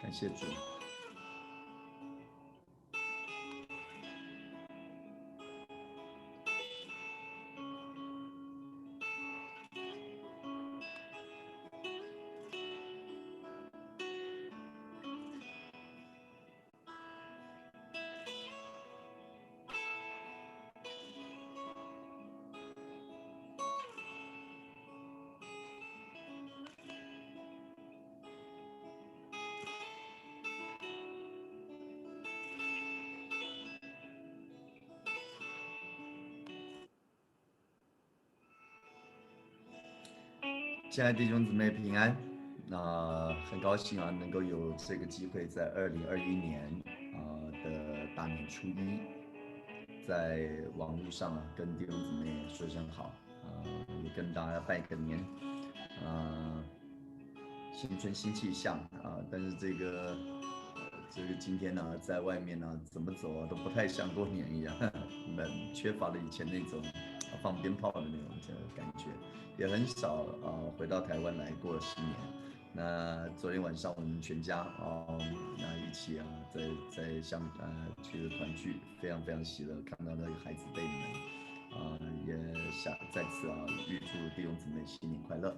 感谢主。亲爱的弟兄姊妹平安，很高兴啊，能够有这个机会在2021年的大年初一，在网络上跟弟兄姊妹说声好，也跟大家拜个年，新春新气象但是这个今天呢，在外面呢怎么走都不太像过年一样，缺乏了以前那种放鞭炮的那种感觉，也很少回到台湾来过新年。那昨天晚上我们全家那一起在去了团聚，非常非常喜乐，看到那个孩子辈们也想再次预祝弟兄姊妹新年快乐。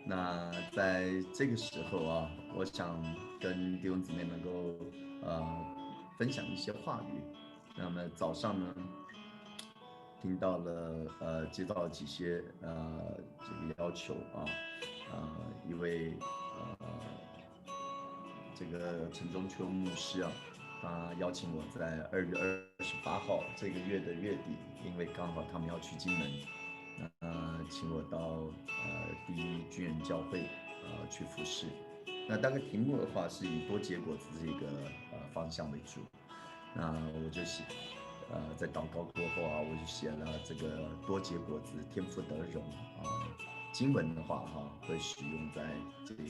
那在这个时候我想跟弟兄姊妹能够分享一些话语。那么早上呢，听到了接到了几些这个要求一位这个陈中秋牧师他邀请我在2月28号这个月的月底，因为刚好他们要去金门，请我到第一军人教会去服侍。那大概题目的话是以多结果子这个方向为主。那我就在祷告过后我就写了这个多结果子，天父得荣经文的话会使用在这个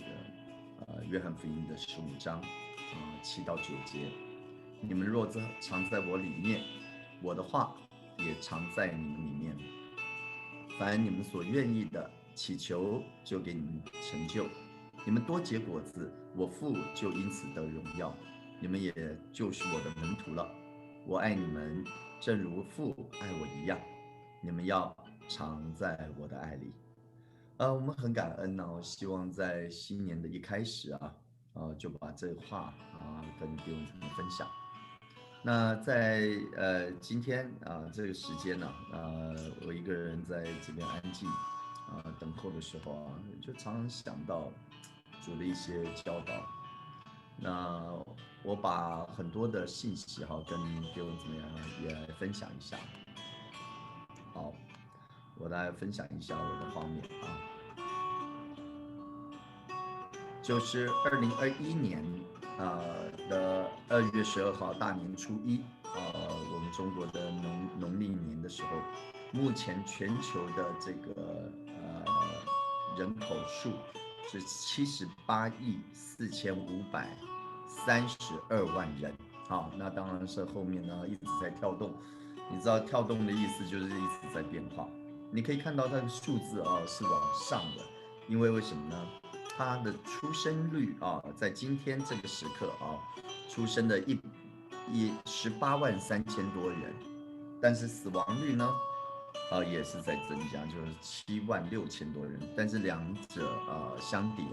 约翰福音的15章7到9节。你们若常在我里面，我的话也常在你们里面。凡你们所愿意的，祈求就给你们成就。你们多结果子，我父就因此得荣耀。你们也就是我的门徒了。我爱你们，正如父爱我一样。你们要常在我的爱里。我们很感恩我希望在新年的一开始就把这话跟弟兄姊妹分享。那在今天这个时间呢我一个人在这边安静等候的时候就常常想到主的一些教导。那我把很多的信息跟弟兄姊妹也来分享一下。好，我来分享一下我的画面就是2021年的2月12号大年初一我们中国的农历年的时候，目前全球的这个人口数是78.4532人那当然是后面呢一直在跳动。你知道跳动的意思就是一直在变化。你可以看到它的数字是往上的，因为什么呢？它的出生率在今天这个时刻出生的183000多人，但是死亡率呢也是在增加，就是76000多人。但是两者相比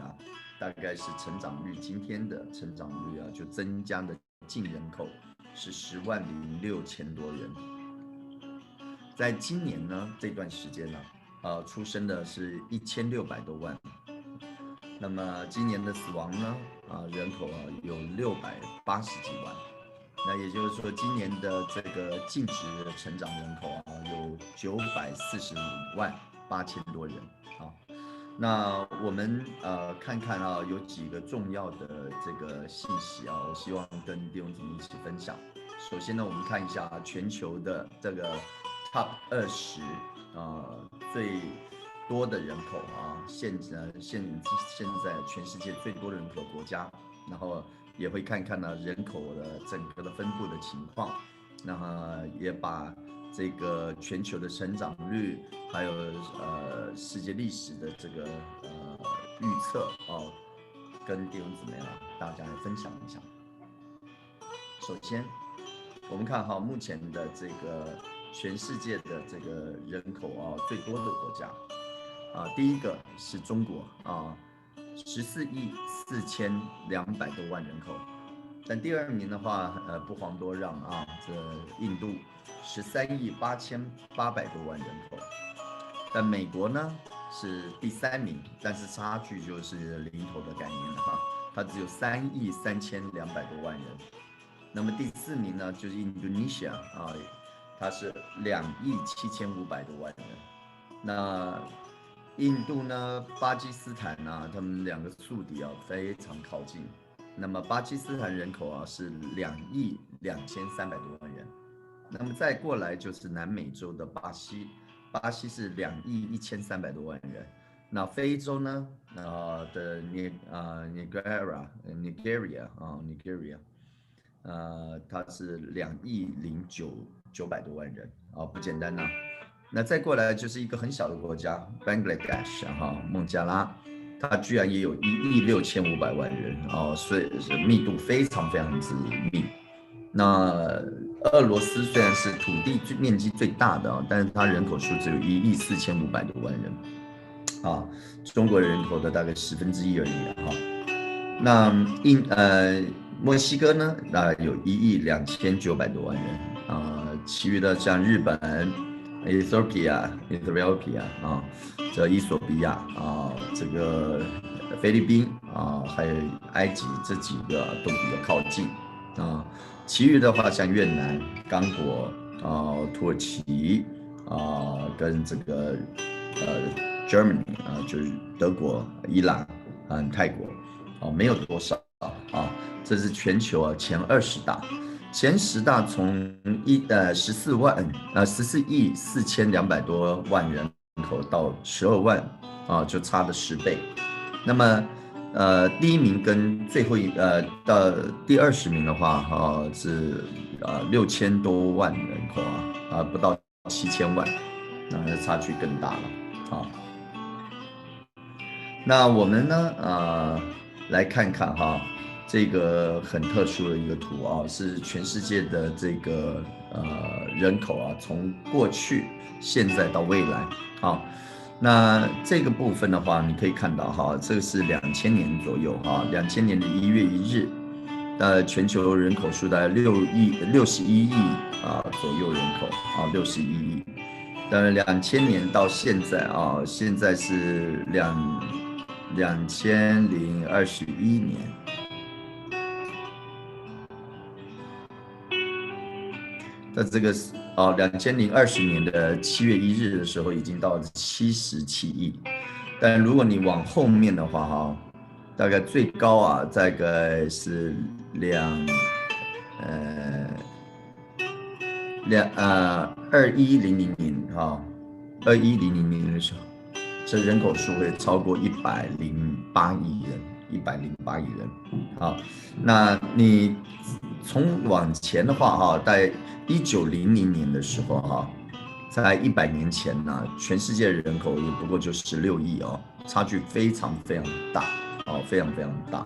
大概是成长率，今天的成长率就增加的净人口是106000多人。在今年呢这段时间出生的是1600多万。那么今年的死亡呢人口有680几万。那也就是说今年的这个净值成长人口有9458000多人那我们看看有几个重要的这个信息我希望跟弟兄姊妹一起分享。首先呢，我们看一下全球的这个 Top 20最多的人口现在全世界最多的人口国家，然后也会看看人口的整个的分布的情况，那么也把这个全球的成长率，还有世界历史的这个预测跟弟兄姊妹大家来分享一下。首先，我们看目前的这个全世界的这个人口最多的国家第一个是中国14.42亿人口，但第二名的话不遑多让这印度13.88亿人口，但美国呢是第3名，但是差距就是零头的概念了它只有3.32亿人。那么第4名呢就是印度尼西亚它是2.75亿人。那印度呢、巴基斯坦他们2个宿敌非常靠近。那么巴基斯坦人口是2.23亿人。那么再过来就是南美洲的巴西是2.13亿人。那非洲呢的Nigeria它是2.09亿人不简单那再过来就是一个很小的国家 Bangladesh 孟加拉，它居然也有1.65亿人所以密度非常非常之密。那俄罗斯虽然是土地面积最大的但是它人口数只有1.45亿人中国人口的大概1/10而已那墨西哥呢有1.29亿人其余的像日本、Ethiopia 这伊索比亚这个菲律宾还有埃及，这几个都比较靠近其余的话像越南、刚果土耳其跟这个Germany 就是德国、伊朗泰国没有多少这是全球前20大。前10大从14.42亿人口到12万就差了10倍。那么第1名跟最后到第20名的话是6000多万人口不到7000万，那差距更大了那我们呢来看看这个很特殊的一个图是全世界的这个人口从过去、现在到未来那这个部分的话，你可以看到这个是2000年左右2000年的1月1日，全球人口数大概61亿左右人口61亿。但是2000年到现在现在是2021年。在这个2020年的7月1日的时候，已经到了77亿。但如果你往后面的话大概最高大概是2100年2100年的时候，这人口数会超过108亿人，108亿人那你从往前的话在1900年的时候在100年前全世界人口也不过就16亿差距非常非常大非常非常大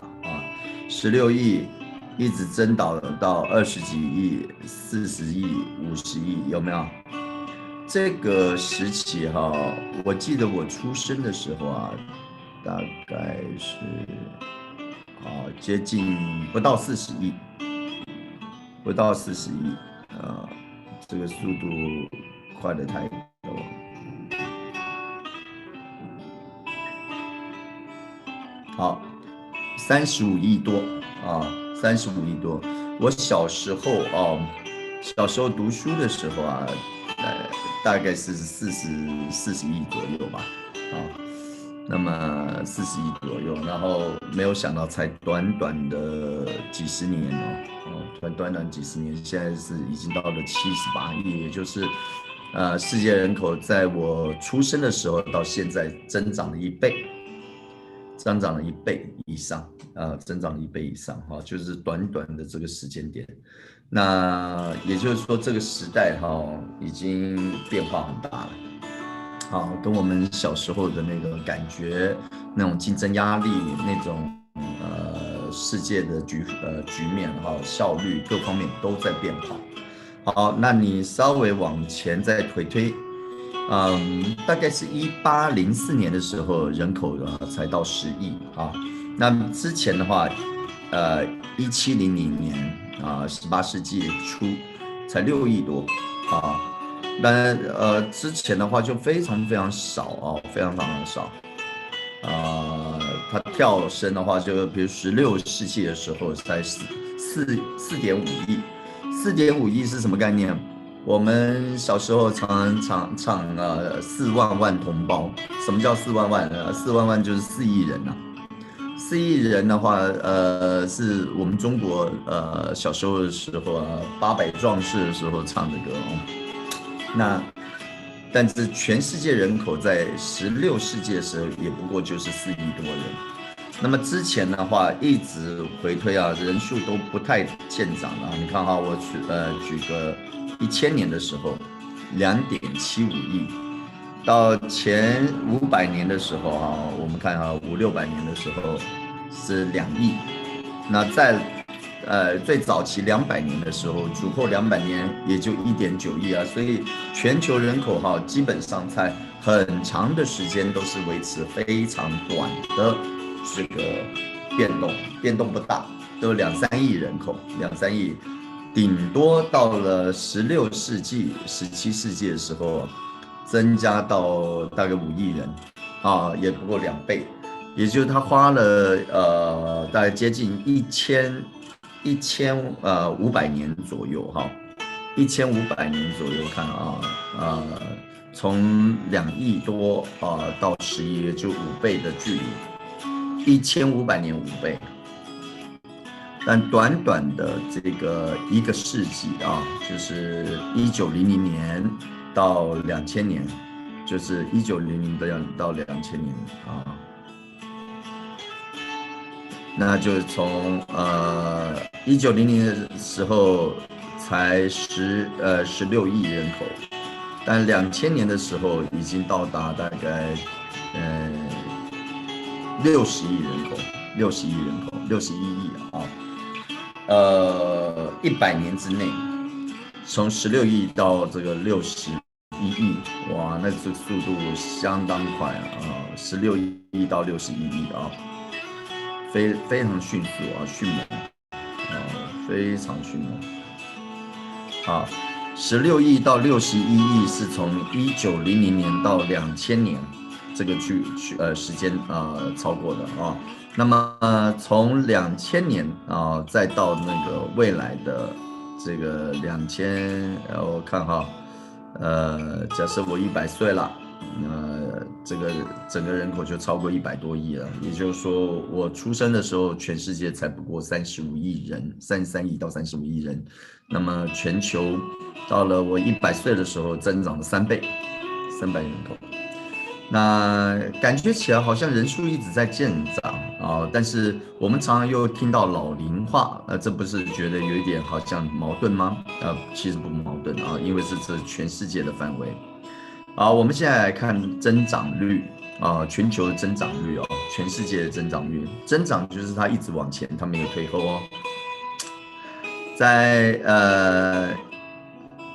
16亿一直增到20几亿、40亿、50亿，有没有？这个时期我记得我出生的时候大概是接近不到40亿，这个速度快得太多。好，35亿多35亿多。我小时候读书的时候大概是40亿左右吧那么40亿左右，然后没有想到才短短的几十年短几十年，现在是已经到了78亿，也就是世界人口在我出生的时候到现在增长了1倍。增长了1倍以上就是短短的这个时间点。那也就是说，这个时代已经变化很大了跟我们小时候的那个感觉、那种竞争压力、那种世界的局面效率各方面都在变好。好，那你稍微往前再推，大概是1804年的时候，人口才到10亿啊。那之前的话，1700年18世纪初才6亿多啊。那之前的话就非常非常少非常非常少。它跳升的话，就比如16世纪的时候才4.5亿，4.5亿是什么概念？我们小时候常常唱4万万同胞，什么叫4万万？4万万就是4亿人呐。4亿人的话，是我们中国小时候的时候800壮士的时候唱的歌但是全世界人口在16世纪的时候，也不过就是4亿多人。那么之前的话，一直回推人数都不太见涨你看我举个1000年的时候，2.75亿，到前500年的时候我们看500-600年的时候是2亿。那在最早期200年的时候，主后200年也就1.9亿所以全球人口基本上在很长的时间都是维持非常短的这个变动不大，都2-3亿人口，2-3亿，顶多到了16世纪、17世纪的时候，增加到大概5亿人也不过2倍，也就是他花了大概接近1500年左右1500年左右看从2亿多到10亿，也就5倍的距离，1500年5倍。但短短的这个1个世纪就是1900年到2000年，就是1900到2000年那就从1900的时候才16亿人口，但2000年的时候已经到达大概60亿人口，61亿100年之内，从16亿到这个61亿，哇，那这个速度相当快16亿到61亿非常迅速迅猛非常迅猛16亿到61亿是从1900年到2000年这个时间超过的那么从2000年再到那个未来的这个2000，我看假设我100岁了，这个整个人口就超过100多亿了。也就是说，我出生的时候，全世界才不过35亿人，33亿到35亿人。那么全球到了我100岁的时候，增长了3倍，300人口。那感觉起来好像人数一直在渐长但是我们常常又听到老龄化，这不是觉得有一点好像矛盾吗？其实不矛盾因为这是全世界的范围。我们现在来看增长率全球的增长率全世界的增长率，增长就是它一直往前，它没有退后在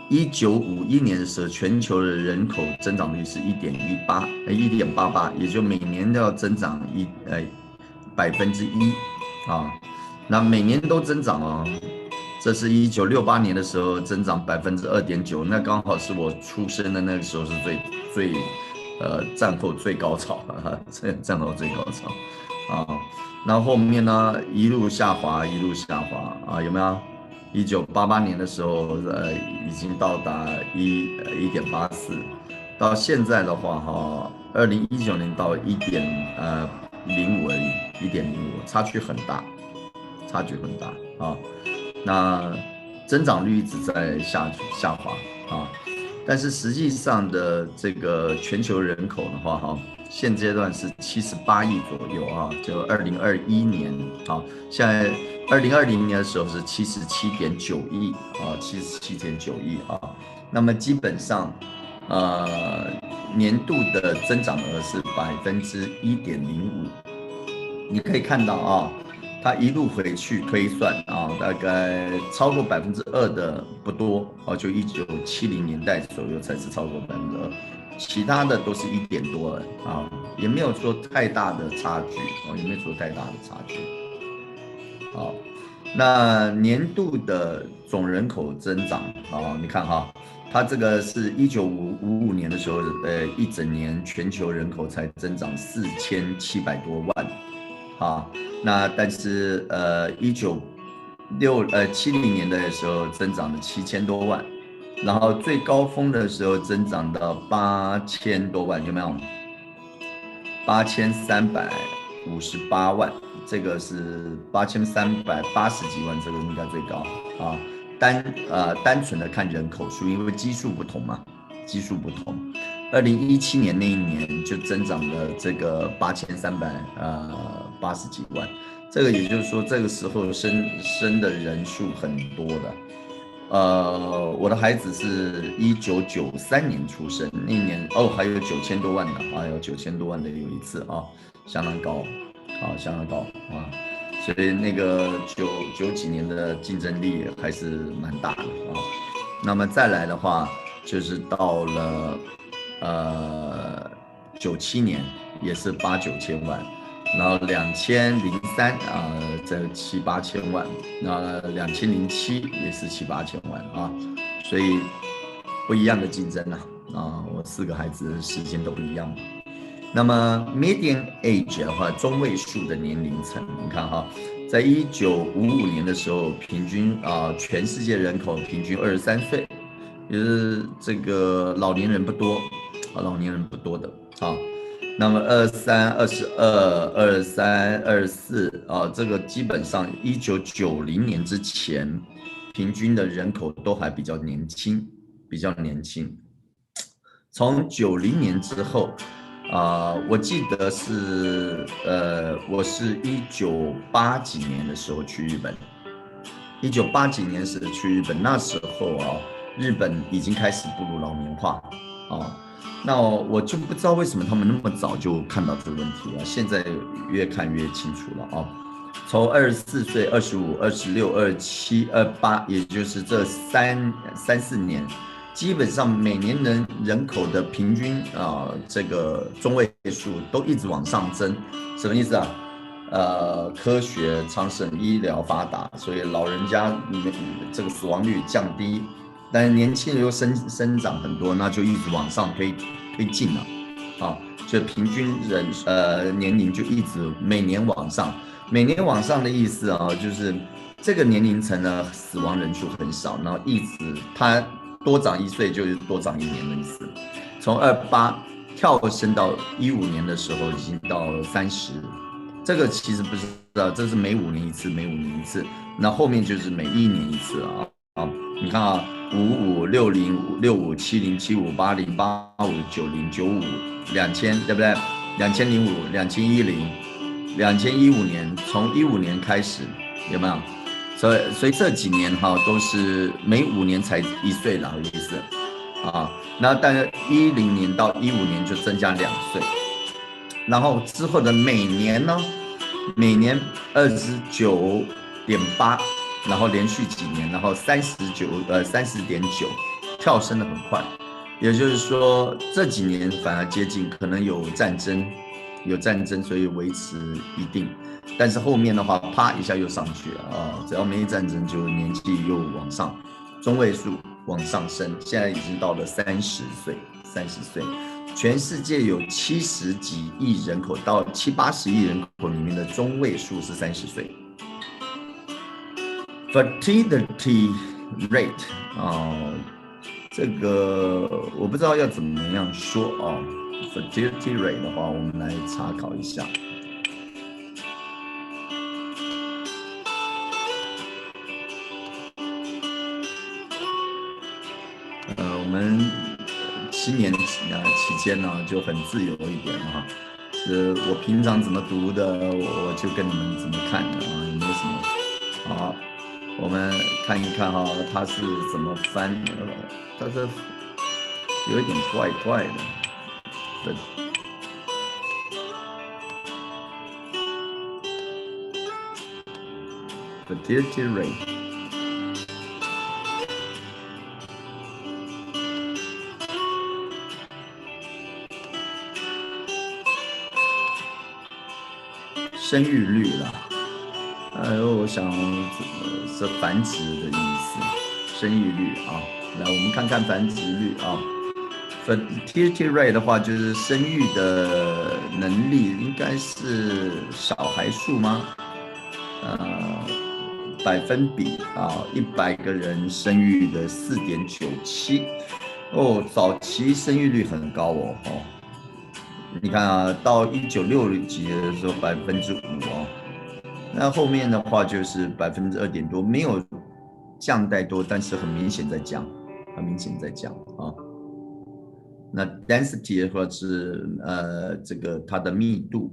1951年的时候，全球的人口增长率是1.88%，也就每年都要增长1%那每年都增长这是1968年的时候增长2.9%，那刚好是我出生的那个时候是最战后最高潮战后最高潮那后面呢一路下滑有没有？1988年的时候已经到达1.84%，到现在的话2019年到1.05而已，1.05，差距很大那增长率一直在下滑但是实际上的这个全球人口的话现阶段是78亿左右就2021年现在2020年的时候是77.9亿77.9亿那么基本上年度的增长额是1.05%，你可以看到啊，它一路回去推算啊，大概超过2%的不多哦，就1970年代左右才是超过2%，其他的都是1点多啊，也没有说太大的差距哦，也没有说太大的差距。好，那年度的总人口增长啊，你看哈，它这个是1955年的时候，一整年全球人口才增长4700多万，啊，那但是1970年的时候增长了7000多万，然后最高峰的时候增长到8000多万，有没有？8358万，这个是8380几万，这个应该最高啊。单纯的看人口数，因为基数不同嘛，基数不同。2017年那一年就增长了这个8380几万，这个也就是说这个时候生的人数很多的。我的孩子是1993年出生，那年哦还有9000多万的，还有9000多万的有一次啊，相当高，啊相当高啊，所以那个九几年的竞争力还是蛮大的啊。那么再来的话，就是到了97年也是8、9千万，然后2003这7、8千万，那2007也是7、8千万啊，所以不一样的竞争我4个孩子的时间都不一样。那么 median age 的话，中位数的年龄层，你看哈，在1955年的时候，平均全世界人口平均23岁，也就是这个老年人不多，老年人不多的啊。那么23、22、23、24这个基本上1990年之前，平均的人口都还比较年轻，比较年轻。从90年之后，我记得是我是1980几年的时候去日本，1980几年时去日本，那时候日本已经开始步入老年化那我就不知道为什么他们那么早就看到这个问题了，现在越看越清楚了从24岁、25、26、27、28，也就是这3、4年，基本上每年人口的平均这个中位数都一直往上增，什么意思啊？科学昌盛，医疗发达，所以老人家这个死亡率降低，但是年轻人又生长很多，那就一直往上推进了所以平均年龄就一直每年往上，每年往上的意思就是这个年龄层呢死亡人数很少，然后一直它多长1岁就是多长1年的意思，从28跳升到15年的时候已经到30。这个其实不是这是每5年一次，每5年一次，那后面就是每1年一次你看55、60、65、70、75、80、85、90、95、2000，对不对？2005、2010、2015年，从15年开始，有没有？所以这几年都是每5年才1岁了，意思那但是10年到15年就增加2岁。然后之后的每年呢，每年29.8，然后连续几年，然后30.9，跳升的很快。也就是说这几年反而接近，可能有战争，所以维持一定。但是后面的话，啪一下又上去了只要没战争，就年纪又往上，中位数往上升，现在已经到了30岁。全世界有70几亿人口到70、80亿人口里面的中位数是30岁。Fertility rate 这个我不知道要怎么样说Fertility rate 的话，我们来查考一下。我们7年期间呢就很自由一点我平常怎么读的，我就跟你们怎么看的也没什么。好，我们看一看它是怎么翻的，它是有一点怪怪的。fertility rate。生育率啦，我想是繁殖的意思，生育率啊。来，我们看看繁殖率啊。fertility rate 的话，就是生育的能力，应该是小孩数吗？百分比啊，100个人生育的4.97。哦，早期生育率很高哦。你看啊，到1960几的时候5%哦，那后面的话就是2%多，没有降太多，但是很明显在降，很明显在降啊。那 density 的话是这个它的密度，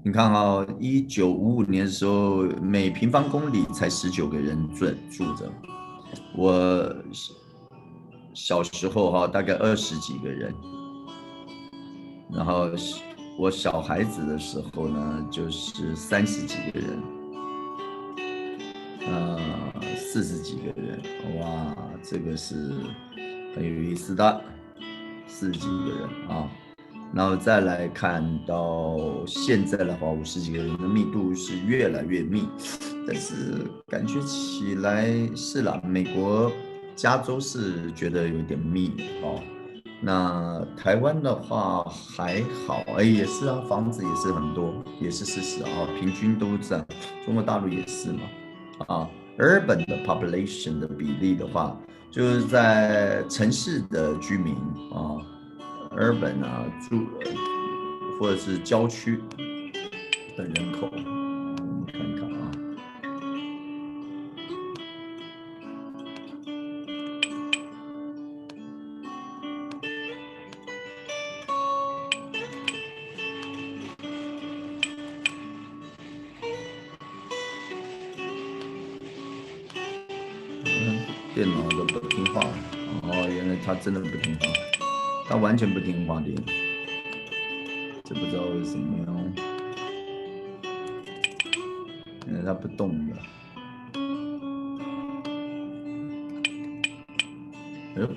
你看啊，1955年的时候，每平方公里才19个人住着，我小时候哈大概20几个人。然后我小孩子的时候呢，就是30几个人，40几个人，哇，这个是很有意思的，40几个人啊。然后再来看到现在的话，50几个人的密度是越来越密，但是感觉起来是啦，美国加州是觉得有点密哦。那台湾的话还好，也是啊，房子也是很多，也是事实啊，平均都在。中国大陆也是嘛，urban 的 population 的比例的话，就是在城市的居民啊，urban 啊或者是郊区的人口，我们看看啊。电脑都不听话了，原来他真的不听话，他完全不听话的，这不知道为什么哟，原来他不动的，哎呦，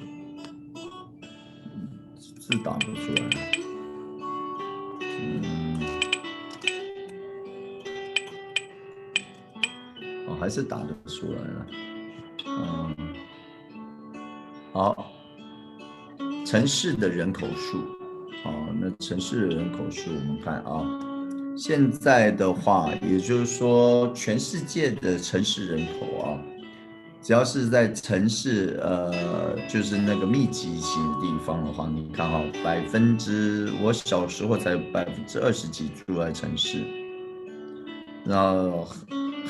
字打不出来，还是打得出来了，好，城市的人口数，那城市的人口数我们看啊，现在的话，也就是说全世界的城市人口啊，只要是在城市，就是那个密集型的地方的话，你看哈，我小时候才20%几住在城市，然后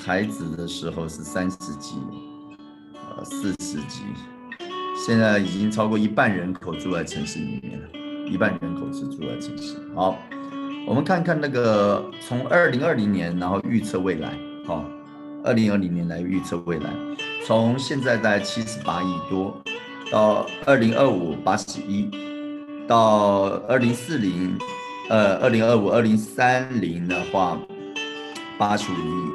孩子的时候是30几，40几，现在已经超过一半人口住在城市里面了，一半人口是住在城市。好，我们看看那个从2020年，然后预测未来，2020年来预测未来，从现在大概78亿多，到2025 81，到2040，2025、2030的话85亿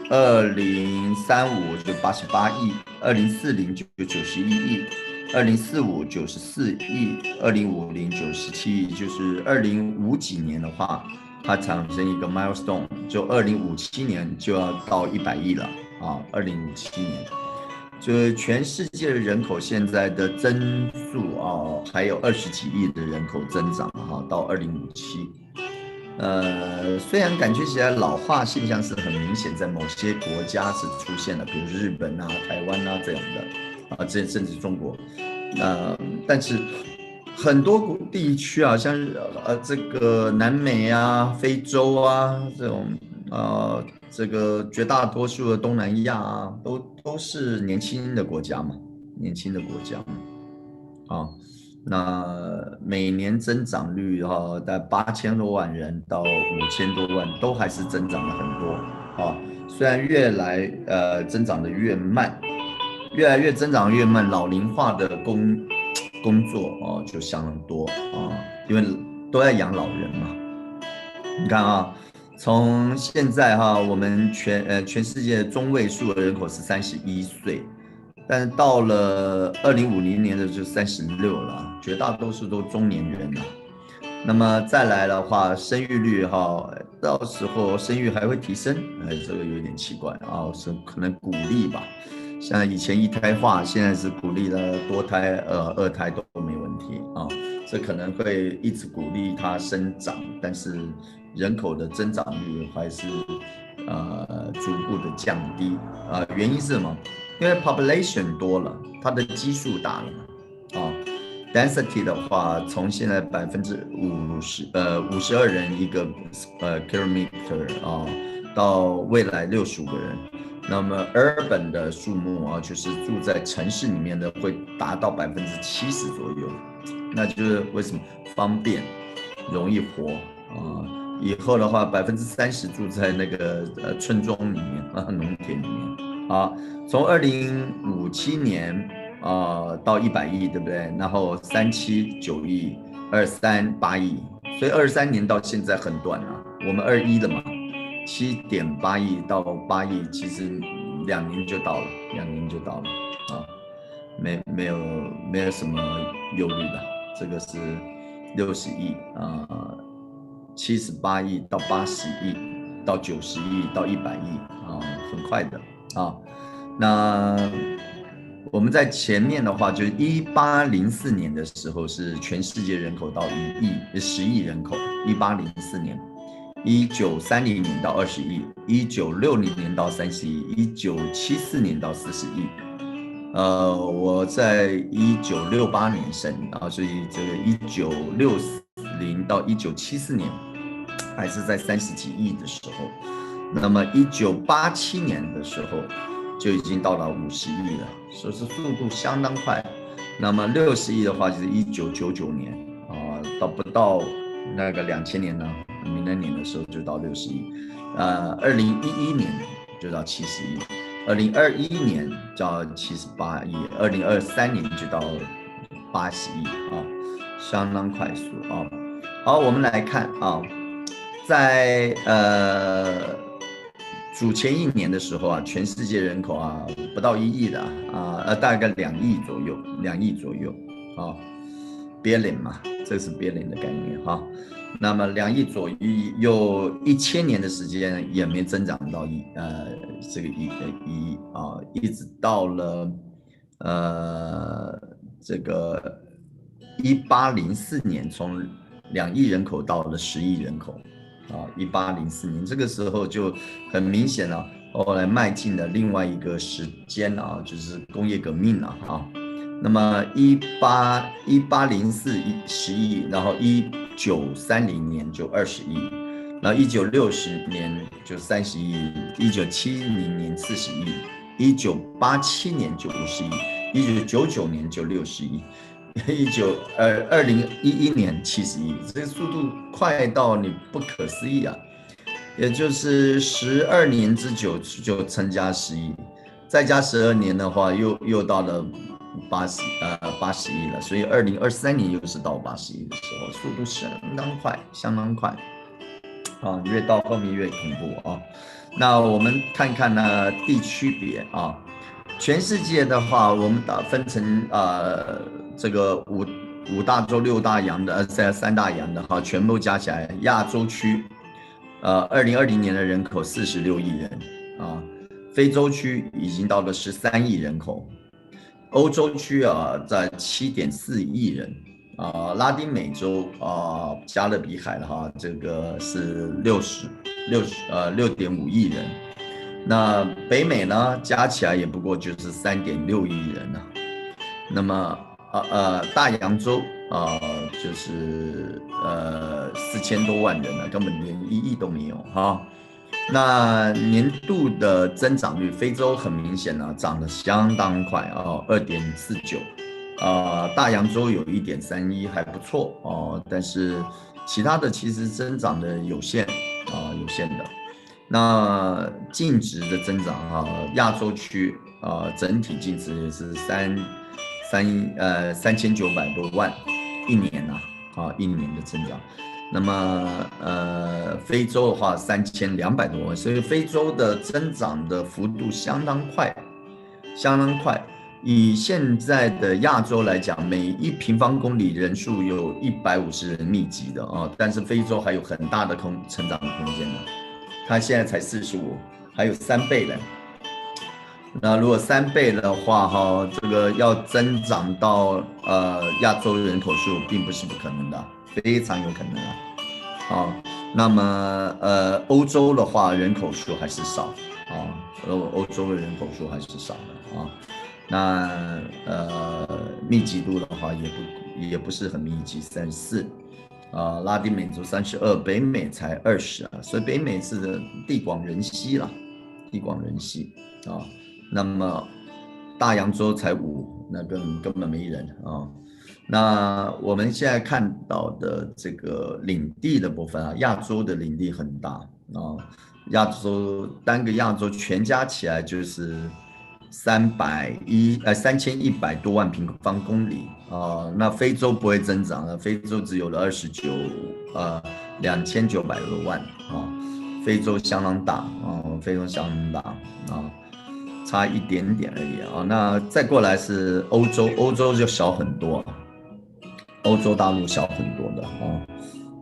，2035就88亿，2040就91亿，2045 94亿，2050 97亿，就是2050几年的话，它产生一个 milestone，就2057年就要到100亿了啊，2057年。就是全世界的人口现在的增速啊，还有20几亿的人口增长到2057。虽然感觉起来老化现象是很明显，在某些国家是出现了，比如日本啊、台湾啊这样的甚至中国，但是很多地区啊，像这个南美啊、非洲啊这种这个绝大多数的东南亚啊，都是年轻的国家嘛，年轻的国家嘛，那每年增长率大概8000多万人到5000多万，都还是增长了很多虽然增长的越慢，越来越增长越慢，老龄化的工作就相当多因为都在养老人嘛。你看从现在哈，我们全世界中位数的人口是31岁，但是到了2050年的就36了，绝大多数都中年人了。那么再来的话，生育率哈，到时候生育还会提升，这个有点奇怪啊，是可能鼓励吧。像以前一胎化，现在是鼓励了多胎、二胎都没问题啊。这可能会一直鼓励它生长，但是人口的增长率还是逐步的降低原因是什么？因为 population 多了，它的基数大了嘛啊。density 的话，从现在52人一个kilometer到未来65个人，那么 urban 的数目就是住在城市里面的会达到70%左右，那就是为什么方便容易活以后的话30%住在那个村庄里面农田里面从2057年到100亿，对不对？然后379亿，23 8亿，所以23年到现在很短啊。我们21的嘛，7.8亿到8亿，其实2年就到了没有什么忧虑的。这个是60亿78亿到80亿到90亿到100亿很快的那我们在前面的话，就是1804年的时候是全世界人口到10亿人口，1804年，1930年到20亿，1960年到30亿，1974年到40亿。我在1968年生所以这个1960到1974年还是在30几亿的时候，那么1987年的时候就已经到了50亿了，所以是速度相当快。那么60亿的话，就是1999年到不到那个2000年呢，明年的时候就到60亿，2011年就到70亿，2021年到78亿，2023年就到80亿相当快速好，我们来看在主前1年的时候全世界人口不到1亿的大概2亿左右billion 嘛，这是 billion 的概念那么2亿左右，1000年的时间也没增长到这个1亿一直到了这个1804年，从2亿人口到了10亿人口1804年，这个时候就很明显了，后来迈进了另外一个时间就是工业革命那么1804 10亿，然后1930年就20亿，然后1960年就30亿，1970年40亿，1987年就50亿，1999年就60亿。2011年70亿，这个速度快到你不可思议也就是12年之久就增加10亿，再加12年的话又到了80亿了，所以2023年又是到80亿的时候，速度相当快越到后面越恐怖那我们看看呢地区别全世界的话，我们分成这个五大洲6大洋的3大洋的全部加起来，亚洲区2020年的人口46亿人非洲区已经到了13亿人口，欧洲区在7.4亿人拉丁美洲加勒比海的这个是6.5亿人。那北美呢，加起来也不过就是3.6亿人那么大洋洲就是4000多万人根本连1亿都没有那年度的增长率，非洲很明显涨得相当快2.49大洋洲有1.31还不错但是其他的其实增长的有限的。那净值的增长亚洲区整体净值也是3900多万一年一年的增长。那么非洲的话3200多万，所以非洲的增长的幅度相当快，相当快。以现在的亚洲来讲，每1平方公里人数有150人密集的啊，但是非洲还有很大的成长空间呢。它现在才45，还有3倍嘞。那如果3倍的话，哈，这个要增长到亚洲人口数，并不是不可能的，非常有可能啊。啊，那么欧洲的话人口数还是少啊，欧洲的人口数还是少的啊。那密集度的话也不是很密集，34，拉丁美洲32，北美才20啊，所以北美是地广人稀了，地广人稀啊。那么大洋洲才5，那根本没人啊。那我们现在看到的这个领地的部分啊，亚洲的领地很大啊，单个亚洲全加起来就是3100多万平方公里啊。那非洲不会增长了，非洲只有了2900多万啊，非洲相当大啊，非洲相当大啊。差一点点而已啊。那再过来是欧洲，欧洲就小很多，欧洲大陆小很多的啊。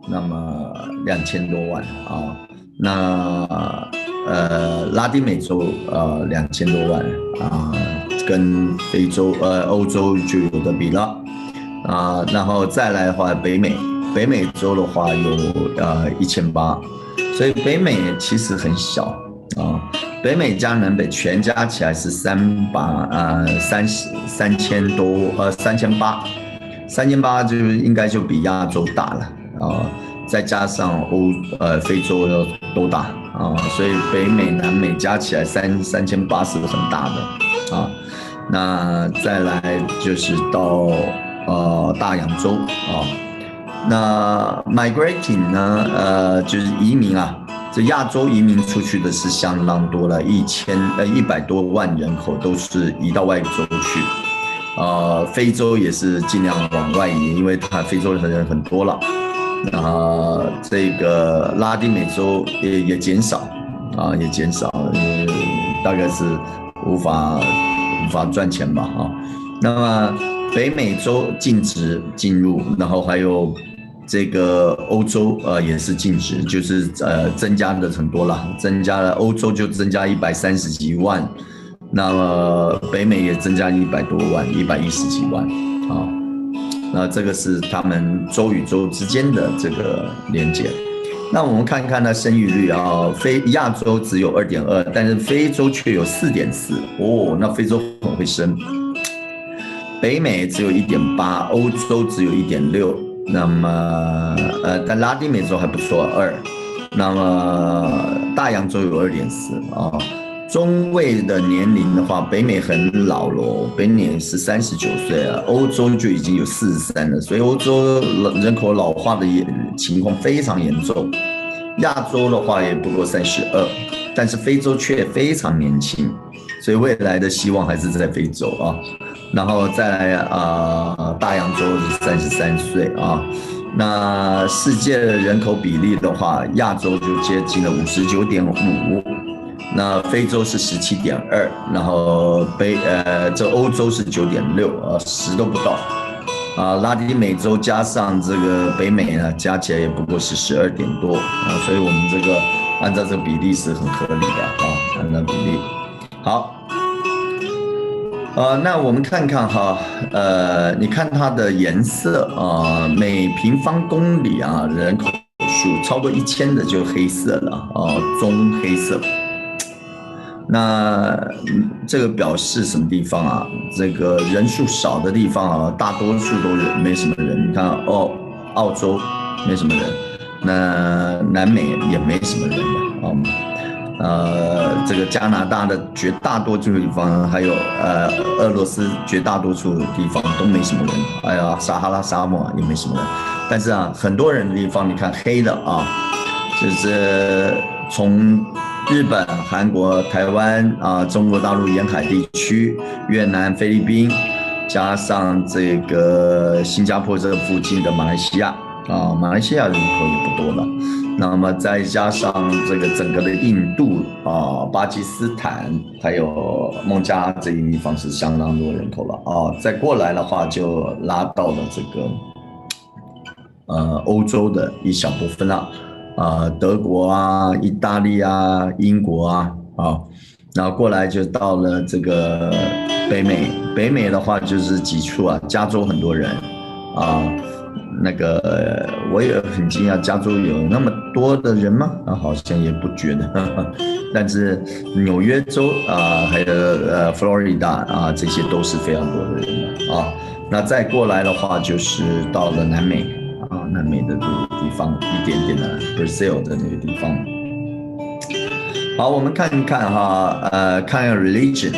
那么2000多万啊。那拉丁美洲2000多万啊，跟非洲欧洲就有的比了啊。然后再来的话，北美洲的话有1800，所以北美其实很小啊。北美加南北全加起来是3800多3800，就是应该就比亚洲大了啊，再加上非洲都大啊，所以北美南美加起来3800是很大的啊。那再来就是到大洋洲啊。那 migrating 呢就是移民啊。这亚洲移民出去的是相当多了，100多万人口都是移到外洲去，非洲也是尽量往外移，因为非洲的人很多了，这个拉丁美洲也减少啊，也减少，大概是无法赚钱吧啊。那么北美洲禁止进入，然后还有。这个欧洲也是禁止，就是增加的很多了，增加了欧洲就增加130几万，那么北美也增加100多万，110几万啊。那这个是他们州与州之间的这个连接。那我们看看呢生育率啊，亚洲只有2.2，但是非洲却有4.4哦，那非洲很会生。北美只有1.8，欧洲只有1.6。那么但拉丁美洲还不错2，那么大洋洲有2.4啊。中位的年龄的话，北美很老了，北美是39岁了，欧洲就已经有43了，所以欧洲人口老化的情况非常严重。亚洲的话也不过32，但是非洲却非常年轻，所以未来的希望还是在非洲啊。然后再来大洋洲是33岁啊。那世界的人口比例的话，亚洲就接近了59.5，那非洲是17.2，然后这欧洲是9.6， 10都不到啊。拉丁美洲加上这个北美呢，加起来也不过是12点多啊，所以我们这个按照这个比例是很合理的啊，按照比例好。那我们看看哈，你看它的颜色啊，每平方公里啊人口数超过1000的就黑色了啊，棕黑色。那这个表示什么地方啊？这个人数少的地方啊，大多数都没什么人。你看澳洲没什么人，那南美也没什么人的这个加拿大的绝大多数地方，还有俄罗斯绝大多数的地方都没什么人，撒哈拉沙漠也没什么人。但是啊，很多人的地方，你看黑的啊，就是从日本、韩国、台湾啊，中国大陆沿海地区、越南、菲律宾，加上这个新加坡这附近的马来西亚马来西亚人口也不多了。那么再加上这个整个的印度巴基斯坦还有孟加这一地方是相当多人口了再过来的话就拉到了这个欧洲的一小部分了德国意大利英国然后过来就到了这个北美，北美的话就是几处加州很多人那个我也很惊讶，加州有那么多的人吗？好像也不觉得，但是纽约州还有佛罗里达这些都是非常多的人的那再过来的话，就是到了南美南美的这个地方，一点点的 Brazil 的那个地方。好，我们看一看看 religion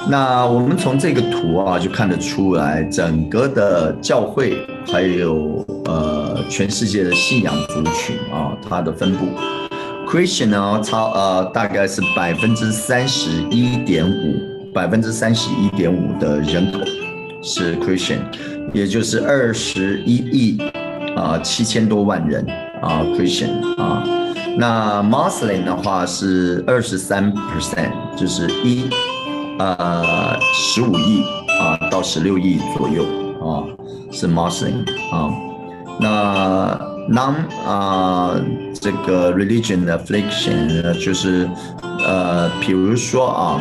那我们从这个图就看得出来，整个的教会还有全世界的信仰族群它的分布。Christian 呢，大概是31.5%的人口是 Christian， 也就是21亿7000多万人Christian那 Muslim 的话是23%，就是15亿到16亿左右是 Muslim那 这个 religion affliction 就是比如说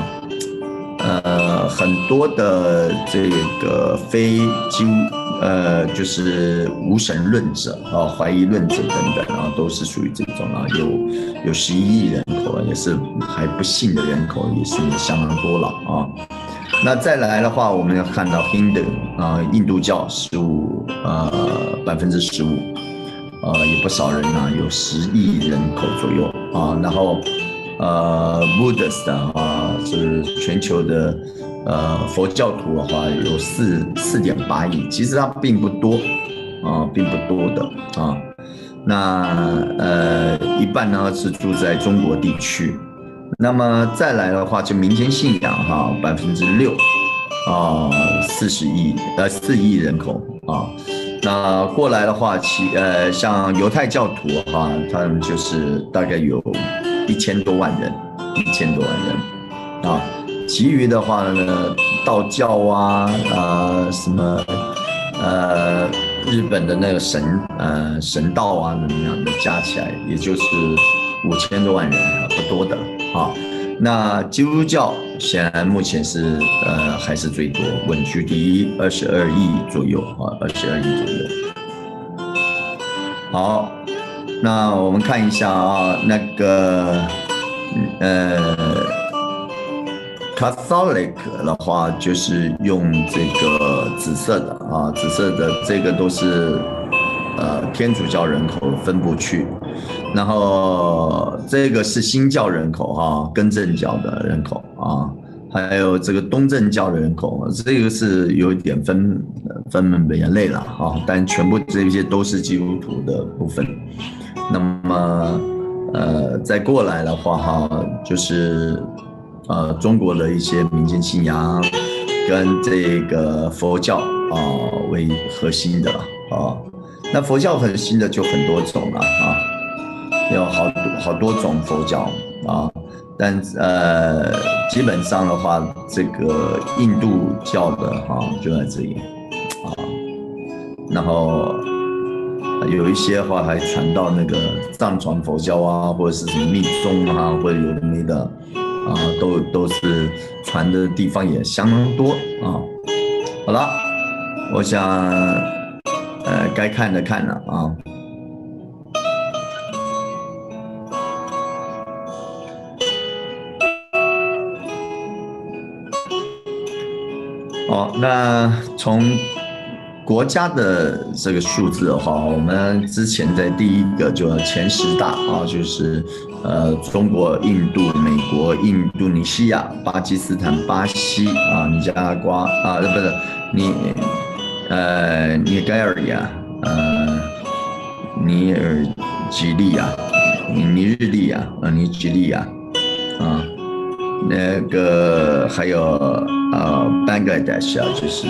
很多的这个非基督就是无神论者怀疑论者等等都是属于这种有11亿人口，也是还不信的人口也是相当多了那再来的话，我们要看到 Hindu 印度教15%也不少人有10亿人口左右然后Buddhist 是全球的佛教徒的话有4.8亿，其实它并不多并不多的那一半呢是住在中国地区。那么再来的话，就民间信仰6%，4亿人口那过来的话，像犹太教徒他们就是大概有1000多万人其余的话呢，道教什么日本的那个神道怎么样的加起来，也就是5000多万人不多的那基督教显然目前是还是最多，稳居第一，22亿左右22亿左右。好，那我们看一下那个Catholic 的话就是用这个紫色的紫色的这个都是天主教人口分布区，然后这个是新教人口更正教的人口还有这个东正教的人口，这个是有一点分门别类了但全部这些都是基督徒的部分。那么再过来的话就是中国的一些民间信仰跟这个佛教为核心的那佛教核心的就很多种了有好多种佛教但基本上的话，这个印度教的就在这里然后有一些话还传到那个藏传佛教或者是什么密宗或者有的没的都是传的地方也相当多好了，我想该看的看了那从国家的这个数字的话，我们之前在第一个就前10大就是中国、印度、美国、印度尼西亚、巴基斯坦、巴西尼加拉瓜不是尼盖尔亚尼尔吉利亚尼日利亚尼吉利亚那个还有Bangladesh 啊，就是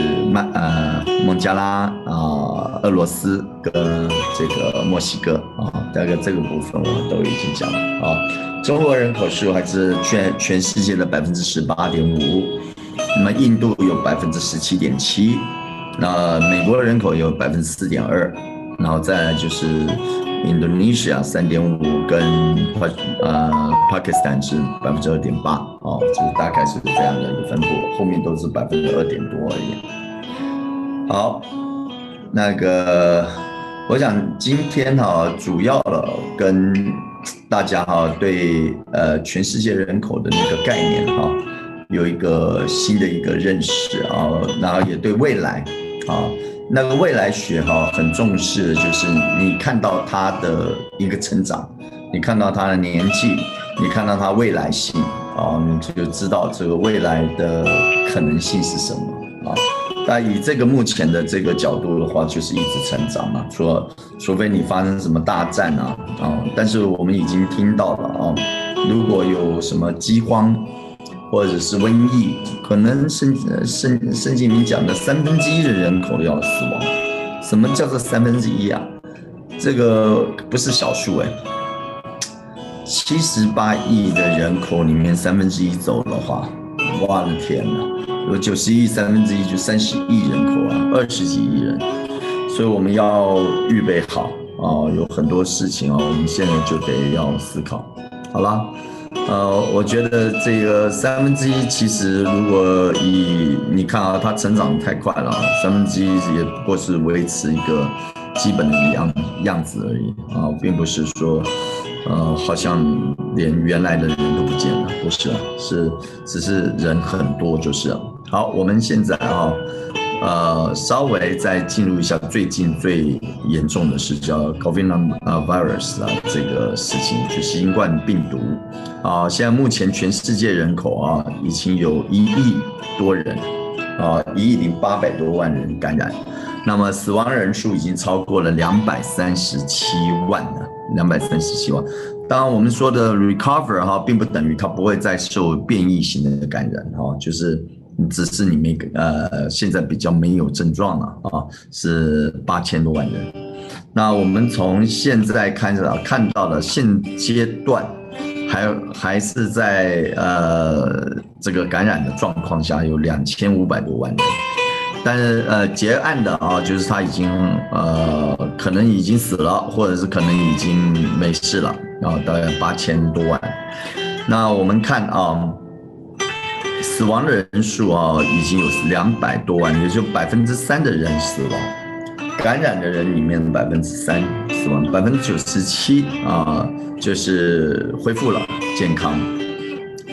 孟加拉啊、俄罗斯跟这个墨西哥啊，大概这个部分我们都已经讲了啊。中国人口数还是全世界的18.5%，那么印度有17.7%，那美国人口有4.2%，然后再来就是Indonesia 3.5%，跟Pakistan 是2.8%，哦，就是大概是这样的一个分布，后面都是2%多而已。好，那个我想今天主要跟大家对全世界人口的那个概念有一个新的一个认识啊，然后也对未来啊。那个未来学很重视的就是你看到他的一个成长，你看到他的年纪，你看到他未来性你就知道这个未来的可能性是什么啊。那以这个目前的这个角度的话，就是一直成长嘛，除非你发生什么大战但是我们已经听到了如果有什么饥荒或者是瘟疫，可能圣经里面讲的1/3的人口要死亡。什么叫做1/3啊？这个不是小数78亿的人口里面1/3走的话，我的天哪！有90亿1/3就30亿人口20几亿人，所以我们要预备好有很多事情我们现在就得要思考。好啦。我觉得这个1/3其实如果你看它成长太快了1/3也不过是维持一个基本的样子而已并不是说好像连原来的人都不见了，不是只是人很多就是了。好，我们现在稍微再进入一下最近最严重的是叫 COVID-19 这个事情，就是新冠病毒现在目前全世界人口已经有1亿多人1亿800多万人感染，那么死亡人数已经超过了237万了，237万。当然我们说的 recover 并不等于它不会再受变异型的感染就是只是你现在比较没有症状了是8000多万人。那我们从现在看到的现阶段还是在这个感染的状况下有2500多万人，但是结案的就是他已经可能已经死了，或者是可能已经没事了大概8000多万。那我们看死亡的人数已经有200多万，也就3%的人死亡。感染的人里面3%死亡，97%就是恢复了健康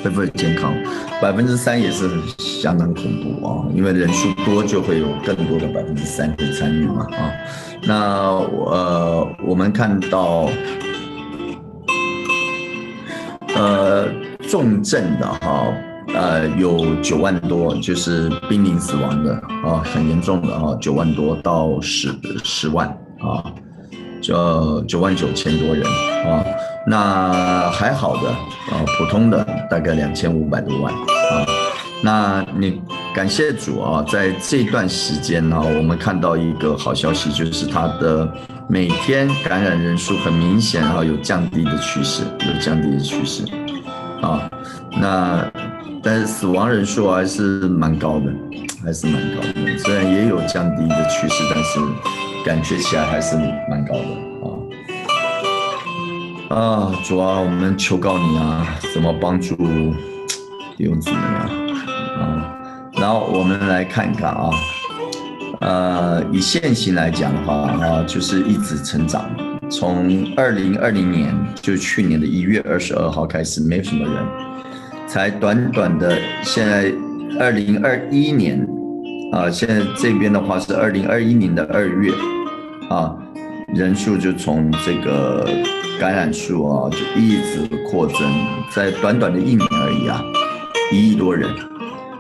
，3%也是相当恐怖因为人数多就会有更多的3%会参与嘛那我们看到重症的有9万多，就是濒临死亡的很严重的9万多到10万就99000多人那还好的普通的大概2500多万那你感谢主在这段时间我们看到一个好消息，就是它的每天感染人数很明显有降低的趋势，那但是死亡人数还是蛮高的，虽然也有降低的趋势，但是感觉起来还是蛮高的主啊，我们求告你怎么帮助弟兄姊妹然后我们来看一看以现行来讲的话就是一直成长，从2020年就去年的1月22号开始没什么人，才短的现在2021年现在这边的话是2021年的2月人数就从这个感染数就一直扩增，在短的1年而已1亿多人。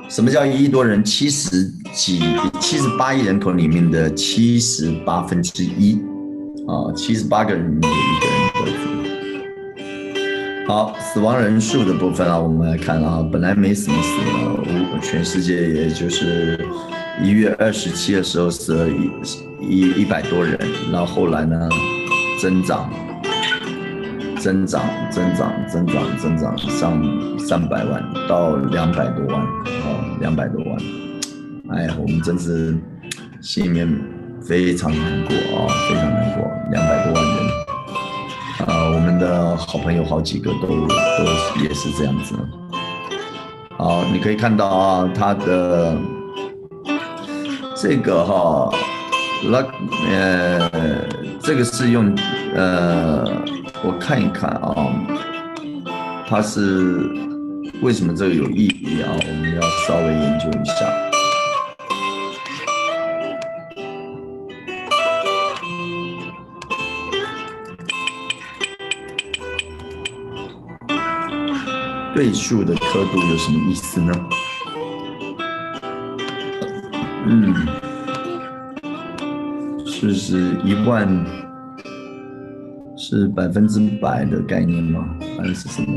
什么叫1亿多人？78亿人口里面的78%，78个人里面有1个人得好，死亡人数的部分啊，我们来看啊，本来没什么死的，全世界也就是1月27的时候死了100多人，然后后来呢，增长、增长上300万到200多万，200多万，哎呀，我们真是心里面非常难过啊，非常难过，200多万人。我们的好朋友好几个都也是这样子。好，你可以看到啊，他的这个哈，那这个是用我看一看啊，它是为什么这个有意义啊？我们要稍微研究一下。对数的刻度有什么意思呢？是10000是100%的概念吗？还是什么？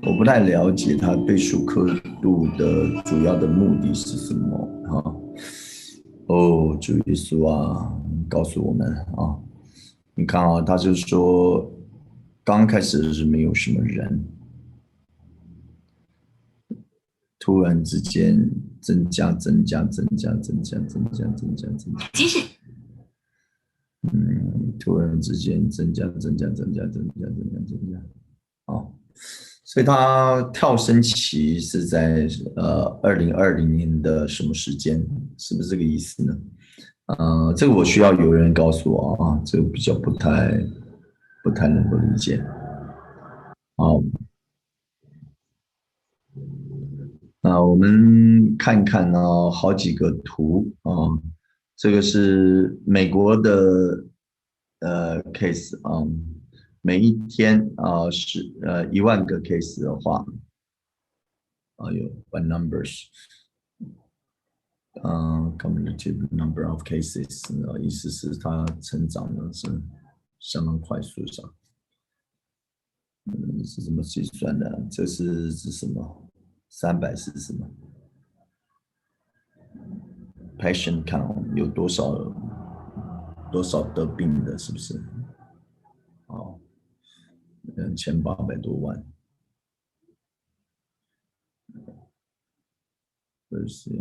我不太了解它对数刻度的主要的目的是什么啊？哦，主耶稣啊，告诉我们啊，你看啊，他就说，刚开始是没有什么人，突然之间增加，即使突然之间增加，哦，所以它跳升期是在2020年的什么时间？是不是这个意思呢？这个我需要有人告诉我啊，这个比较不太能够理解。好，那我们看看呢，好几个图啊，这个是美国的case 啊，每一天是10000个 case 的话，有 by numbers，cumulative number of cases，意思是它成长的是相当快速上，是怎么计算的？这是什么？300是什么？patient count 有多少得病的，是不是？哦2800多万，是，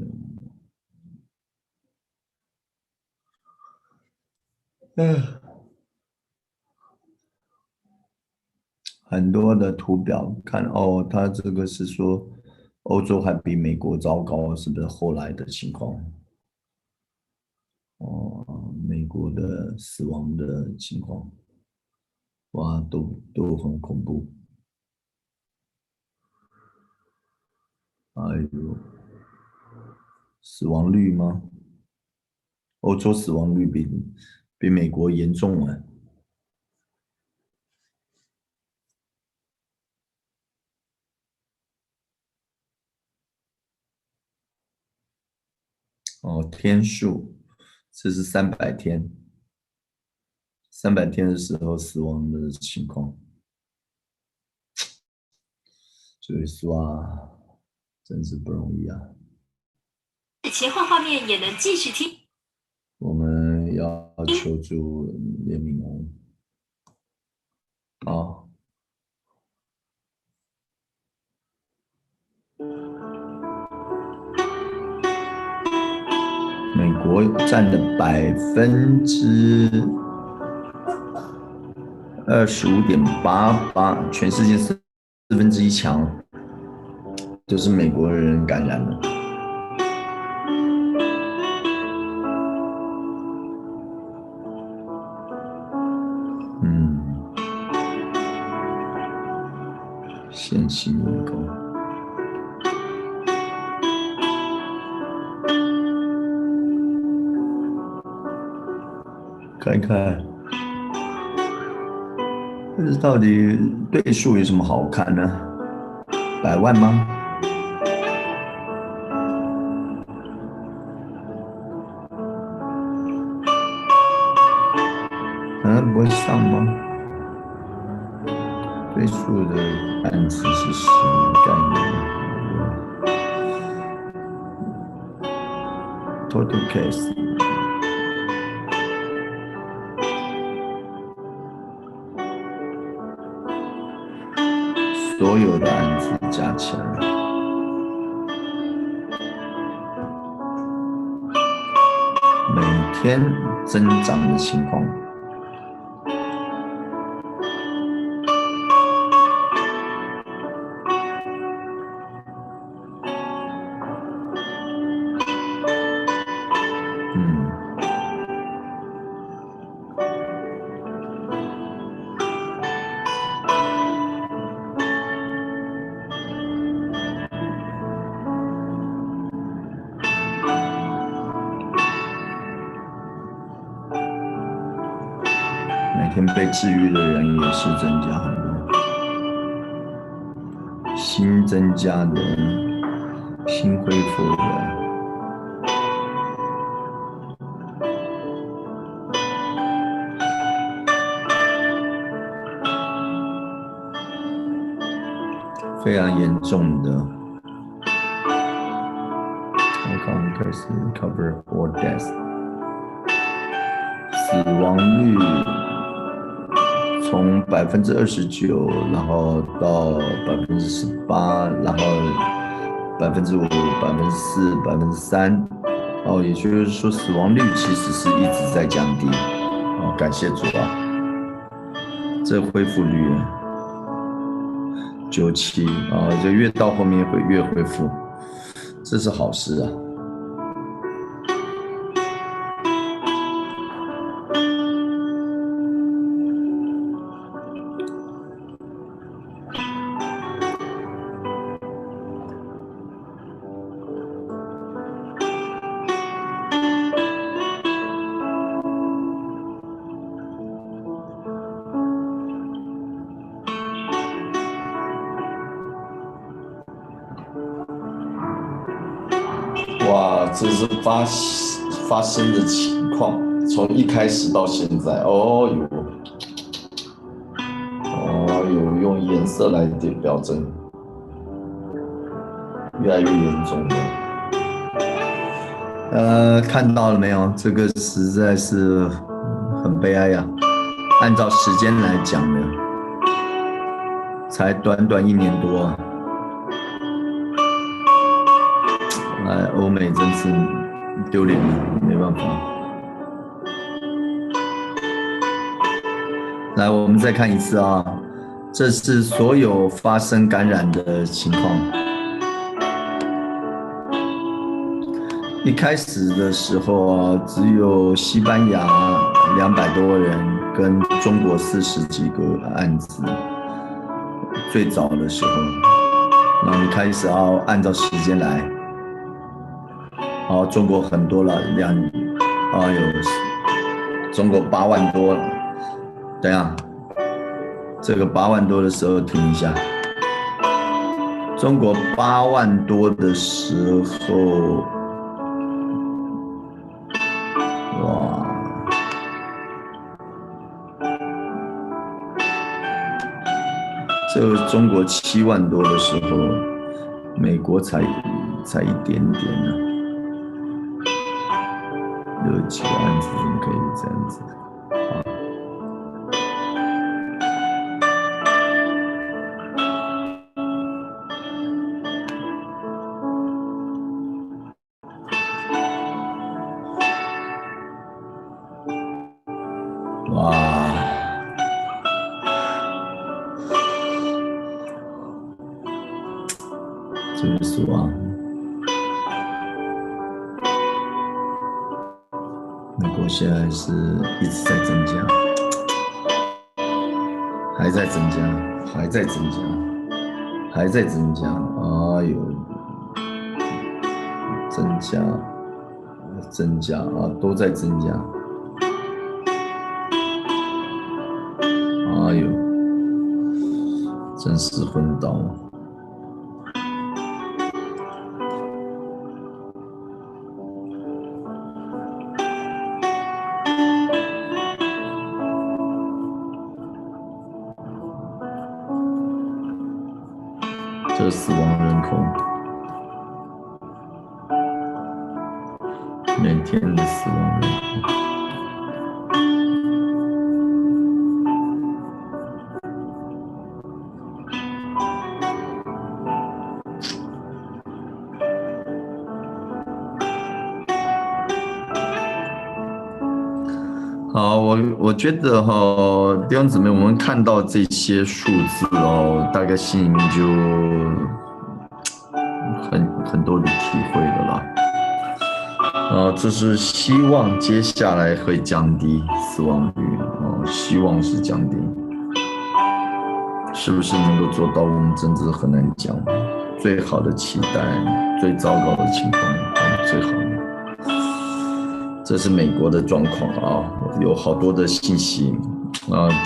很多的图表看哦，它这个是说欧洲还比美国糟糕，是不是后来的情况？哦，美国的死亡的情况，哇，都很恐怖。哎呦，死亡率吗？欧洲死亡率比美国严重啊！哦，天数，这是300天，300天的时候死亡的情况，所以说啊，真是不容易啊。切换画面也能继续听。我们要求助怜悯哦。啊，美国占了25.88%，全世界1/4强都是美国人感染了。线性人口，看一看，这到底对数有什么好看呢？100万吗？不会上吗？追溯的案子是什么概念 ？Total case， 所有的案子加起来，每天增长的情况。每天被治愈的人也是增加很多，新增加的、新恢复的，非常严重的 outcome case recover or death， 死亡率从29%，然后到18%，然后5%、4%、3%，哦，也就是说死亡率其实是一直在降低。哦，感谢主啊！这恢复率97啊，就越到后面会越恢复，这是好事啊。哇，这是发生的情况，从一开始到现在，哦哟，用颜色来表征，越来越严重了。看到了没有？这个实在是很悲哀呀。按照时间来讲呢，才短短1年多。欧美真是丢脸了，没办法。来，我们再看一次啊，这是所有发生感染的情况。一开始的时候啊，只有西班牙200多人跟中国40几个案子，最早的时候，那你开始要按照时间来。好，中国很多了，有中国8万多了。等一下，这个8万多的时候停一下。中国8万多的时候，哇，这个中国7万多的时候，美国才一点点呢。有几个案子怎么可以这样子？哇，真是啊！美国现在是一直在增加，还在增加，还在增加，还在增加。哎呦，增加啊，都在增加。哎呦，真是昏倒。这死亡人口，每天的死亡人口。好，我觉得弟兄姊妹，我们看到这些数字大概心里面就很多的体会了啦。这是希望接下来会降低死亡率希望是降低，是不是能够做到？我们真的很难讲。最好的期待，最糟糕的情况，最好的。这是美国的状况有好多的信息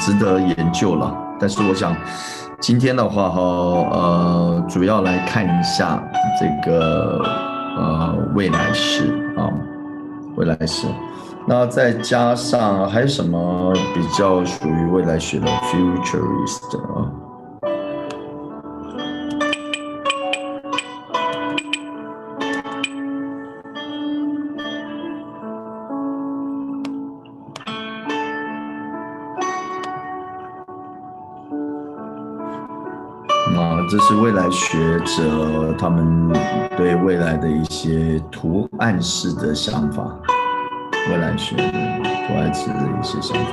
值得研究了。但是我想今天的话主要来看一下这个未来式未来式。那再加上还有什么比较属于未来学的 futurist 这是未来学者他们对未来的一些图案式的想法，未来学的图案式的一些想法，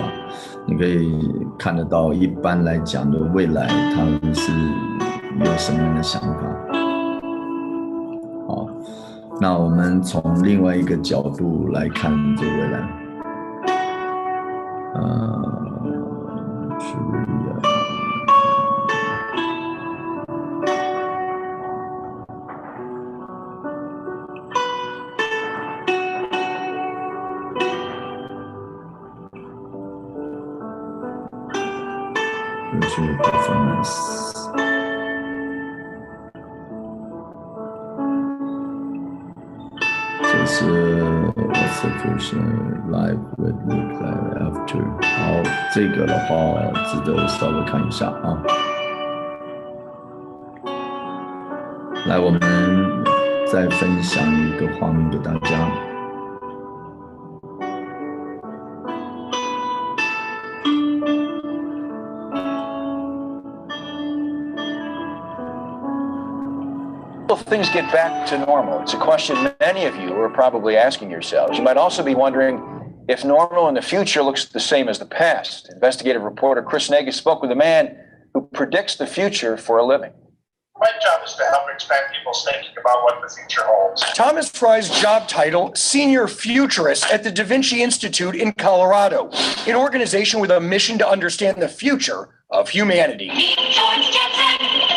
你可以看得到。一般来讲的未来，他们是有什么样的想法？好，那我们从另外一个角度来看这未来。performance 这是 what's the future life would look like after。 好，这个的话值得我稍微看一下来，我们再分享一个画面给大家。Will things get back to normal? It's a question many of you are probably asking yourselves. You might also be wondering if normal in the future looks the same as the past. Investigative reporter Chris Negus spoke with a man who predicts the future for a living. My job is to help expand people's thinking about what the future holds. Thomas Fry's job title, Senior Futurist at the Da Vinci Institute in Colorado, an organization with a mission to understand the future of humanity.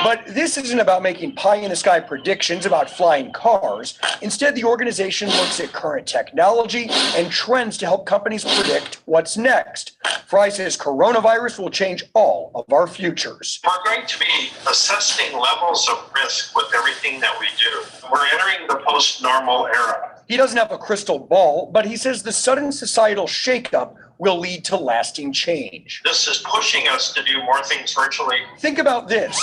But this isn't about making pie-in-the-sky predictions about flying cars. Instead, the organization looks at current technology and trends to help companies predict what's next. Fry says coronavirus will change all of our futures. We're going to be assessing levels of risk with everything that we do. We're entering the post-normal era. He doesn't have a crystal ball, but he says the sudden societal shakeup will lead to lasting change. This is pushing us to do more things virtually. Think about this.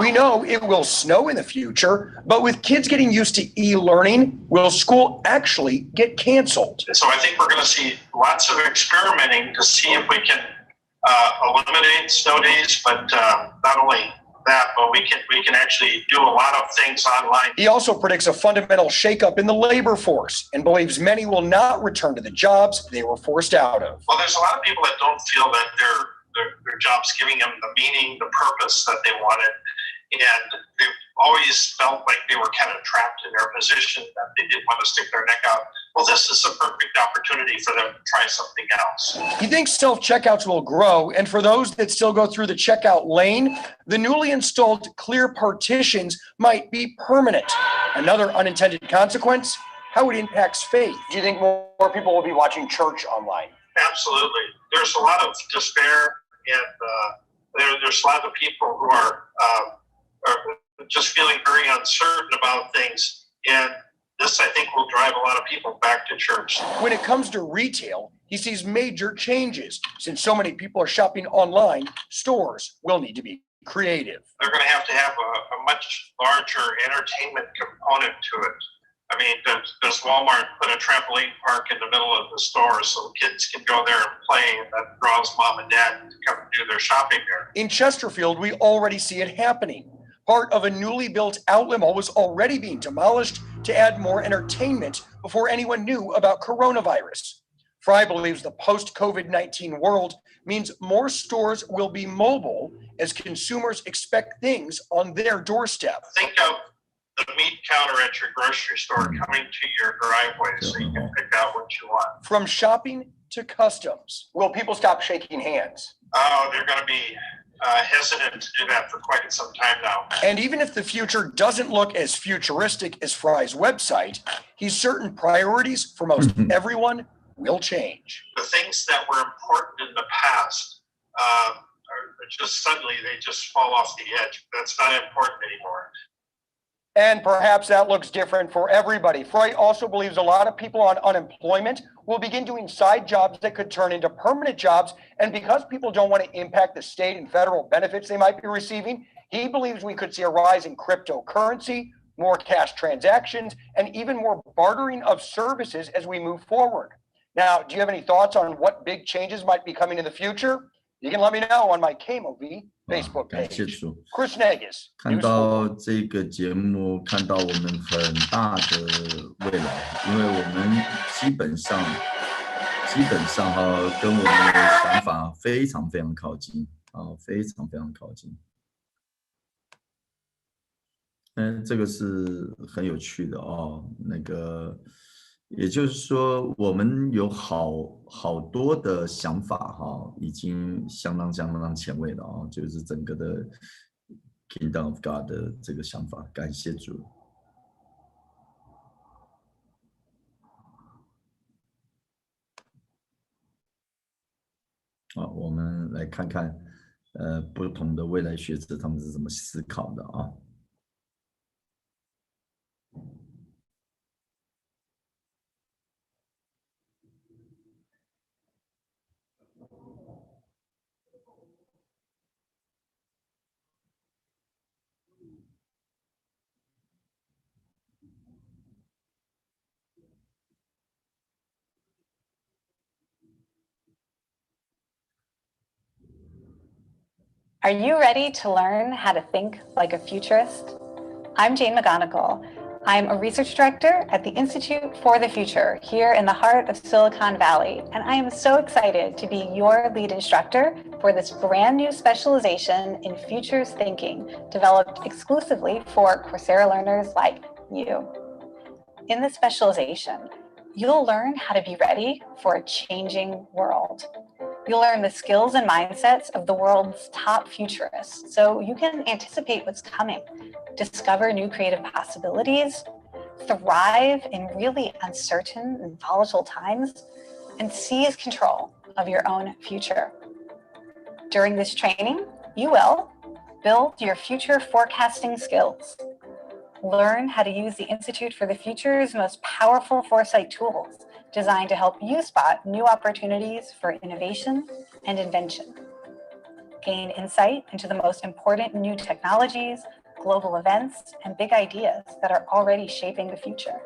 We know it will snow in the future, but with kids getting used to e-learning, will school actually get canceled? So I think we're going to see lots of experimenting to see if we can eliminate snow days, but not only that, but we can actually do a lot of things online. He also predicts a fundamental shakeup in the labor force and believes many will not return to the jobs they were forced out of. Well, there's a lot of people that don't feel that their job's giving them the meaning, the purpose that they wanted. And they've always felt like they were kind of trapped in their position, that they didn't want to stick their neck out. Well, this is a perfect opportunity for them to try something else. He thinks self-checkouts will grow, and for those that still go through the checkout lane, the newly installed clear partitions might be permanent. Another unintended consequence, how it impacts faith. Do you think more people will be watching church online? Absolutely. There's a lot of despair, and there's a lot of people who are just feeling very uncertain about things. And this, I think, will drive a lot of people back to church. When it comes to retail, he sees major changes. Since so many people are shopping online, stores will need to be creative. They're going to have a much larger entertainment component to it. I mean, does Walmart put a trampoline park in the middle of the store so kids can go there and play, and that draws mom and dad to come and do their shopping there? In Chesterfield, we already see it happening. Part of a newly built outlet mall was already being demolished to add more entertainment before anyone knew about coronavirus. Fry believes the post-COVID-19 world means more stores will be mobile as consumers expect things on their doorstep. Think of the meat counter at your grocery store coming to your driveway so you can pick out what you want. From shopping to customs. Will people stop shaking hands? Oh, they're going to be hesitant to do that for quite some time now. And even if the future doesn't look as futuristic as Fry's website, he's certain priorities for most everyone will change. The things that were important in the past are just suddenly they just fall off the edge. That's not important anymore. And perhaps that looks different for everybody. Fry also believes a lot of people on unemployment will begin doing side jobs that could turn into permanent jobs. And because people don't want to impact the state and federal benefits they might be receiving, he believes we could see a rise in cryptocurrency, more cash transactions, and even more bartering of services as we move forward. Now, do you have any thoughts on what big changes might be coming in the future? You can let me know on my KMOV Facebook 感谢 page. 主， Chris Nagus, 看 News 到 4. 这个节目，看到我们很大的未来，因为我们基本上哈，跟我们的想法非常非常靠近啊，非常非常靠近。这个是很有趣的哦，那个。也就是说，我们有好多的想法哈，已经相当前卫了啊，就是整个的 Kingdom of God 的这个想法，感谢主。好，我们来看看不同的未来学者他们是怎么思考的啊。Are you ready to learn how to think like a futurist? I'm Jane McGonigal. I'm a research director at the Institute for the Future here in the heart of Silicon Valley, and I am so excited to be your lead instructor for this brand new specialization in futures thinking developed exclusively for Coursera learners like you. In this specialization, you'll learn how to be ready for a changing world. You'll learn the skills and mindsets of the world's top futurists so you can anticipate what's coming, discover new creative possibilities, thrive in really uncertain and volatile times, and seize control of your own future. During this training, you will build your future forecasting skills, learn how to use the Institute for the Future's most powerful foresight tools designed to help you spot new opportunities for innovation and invention. Gain insight into the most important new technologies, global events, and big ideas that are already shaping the future.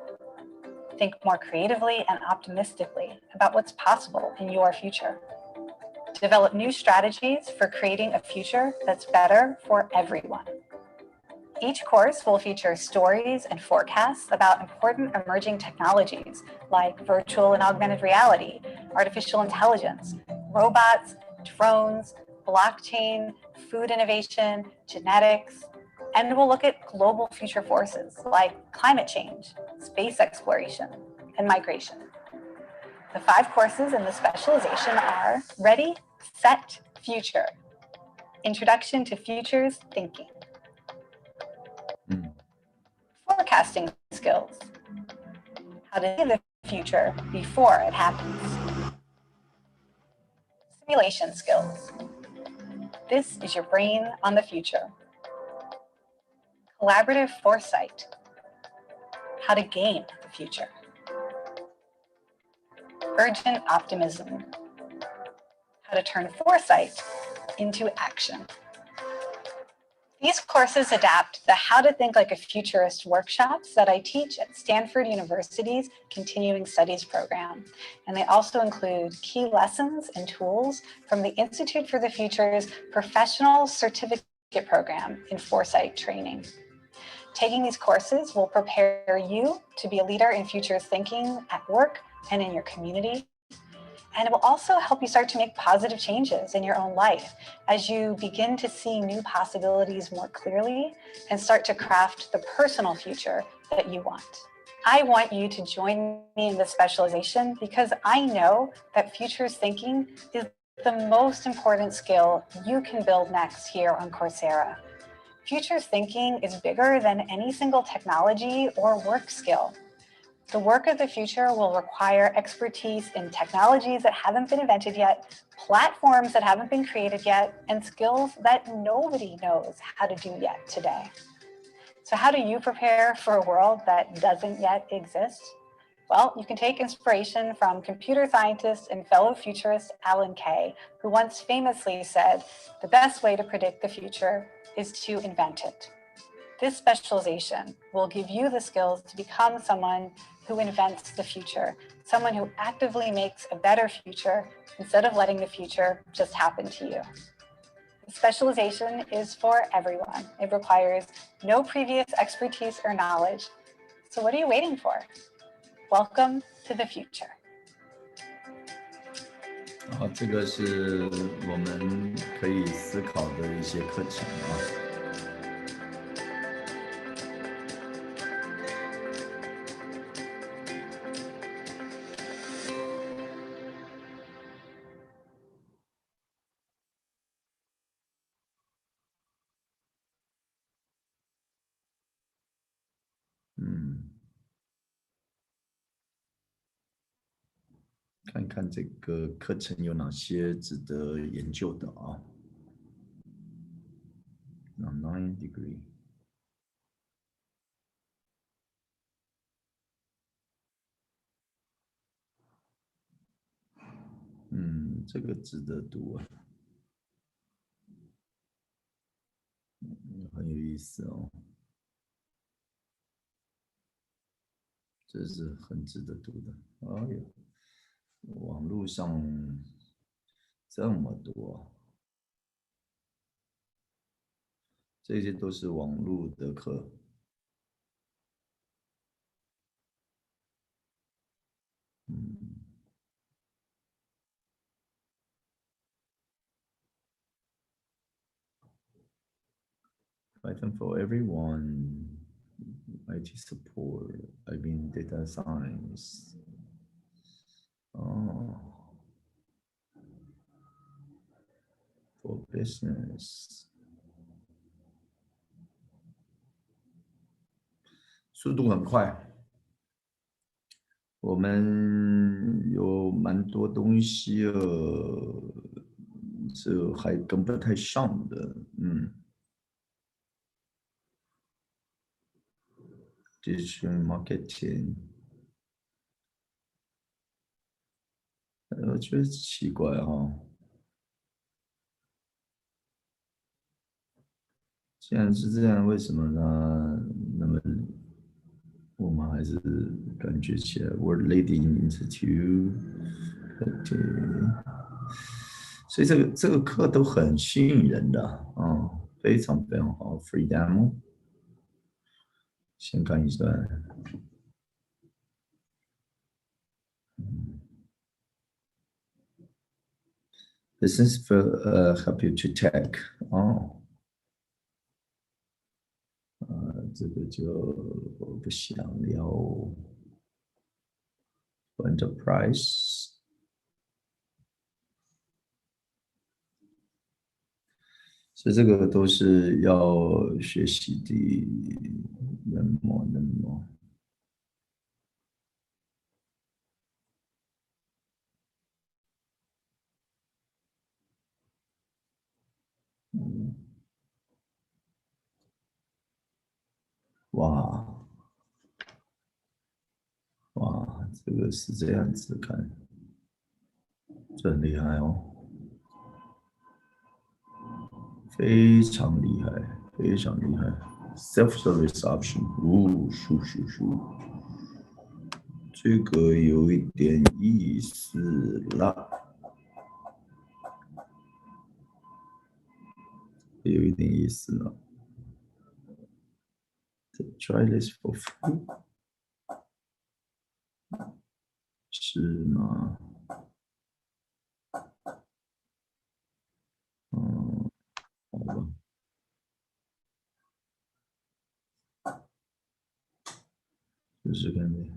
Think more creatively and optimistically about what's possible in your future. Develop new strategies for creating a future that's better for everyone. Each course will feature stories and forecasts about important emerging technologies like virtual and augmented reality, artificial intelligence, robots, drones, blockchain, food innovation, genetics, and we'll look at global future forces like climate change, space exploration, and migration. The 5 courses in the specialization are Ready, Set, Future, Introduction to Futures Thinking, Forecasting Skills, How to see the future before it happens, Simulation Skills, This is your brain on the future, Collaborative Foresight, How to game the future, Urgent Optimism, How to turn foresight into action, These courses adapt the How to Think Like a Futurist workshops that I teach at Stanford University's Continuing Studies program. And they also include key lessons and tools from the Institute for the Future's Professional Certificate program in Foresight Training. Taking these courses will prepare you to be a leader in futurist thinking at work and in your community. And it will also help you start to make positive changes in your own life as you begin to see new possibilities more clearly and start to craft the personal future that you want. I want you to join me in this specialization because I know that futurist thinking is the most important skill you can build next here on Coursera. Futurist thinking is bigger than any single technology or work skill. The work of the future will require expertise in technologies that haven't been invented yet, platforms that haven't been created yet, and skills that nobody knows how to do yet today. So how do you prepare for a world that doesn't yet exist? Well, you can take inspiration from computer scientist and fellow futurist Alan Kay, who once famously said, "The best way to predict the future is to invent it." This specialization will give you the skills to become someone who invents the future, someone who actively makes a better future instead of letting the future just happen to you. The specialization is for everyone. It requires no previous expertise or knowledge. So what are you waiting for? Welcome to the future. 好，这个是我们可以思考的一些课程啊。看看这个课程有哪些值得研究的啊。9 degree。这个值得读啊，很有意思哦。这是很值得读的。哎呦，网络上这么多，这些都是网络的课。Python for everyone, IT support, data science. Oh, for business. 速度很快，我们有蛮多东西这还跟不太上的，digital marketing，我觉得奇怪既然是这样，为什么呢？那么我们还是感觉起来 World Leading Institute，所以这个课都很吸引人的非常非常好 ，Free demo。先看一段。Business will help you to tech 这个就不想要 enterprise， 所以这个都是要学习的人模。哇，这个是这样子看，这很厉害哦，非常厉害。非常厉害 ，self-service option，这个有一点意思啦，有一点意思了。Try this for free，是吗？好吧。试试看呗。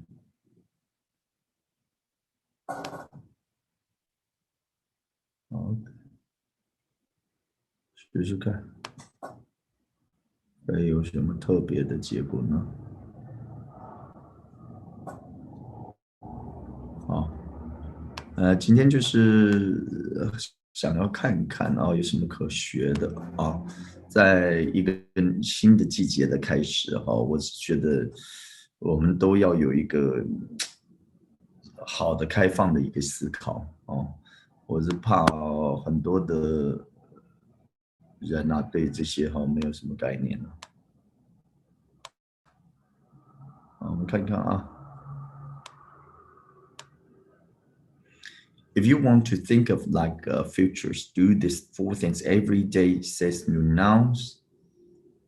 好的，试试看，会有什么特别的结果呢？好，今天就是想要看一看啊，有什么可学的啊，在一个新的季节的开始哈，我是觉得我们都要有一个好的开放的一个思考哦。我是怕很多的人啊，对这些没有什么概念了。我们看看啊。If you want to think of like futures, do these 4 things every day, says new nouns.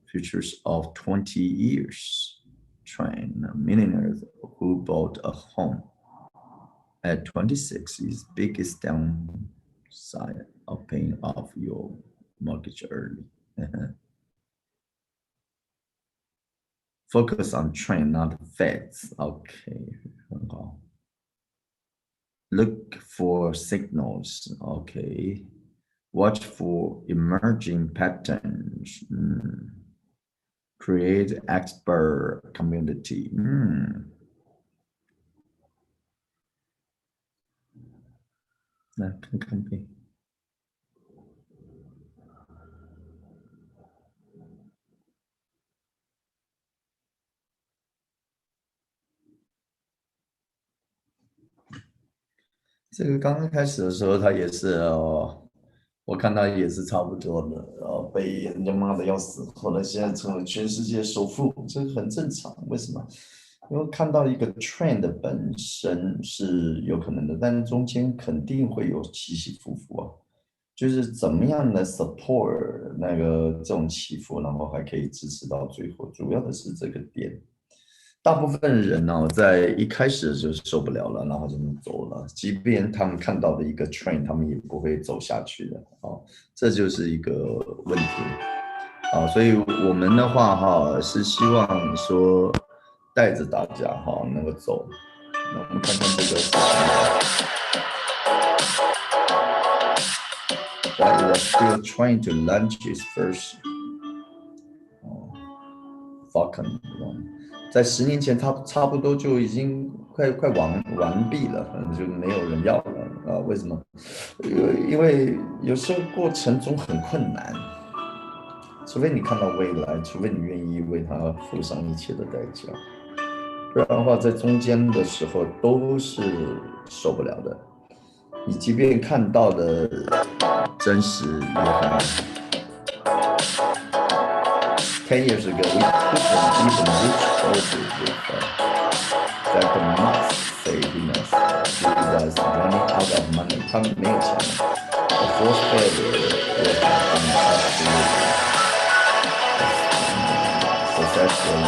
Futures of 20 years. Train a millionaire who bought a home at 26 is biggest downside of paying off your mortgage early. Focus on trend, not facts. Okay, 很好。Look for signals. Okay. Watch for emerging patterns. Create expert community. 来看看呗。这个刚刚开始的时候，他也是我看他也是差不多的，被人家骂的要死，后来现在成了全世界首富，这个很正常。为什么？因为看到一个 trend 本身是有可能的，但是中间肯定会有起起伏伏啊。就是怎么样的 support 那个这种起伏，然后还可以支持到最后，主要的是这个点。大部分人呢，在一开始就受不了了，然后就走了。即便他们看到的一个 trend，他们也不会走下去的。这就是一个问题。所以我们的话是希望说带着大家能够走。那我们看看这个是什么。While he was still trying to launch his first Falcon 在10年前，他差不多就已经快完毕了，就没有人要了为什么？因为有时候过程中很困难，除非你看到未来，除非你愿意为他付上一切的代价，不然的话，在中间的时候都是受不了的。你即便看到的真实也很。10 years ago, we couldn't even reach orbit with that must saving us. He was running out of money. 他没有钱了。The fourth failure would have been absolutely successful.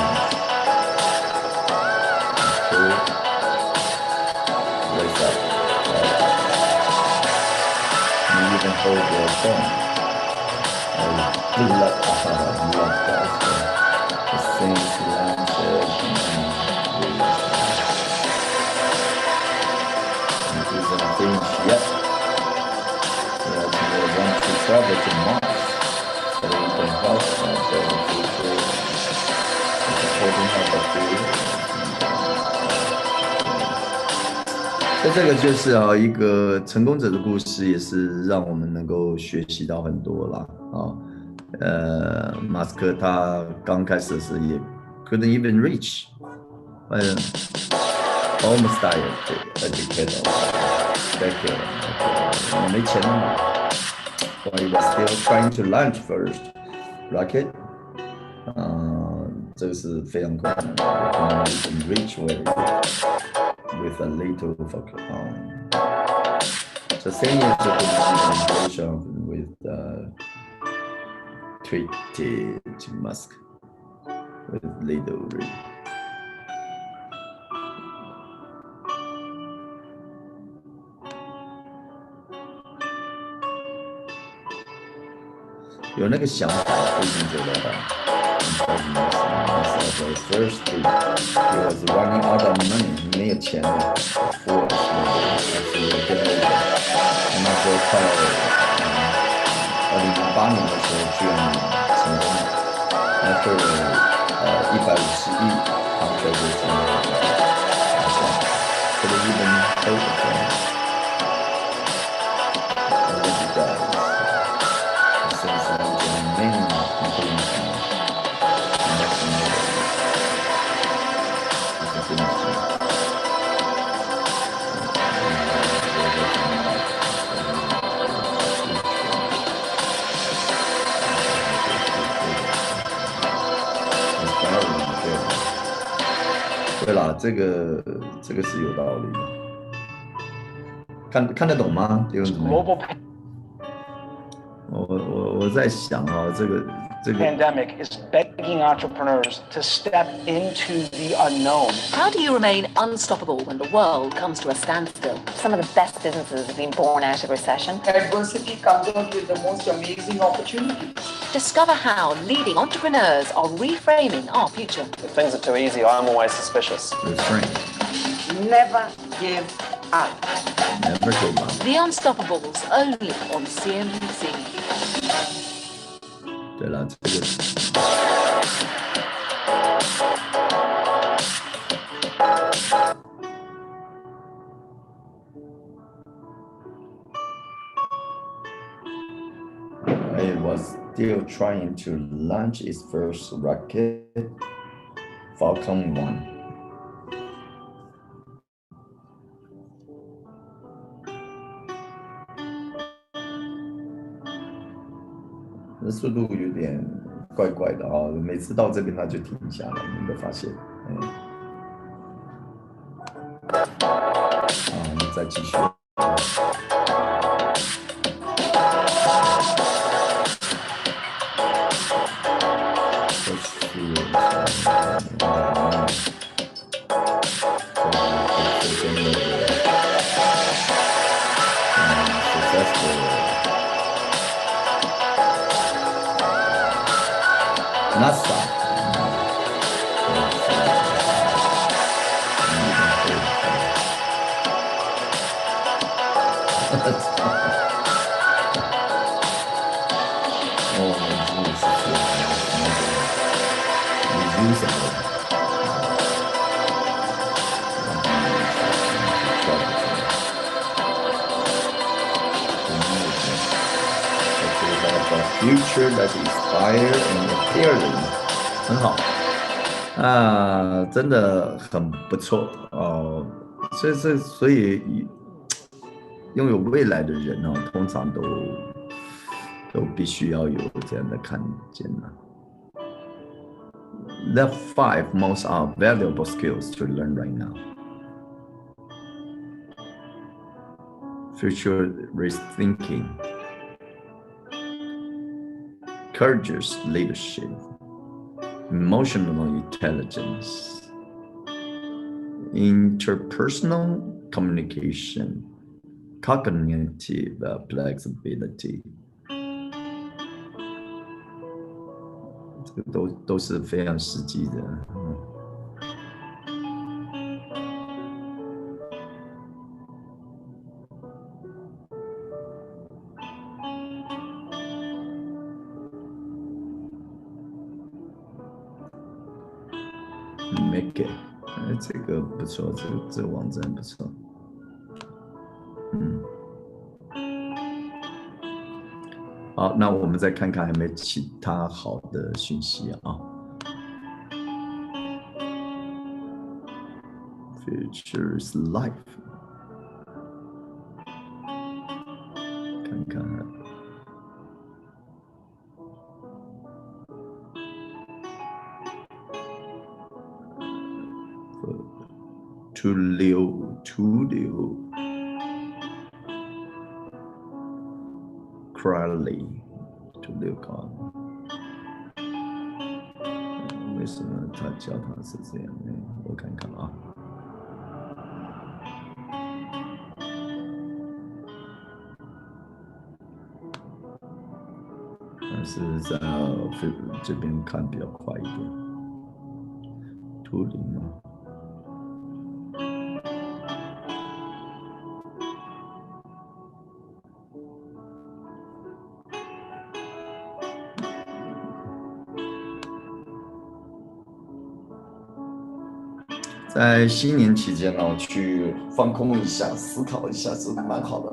Raise up. You even hold your phone. Love that. The saints landed and isn't finished yet. We want to travel to Mars so we can help the future. Supporting our 在这个就是一个成功者的故事，也是让我们能够学习到很多啦马斯克他刚开始的时候也 couldn't even reach， almost died a decade没钱了嘛。While he was still trying to launch first rocket 这个是非常困难的。We can reach with a little focus on. The same is the combination with tweeted mask with little ring. 有那个想法不一定做得到。First week, he was running out of money， 没有钱了。我是跟那个，那时候快2008年的时候居然成功了。After 150亿，contract was could have even hold it. Global 对啦，这个是有道理的，看得懂吗？弟兄姊妹？我在想这个 pandemic is begging entrepreneurs to step into the unknown. How do you remain unstoppable when the world comes to a standstill? Some of the best businesses have been born out of recession. Adversity comes out with the most amazing opportunities. Discover how leading entrepreneurs are reframing our future. If things are too easy, I'm always suspicious. refrain. Never give up. Never give up. The Unstoppables only on CNBC. 对了，这个。It was still trying to launch its first rocket, Falcon 1.这速度有点怪怪的每次到这边它就停下来，你有没有发现？我们再继续。NASA. Future that inspire and appealing 很好真的很不错所以拥有未来的人通常都必须要有这样的看见The 5 most are valuable skills to learn right now. Futurist thinking. Courageous leadership, emotional intelligence, interpersonal communication, cognitive flexibility. 这个都是非常实际的。Make it，这个不错，这个网站不错。好，那我们再看看有没有其他好的讯息Future's life， 看看。to Liu Crowley to Liu Crowley。为什么他叫他是这样呢？我看看啊。但是在这边看比较快一点。图灵吗？在新年期间呢，去放空一下，思考一下，是蛮好的。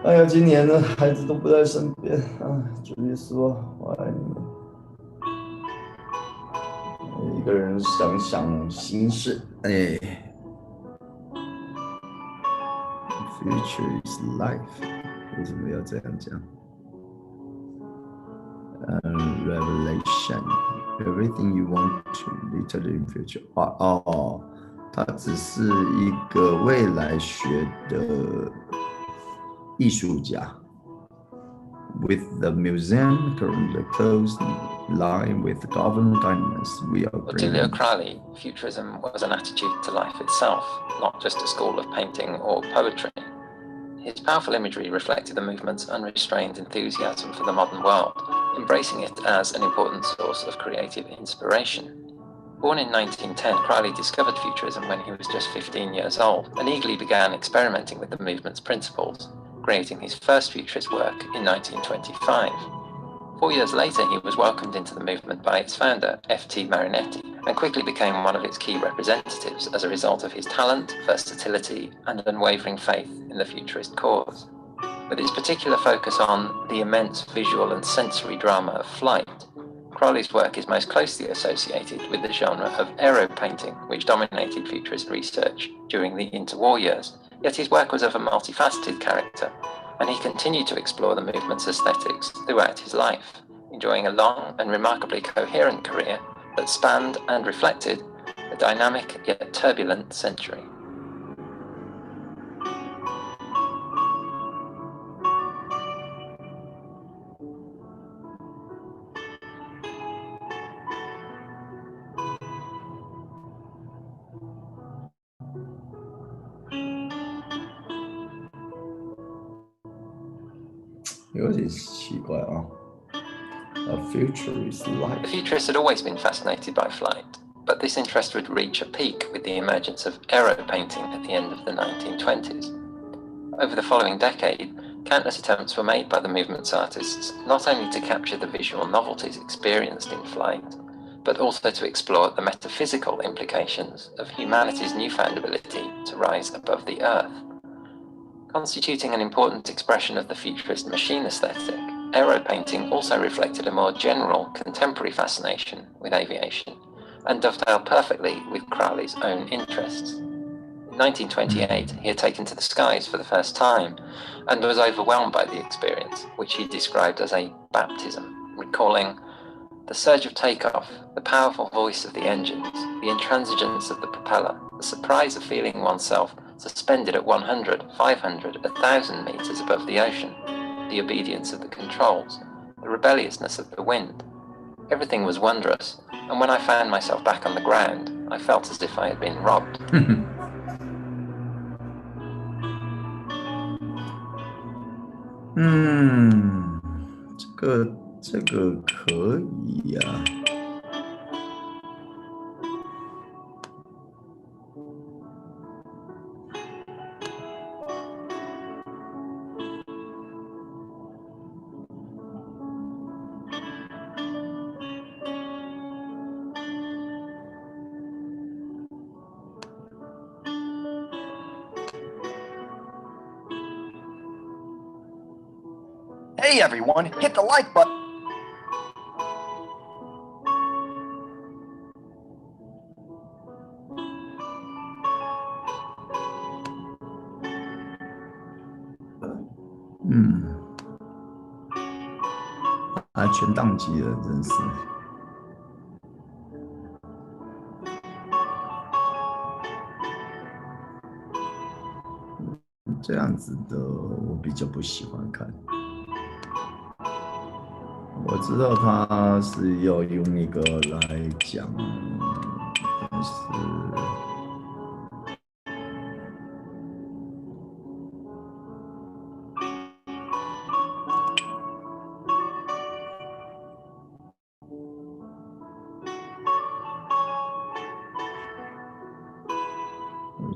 哎呀，今年呢，孩子都不在身边啊。主耶稣，我爱你们。一个人想想心事，Future is life， 为什么要这样讲？Revelation，everything you want to literally in future。它只是一个未来学的艺术家。With the museum currently closed, line with government guidance, we are For Leo Crowley, futurism was an attitude to life itself, not just a school of painting or poetry. His powerful imagery reflected the movement's unrestrained enthusiasm for the modern world, embracing it as an important source of creative inspiration. Born in 1910, Crowley discovered futurism when he was just 15 years old and eagerly began experimenting with the movement's principles, creating his first futurist work in 1925. 4 years later, he was welcomed into the movement by its founder, F.T. Marinetti, and quickly became one of its key representatives as a result of his talent, versatility, and unwavering faith in the futurist cause. With its particular focus on the immense visual and sensory drama of flight, Crowley's work is most closely associated with the genre of aero painting, which dominated futurist research during the interwar years. Yet his work was of a multifaceted character, and he continued to explore the movement's aesthetics throughout his life, enjoying a long and remarkably coherent career that spanned and reflected a dynamic yet turbulent century. A future is life. The futurists had always been fascinated by flight, but this interest would reach a peak with the emergence of aero painting at the end of the 1920s. Over the following decade, countless attempts were made by the movement's artists not only to capture the visual novelties experienced in flight, but also to explore the metaphysical implications of humanity's newfound ability to rise above the earth. Constituting an important expression of the futurist machine aesthetic, aero painting also reflected a more general contemporary fascination with aviation and dovetailed perfectly with Crowley's own interests. In 1928, he had taken to the skies for the first time and was overwhelmed by the experience, which he described as a baptism, recalling the surge of takeoff, the powerful voice of the engines, the intransigence of the propeller, the surprise of feeling oneself suspended at 100, 500, 1,000 meters above the ocean, the obedience of the controls, the rebelliousness of the wind. Everything was wondrous, and when I found myself back on the ground, I felt as if I had been robbed. 这个可以呀。Hey everyone, hit the like button. Mm. 全宕机了，真是。这样子的我比较不喜欢看。我知道他是要用一个来讲，但是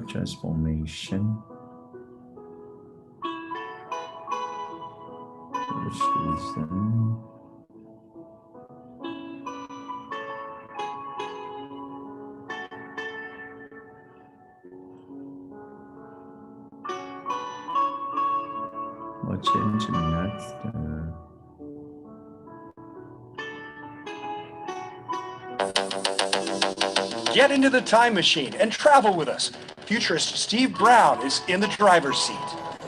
transformation. Reason. What change next? Get into the time machine and travel with us. Futurist Steve Brown is in the driver's seat.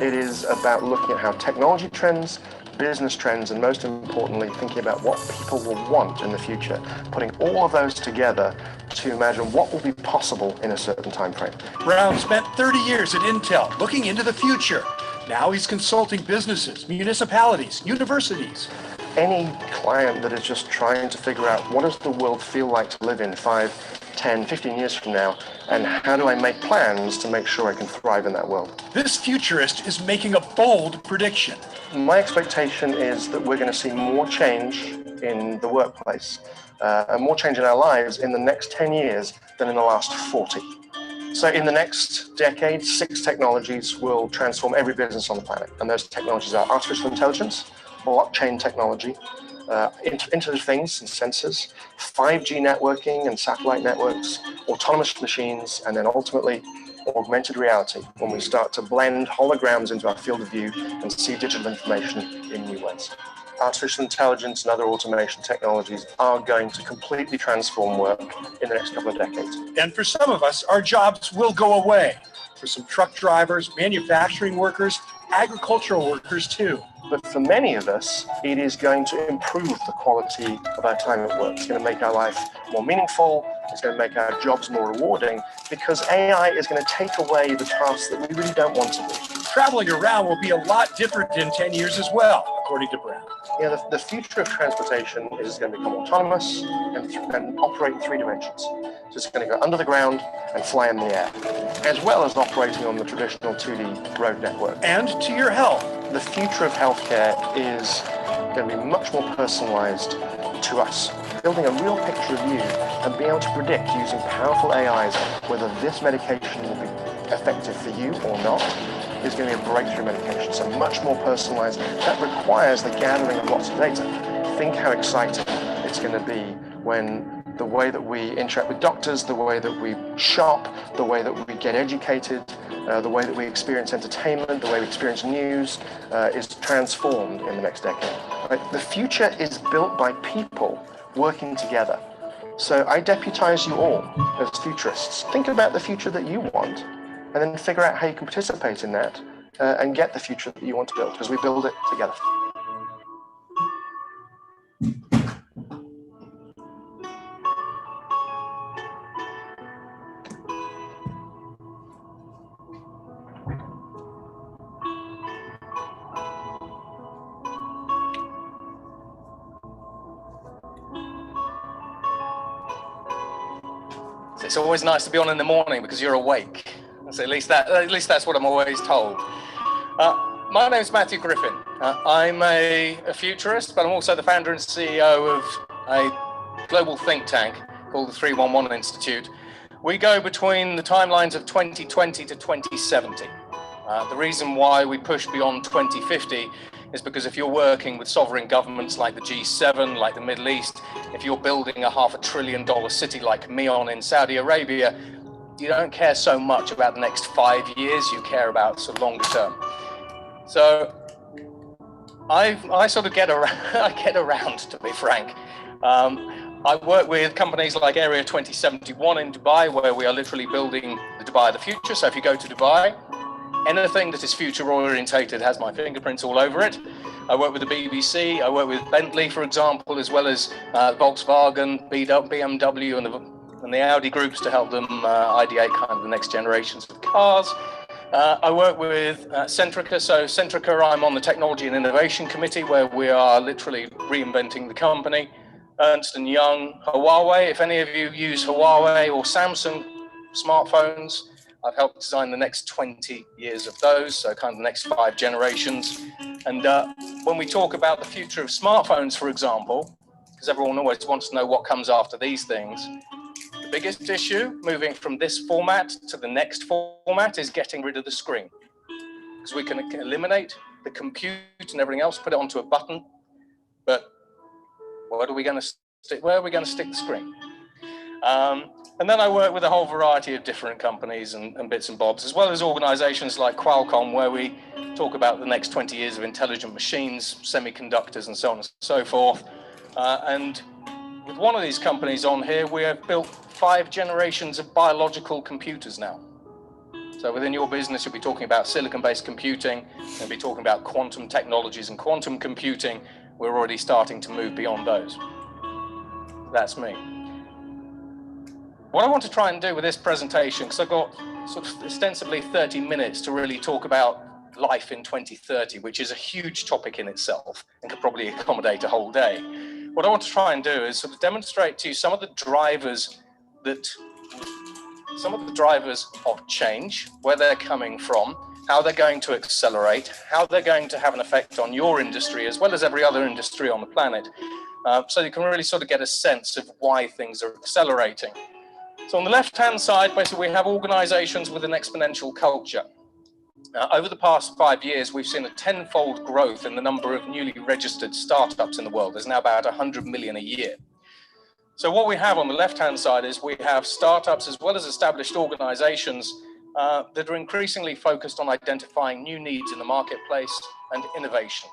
It is about looking at how technology trends, business trends, and most importantly, thinking about what people will want in the future, putting all of those together to imagine what will be possible in a certain time frame. Brown spent 30 years at Intel looking into the future. Now he's consulting businesses, municipalities, universities. Any client that is just trying to figure out what does the world feel like to live in 5, 10, 15 years from now, and how do I make plans to make sure I can thrive in that world? This futurist is making a bold prediction. My expectation is that we're going to see more change in the workplace and more change in our lives in the next 10 years than in the last 40. So in the next decade, 6 technologies will transform every business on the planet. And those technologies are artificial intelligence, blockchain technology, Internet of Things and sensors, 5G networking and satellite networks, autonomous machines, and then ultimately augmented reality, when we start to blend holograms into our field of view and see digital information in new ways. Artificial intelligence and other automation technologies are going to completely transform work in the next couple of decades. And for some of us, our jobs will go away. For some truck drivers, manufacturing workers, agricultural workers too. But for many of us, it is going to improve the quality of our time at work. It's going to make our life more meaningful. It's going to make our jobs more rewarding, because AI is going to take away the tasks that we really don't want to do. Traveling around will be a lot different in 10 years as well, according to Brown. Yeah, the future of transportation is going to become autonomous and operate in 3 dimensions. So it's going to go under the ground and fly in the air, as well as operating on the traditional 2D road network. And to your health. The future of healthcare is going to be much more personalized to us. Building a real picture of you and being able to predict using powerful AIs whether this medication will be effective for you or not is going to be a breakthrough medication. So much more personalized. That requires the gathering of lots of data. Think how exciting it's going to be when the way that we interact with doctors, the way that we shop, the way that we get educated, the way that we experience entertainment, the way we experience news is transformed in the next decade. Right? The future is built by people working together. So I deputize you all as futurists. Think about the future that you want, and then figure out how you can participate in that and get the future that you want to build, because we build it together. It's always nice to be on in the morning because you're awake. So at least that's what I'm always told. My name's Matthew Griffin. I'm a futurist, but I'm also the founder and CEO of a global think tank called the 311 Institute. We go between the timelines of 2020 to 2070. The reason why we push beyond 2050 is because if you're working with sovereign governments like the G7, like the Middle East, if you're building a $500 billion city like Mion in Saudi Arabia, you don't care so much about the next 5 years, you care about sort of longer term. So I sort of get around, to be frank. I work with companies like Area 2071 in Dubai, where we are literally building the Dubai of the future. So if you go to Dubai, anything that is future orientated has my fingerprints all over it. I work with the BBC, I work with Bentley, for example, as well as Volkswagen, BMW and the Audi groups to help them ideate kind of the next generations of cars. I work with Centrica. So Centrica, I'm on the Technology and Innovation Committee, where we are literally reinventing the company. Ernst & Young, Huawei. If any of you use Huawei or Samsung smartphones, I've helped design the next 20 years of those, so kind of the next 5 generations. And when we talk about the future of smartphones, for example, because everyone always wants to know what comes after these things, the biggest issue moving from this format to the next format is getting rid of the screen. Because we can eliminate the compute and everything else, put it onto a button, but where are we going to stick the screen? And then I work with a whole variety of different companies and bits and bobs, as well as organizations like Qualcomm, where we talk about the next 20 years of intelligent machines, semiconductors, and so on and so forth. And with one of these companies on here, we have built 5 generations of biological computers now. So within your business, you'll be talking about silicon-based computing, you'll be talking about quantum technologies and quantum computing. We're already starting to move beyond those. That's me. What I want to try and do with this presentation, because I've got sort of ostensibly 30 minutes to really talk about life in 2030, which is a huge topic in itself and could probably accommodate a whole day. What I want to try and do is sort of demonstrate to you some of the drivers of change, where they're coming from, how they're going to accelerate, how they're going to have an effect on your industry as well as every other industry on the planet. So you can really sort of get a sense of why things are accelerating. So on the left-hand side, basically, we have organizations with an exponential culture. Over the past 5 years, we've seen a 10-fold growth in the number of newly registered startups in the world. There's now about 100 million a year. So what we have on the left-hand side is we have startups as well as established organizations that are increasingly focused on identifying new needs in the marketplace and innovation.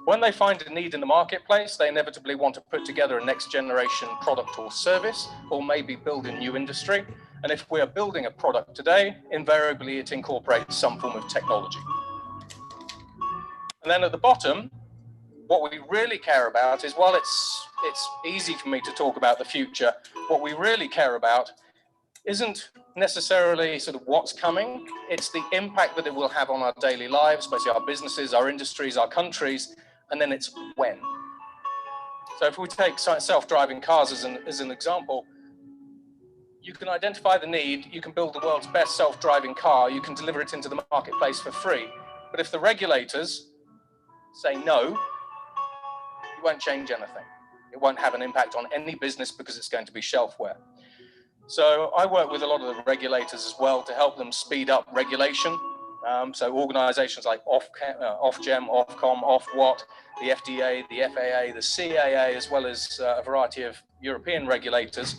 When they find a need in the marketplace, they inevitably want to put together a next generation product or service, or maybe build a new industry. And if we are building a product today, invariably it incorporates some form of technology. And then at the bottom, what we really care about is, while it's easy for me to talk about the future, what we really care about isn't necessarily sort of what's coming, it's the impact that it will have on our daily lives, basically our businesses, our industries, our countries, and then it's when. So if we take self-driving cars as an example, you can identify the need, you can build the world's best self-driving car, you can deliver it into the marketplace for free. But if the regulators say no, it won't change anything. It won't have an impact on any business because it's going to be shelfware. So I work with a lot of the regulators as well to help them speed up regulation. So organizations like Ofgem, Ofcom, Ofwat, the FDA, the FAA, the CAA, as well as a variety of European regulators.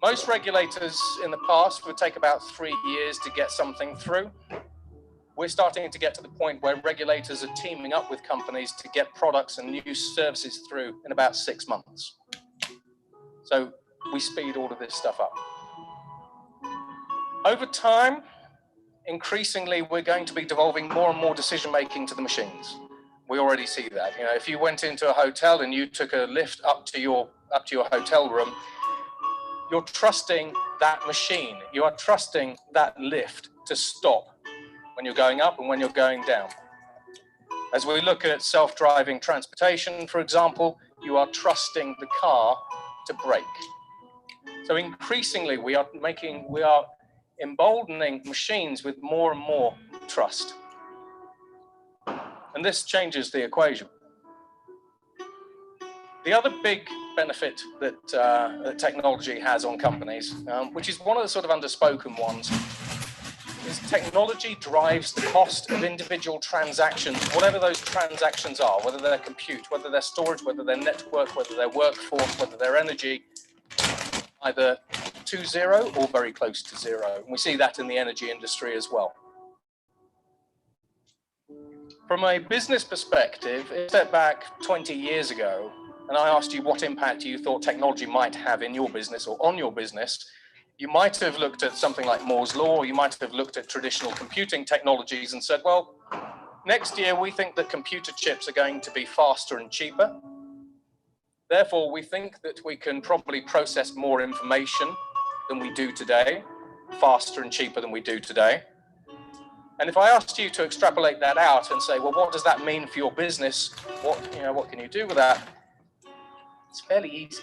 Most regulators in the past would take about 3 years to get something through. We're starting to get to the point where regulators are teaming up with companies to get products and new services through in about 6 months. So we speed all of this stuff up. Over time, increasingly, we're going to be devolving more and more decision-making to the machines. We already see that. You know, if you went into a hotel and you took a lift up to your hotel room, you're trusting that machine. You are trusting that lift to stop when you're going up and when you're going down. As we look at self-driving transportation, for example, you are trusting the car to brake. So increasingly, we are emboldening machines with more and more trust. And this changes the equation. The other big benefit that technology has on companies, which is one of the sort of underspoken ones, is technology drives the cost of individual transactions, whatever those transactions are, whether they're compute, whether they're storage, whether they're network, whether they're workforce, whether they're energy, either to zero or very close to zero. And we see that in the energy industry as well. From a business perspective, if you step back 20 years ago, and I asked you what impact you thought technology might have in your business or on your business, you might have looked at something like Moore's Law, or you might have looked at traditional computing technologies and said, well, next year we think that computer chips are going to be faster and cheaper. Therefore, we think that we can probably process more information than we do today, faster and cheaper than we do today. And if I asked you to extrapolate that out and say, well, what does that mean for your business? What can you do with that? It's fairly easy.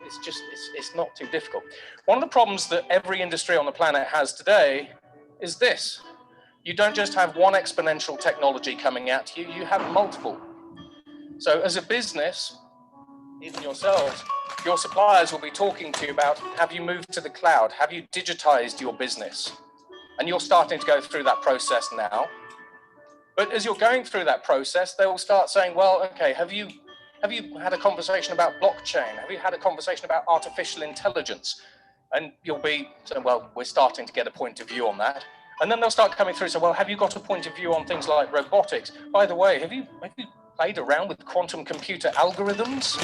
It's not too difficult. One of the problems that every industry on the planet has today is this. You don't just have one exponential technology coming at you, you have multiple. So as a business, even yourselves, your suppliers will be talking to you about, have you moved to the cloud? Have you digitized your business? And you're starting to go through that process now. But as you're going through that process, they will start saying, well, okay, have you had a conversation about blockchain? Have you had a conversation about artificial intelligence? And you'll be saying, well, we're starting to get a point of view on that. And then they'll start coming through and say, well, have you got a point of view on things like robotics? By the way, have you played around with quantum computer algorithms?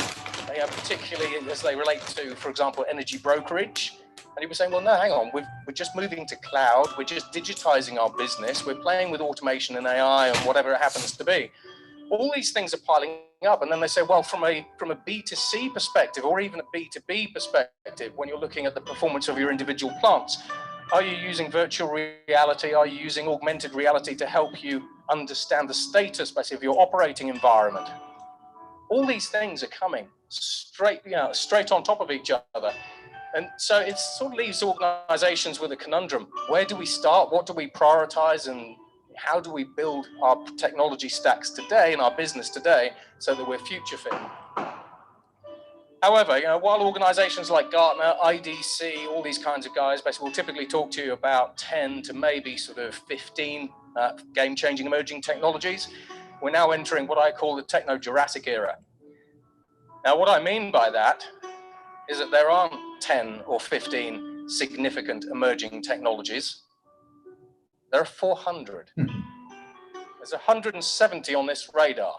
Particularly as they relate to, for example, energy brokerage. And he was saying, well, no, hang on, we're just moving to cloud, we're just digitizing our business, we're playing with automation and AI and whatever it happens to be. All these things are piling up. And then they say, well, from a B2C perspective, or even a B2B perspective, when you're looking at the performance of your individual plants, are you using virtual reality? Are you using augmented reality to help you understand the status, basically, of your operating environment? All these things are coming straight on top of each other. And so it sort of leaves organizations with a conundrum. Where do we start? What do we prioritize? And how do we build our technology stacks today and our business today so that we're future fit? However, while organizations like Gartner, IDC, all these kinds of guys basically will typically talk to you about 10 to maybe sort of 15 game-changing emerging technologies, we're now entering what I call the techno-Jurassic era. Now, what I mean by that is that there aren't 10 or 15 significant emerging technologies. There are 400. There's 170 on this radar.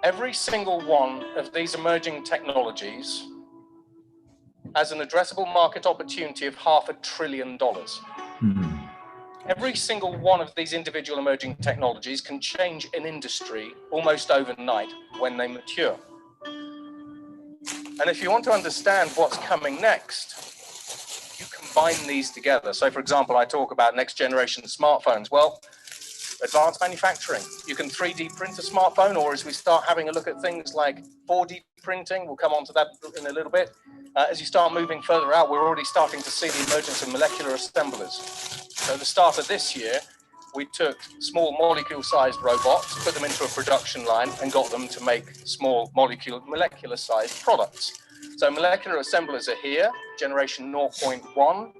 Every single one of these emerging technologies has an addressable market opportunity of $500 billion. Every single one of these individual emerging technologies can change an industry almost overnight when they mature. And if you want to understand what's coming next, you combine these together. So, for example, I talk about next generation smartphones. Well, advanced manufacturing. You can 3D print a smartphone, or as we start having a look at things like 4D printing, we'll come on to that in a little bit. As you start moving further out, we're already starting to see the emergence of molecular assemblers. So at the start of this year, we took small molecule-sized robots, put them into a production line, and got them to make small molecular-sized products. So molecular assemblers are here, generation 0.1,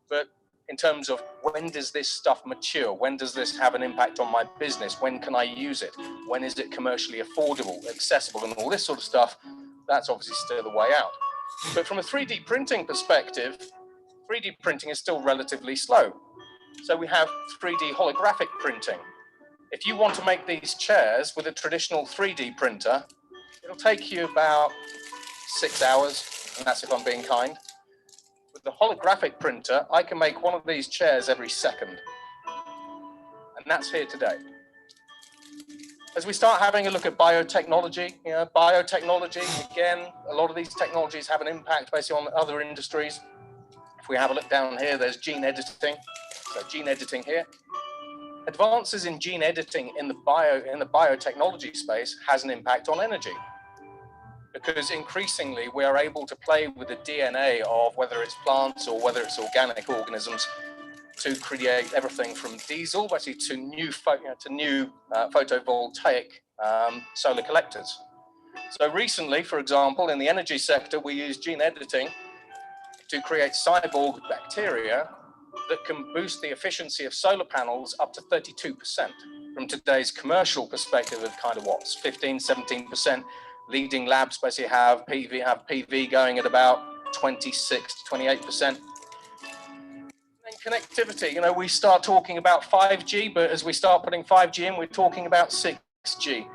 but in terms of when does this stuff mature? When does this have an impact on my business? When can I use it? When is it commercially affordable, accessible, and all this sort of stuff? That's obviously still the way out. But from a 3D printing perspective, 3D printing is still relatively slow. So we have 3D holographic printing. If you want to make these chairs with a traditional 3D printer, it'll take you about 6 hours, and that's if I'm being kind. With the holographic printer, I can make one of these chairs every second. And that's here today. As we start having a look at biotechnology, biotechnology, again, a lot of these technologies have an impact basically on other industries. If we have a look down here, there's gene editing. So gene editing here. Advances in gene editing in the biotechnology space has an impact on energy. Because increasingly we are able to play with the DNA of whether it's plants or whether it's organic organisms to create everything from diesel basically to new photovoltaic solar collectors. So recently, for example, in the energy sector, we use gene editing to create cyborg bacteria that can boost the efficiency of solar panels up to 32%. From today's commercial perspective of kind of what's 15, 17%. Leading labs basically have PV going at about 26 to 28%. And connectivity, we start talking about 5G, but as we start putting 5G in, we're talking about 6G.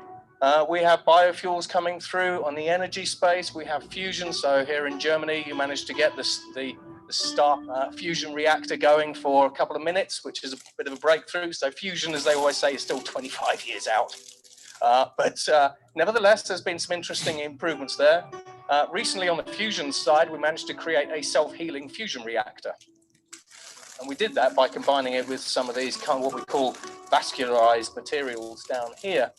We have biofuels coming through on the energy space. We have fusion. So here in Germany, you managed to get the start fusion reactor going for a couple of minutes, which is a bit of a breakthrough. So fusion, as they always say, is still 25 years out. But nevertheless, there's been some interesting improvements there. Recently on the fusion side, we managed to create a self-healing fusion reactor. And we did that by combining it with some of these kind of what we call vascularized materials down here.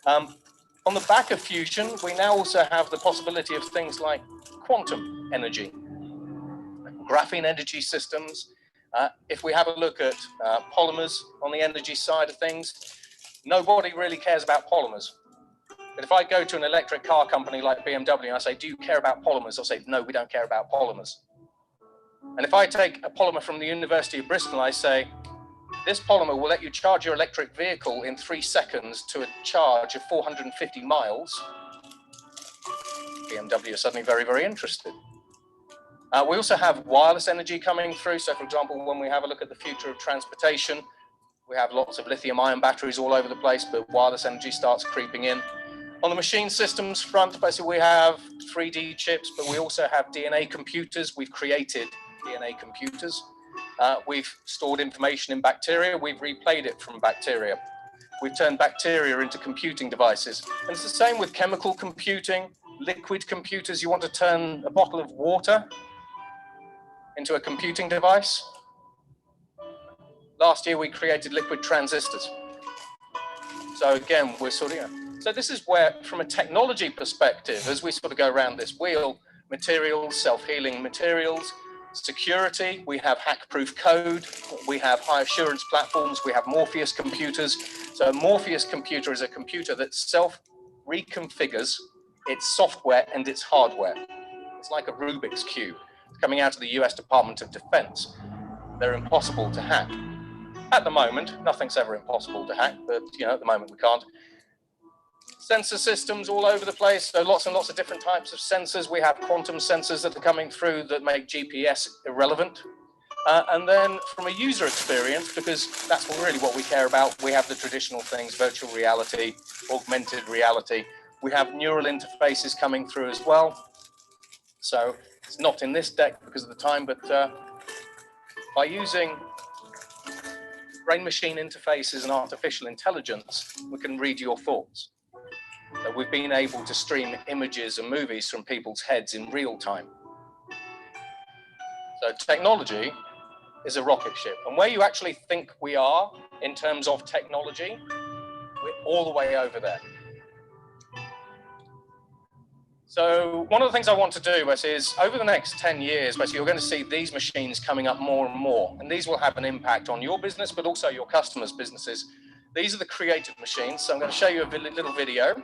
On the back of fusion, we now also have the possibility of things like quantum energy, graphene energy systems. If we have a look at polymers on the energy side of things, nobody really cares about polymers. But if I go to an electric car company like BMW and I say, do you care about polymers? They'll say, no, we don't care about polymers. And if I take a polymer from the University of Bristol, I say, this polymer will let you charge your electric vehicle in 3 seconds to a charge of 450 miles. BMW are suddenly very, very interested. We also have wireless energy coming through. So, for example, when we have a look at the future of transportation, we have lots of lithium-ion batteries all over the place, but wireless energy starts creeping in. On the machine systems front, basically we have 3D chips, but we also have DNA computers. We've created DNA computers. We've stored information in bacteria. We've replayed it from bacteria. We've turned bacteria into computing devices. And it's the same with chemical computing, liquid computers. You want to turn a bottle of water into a computing device. Last year, we created liquid transistors. So again, we're sort of, so this is where, from a technology perspective, as we sort of go around this wheel, materials, self-healing materials, security, we have hack-proof code, we have high assurance platforms, we have Morpheus computers. So a Morpheus computer is a computer that self-reconfigures its software and its hardware. It's like a Rubik's Cube. It's coming out of the US Department of Defense. They're impossible to hack. At the moment, nothing's ever impossible to hack, but at the moment we can't. Sensor systems all over the place, so lots and lots of different types of sensors. We have quantum sensors that are coming through that make GPS irrelevant. And then from a user experience, because that's really what we care about, we have the traditional things, virtual reality, augmented reality. We have neural interfaces coming through as well. So it's not in this deck because of the time, but by using brain-machine interfaces and artificial intelligence, we can read your thoughts. So we've been able to stream images and movies from people's heads in real time. So technology is a rocket ship. And where you actually think we are in terms of technology, we're all the way over there. So one of the things I want to do is over the next 10 years, basically, you're going to see these machines coming up more and more. And these will have an impact on your business, but also your customers' businesses. These are the creative machines. So I'm going to show you a little video.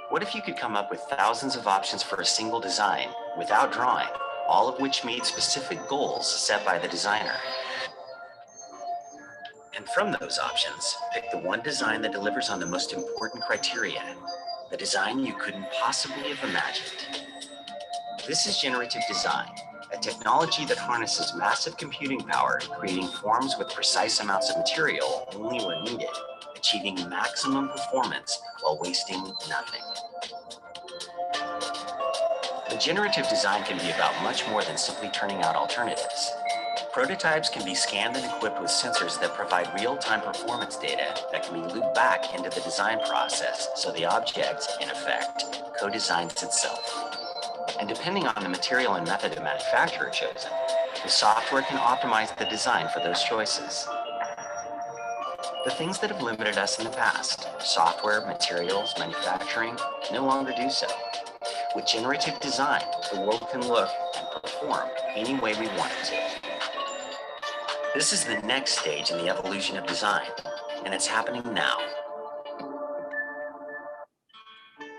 What if you could come up with thousands of options for a single design without drawing, all of which meet specific goals set by the designer? And from those options, pick the one design that delivers on the most important criteria, the design you couldn't possibly have imagined. This is generative design, a technology that harnesses massive computing power, creating forms with precise amounts of material only when needed, achieving maximum performance while wasting nothing. The generative design can be about much more than simply turning out alternatives. Prototypes can be scanned and equipped with sensors that provide real-time performance data that can be looped back into the design process, so the object, in effect, co-designs itself. And depending on the material and method of manufacture chosen, the software can optimize the design for those choices. The things that have limited us in the past, software, materials, manufacturing, no longer do so. With generative design, the world can look and perform any way we want it to. This is the next stage in the evolution of design, and it's happening now.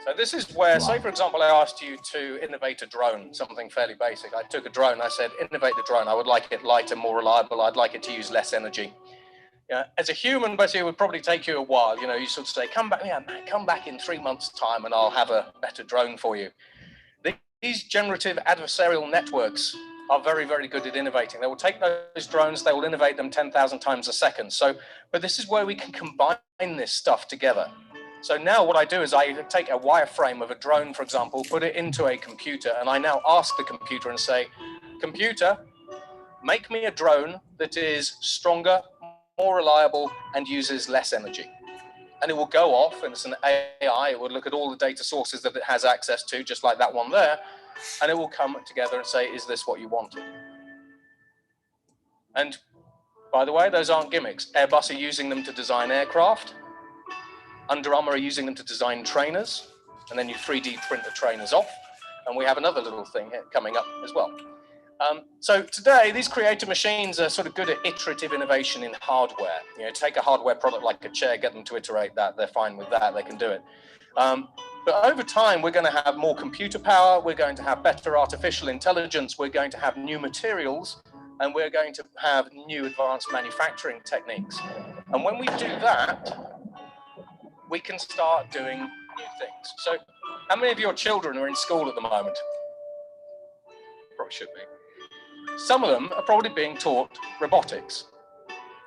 So this is where, say for example, I asked you to innovate a drone, something fairly basic. I took a drone, I said, innovate the drone. I would like it lighter, more reliable. I'd like it to use less energy. As a human, basically, it would probably take you a while. You sort of say, come back in 3 months' time and I'll have a better drone for you. These generative adversarial networks are very, very good at innovating. They will take those drones, they will innovate them 10,000 times a second. But this is where we can combine this stuff together. So now what I do is I take a wireframe of a drone, for example, put it into a computer, and I now ask the computer and say, computer, make me a drone that is stronger, more reliable, and uses less energy. and it will go off, and it's an AI, it will look at all the data sources that it has access to, just like that one there, and it will come together and say, is this what you wanted? And by the way, those aren't gimmicks. Airbus are using them to design aircraft. Under Armour are using them to design trainers, and then you 3D print the trainers off. And we have another little thing here coming up as well. So today, these creative machines are sort of good at iterative innovation in hardware. You know, take a hardware product like a chair, get them to iterate that, they're fine with that, they can do it. But over time, we're going to have more computer power, we're going to have better artificial intelligence, we're going to have new materials, and we're going to have new advanced manufacturing techniques. And when we do that, we can start doing new things. So how many of your children are in school at the moment? Probably should be. Some of them are probably being taught robotics,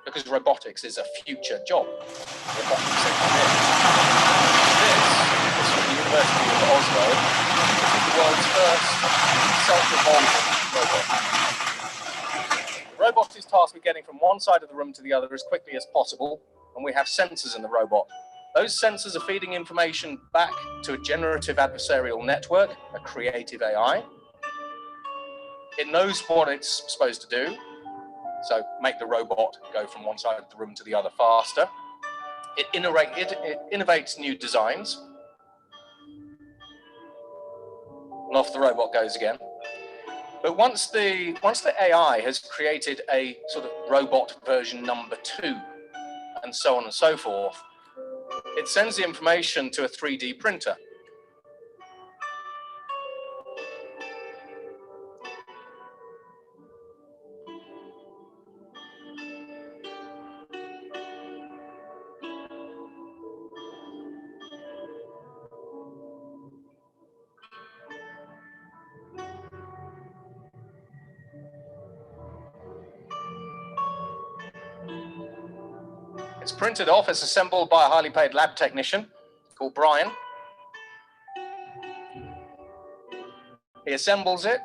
because robotics is a future job. Robotics engineering. This is from the University of Oslo. This is the world's first self-revolving robot. The robot is tasked with getting from one side of the room to the other as quickly as possible, and we have sensors in the robot. Those sensors are feeding information back to a generative adversarial network, a creative AI. It knows what it's supposed to do, so make the robot go from one side of the room to the other faster. It innovates new designs, and off the robot goes again. But once the AI has created a sort of robot version number 2, and so on and so forth, it sends the information to a 3D printer. It's printed off, it's assembled by a highly paid lab technician called Brian. He assembles it,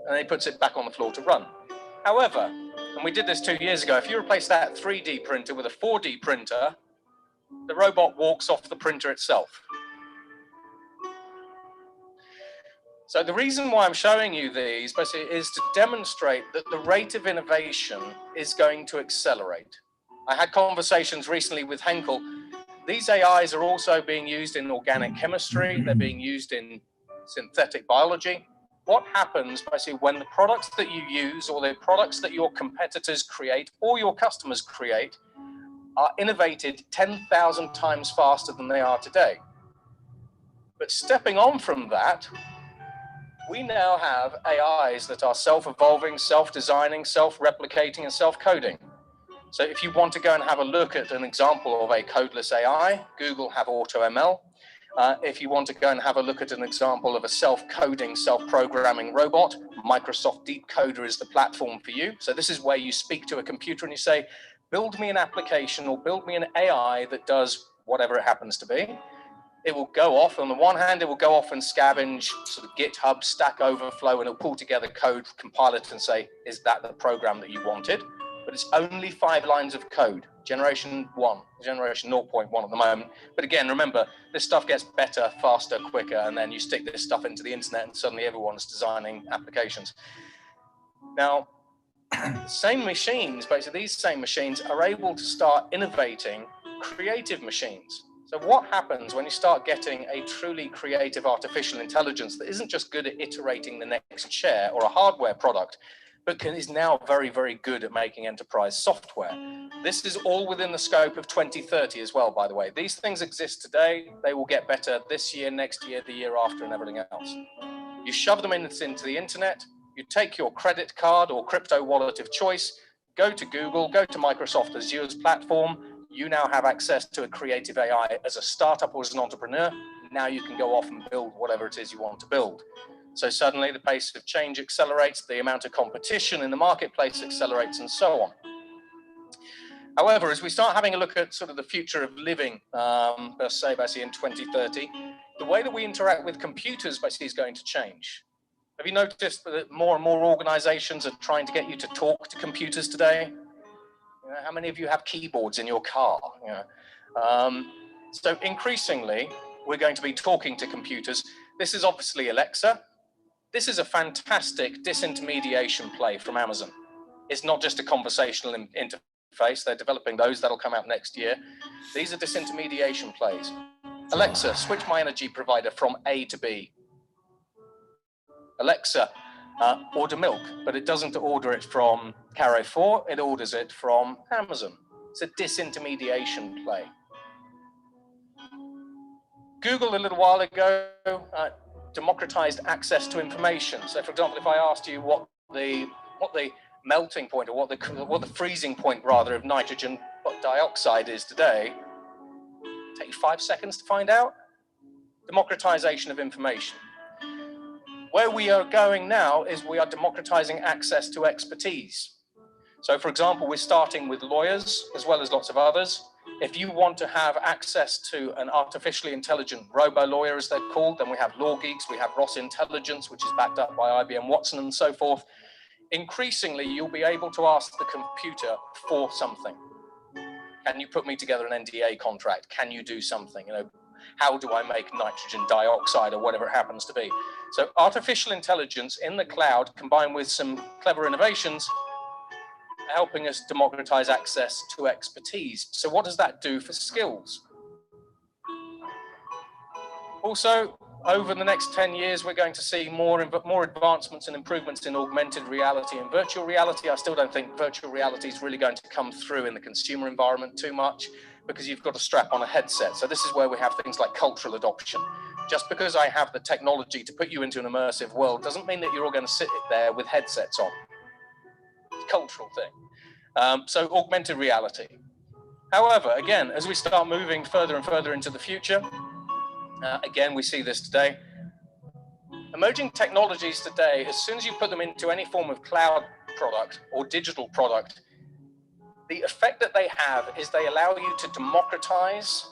and he puts it back on the floor to run. However, and we did this 2 years ago, if you replace that 3D printer with a 4D printer, the robot walks off the printer itself. So the reason why I'm showing you these basically is to demonstrate that the rate of innovation is going to accelerate. I had conversations recently with Henkel. These AIs are also being used in organic chemistry, they're being used in synthetic biology. What happens basically when the products that you use or the products that your competitors create or your customers create are innovated 10,000 times faster than they are today? But stepping on from that, we now have AIs that are self-evolving, self-designing, self-replicating, and self-coding. So if you want to go and have a look at an example of a codeless AI, Google have AutoML. If you want to go and have a look at an example of a self-coding, self-programming robot, Microsoft DeepCoder is the platform for you. So this is where you speak to a computer and you say, build me an application or build me an AI that does whatever it happens to be. It will go off. On the one hand, it will go off and scavenge sort of GitHub, Stack Overflow, and it'll pull together code, compile it, and say, is that the program that you wanted? But it's only 5 lines of code, generation 1, generation 0.1 at the moment. But again, remember, this stuff gets better, faster, quicker, and then you stick this stuff into the internet and suddenly everyone's designing applications. Now, same machines, basically these same machines are able to start innovating creative machines. So what happens when you start getting a truly creative artificial intelligence that isn't just good at iterating the next chair or a hardware product, but is now very, very good at making enterprise software? This is all within the scope of 2030 as well, by the way. These things exist today. They will get better this year, next year, the year after, and everything else. You shove them into the internet, you take your credit card or crypto wallet of choice, go to Google, go to Microsoft Azure's platform. You now have access to a creative AI as a startup or as an entrepreneur. Now you can go off and build whatever it is you want to build. So suddenly the pace of change accelerates, the amount of competition in the marketplace accelerates, and so on. However, as we start having a look at sort of the future of living, per se, basically in 2030, the way that we interact with computers basically is going to change. Have you noticed that more and more organizations are trying to get you to talk to computers today? You know, how many of you have keyboards in your car? You know, So increasingly, we're going to be talking to computers. This is obviously Alexa. This is a fantastic disintermediation play from Amazon. It's not just a conversational interface. They're developing those that'll come out next year. These are disintermediation plays. Alexa, switch my energy provider from A to B. Alexa, order milk, but it doesn't order it from Carrefour, it orders it from Amazon. It's a disintermediation play. Google a little while ago democratized access to information. So for example, if I asked you what the melting point, or what the freezing point rather of nitrogen dioxide is today, take you 5 seconds to find out. Democratization of information. Where we are going now is we are democratizing access to expertise. So for example, we're starting with lawyers as well as lots of others. If you want to have access to an artificially intelligent robo-lawyer, as they're called, then we have Law Geeks, we have Ross Intelligence, which is backed up by IBM Watson and so forth. Increasingly, you'll be able to ask the computer for something. Can you put me together an NDA contract? Can you do something? You know, how do I make nitrogen dioxide or whatever it happens to be? So artificial intelligence in the cloud combined with some clever innovations are helping us democratize access to expertise. So what does that do for skills? Also, over the next 10 years, we're going to see more advancements and improvements in augmented reality and virtual reality. I still don't think virtual reality is really going to come through in the consumer environment too much, because you've got to strap on a headset. So this is where we have things like cultural adoption. Just because I have the technology to put you into an immersive world doesn't mean that you're all going to sit there with headsets on. It's a cultural thing. So augmented reality. However, again, as we start moving further and further into the future, again, we see this today. Emerging technologies today, as soon as you put them into any form of cloud product or digital product, the effect that they have is they allow you to democratize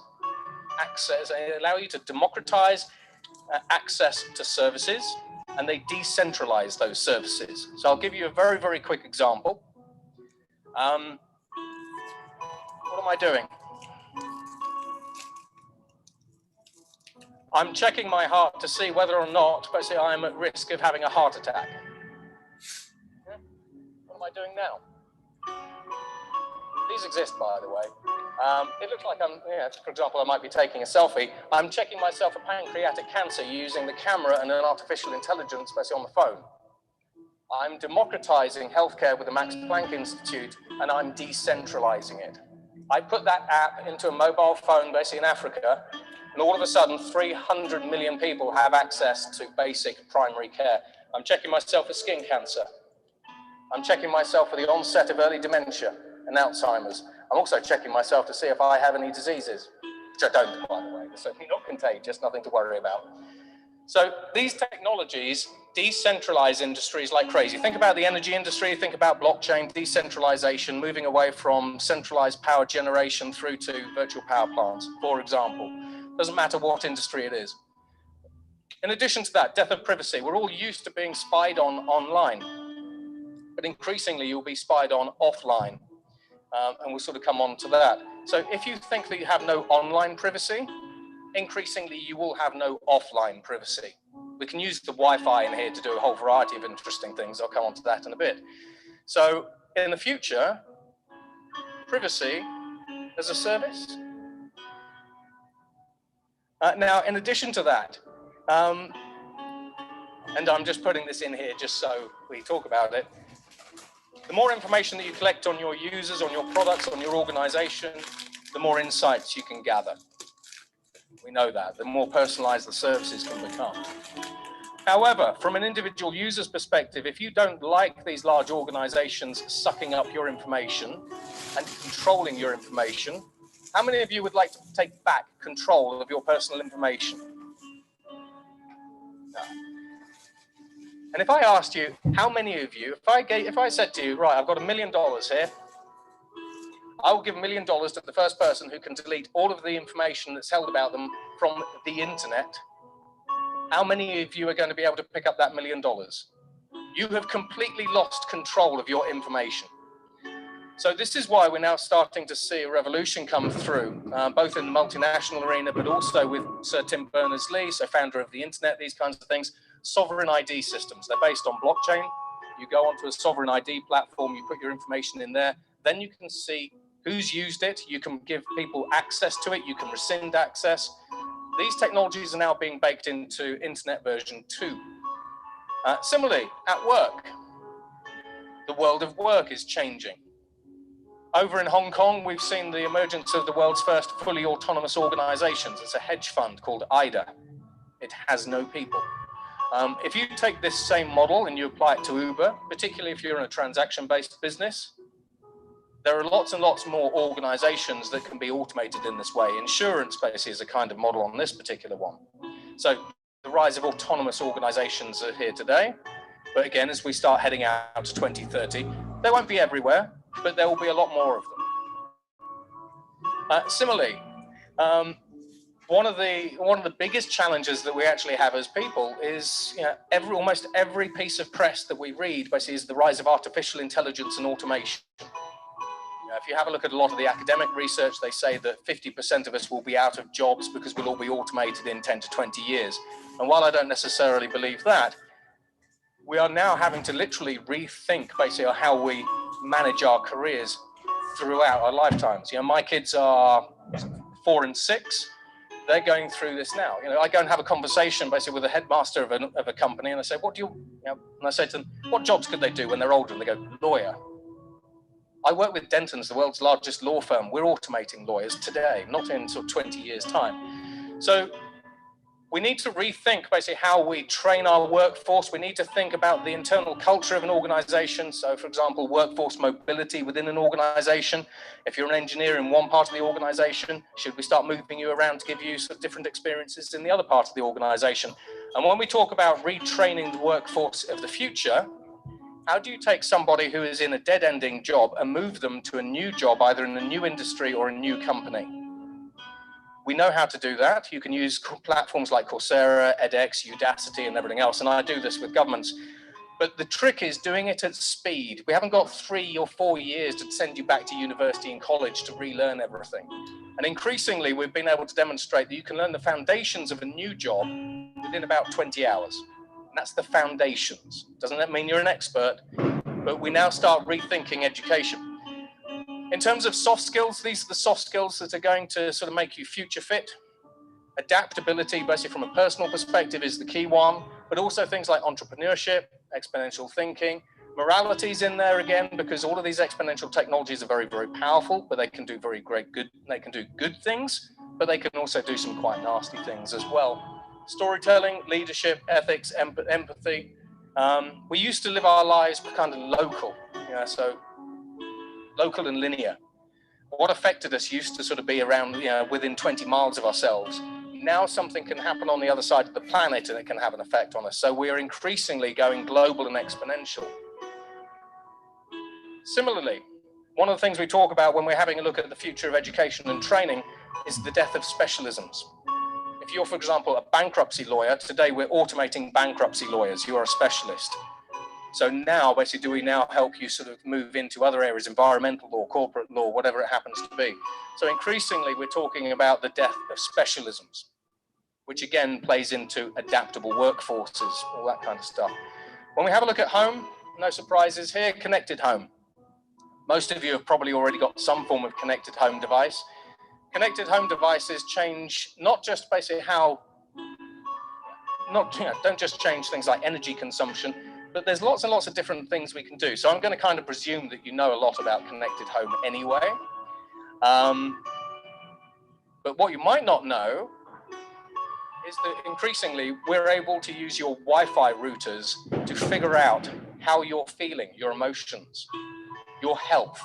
access, they allow you to democratize access to services, and they decentralize those services. So I'll give you a very, very quick example. What am I doing? I'm checking my heart to see whether or not, basically, I am at risk of having a heart attack. Yeah? What am I doing now? These exist, by the way. It looks like for example, I might be taking a selfie. I'm checking myself for pancreatic cancer using the camera and an artificial intelligence, basically on the phone. I'm democratizing healthcare with the Max Planck Institute, and I'm decentralizing it. I put that app into a mobile phone, basically in Africa, and all of a sudden, 300 million people have access to basic primary care. I'm checking myself for skin cancer. I'm checking myself for the onset of early dementia and Alzheimer's. I'm also checking myself to see if I have any diseases, which I don't, by the way. They're certainly not contagious, nothing to worry about. So these technologies decentralize industries like crazy. Think about the energy industry, think about blockchain, decentralization, moving away from centralized power generation through to virtual power plants, for example. Doesn't matter what industry it is. In addition to that, death of privacy. We're all used to being spied on online, but increasingly you'll be spied on offline. And we'll sort of come on to that. So if you think that you have no online privacy, increasingly you will have no offline privacy. We can use the Wi-Fi in here to do a whole variety of interesting things. I'll come on to that in a bit. So in the future, privacy as a service. Now, in addition to that, and I'm just putting this in here just so we talk about it, the more information that you collect on your users, on your products, on your organization, the more insights you can gather. We know that. The more personalized the services can become. However, from an individual user's perspective, if you don't like these large organizations sucking up your information and controlling your information, how many of you would like to take back control of your personal information? No. And if I asked you, how many of you, if I said to you, right, I've got $1 million here, I will give $1 million to the first person who can delete all of the information that's held about them from the internet, how many of you are going to be able to pick up that $1 million? You have completely lost control of your information. So this is why we're now starting to see a revolution come through, both in the multinational arena, but also with Sir Tim Berners-Lee, so founder of the internet, these kinds of things, sovereign ID systems. They're based on blockchain. You go onto a sovereign ID platform, you put your information in there, then you can see who's used it, you can give people access to it, you can rescind access. These technologies are now being baked into Internet version 2. Similarly, at work, the world of work is changing. Over in Hong Kong, we've seen the emergence of the world's first fully autonomous organizations. It's a hedge fund called IDA. It has no people. If you take this same model and you apply it to Uber, particularly if you're in a transaction-based business, there are lots and lots more organizations that can be automated in this way. Insurance basically is a kind of model on this particular one. So the rise of autonomous organizations are here today. But again, as we start heading out to 2030, they won't be everywhere, but there will be a lot more of them. Similarly, one of the biggest challenges that we actually have as people is, almost every piece of press that we read basically is the rise of artificial intelligence and automation. If you have a look at a lot of the academic research, they say that 50% of us will be out of jobs because we'll all be automated in 10 to 20 years. And while I don't necessarily believe that, we are now having to literally rethink basically how we manage our careers throughout our lifetimes. My kids are 4 and 6. They're going through this now. I go and have a conversation basically with the headmaster of a company, and I say, and I say to them, what jobs could they do when they're older? And they go, lawyer. I work with Dentons, the world's largest law firm. We're automating lawyers today, not in sort of 20 years' time. So we need to rethink basically how we train our workforce. We need to think about the internal culture of an organization. So, for example, workforce mobility within an organization. If you're an engineer in one part of the organization, should we start moving you around to give you sort of different experiences in the other part of the organization? And when we talk about retraining the workforce of the future, how do you take somebody who is in a dead-ending job and move them to a new job, either in a new industry or a new company? We know how to do that. You can use platforms like Coursera, edX, Udacity, and everything else. And I do this with governments. But the trick is doing it at speed. We haven't got 3 or 4 years to send you back to university and college to relearn everything. And increasingly, we've been able to demonstrate that you can learn the foundations of a new job within about 20 hours. And that's the foundations. Doesn't that mean you're an expert? But we now start rethinking education. In terms of soft skills, these are the soft skills that are going to sort of make you future fit. Adaptability, basically from a personal perspective, is the key one, but also things like entrepreneurship, exponential thinking, morality's in there again, because all of these exponential technologies are very, very powerful, but they can do they can do good things, but they can also do some quite nasty things as well. Storytelling, leadership, ethics, empathy. We used to live our lives kind of local, so local and linear. What affected us used to sort of be around, within 20 miles of ourselves. Now something can happen on the other side of the planet and it can have an effect on us. So we are increasingly going global and exponential. Similarly, one of the things we talk about when we're having a look at the future of education and training is the death of specialisms. If you're, for example, a bankruptcy lawyer, today we're automating bankruptcy lawyers. You are a specialist. So now, basically, do we now help you sort of move into other areas, environmental law, corporate law, whatever it happens to be? So increasingly, we're talking about the death of specialisms, which again plays into adaptable workforces, all that kind of stuff. When we have a look at home, no surprises here, connected home. Most of you have probably already got some form of connected home device. Connected home devices change not just basically don't just change things like energy consumption, but there's lots and lots of different things we can do. So I'm going to kind of presume that you know a lot about connected home anyway. But what you might not know is that increasingly we're able to use your Wi-Fi routers to figure out how you're feeling, your emotions, your health,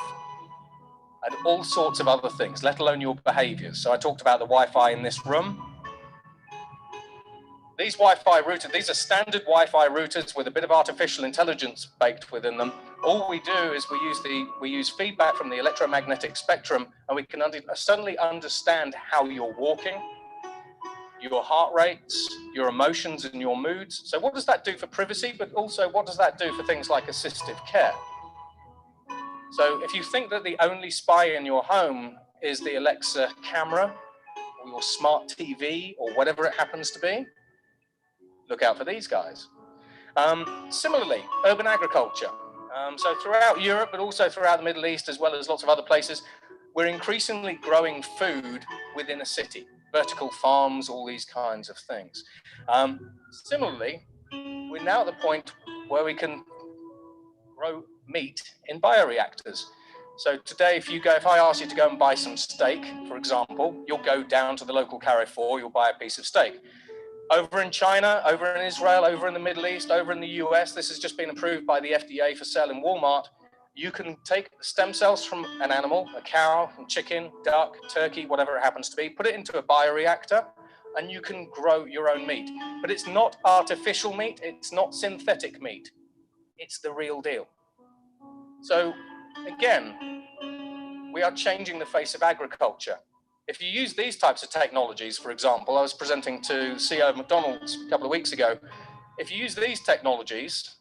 and all sorts of other things, let alone your behaviors. So I talked about the Wi-Fi in this room. These Wi-Fi routers, these are standard Wi-Fi routers with a bit of artificial intelligence baked within them. All we do is we use feedback from the electromagnetic spectrum, and we can suddenly understand how you're walking, your heart rates, your emotions, and your moods. So what does that do for privacy? But also, what does that do for things like assistive care? So if you think that the only spy in your home is the Alexa camera or your smart TV or whatever it happens to be, look out for these guys. Similarly, urban agriculture. So throughout Europe, but also throughout the Middle East, as well as lots of other places, we're increasingly growing food within a city, vertical farms, all these kinds of things. Similarly, we're now at the point where we can grow meat in bioreactors. So today, if I ask you to go and buy some steak, for example, you'll go down to the local Carrefour, you'll buy a piece of steak. Over in China, over in Israel, over in the Middle East, over in the US, this has just been approved by the FDA for sale in Walmart. You can take stem cells from an animal, a cow, a chicken, duck, turkey, whatever it happens to be, put it into a bioreactor, and you can grow your own meat. But it's not artificial meat, it's not synthetic meat. It's the real deal. So again, we are changing the face of agriculture. If you use these types of technologies, for example, I was presenting to CEO of McDonald's a couple of weeks ago. If you use these technologies,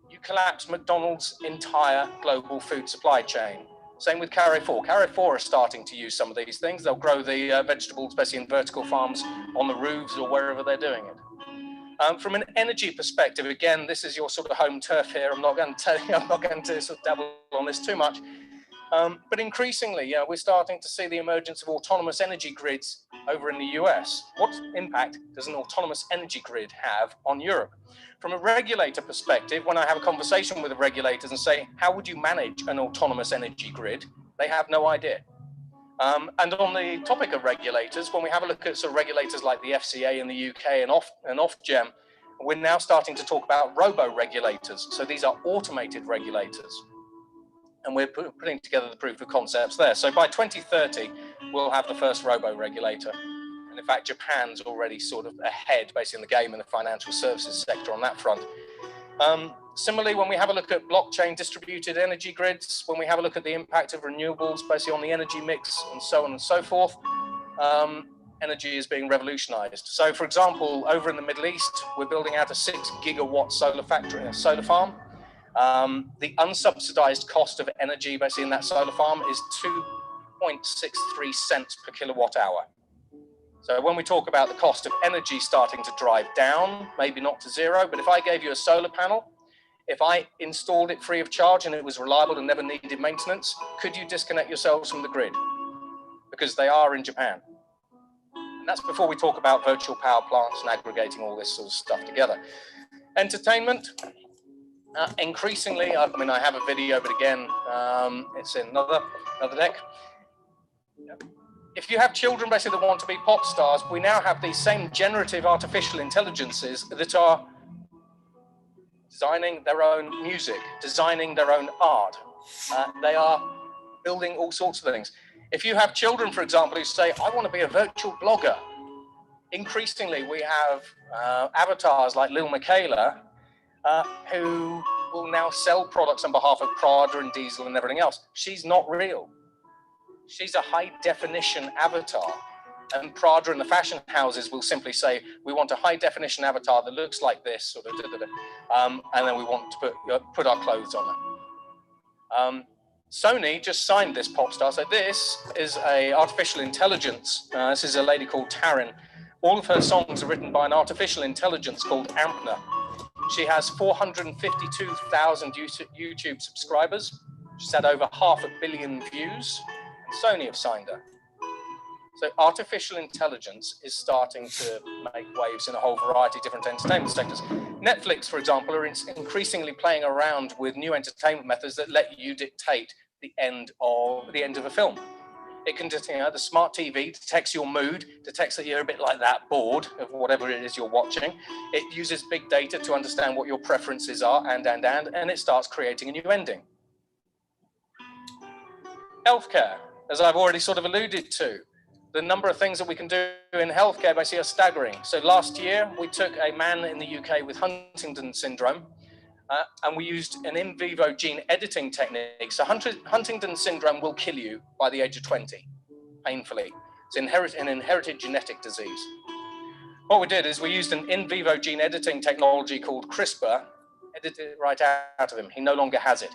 you collapse McDonald's entire global food supply chain. Same with Carrefour. Carrefour are starting to use some of these things. They'll grow the vegetables, especially in vertical farms, on the roofs or wherever they're doing it. From an energy perspective, again, this is your sort of home turf here. I'm not going to tell you, I'm not going to sort of dabble on this too much. But increasingly, we're starting to see the emergence of autonomous energy grids over in the US. What impact does an autonomous energy grid have on Europe? From a regulator perspective, when I have a conversation with the regulators and say, how would you manage an autonomous energy grid? They have no idea. And on the topic of regulators, when we have a look at sort of regulators like the FCA in the UK and Ofgem, we're now starting to talk about robo-regulators. So these are automated regulators. And we're putting together the proof of concepts there. So by 2030, we'll have the first robo-regulator. And in fact, Japan's already sort of ahead, basically in the game in the financial services sector on that front. Similarly, when we have a look at blockchain distributed energy grids, when we have a look at the impact of renewables, basically on the energy mix and so on and so forth, energy is being revolutionized. So for example, over in the Middle East, we're building out a 6 gigawatt solar farm. The unsubsidized cost of energy basically in that solar farm is 2.63 cents per kilowatt hour. So when we talk about the cost of energy starting to drive down, maybe not to zero, but if I gave you a solar panel, if I installed it free of charge and it was reliable and never needed maintenance, could you disconnect yourselves from the grid? Because they are in Japan. And that's before we talk about virtual power plants and aggregating all this sort of stuff together. Entertainment. Increasingly, I mean, I have a video, but again, it's in another deck. If you have children basically that want to be pop stars, we now have these same generative artificial intelligences that are designing their own music, designing their own art. They are building all sorts of things. If you have children, for example, who say, I want to be a virtual blogger, increasingly we have avatars like Lil Michaela, who will now sell products on behalf of Prada and Diesel and everything else. She's not real. She's a high definition avatar. And Prada and the fashion houses will simply say, we want a high definition avatar that looks like this, sort of, and then we want to put our clothes on it. Sony just signed this pop star. So this is a artificial intelligence. This is a lady called Taryn. All of her songs are written by an artificial intelligence called Ampna. She has 452,000 YouTube subscribers. She's had over 500 million views. And Sony have signed her. So artificial intelligence is starting to make waves in a whole variety of different entertainment sectors. Netflix, for example, are increasingly playing around with new entertainment methods that let you dictate the end of a film. It can just, the smart TV detects your mood, detects that you're a bit like that, bored of whatever it is you're watching. It uses big data to understand what your preferences are, and it starts creating a new ending. Healthcare, as I've already sort of alluded to, the number of things that we can do in healthcare basically are staggering. So last year, we took a man in the UK with Huntington's syndrome, and we used an in vivo gene editing technique. So Huntington's syndrome will kill you by the age of 20, painfully. It's an inherited genetic disease. What we did is we used an in vivo gene editing technology called CRISPR, edited it right out of him. He no longer has it.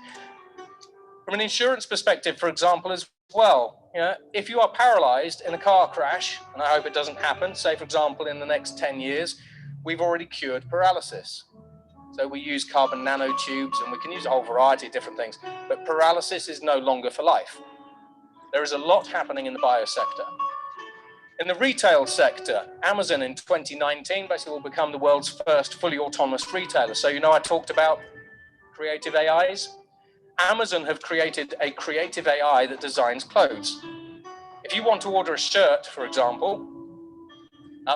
From an insurance perspective, for example, as well, if you are paralyzed in a car crash, and I hope it doesn't happen, say, for example, in the next 10 years, we've already cured paralysis. So we use carbon nanotubes, and we can use a whole variety of different things, but paralysis is no longer for life. There is a lot happening in the biosector. In the retail sector, Amazon in 2019 basically will become the world's first fully autonomous retailer. So I talked about creative AIs. Amazon have created a creative AI that designs clothes. If you want to order a shirt, for example,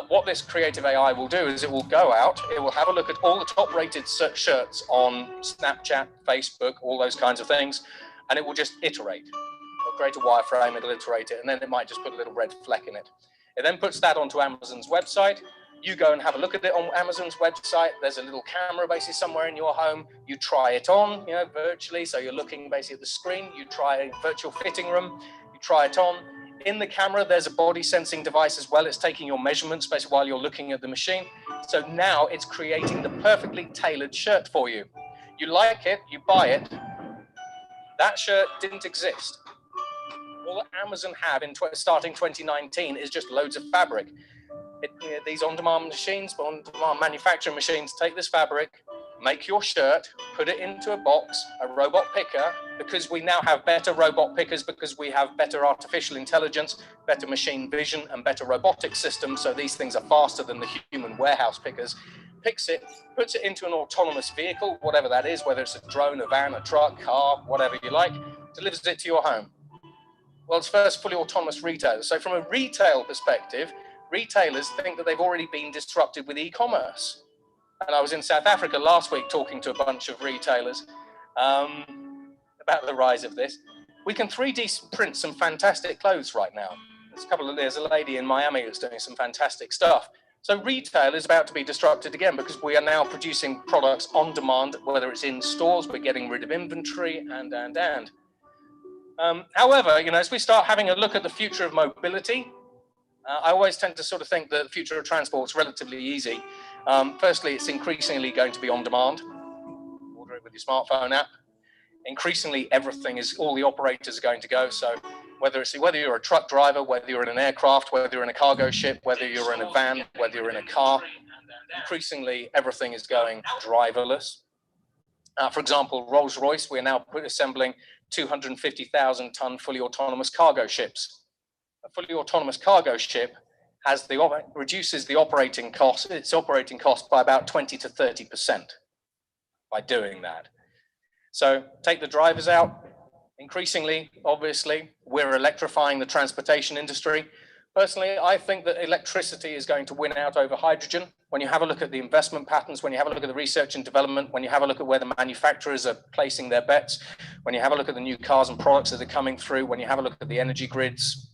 what this creative AI will do is it will go out, it will have a look at all the top-rated shirts on Snapchat, Facebook, all those kinds of things, and it will just iterate. It'll create a wireframe, it'll iterate it, and then it might just put a little red fleck in it. It then puts that onto Amazon's website. You go and have a look at it on Amazon's website. There's a little camera basically somewhere in your home. You try it on, virtually. So you're looking basically at the screen. You try a virtual fitting room. You try it on. In the camera, there's a body sensing device as well. It's taking your measurements basically while you're looking at the machine. So now it's creating the perfectly tailored shirt for you. You like it, you buy it. That shirt didn't exist. All that Amazon have in starting 2019 is just loads of fabric. These on-demand machines, on-demand manufacturing machines, take this fabric, make your shirt, put it into a box, a robot picker, because we now have better robot pickers, because we have better artificial intelligence, better machine vision, and better robotic systems. So these things are faster than the human warehouse pickers. Picks it, puts it into an autonomous vehicle, whatever that is, whether it's a drone, a van, a truck, car, whatever you like, delivers it to your home. World's first fully autonomous retailer. So from a retail perspective, retailers think that they've already been disrupted with e-commerce. And I was in South Africa last week talking to a bunch of retailers about the rise of this. We can 3D print some fantastic clothes right now. There's a lady in Miami that's doing some fantastic stuff. So retail is about to be disrupted again because we are now producing products on demand, whether it's in stores, we're getting rid of inventory and. However, as we start having a look at the future of mobility, I always tend to sort of think that the future of transport is relatively easy. Firstly, it's increasingly going to be on demand. Order it with your smartphone app. Increasingly, all the operators are going to go. So whether you're a truck driver, whether you're in an aircraft, whether you're in a cargo ship, whether you're in a van, whether you're in a car, increasingly everything is going driverless. For example, Rolls-Royce, we're now assembling 250,000-ton fully autonomous cargo ships. A fully autonomous cargo ship reduces its operating cost by about 20 to 30% by doing that. So take the drivers out. Increasingly, obviously, we're electrifying the transportation industry. Personally, I think that electricity is going to win out over hydrogen. When you have a look at the investment patterns, when you have a look at the research and development, when you have a look at where the manufacturers are placing their bets, when you have a look at the new cars and products that are coming through, when you have a look at the energy grids,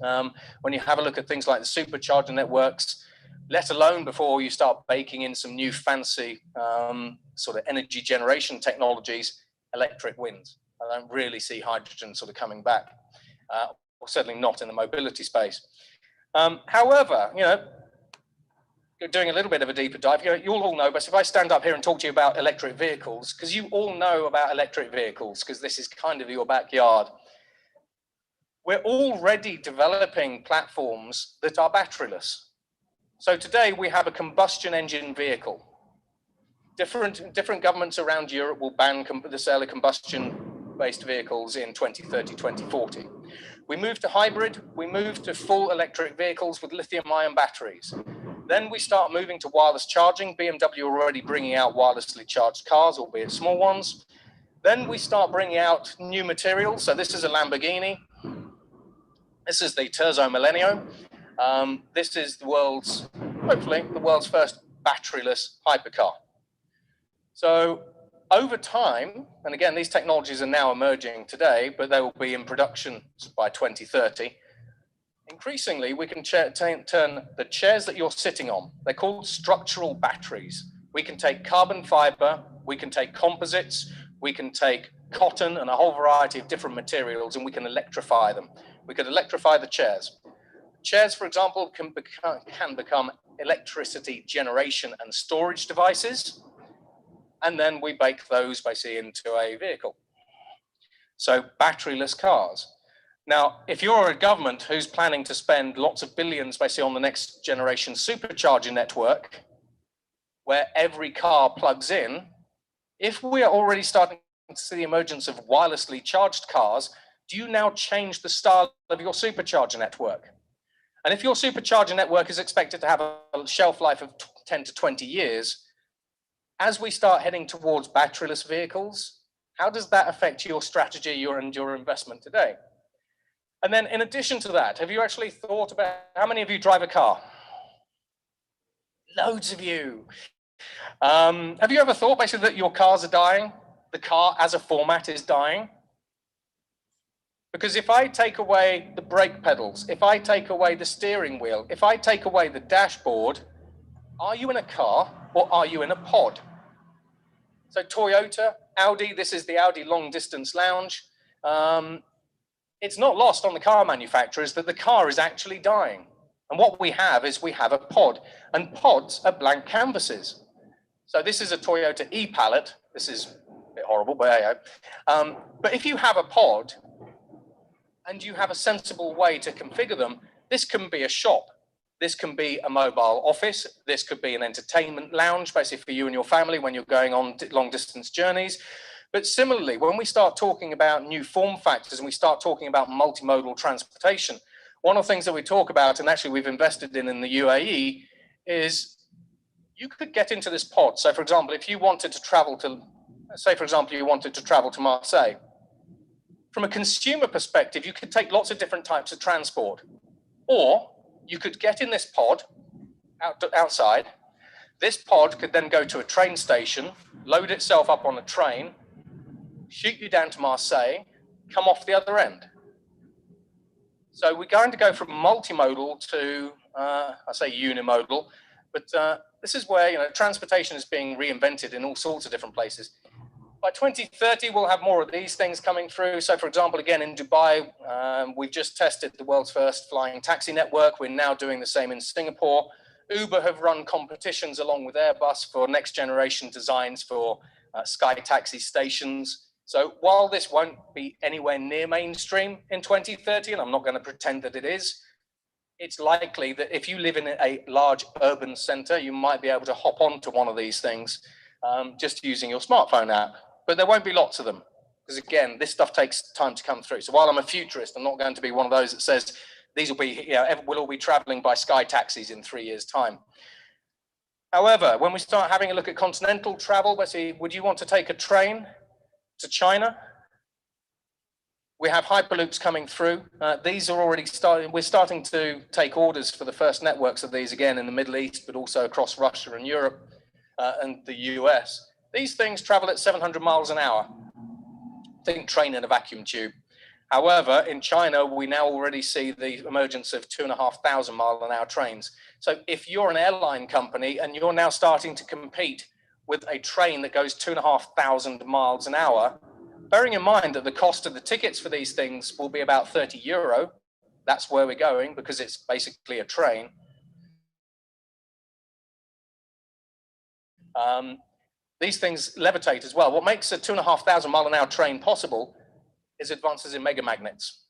when you have a look at things like the supercharger networks, let alone before you start baking in some new fancy sort of energy generation technologies, electric wins. I don't really see hydrogen sort of coming back, or certainly not in the mobility space. However, doing a little bit of a deeper dive, you'll all know, but if I stand up here and talk to you about electric vehicles, because you all know about electric vehicles, because this is kind of your backyard, we're already developing platforms that are batteryless. So today we have a combustion engine vehicle. Different governments around Europe will ban the sale of combustion-based vehicles in 2030, 2040. We move to hybrid, we move to full electric vehicles with lithium-ion batteries. Then we start moving to wireless charging. BMW are already bringing out wirelessly charged cars, albeit small ones. Then we start bringing out new materials. So this is a Lamborghini. This is the Terzo Millennio. This is hopefully the world's first batteryless hypercar. So over time, and again, these technologies are now emerging today, but they will be in production by 2030. Increasingly, we can turn the chairs that you're sitting on, they're called structural batteries. We can take carbon fiber, we can take composites, we can take cotton and a whole variety of different materials, and we can electrify them. We could electrify the chairs. Chairs, for example, can become electricity generation and storage devices. And then we bake those basically into a vehicle. So batteryless cars. Now, if you're a government who's planning to spend lots of billions basically on the next generation supercharger network, where every car plugs in, if we are already starting to see the emergence of wirelessly charged cars, do you now change the style of your supercharger network? And if your supercharger network is expected to have a shelf life of 10 to 20 years, as we start heading towards batteryless vehicles, how does that affect your strategy and your investment today? And then in addition to that, have you actually thought about how many of you drive a car? Loads of you. Have you ever thought basically that your cars are dying? The car as a format is dying? Because if I take away the brake pedals, if I take away the steering wheel, if I take away the dashboard, are you in a car or are you in a pod? So Toyota, Audi, this is the Audi long distance lounge. It's not lost on the car manufacturers that the car is actually dying. And what we have is we have a pod, and pods are blank canvases. So this is a Toyota e-Palette. This is a bit horrible, but there you go. But if you have a pod and you have a sensible way to configure them, this can be a shop. This can be a mobile office. This could be an entertainment lounge, basically for you and your family when you're going on long distance journeys. But similarly, when we start talking about new form factors and we start talking about multimodal transportation, one of the things that we talk about, and actually we've invested in the UAE, is you could get into this pod. So for example, if you wanted to travel to, say for example, you wanted to travel to Marseille, from a consumer perspective, you could take lots of different types of transport. Or you could get in this pod outside. This pod could then go to a train station, load itself up on a train, shoot you down to Marseille, come off the other end. So we're going to go from multimodal to, I say unimodal, but this is where transportation is being reinvented in all sorts of different places. By 2030, we'll have more of these things coming through. So for example, again, in Dubai, we've just tested the world's first flying taxi network. We're now doing the same in Singapore. Uber have run competitions along with Airbus for next generation designs for sky taxi stations. So while this won't be anywhere near mainstream in 2030, and I'm not going to pretend that it is, it's likely that if you live in a large urban center, you might be able to hop onto one of these things just using your smartphone app. But there won't be lots of them, because again, this stuff takes time to come through. So while I'm a futurist, I'm not going to be one of those that says these will be, we'll all be traveling by sky taxis in 3 years' time. However, when we start having a look at continental travel, would you want to take a train to China? We have Hyperloops coming through. These are already starting. We're starting to take orders for the first networks of these again in the Middle East, but also across Russia and Europe and the US. These things travel at 700 miles an hour. Think train in a vacuum tube. However, in China, we now already see the emergence of 2,500 mile an hour trains. So if you're an airline company and you're now starting to compete with a train that goes 2,500 miles an hour, bearing in mind that the cost of the tickets for these things will be about €30, that's where we're going because it's basically a train. These things levitate as well. What makes a 2,500 mile an hour train possible is advances in mega magnets.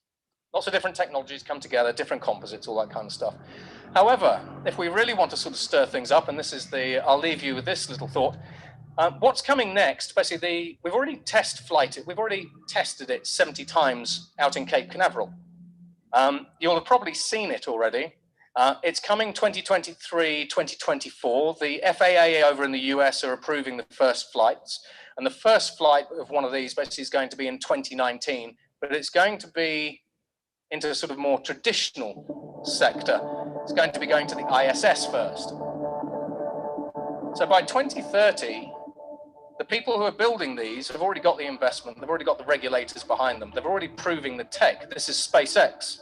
Lots of different technologies come together, different composites, all that kind of stuff. However, if we really want to sort of stir things up, and this is I'll leave you with this little thought. What's coming next? Basically, we've already tested it 70 times out in Cape Canaveral. You'll have probably seen it already. It's coming 2023, 2024. The FAA over in the US are approving the first flights. And the first flight of one of these basically is going to be in 2019, but it's going to be into a sort of more traditional sector. It's going to be going to the ISS first. So by 2030, the people who are building these have already got the investment. They've already got the regulators behind them. They're already proving the tech. This is SpaceX.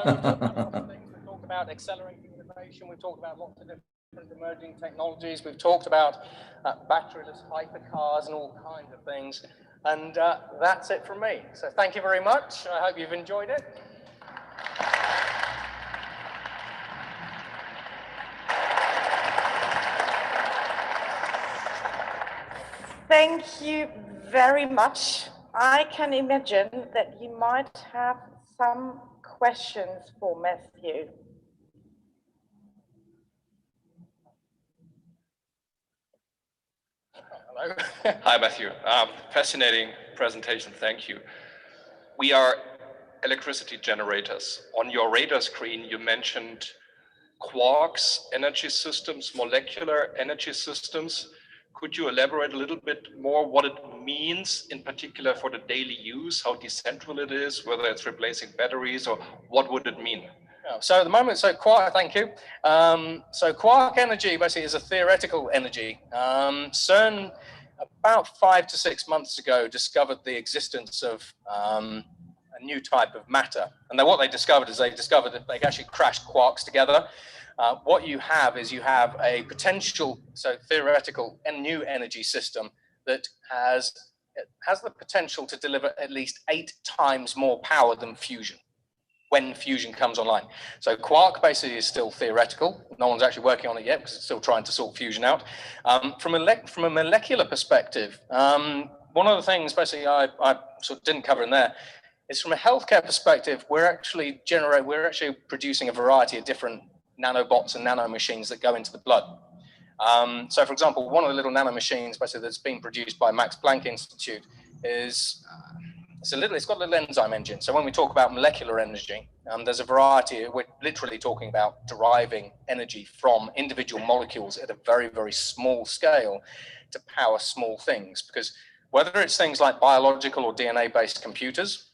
We've talked about accelerating innovation. We've talked about lots of different emerging technologies. We've talked about batteryless hypercars and all kinds of things. And that's it from me. So thank you very much. I hope you've enjoyed it. Thank you very much. I can imagine that you might have some questions for Matthew. Hello. Hi, Matthew. Fascinating presentation. Thank you. We are electricity generators. On your radar screen, you mentioned quarks, energy systems, molecular energy systems. Could you elaborate a little bit more what it means, in particular for the daily use, how decentral it is, whether it's replacing batteries, or what would it mean? So at the moment, quark, thank you. So quark energy basically is a theoretical energy. CERN, about 5 to 6 months ago, discovered the existence of a new type of matter. And then what they discovered is they discovered that they actually crashed quarks together. What you have is you have a potential, so theoretical and new energy system that has the potential to deliver at least 8 times more power than fusion when fusion comes online. So quark basically is still theoretical. No one's actually working on it yet because it's still trying to sort fusion out. From a molecular perspective, one of the things basically I sort of didn't cover in there is from a healthcare perspective, we're actually producing a variety of different nanobots and nanomachines that go into the blood. So for example, one of the little nanomachines basically that's been produced by Max Planck Institute is it's got a little enzyme engine. So when we talk about molecular energy, there's a variety. We're literally talking about deriving energy from individual molecules at a very, very small scale to power small things. Because whether it's things like biological or DNA-based computers,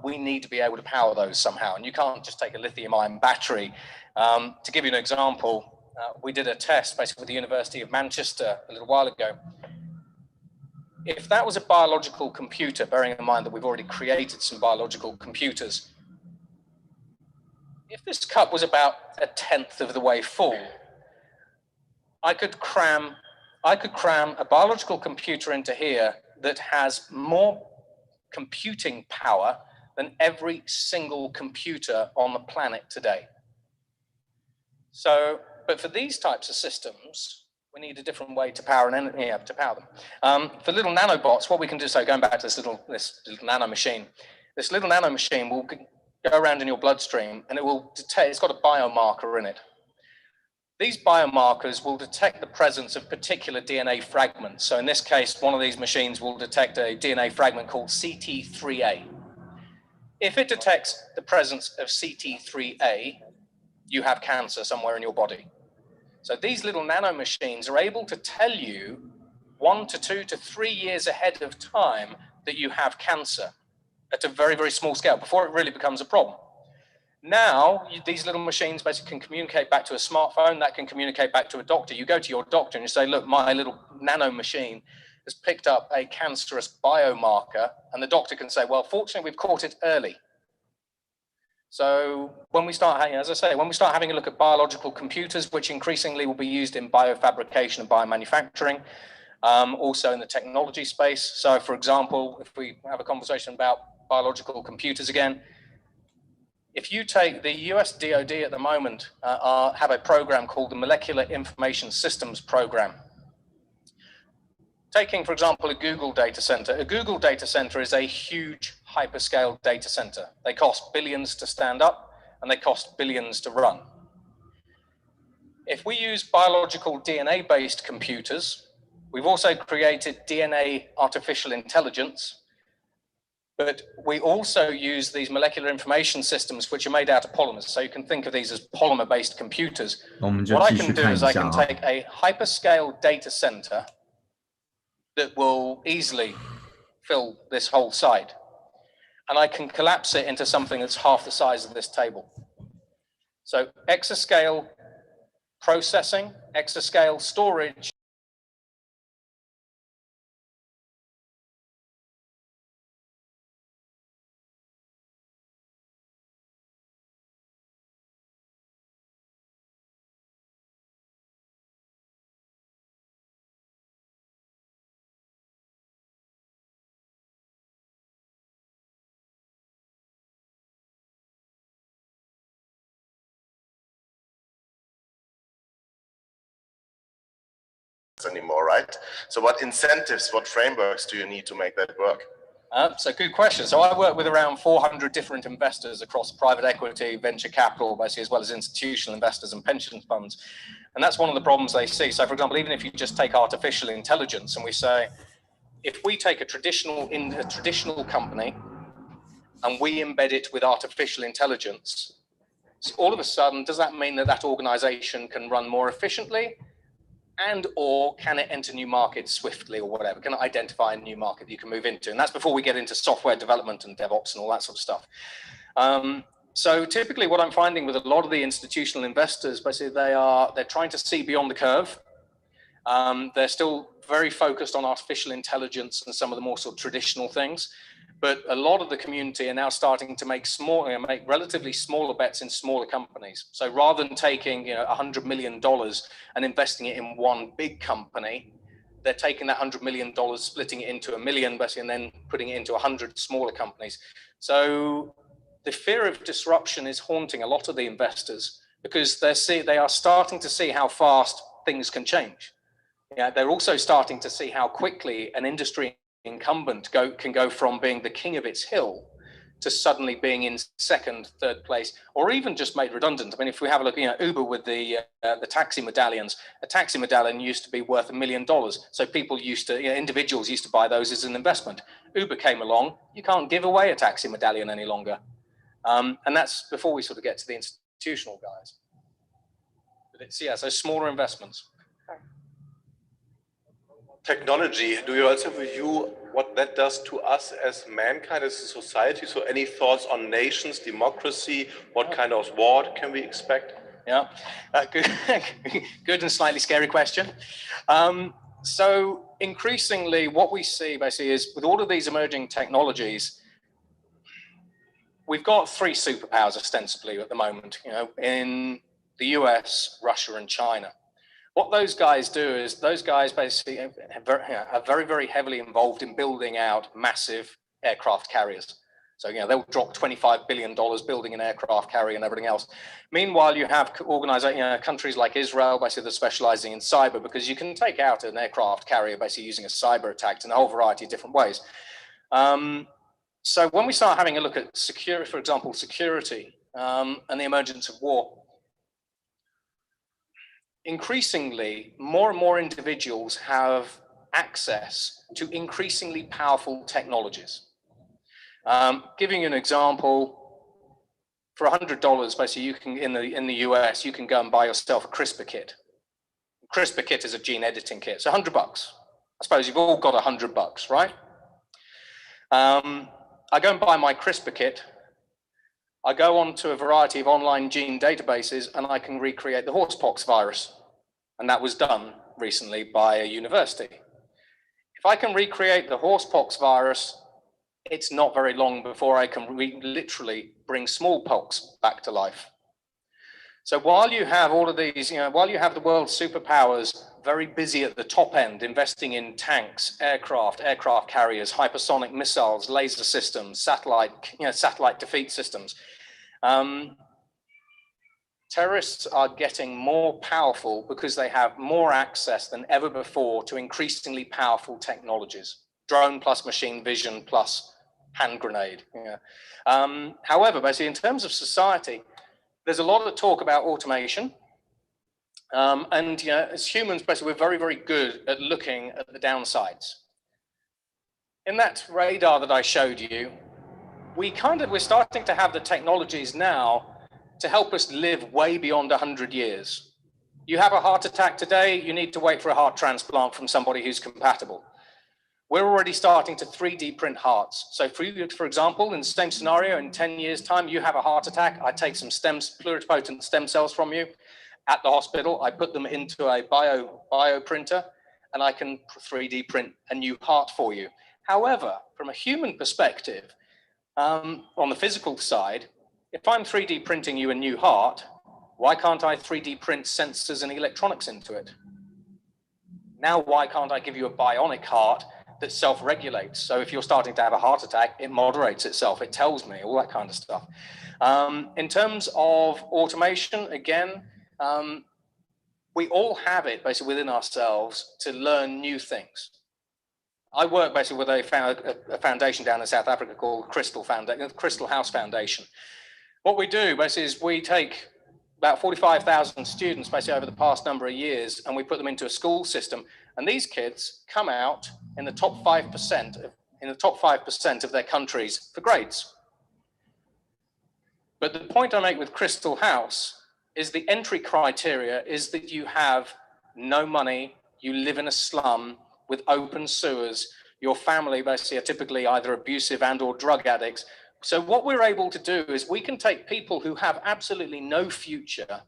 we need to be able to power those somehow. And you can't just take a lithium-ion battery. To give you an example, we did a test basically with the University of Manchester a little while ago. If that was a biological computer, bearing in mind that we've already created some biological computers, if this cup was about 1/10 of the way full, I could cram a biological computer into here that has more computing power than every single computer on the planet today. So, but for these types of systems, we need a different way to power them. For little nanobots, what we can do, so going back to this little nanomachine, this little nanomachine will go around in your bloodstream and it will detect, it's got a biomarker in it. These biomarkers will detect the presence of particular DNA fragments. So in this case, one of these machines will detect a DNA fragment called CT3A. If it detects the presence of CT3A, you have cancer somewhere in your body. So these little nanomachines are able to tell you 1 to 2 to 3 years ahead of time that you have cancer at a very, very small scale before it really becomes a problem. Now, these little machines basically can communicate back to a smartphone, that can communicate back to a doctor. You go to your doctor and you say, look, my little nano machine has picked up a cancerous biomarker, and the doctor can say, well, fortunately, we've caught it early. So when we start, as I say, when we start having a look at biological computers, which increasingly will be used in biofabrication and biomanufacturing, also in the technology space. So for example, if we have a conversation about biological computers again, if you take the US DoD at the moment, have a program called the Molecular Information Systems Program. Taking, for example, a Google data center. A Google data center is a huge hyperscale data center. They cost billions to stand up and they cost billions to run. If we use biological DNA-based computers, we've also created DNA artificial intelligence. But we also use these molecular information systems, which are made out of polymers. So you can think of these as polymer-based computers. What I can do is I can take a hyperscale data center that will easily fill this whole site, and I can collapse it into something that's half the size of this table. So exascale processing, exascale storage, anymore, right? So what incentives, what frameworks do you need to make that work? So good question. So I work with around 400 different investors across private equity, venture capital, basically, as well as institutional investors and pension funds. And that's one of the problems they see. So for example, even if you just take artificial intelligence and we say, if we take a traditional company and we embed it with artificial intelligence, so all of a sudden, does that mean that that organization can run more efficiently? And or can it enter new markets swiftly or whatever? Can it identify a new market that you can move into? And that's before we get into software development and DevOps and all that sort of stuff. So typically what I'm finding with a lot of the institutional investors, basically they're trying to see beyond the curve. They're still very focused on artificial intelligence and some of the more sort of traditional things. But a lot of the community are now starting to make relatively smaller bets in smaller companies. So rather than taking $100 million and investing it in one big company, they're taking that $100 million, splitting it into $1 million, basically, and then putting it into 100 smaller companies. So the fear of disruption is haunting a lot of the investors because they are starting to see how fast things can change. Yeah, they're also starting to see how quickly an industry incumbent can go from being the king of its hill to suddenly being in second, third place, or even just made redundant. I mean, if we have a look, Uber with the taxi medallions, a taxi medallion used to be worth $1 million. So people individuals used to buy those as an investment. Uber came along, you can't give away a taxi medallion any longer. And that's before we sort of get to the institutional guys. But so smaller investments. Technology, do you also review what that does to us as mankind, as a society? So any thoughts on nations, democracy, what kind of war can we expect? Yeah, good and slightly scary question. So increasingly what we see basically is with all of these emerging technologies, we've got three superpowers ostensibly at the moment, in the US, Russia and China. What those guys do is those guys basically are very, very heavily involved in building out massive aircraft carriers. So, they'll drop $25 billion building an aircraft carrier and everything else. Meanwhile, you have countries like Israel basically they're specializing in cyber because you can take out an aircraft carrier basically using a cyber attack in a whole variety of different ways. So when we start having a look at security, for example, security and the emergence of war, increasingly, more and more individuals have access to increasingly powerful technologies. Giving you an example, for $100, basically, you can in the US, you can go and buy yourself a CRISPR kit. CRISPR kit is a gene editing kit, so $100. I suppose you've all got $100, right? I go and buy my CRISPR kit. I go on to a variety of online gene databases and I can recreate the horsepox virus. And that was done recently by a university. If I can recreate the horsepox virus, it's not very long before I can literally bring smallpox back to life. So while you have all of these, while you have the world's superpowers very busy at the top end, investing in tanks, aircraft carriers, hypersonic missiles, laser systems, satellite defeat systems, terrorists are getting more powerful because they have more access than ever before to increasingly powerful technologies. Drone plus machine vision plus hand grenade. However, basically in terms of society, there's a lot of talk about automation. And as humans, basically, we're very, very good at looking at the downsides. In that radar that I showed you, we're starting to have the technologies now to help us live way beyond 100 years. You have a heart attack today, you need to wait for a heart transplant from somebody who's compatible. We're already starting to 3D print hearts. So for example, in the same scenario, in 10 years time, you have a heart attack, I take some pluripotent stem cells from you at the hospital, I put them into a bio printer, and I can 3D print a new heart for you. However, from a human perspective, on the physical side, if I'm 3D printing you a new heart, why can't I 3D print sensors and electronics into it? Now, why can't I give you a bionic heart that self-regulates? So if you're starting to have a heart attack, it moderates itself, it tells me, all that kind of stuff. In terms of automation, again, we all have it basically within ourselves to learn new things. I work basically with a foundation down in South Africa called Crystal House Foundation. What we do basically is we take about 45,000 students basically over the past number of years, and we put them into a school system. And these kids come out in the top 5% of their countries for grades. But the point I make with Crystal House is the entry criteria is that you have no money, you live in a slum with open sewers, your family basically are typically either abusive and or drug addicts. So what we're able to do is we can take people who have absolutely no future,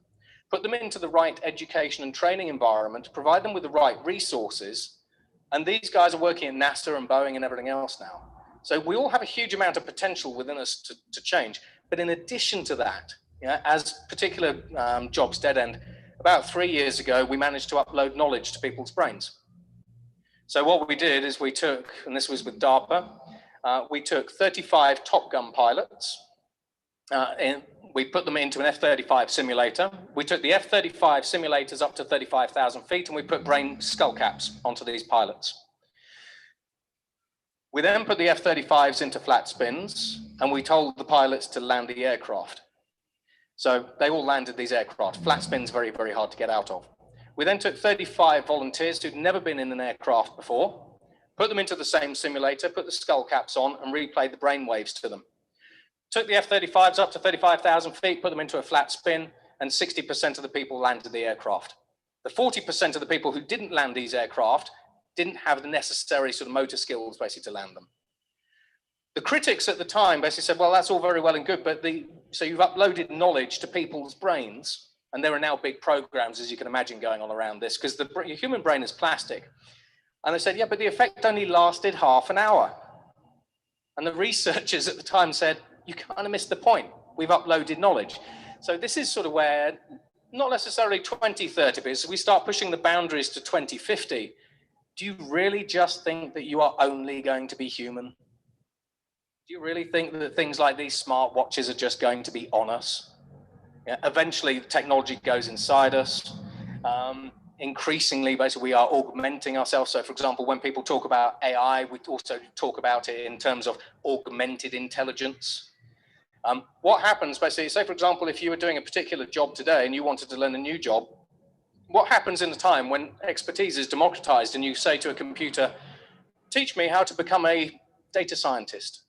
put them into the right education and training environment, provide them with the right resources, and these guys are working at NASA and Boeing and everything else now. So we all have a huge amount of potential within us to change. But in addition to that, as particular jobs dead end, about 3 years ago, we managed to upload knowledge to people's brains. So what we did is we took, and this was with DARPA, we took 35 Top Gun pilots, and we put them into an F-35 simulator. We took the F-35 simulators up to 35,000 feet, and we put brain skull caps onto these pilots. We then put the F-35s into flat spins, and we told the pilots to land the aircraft. So they all landed these aircraft. Flat spins, very, very hard to get out of. We then took 35 volunteers who'd never been in an aircraft before, put them into the same simulator, put the skull caps on, and replayed the brain waves to them. Took the F-35s up to 35,000 feet, put them into a flat spin, and 60% of the people landed the aircraft. The 40% of the people who didn't land these aircraft didn't have the necessary sort of motor skills basically to land them. The critics at the time basically said, well, that's all very well and good, but so you've uploaded knowledge to people's brains, and there are now big programs, as you can imagine, going on around this, because the human brain is plastic. And they said, yeah, but the effect only lasted half an hour. And the researchers at the time said, you kind of missed the point. We've uploaded knowledge. So this is sort of where, not necessarily 2030, but as we start pushing the boundaries to 2050, do you really just think that you are only going to be human? Do you really think that things like these smart watches are just going to be on us? Yeah, eventually, technology goes inside us. Increasingly, basically, we are augmenting ourselves. So, for example, when people talk about AI, we also talk about it in terms of augmented intelligence. What happens, basically, say, for example, if you were doing a particular job today and you wanted to learn a new job, what happens in a time when expertise is democratized and you say to a computer, teach me how to become a data scientist?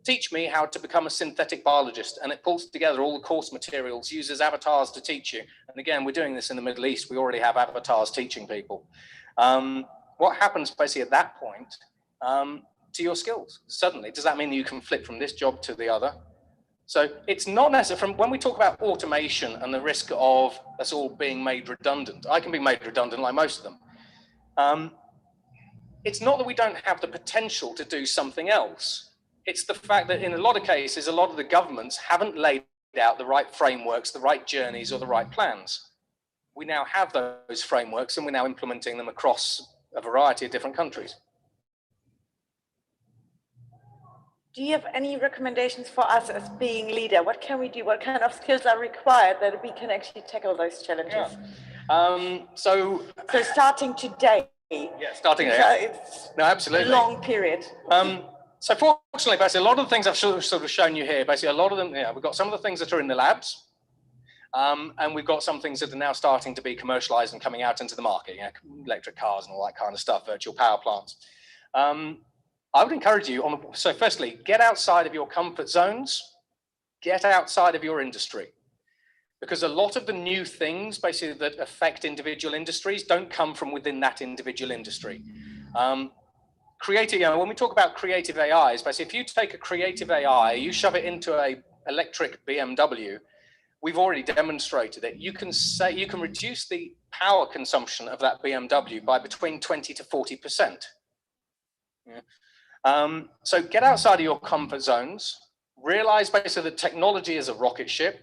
Teach me how to become a synthetic biologist, and it pulls together all the course materials, uses avatars to teach you. And again, we're doing this in the Middle East. We already have avatars teaching people. What happens basically at that point to your skills? Suddenly, does that mean that you can flip from this job to the other? So it's not necessary, when we talk about automation and the risk of us all being made redundant, I can be made redundant like most of them. It's not that we don't have the potential to do something else. It's the fact that in a lot of cases, a lot of the governments haven't laid out the right frameworks, the right journeys, or the right plans. We now have those frameworks and we're now implementing them across a variety of different countries. Do you have any recommendations for us as being leader? What can we do? What kind of skills are required that we can actually tackle those challenges? Yeah. So starting today. Yeah, starting today. It's no, absolutely. A long period. So fortunately, basically, a lot of the things I've sort of shown you here, basically, a lot of them, we've got some of the things that are in the labs, and we've got some things that are now starting to be commercialized and coming out into the market, electric cars and all that kind of stuff, virtual power plants. I would encourage you, so firstly, get outside of your comfort zones, get outside of your industry, because a lot of the new things, basically, that affect individual industries don't come from within that individual industry. Creative, when we talk about creative AIs, basically, if you take a creative AI, you shove it into a electric BMW, we've already demonstrated it. You can reduce the power consumption of that BMW by between 20 to 40%. Yeah. So get outside of your comfort zones, realize basically that technology is a rocket ship.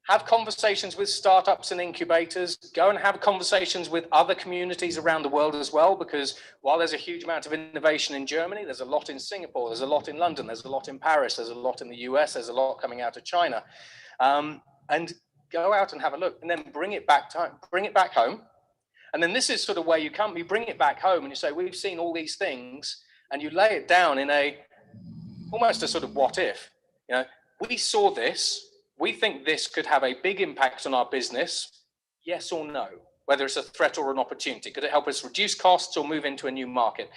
Have conversations with startups and incubators, go and have conversations with other communities around the world as well, because while there's a huge amount of innovation in Germany, there's a lot in Singapore, there's a lot in London, there's a lot in Paris, there's a lot in the US, there's a lot coming out of China. And go out and have a look and then bring it back home And then this is sort of where you bring it back home and you say, we've seen all these things, and you lay it down in almost a sort of what if. You know, we saw this, we think this could have a big impact on our business, yes or no, whether it's a threat or an opportunity. Could it help us reduce costs or move into a new market?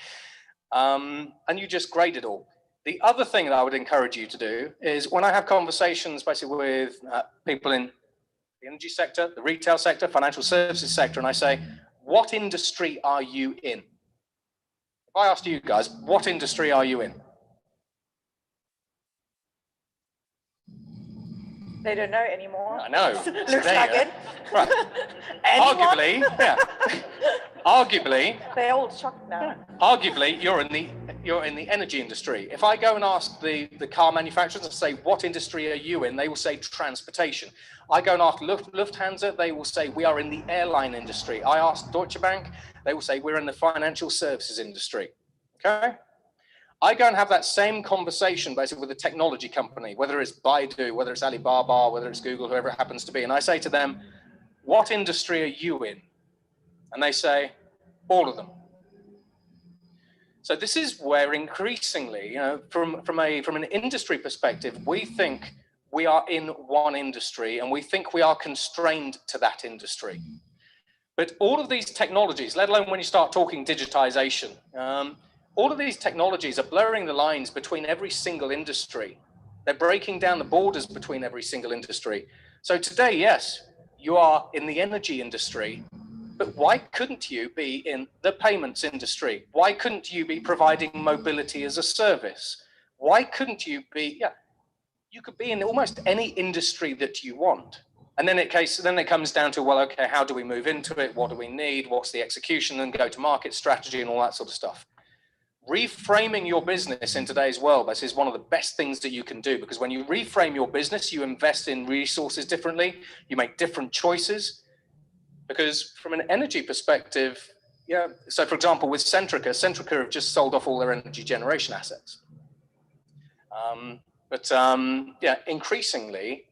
And you just grade it all. The other thing that I would encourage you to do is when I have conversations basically with people in the energy sector, the retail sector, financial services sector, and I say, what industry are you in? If I asked you guys, what industry are you in? They don't know anymore. I know. Looks like it. Right. Arguably, yeah. Arguably, they're all shocked now. Arguably, you're in the energy industry. If I go and ask the car manufacturers and say, what industry are you in? They will say transportation. I go and ask Lufthansa, they will say, we are in the airline industry. I ask Deutsche Bank, they will say, we're in the financial services industry. Okay? I go and have that same conversation basically with a technology company, whether it's Baidu, whether it's Alibaba, whether it's Google, whoever it happens to be. And I say to them, what industry are you in? And they say, all of them. So this is where increasingly, you know, from an industry perspective, we think we are in one industry and we think we are constrained to that industry. But all of these technologies, let alone when you start talking digitization, all of these technologies are blurring the lines between every single industry. They're breaking down the borders between every single industry. So today, yes, you are in the energy industry, but why couldn't you be in the payments industry? Why couldn't you be providing mobility as a service? Why couldn't you be, you could be in almost any industry that you want. And then it comes down to, well, okay, how do we move into it? What do we need? What's the execution and go-to-market strategy and all that sort of stuff? Reframing your business in today's world, this is one of the best things that you can do, because when you reframe your business, you invest in resources differently, you make different choices. Because from an energy perspective, so for example, with Centrica have just sold off all their energy generation assets. Increasingly,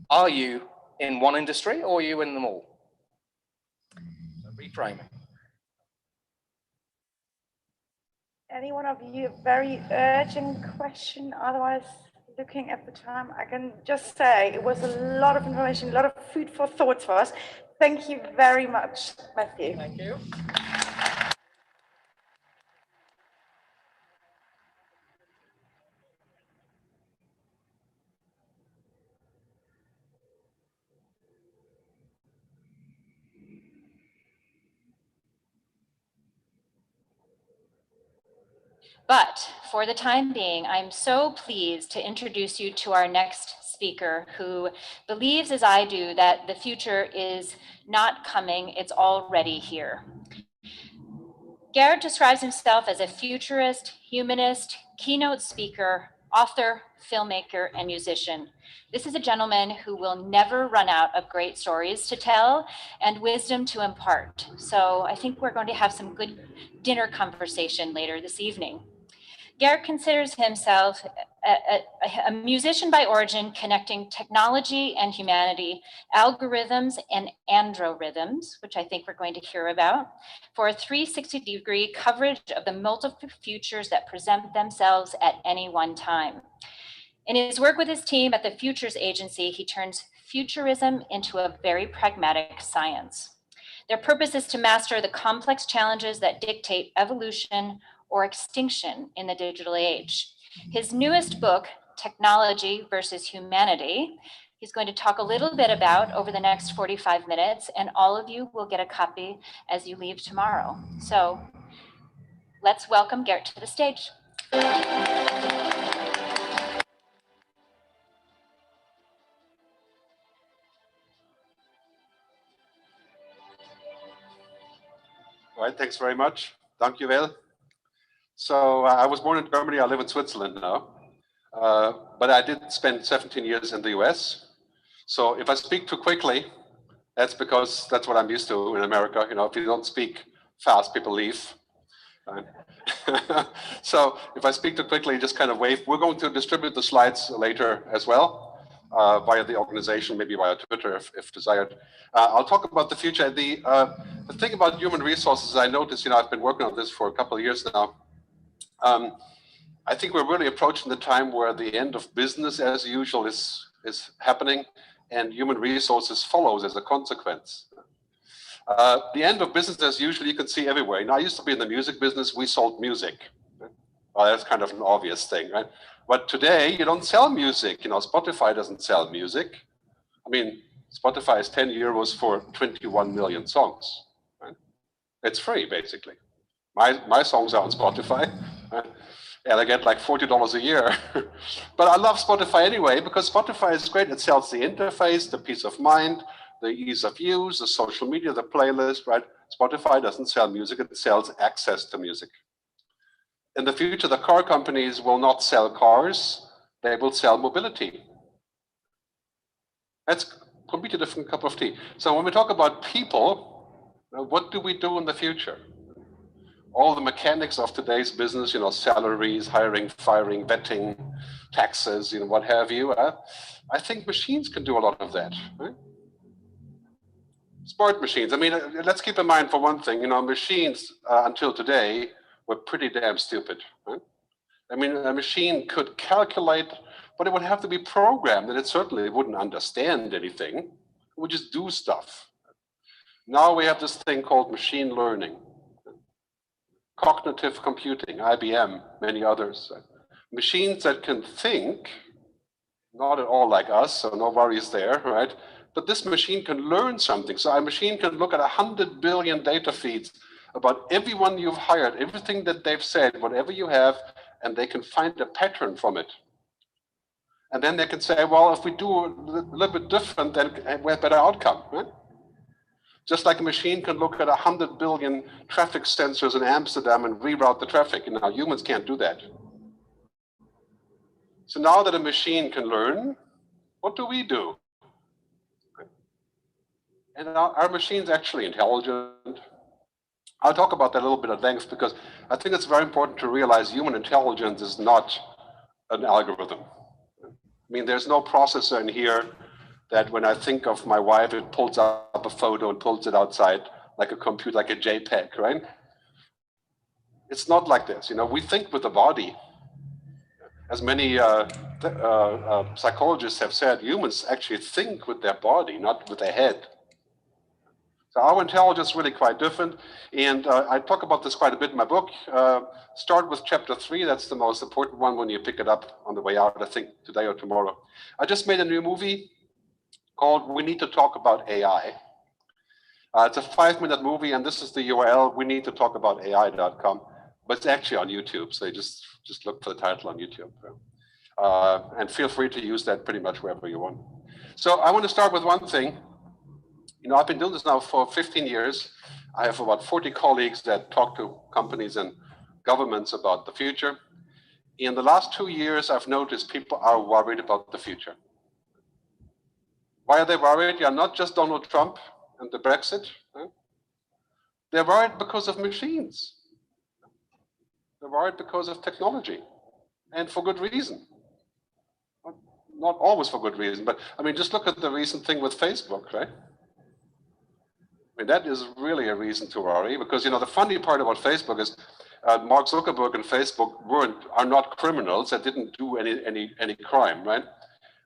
are you in one industry or are you in them all? So reframing. Any one of you a very urgent question? Otherwise, looking at the time, I can just say it was a lot of information, a lot of food for thought for us. Thank you very much, Matthew. Thank you. But for the time being, I'm so pleased to introduce you to our next speaker, who believes, as I do, that the future is not coming, it's already here. Gerd describes himself as a futurist, humanist, keynote speaker, author, filmmaker, and musician. This is a gentleman who will never run out of great stories to tell and wisdom to impart. So I think we're going to have some good dinner conversation later this evening. Gerd considers himself a musician by origin, connecting technology and humanity, algorithms and androrhythms, which I think we're going to hear about, for a 360-degree coverage of the multiple futures that present themselves at any one time. In his work with his team at the Futures Agency, he turns futurism into a very pragmatic science. Their purpose is to master the complex challenges that dictate evolution or extinction in the digital age. His newest book, Technology versus Humanity, he's going to talk a little bit about over the next 45 minutes, and all of you will get a copy as you leave tomorrow. So let's welcome Gerd to the stage. All right, thanks very much. Thank you, Will. So I was born in Germany. I live in Switzerland now. But I did spend 17 years in the US. So if I speak too quickly, that's because that's what I'm used to in America. You know, if you don't speak fast, people leave. So if I speak too quickly, just kind of wave. We're going to distribute the slides later as well. via the organization, maybe via Twitter if desired. I'll talk about the future. The thing about human resources, I noticed, I've been working on this for a couple of years now. I think we're really approaching the time where the end of business as usual is happening, and human resources follows as a consequence. The end of business as usual you can see everywhere. I used to be in the music business. We sold music. Well, that's kind of an obvious thing, right? But today you don't sell music. Spotify doesn't sell music. I mean, Spotify is 10 euros for 21 million songs. Right? It's free, basically. My songs are on Spotify. Right? And I get like $40 a year. But I love Spotify anyway, because Spotify is great. It sells the interface, the peace of mind, the ease of use, the social media, the playlist, right? Spotify doesn't sell music, it sells access to music. In the future, the car companies will not sell cars, they will sell mobility. That's a completely different cup of tea. So when we talk about people, what do we do in the future? All the mechanics of today's business, salaries, hiring, firing, vetting, taxes, what have you. I think machines can do a lot of that. Right? Smart machines. I mean, let's keep in mind for one thing, machines until today were pretty damn stupid. Right? I mean, a machine could calculate, but it would have to be programmed, and it certainly wouldn't understand anything. It would just do stuff. Now we have this thing called machine learning. Cognitive computing, IBM, many others. Machines that can think, not at all like us, so no worries there, right? But this machine can learn something. So a machine can look at 100 billion data feeds about everyone you've hired, everything that they've said, whatever you have, and they can find a pattern from it. And then they can say, well, if we do a little bit different, then we have better outcome, right? Just like a machine can look at 100 billion traffic sensors in Amsterdam and reroute the traffic. Humans can't do that. So now that a machine can learn, what do we do? And are machines actually intelligent? I'll talk about that a little bit at length because I think it's very important to realize human intelligence is not an algorithm. I mean, there's no processor in here that when I think of my wife, it pulls up a photo and pulls it outside like a computer, like a JPEG, right? It's not like this. We think with the body. As many psychologists have said, humans actually think with their body, not with their head. So our intelligence is really quite different. And I talk about this quite a bit in my book. Start with chapter 3. That's the most important one when you pick it up on the way out, I think, today or tomorrow. I just made a new movie called We Need to Talk About AI. It's a 5-minute movie, and this is the URL, we need to talk about AI.com. But it's actually on YouTube, so you just look for the title on YouTube. And feel free to use that pretty much wherever you want. So I want to start with one thing. I've been doing this now for 15 years. I have about 40 colleagues that talk to companies and governments about the future. In the last 2 years, I've noticed people are worried about the future. Why are they worried? Yeah, not just Donald Trump and the Brexit. Right? They're worried because of machines. They're worried because of technology, and for good reason. Not always for good reason, but I mean, just look at the recent thing with Facebook, right? I mean, that is really a reason to worry because, the funny part about Facebook is Mark Zuckerberg and Facebook are not criminals that didn't do any crime, right?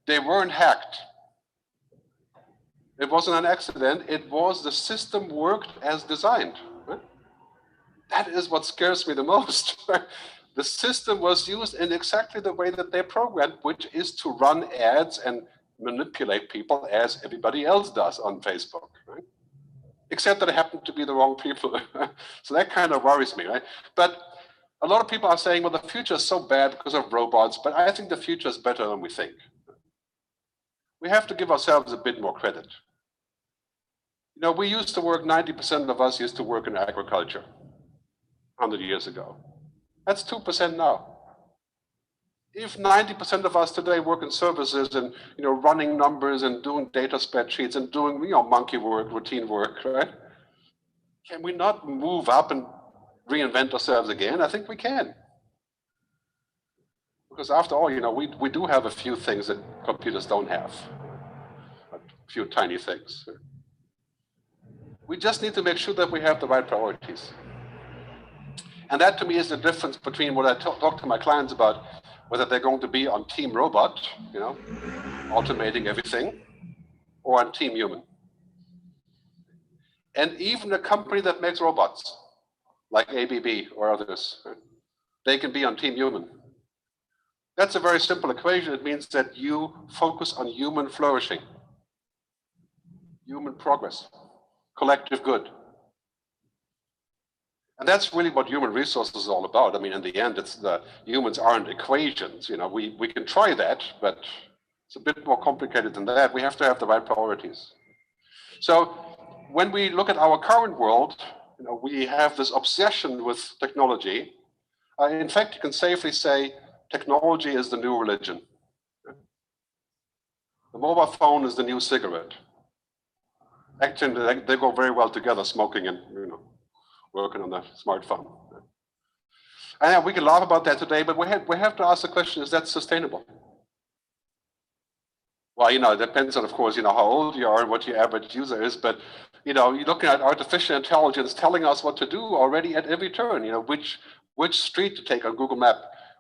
They weren't hacked. It wasn't an accident. It was the system worked as designed. Right? That is what scares me the most. The system was used in exactly the way that they programmed, which is to run ads and manipulate people as everybody else does on Facebook. Right? Except that it happened to be the wrong people. So that kind of worries me, right? But a lot of people are saying, well, the future is so bad because of robots, but I think the future is better than we think. We have to give ourselves a bit more credit. We used to work, 90% of us used to work in agriculture 100 years ago. That's 2% now. If 90% of us today work in services and running numbers and doing data spreadsheets and doing monkey work, routine work, right? Can we not move up and reinvent ourselves again? I think we can. Because after all, we do have a few things that computers don't have. A few tiny things. We just need to make sure that we have the right priorities. And that to me is the difference between what I talk to my clients about, whether they're going to be on Team Robot, automating everything, or on Team Human. And even a company that makes robots, like ABB or others, they can be on Team Human. That's a very simple equation. It means that you focus on human flourishing, human progress, collective good. And that's really what human resources is all about. I mean, in the end, it's the humans aren't equations. We can try that, but it's a bit more complicated than that. We have to have the right priorities. So when we look at our current world, we have this obsession with technology. In fact, you can safely say technology is the new religion. The mobile phone is the new cigarette. Actually, they go very well together, smoking and working on the smartphone. And we can laugh about that today, but we have to ask the question: is that sustainable? Well, it depends on, of course, how old you are and what your average user is. But you're looking at artificial intelligence telling us what to do already at every turn. Which street to take on Google Map,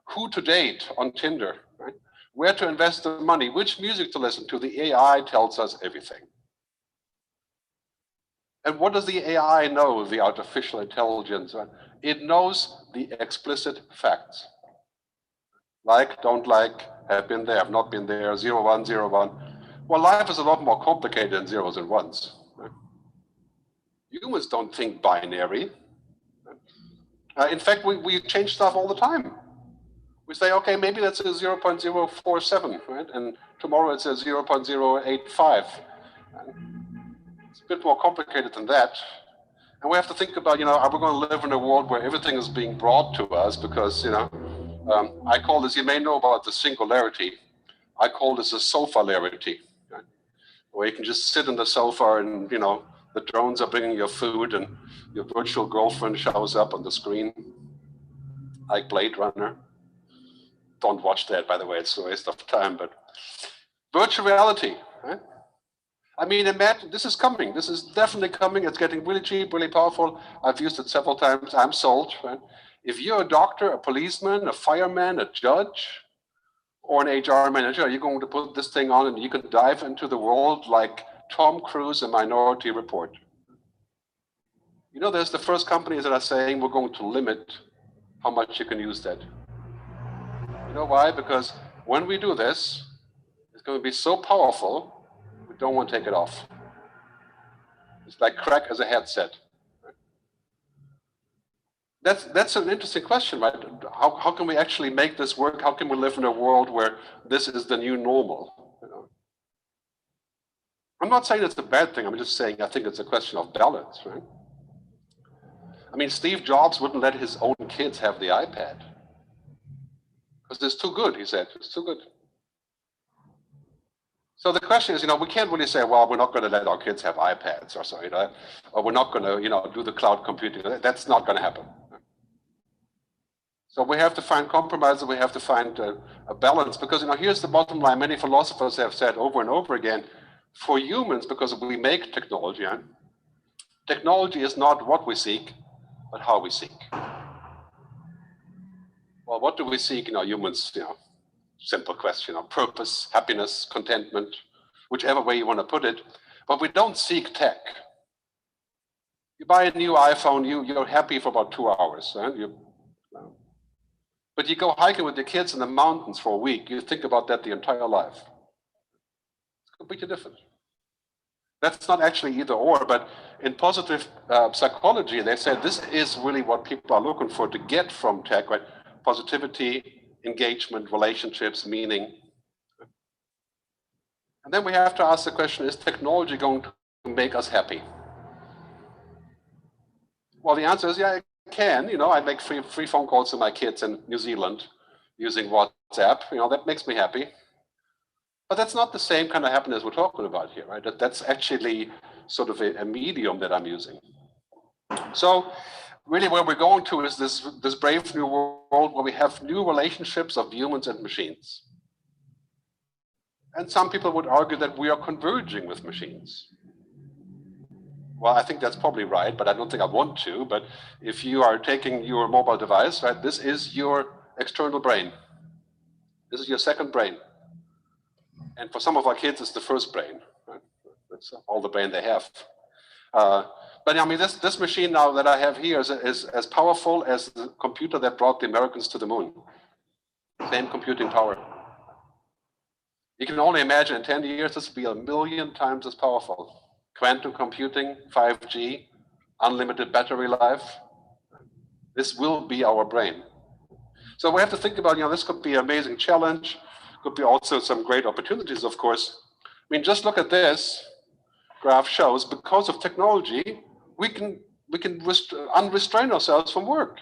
who to date on Tinder, right? Where to invest the money, which music to listen to. The AI tells us everything. And what does the AI know, the artificial intelligence? It knows the explicit facts. Like, don't like, have been there, have not been there, 0, 1, 0, 1. Well, life is a lot more complicated than zeros and ones. Right? Humans don't think binary. In fact, we change stuff all the time. We say, okay, maybe that's a 0.047, right? And tomorrow it's a 0.085. It's a bit more complicated than that. And we have to think about, are we going to live in a world where everything is being brought to us? Because, I call this, you may know about the singularity. I call this a sofalarity, right? Where you can just sit on the sofa and, the drones are bringing your food and your virtual girlfriend shows up on the screen, like Blade Runner. Don't watch that, by the way, it's a waste of time, but virtual reality, right? I mean, imagine, this is coming. This is definitely coming. It's getting really cheap, really powerful. I've used it several times. I'm sold, right? If you're a doctor, a policeman, a fireman, a judge, or an HR manager, are you going to put this thing on and you can dive into the world like Tom Cruise in Minority Report? There's the first companies that are saying we're going to limit how much you can use that. You know why? Because when we do this, it's going to be so powerful, we don't want to take it off. It's like crack as a headset. That's an interesting question, right? How can we actually make this work? How can we live in a world where this is the new normal? I'm not saying it's a bad thing. I'm just saying I think it's a question of balance, right? I mean, Steve Jobs wouldn't let his own kids have the iPad because it's too good, he said. It's too good. So the question is, we can't really say, well, we're not going to let our kids have iPads or so, or we're not going to, do the cloud computing. That's not going to happen. So we have to find compromise, and we have to find a balance, because here's the bottom line. Many philosophers have said over and over again, for humans, because we make technology, technology is not what we seek, but how we seek. Well, what do we seek in our humans? Simple question of purpose, happiness, contentment, whichever way you want to put it. But we don't seek tech. You buy a new iPhone, you're happy for about 2 hours. But you go hiking with your kids in the mountains for a week, you think about that the entire life. It's completely different. That's not actually either or, but in positive psychology, they say this is really what people are looking for to get from tech, right? Positivity, engagement, relationships, meaning. And then we have to ask the question, is technology going to make us happy? Well, the answer is, yeah, it can. I make free phone calls to my kids in New Zealand using WhatsApp. That makes me happy. But that's not the same kind of happiness we're talking about here, right? That's actually sort of a medium that I'm using. So really where we're going to is this brave new world where we have new relationships of humans and machines. And some people would argue that we are converging with machines. Well, I think that's probably right, but I don't think I want to. But if you are taking your mobile device, right, this is your external brain. This is your second brain. And for some of our kids, it's the first brain. Right? That's all the brain they have. But I mean, this machine now that I have here is as powerful as the computer that brought the Americans to the moon. Same computing power. You can only imagine in 10 years, this will be 1 million times as powerful. Quantum computing, 5G, unlimited battery life. This will be our brain. So we have to think about, this could be an amazing challenge. Could be also some great opportunities, of course. I mean, just look at this. Graph shows because of technology, we can unrestrain ourselves from work.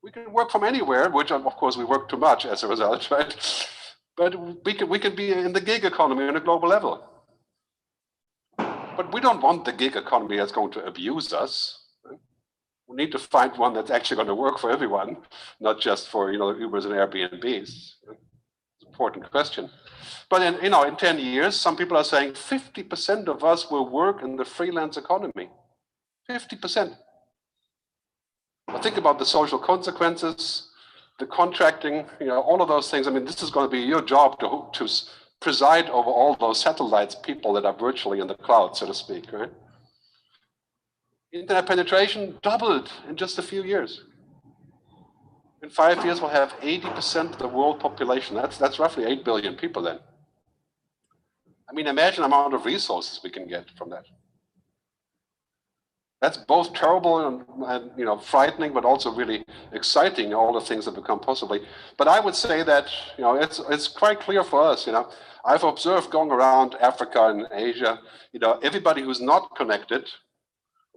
We can work from anywhere, which of course we work too much as a result, right? But we can be in the gig economy on a global level. But we don't want the gig economy that's going to abuse us. Right? We need to find one that's actually going to work for everyone, not just for Ubers and Airbnbs. It's an important question. But in 10 years, some people are saying 50% of us will work in the freelance economy. 50%. Well, think about the social consequences, the contracting, all of those things. I mean, this is going to be your job to preside over all those satellites, people that are virtually in the cloud, so to speak, right? Internet penetration doubled in just a few years. In 5 years, we'll have 80% of the world population. That's roughly 8 billion people then. I mean, imagine the amount of resources we can get from that. That's both terrible and frightening, but also really exciting, all the things that become possible. But I would say that it's quite clear for us. I've observed going around Africa and Asia, everybody who's not connected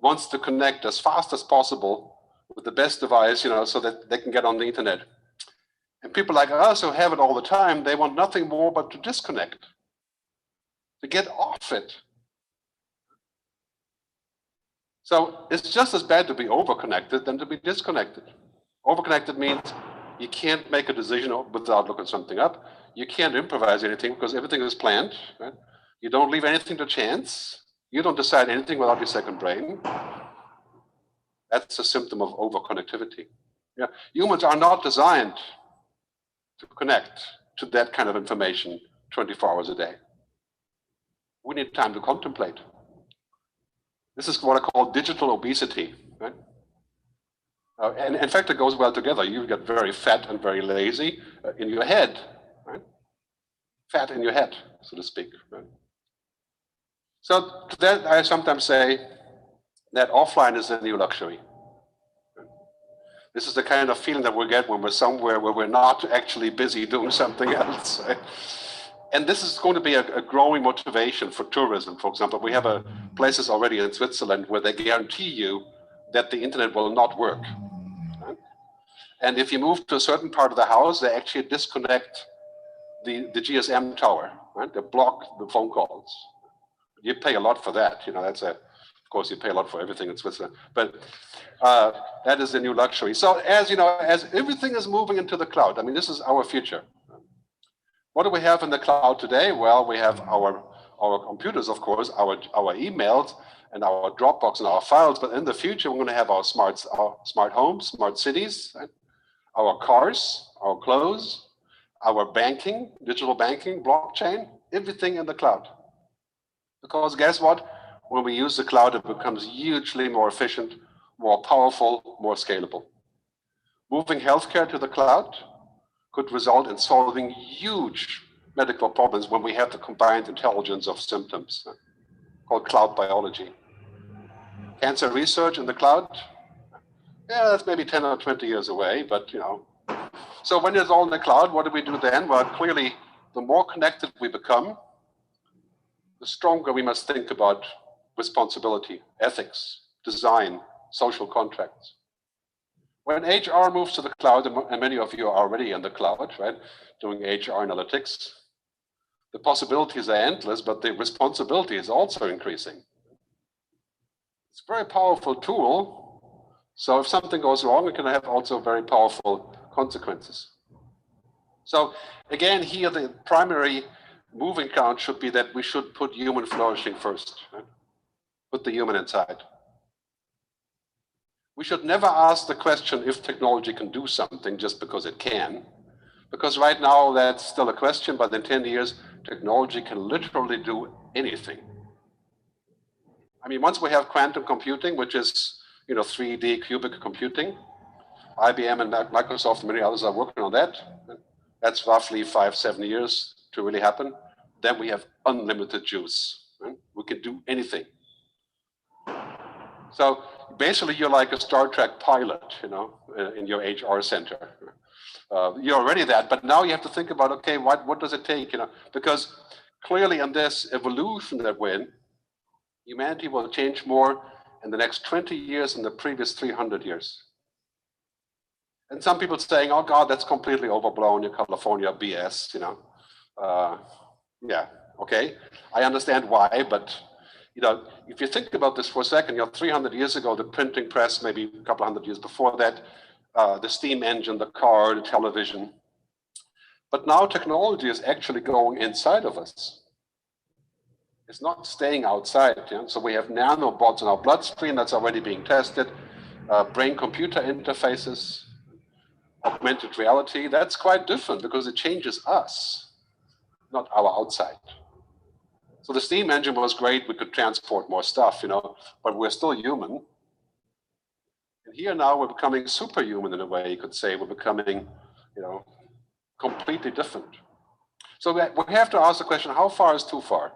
wants to connect as fast as possible with the best device, so that they can get on the internet. And people like us who have it all the time, they want nothing more but to disconnect, to get off it. So it's just as bad to be overconnected than to be disconnected. Overconnected means you can't make a decision without looking something up. You can't improvise anything because everything is planned. Right? You don't leave anything to chance. You don't decide anything without your second brain. That's a symptom of overconnectivity. Yeah. Humans are not designed to connect to that kind of information 24 hours a day. We need time to contemplate. This is what I call digital obesity, right? And in fact, it goes well together. You get very fat and very lazy in your head, right? Fat in your head, so to speak, right? So to that, I sometimes say that offline is the new luxury. This is the kind of feeling that we get when we're somewhere where we're not actually busy doing something else. Right? And this is going to be a growing motivation for tourism. For example, we have places already in Switzerland where they guarantee you that the internet will not work. Right? And if you move to a certain part of the house, they actually disconnect the GSM tower. Right? They block the phone calls. You pay a lot for that. Of course, you pay a lot for everything in Switzerland. But that is the new luxury. So as everything is moving into the cloud, I mean, this is our future. What do we have in the cloud today? Well, we have our computers, of course, our emails and our Dropbox and our files. But in the future, we're going to have our smart homes, smart cities, right? Our cars, our clothes, our banking, digital banking, blockchain, everything in the cloud. Because guess what? When we use the cloud, it becomes hugely more efficient, more powerful, more scalable. Moving healthcare to the cloud could result in solving huge medical problems when we have the combined intelligence of symptoms, called cloud biology. Cancer research in the cloud, yeah, that's maybe 10 or 20 years away, but So when it's all in the cloud, what do we do then? Well, clearly, the more connected we become, the stronger we must think about responsibility, ethics, design, social contracts. When HR moves to the cloud, and many of you are already in the cloud, right, doing HR analytics, the possibilities are endless, but the responsibility is also increasing. It's a very powerful tool, So if something goes wrong, it can have also very powerful consequences. So again, here the primary moving ground should be that we should put human flourishing first, right? Put the human inside. We should never ask the question if technology can do something just because it can, because right now that's still a question, but in 10 years, technology can literally do anything. I mean, once we have quantum computing, which is 3D cubic computing, IBM and Microsoft and many others are working on that. That's roughly 5-7 years to really happen. Then we have unlimited juice. Right? We can do anything. So basically, you're like a Star Trek pilot, in your HR center. You're already that, but now you have to think about, okay, what does it take? Because clearly in this evolution that we're in, humanity will change more in the next 20 years than the previous 300 years. And some people saying, oh God, that's completely overblown, your California BS, yeah, okay. I understand why, but if you think about this for a second, 300 years ago, the printing press, maybe a couple hundred years before that, the steam engine, the car, the television. But now technology is actually going inside of us. It's not staying outside. So we have nanobots in our bloodstream that's already being tested, brain-computer interfaces, augmented reality. That's quite different because it changes us, not our outside. So the steam engine was great. We could transport more stuff, but we're still human. And here now we're becoming superhuman in a way, you could say. We're becoming, completely different. So we have to ask the question, how far is too far?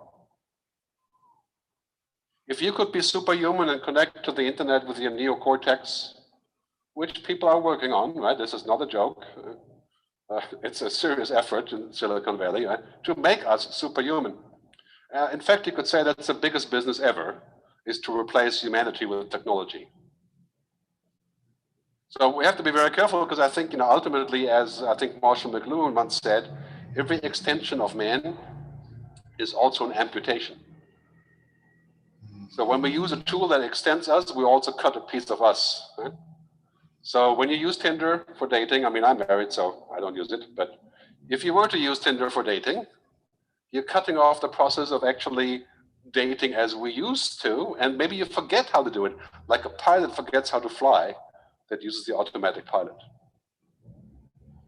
If you could be superhuman and connect to the internet with your neocortex, which people are working on, right? This is not a joke. It's a serious effort in Silicon Valley, right? To make us superhuman. In fact, you could say that's the biggest business ever, is to replace humanity with technology. So we have to be very careful because I think, ultimately, as I think Marshall McLuhan once said, every extension of man is also an amputation. So when we use a tool that extends us, we also cut a piece of us. Right? So when you use Tinder for dating, I mean, I'm married, so I don't use it, but if you were to use Tinder for dating, you're cutting off the process of actually dating as we used to, and maybe you forget how to do it, like a pilot forgets how to fly that uses the automatic pilot.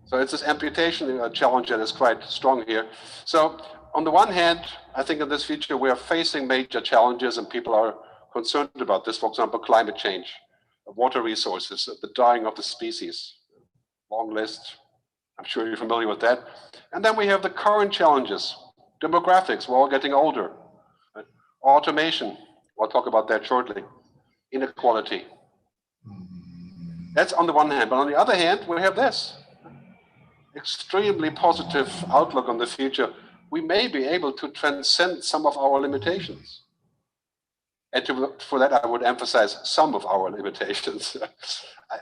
So it's this amputation challenge that is quite strong here. So on the one hand, I think in this future, we are facing major challenges and people are concerned about this. For example, climate change, water resources, the dying of the species, long list. I'm sure you're familiar with that. And then we have the current challenges, demographics, we're all getting older, automation, I'll talk about that shortly, inequality. That's on the one hand, but on the other hand, we have this extremely positive outlook on the future. We may be able to transcend some of our limitations. And for that, I would emphasize some of our limitations.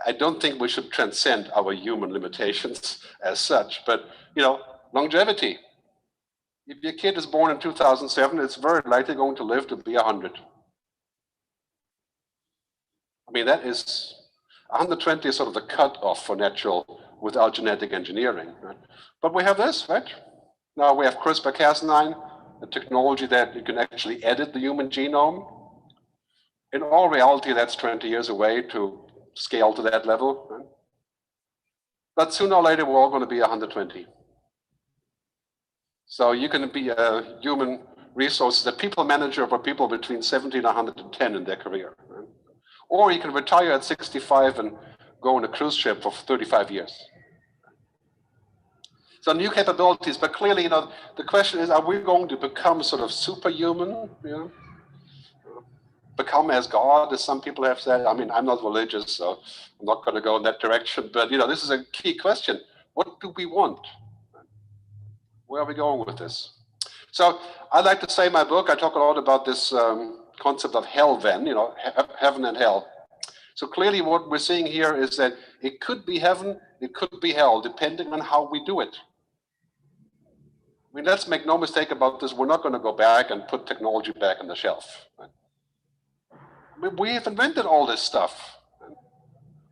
I don't think we should transcend our human limitations as such, but longevity. If your kid is born in 2007, it's very likely going to live to be 100. I mean, that is 120 is sort of the cutoff for natural without genetic engineering. Right? But we have this, right? Now we have CRISPR-Cas9, a technology that you can actually edit the human genome. In all reality, that's 20 years away to scale to that level. Right? But sooner or later, we're all going to be 120. So you can be a human resource, a people manager for people between 70 and 110 in their career. Right? Or you can retire at 65 and go on a cruise ship for 35 years. So new capabilities, but clearly, the question is, are we going to become sort of superhuman? Become as God, as some people have said. I mean, I'm not religious, so I'm not going to go in that direction. But this is a key question. What do we want? Where are we going with this? So I like to say in my book, I talk a lot about this concept of hell then, heaven and hell. So clearly what we're seeing here is that it could be heaven, it could be hell, depending on how we do it. I mean, let's make no mistake about this. We're not going to go back and put technology back on the shelf. Right? I mean, we have invented all this stuff.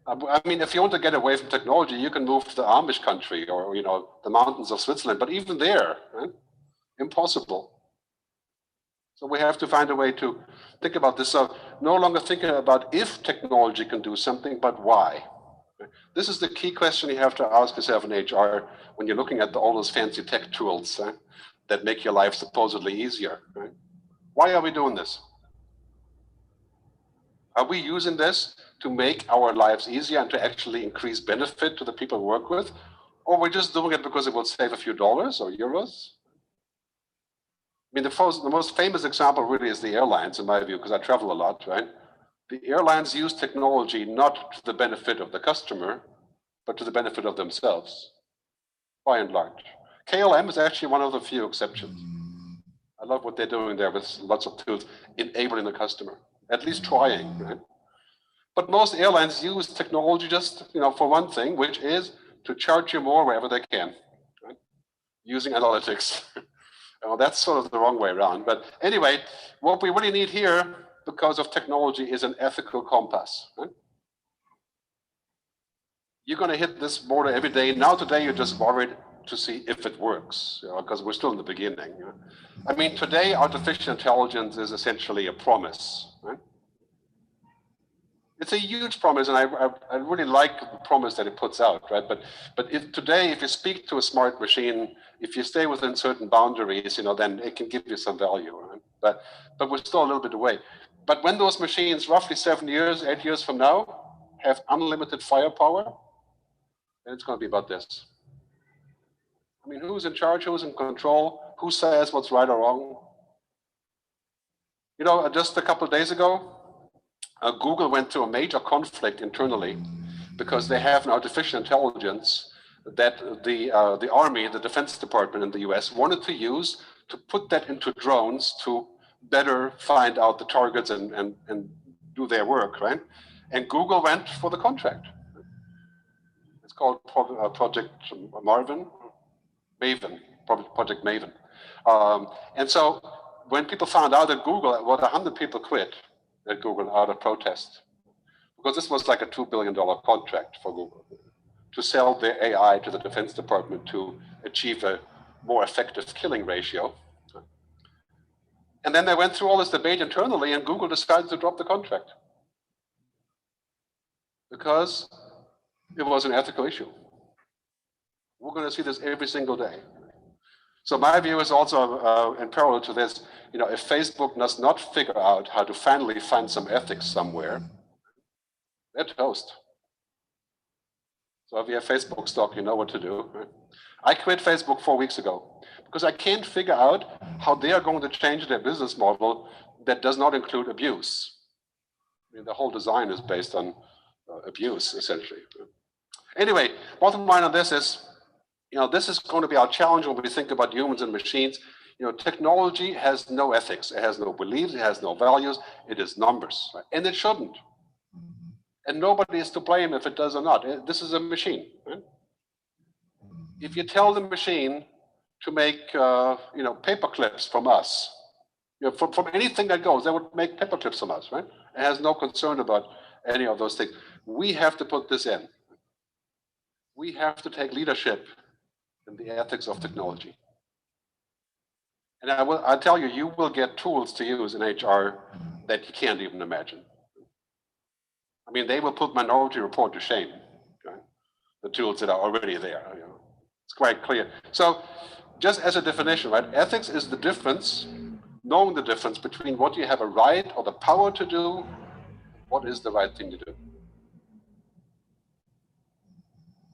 I mean, if you want to get away from technology, you can move to the Amish country or, the mountains of Switzerland. But even there, right? Impossible. So we have to find a way to think about this. So no longer thinking about if technology can do something, but why. This is the key question you have to ask yourself in HR when you're looking at all those fancy tech tools that make your life supposedly easier. Right? Why are we doing this? Are we using this to make our lives easier and to actually increase benefit to the people we work with? Or we're just doing it because it will save a few dollars or euros? I mean, the most famous example really is the airlines, in my view, because I travel a lot, right? The airlines use technology not to the benefit of the customer, but to the benefit of themselves, by and large. KLM is actually one of the few exceptions. I love what they're doing there with lots of tools, enabling the customer, at least trying, right? But most airlines use technology just, for one thing, which is to charge you more wherever they can, right? Using analytics. Well, that's sort of the wrong way around. But anyway, what we really need here, because of technology, is an ethical compass. Right? You're going to hit this border every day. Now today, you're just worried to see if it works, because we're still in the beginning. I mean, today, artificial intelligence is essentially a promise. Right? It's a huge promise, and I really like the promise that it puts out, right? But today, if you speak to a smart machine, if you stay within certain boundaries, then it can give you some value, right? But we're still a little bit away. But when those machines, roughly 7 years, 8 years from now, have unlimited firepower, then it's going to be about this. I mean, who's in charge? Who's in control? Who says what's right or wrong? Just a couple of days ago, Google went through a major conflict internally because they have an artificial intelligence that the Army, the Defense Department in the US, wanted to use to put that into drones to better find out the targets and do their work, right? And Google went for the contract. It's called Project Maven. Project Maven. And so when people found out at Google, 100 people quit at Google out of protest, because this was like a $2 billion contract for Google to sell their AI to the Defense Department to achieve a more effective killing ratio. And then they went through all this debate internally, and Google decided to drop the contract because it was an ethical issue. We're going to see this every single day. So my view is also in parallel to this, if Facebook does not figure out how to finally find some ethics somewhere, they're toast. So if you have Facebook stock, you know what to do. Right? I quit Facebook 4 weeks ago because I can't figure out how they are going to change their business model that does not include abuse. I mean, the whole design is based on abuse, essentially. Anyway, bottom line on this is, this is going to be our challenge when we think about humans and machines. Technology has no ethics. It has no beliefs. It has no values. It is numbers. Right? And it shouldn't. And nobody is to blame if it does or not. This is a machine. Right? If you tell the machine to make, paper clips from us, from anything that goes, they would make paper clips from us, right? It has no concern about any of those things. We have to put this in. We have to take leadership in the ethics of technology. And I tell you, you will get tools to use in HR that you can't even imagine. I mean, they will put Minority Report to shame, right? The tools that are already there. It's quite clear. So just as a definition, right? Ethics is the difference, knowing the difference between what you have a right or the power to do, what is the right thing to do.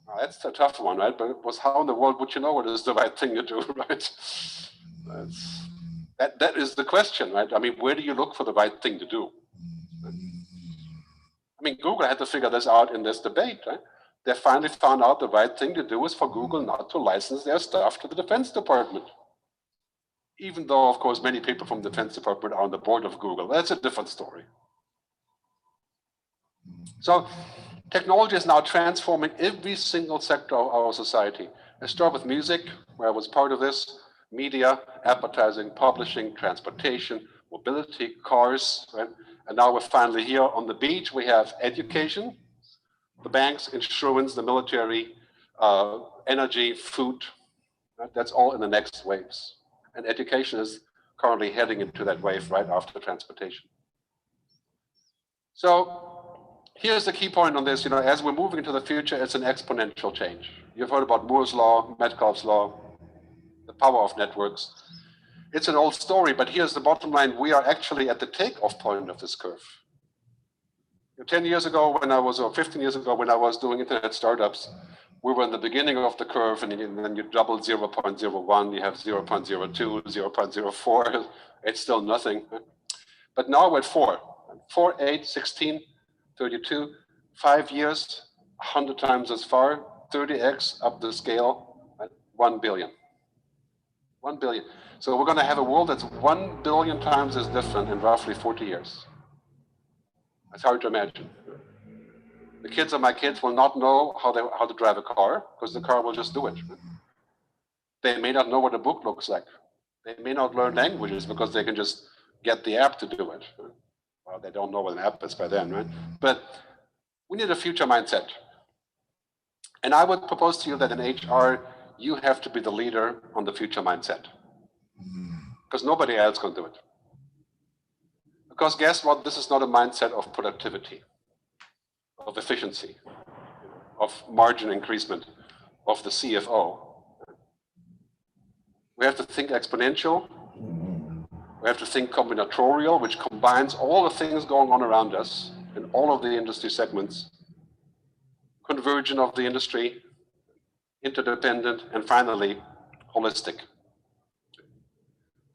Now, that's a tough one, right? But it was how in the world would you know what is the right thing to do, right? That is the question, right? I mean, where do you look for the right thing to do? I mean, Google had to figure this out in this debate, right? They finally found out the right thing to do is for Google not to license their stuff to the Defense Department. Even though, of course, many people from the Defense Department are on the board of Google. That's a different story. So technology is now transforming every single sector of our society. Let's start with music, where I was part of this, media, advertising, publishing, transportation, mobility, cars, right? And now we're finally here on the beach. We have education, The banks, insurance, the military, energy, food, right? That's all in the next waves. And education is currently heading into that wave right after transportation. So here's the key point on this. As we're moving into the future, it's an exponential change. You've heard about Moore's law, Metcalfe's law, the power of networks. It's an old story, but here's the bottom line. We are actually at the takeoff point of this curve. 10 years ago or 15 years ago when I was doing internet startups, we were in the beginning of the curve, and then you double 0.01, you have 0.02, 0.04, it's still nothing. But now we're at 4, 8, 16, 32, 5 years, 100 times as far, 30x up the scale, 1 billion. 1 billion. So we're going to have a world that's 1 billion times as different in roughly 40 years. That's hard to imagine. The kids of my kids will not know how to drive a car because the car will just do it. They may not know what a book looks like. They may not learn languages because they can just get the app to do it. Well, they don't know what an app is by then, right? But we need a future mindset. And I would propose to you that in HR, you have to be the leader on the future mindset. Because nobody else can do it. Because guess what? This is not a mindset of productivity, of efficiency, of margin increasement, of the CFO. We have to think exponential. We have to think combinatorial, which combines all the things going on around us in all of the industry segments, convergent of the industry, interdependent, and finally, holistic.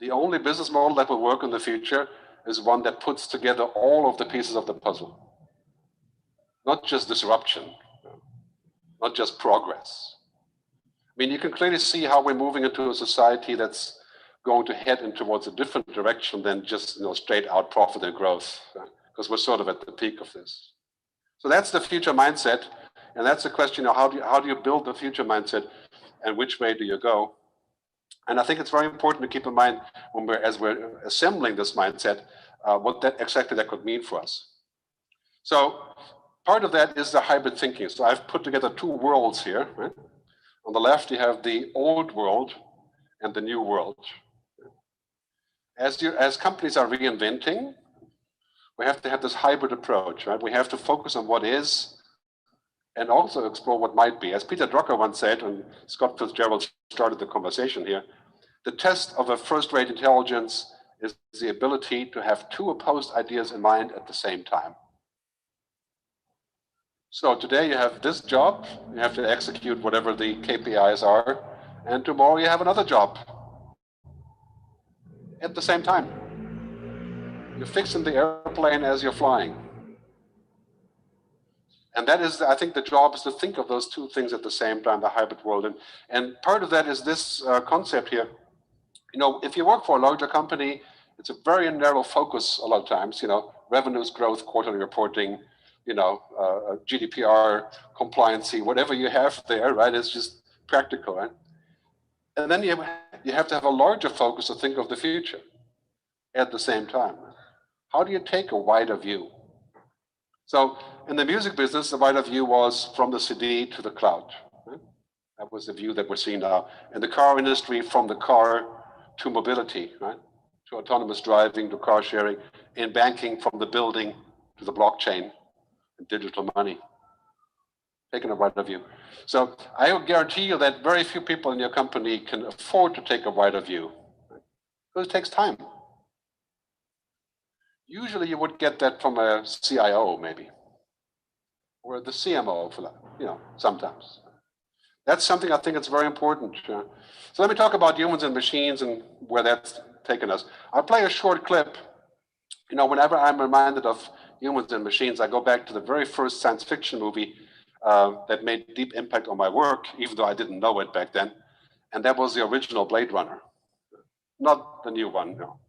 The only business model that will work in the future is one that puts together all of the pieces of the puzzle. Not just disruption, not just progress. I mean, you can clearly see how we're moving into a society that's going to head in towards a different direction than just straight out profit and growth, because we're sort of at the peak of this. So that's the future mindset, and that's the question of how do you build the future mindset, and which way do you go? And I think it's very important to keep in mind as we're assembling this mindset, what exactly that could mean for us. So part of that is the hybrid thinking. So I've put together two worlds here. Right? On the left, you have the old world and the new world. As companies are reinventing, we have to have this hybrid approach. Right? We have to focus on what is and also explore what might be. As Peter Drucker once said, and Scott Fitzgerald started the conversation here, the test of a first-rate intelligence is the ability to have two opposed ideas in mind at the same time. So today you have this job, you have to execute whatever the KPIs are, and tomorrow you have another job at the same time. You're fixing the airplane as you're flying. And that is, I think the job is to think of those two things at the same time, the hybrid world. And part of that is this concept here. If you work for a larger company, it's a very narrow focus a lot of times, revenues, growth, quarterly reporting, GDPR, compliancy, whatever you have there, right? It's just practical, right? And then you have to have a larger focus to think of the future at the same time. How do you take a wider view? So in the music business, the wider view was from the CD to the cloud. Right? That was the view that we're seeing now. In the car industry, from the car to mobility, right? To autonomous driving, to car sharing. In banking, from the building to the blockchain and digital money. Taking a wider view. So I will guarantee you that very few people in your company can afford to take a wider view. Right? Because it takes time. Usually you would get that from a CIO maybe, or the CMO for that, sometimes. That's something I think it's very important. So let me talk about humans and machines and where that's taken us. I'll play a short clip. Whenever I'm reminded of humans and machines, I go back to the very first science fiction movie that made deep impact on my work, even though I didn't know it back then. And that was the original Blade Runner. Not the new one, no.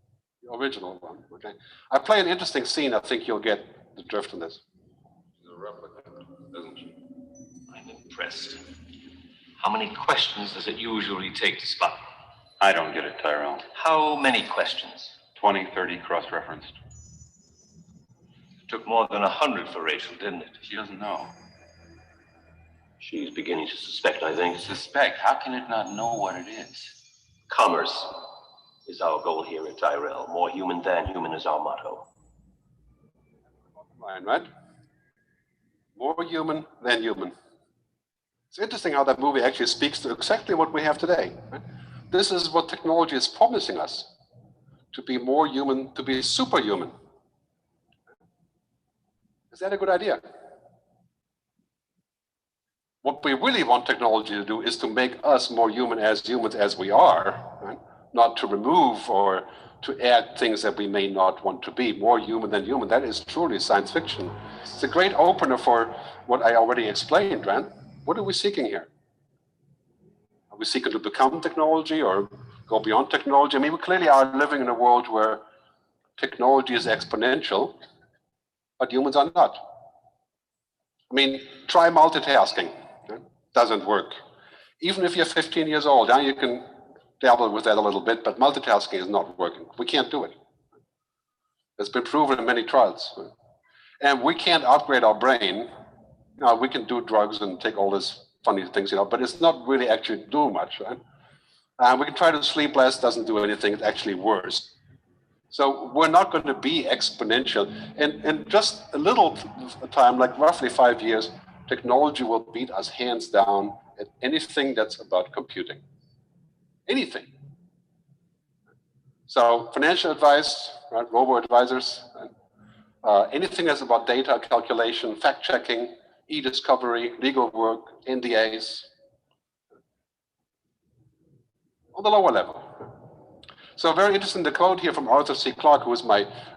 The original one, okay? I play an interesting scene. I think you'll get the drift on this. The replicant, isn't it? I'm impressed. How many questions does it usually take to spot? I don't get it, Tyrell. How many questions? 20, 30 cross-referenced. It took more than 100 for Rachel, didn't it? She doesn't know. She's beginning to suspect, I think. Suspect? How can it not know what it is? Commerce is our goal here at Tyrell. More human than human is our motto. Right? More human than human. It's interesting how that movie actually speaks to exactly what we have today. Right? This is what technology is promising us, to be more human, to be superhuman. Is that a good idea? What we really want technology to do is to make us more human as we are, right? Not to remove or to add things that we may not want to be. More human than human, that is truly science fiction. It's a great opener for what I already explained, right? What are we seeking here? Are we seeking to become technology or go beyond technology? I mean, we clearly are living in a world where technology is exponential, but humans are not. I mean, try multitasking. It doesn't work. Even if you're 15 years old, now you can dabble with that a little bit, but multitasking is not working. We can't do it. It's been proven in many trials. And we can't upgrade our brain. Now, we can do drugs and take all these funny things, but it's not really actually doing much, right? We can try to sleep less, doesn't do anything, it's actually worse. So we're not going to be exponential. And in just a little time, like roughly 5 years, technology will beat us hands down at anything that's about computing. Anything. So financial advice, right, robo-advisors, anything that's about data calculation, fact-checking, e-discovery, legal work, NDAs, on the lower level. So very interesting, the quote here from Arthur C. Clarke, who is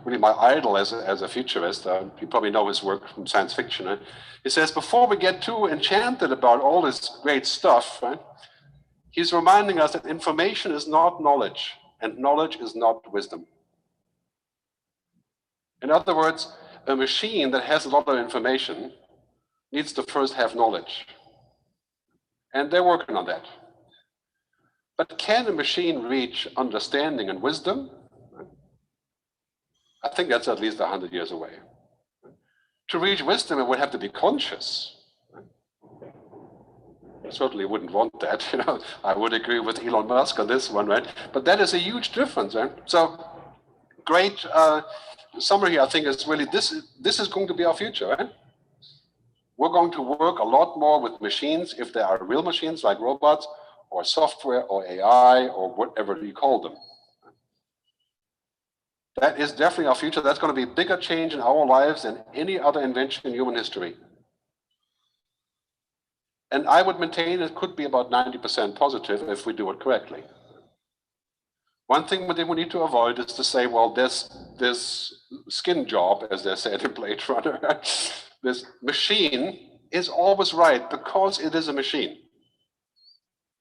really my idol as a futurist. You probably know his work from science fiction. Right? He says, before we get too enchanted about all this great stuff, right, he's reminding us that information is not knowledge, and knowledge is not wisdom. In other words, a machine that has a lot of information needs to first have knowledge. And they're working on that. But can a machine reach understanding and wisdom? I think that's at least 100 years away. To reach wisdom, it would have to be conscious. I certainly wouldn't want that. I would agree with Elon Musk on this one, right? But that is a huge difference, right? So, great summary here, I think, is really this is going to be our future, right? We're going to work a lot more with machines, if they are real machines like robots, or software, or AI, or whatever you call them. That is definitely our future. That's going to be a bigger change in our lives than any other invention in human history. And I would maintain it could be about 90% positive if we do it correctly. One thing we need to avoid is to say, well, this skin job, as they said in Blade Runner, this machine is always right because it is a machine.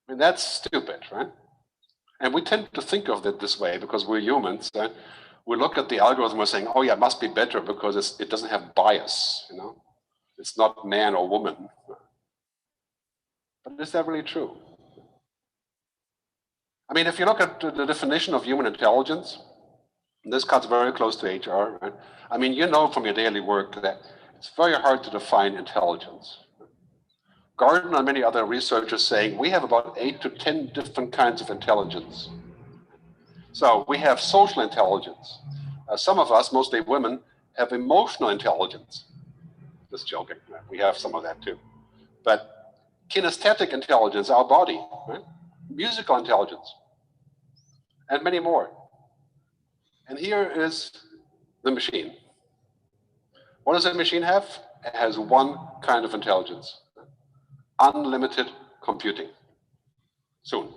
I mean, that's stupid, right? And we tend to think of it this way because we're humans. We look at the algorithm and saying, oh yeah, it must be better because it doesn't have bias, It's not man or woman. But is that really true? I mean, if you look at the definition of human intelligence, this cuts very close to HR, right? I mean, you know from your daily work that it's very hard to define intelligence. Gardner and many other researchers saying we have about 8 to 10 different kinds of intelligence. So we have social intelligence. Some of us, mostly women, have emotional intelligence. Just joking, we have some of that too. But kinesthetic intelligence, our body, right? Musical intelligence, and many more. And here is the machine. What does a machine have? It has one kind of intelligence. Unlimited computing. Soon.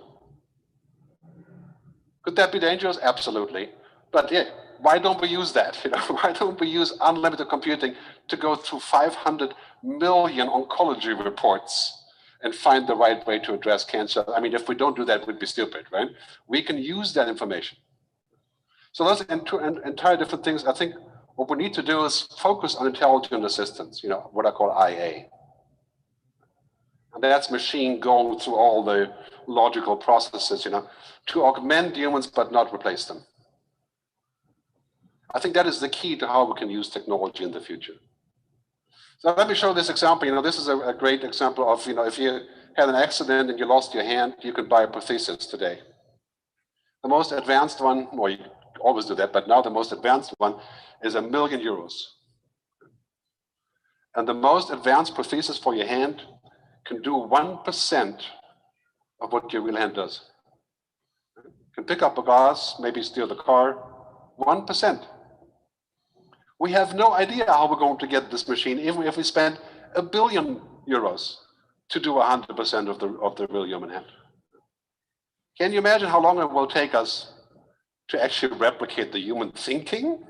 Could that be dangerous? Absolutely. But yeah, why don't we use that? Why don't we use unlimited computing to go through 500 million oncology reports and find the right way to address cancer? I mean, if we don't do that, we'd be stupid, right? We can use that information. So those entire different things. I think what we need to do is focus on intelligent assistance, what I call IA. And that's machine going through all the logical processes, to augment humans but not replace them. I think that is the key to how we can use technology in the future. So let me show this example. This is a great example of, if you had an accident and you lost your hand, you can buy a prosthesis today. The most advanced one, well, you always do that, but now the most advanced one is €1 million. And the most advanced prosthesis for your hand can do 1% of what your real hand does. You can pick up a glass, maybe steer the car, 1%. We have no idea how we're going to get this machine, even if we spend €1 billion to do 100% of the real human hand. Can you imagine how long it will take us to actually replicate the human thinking?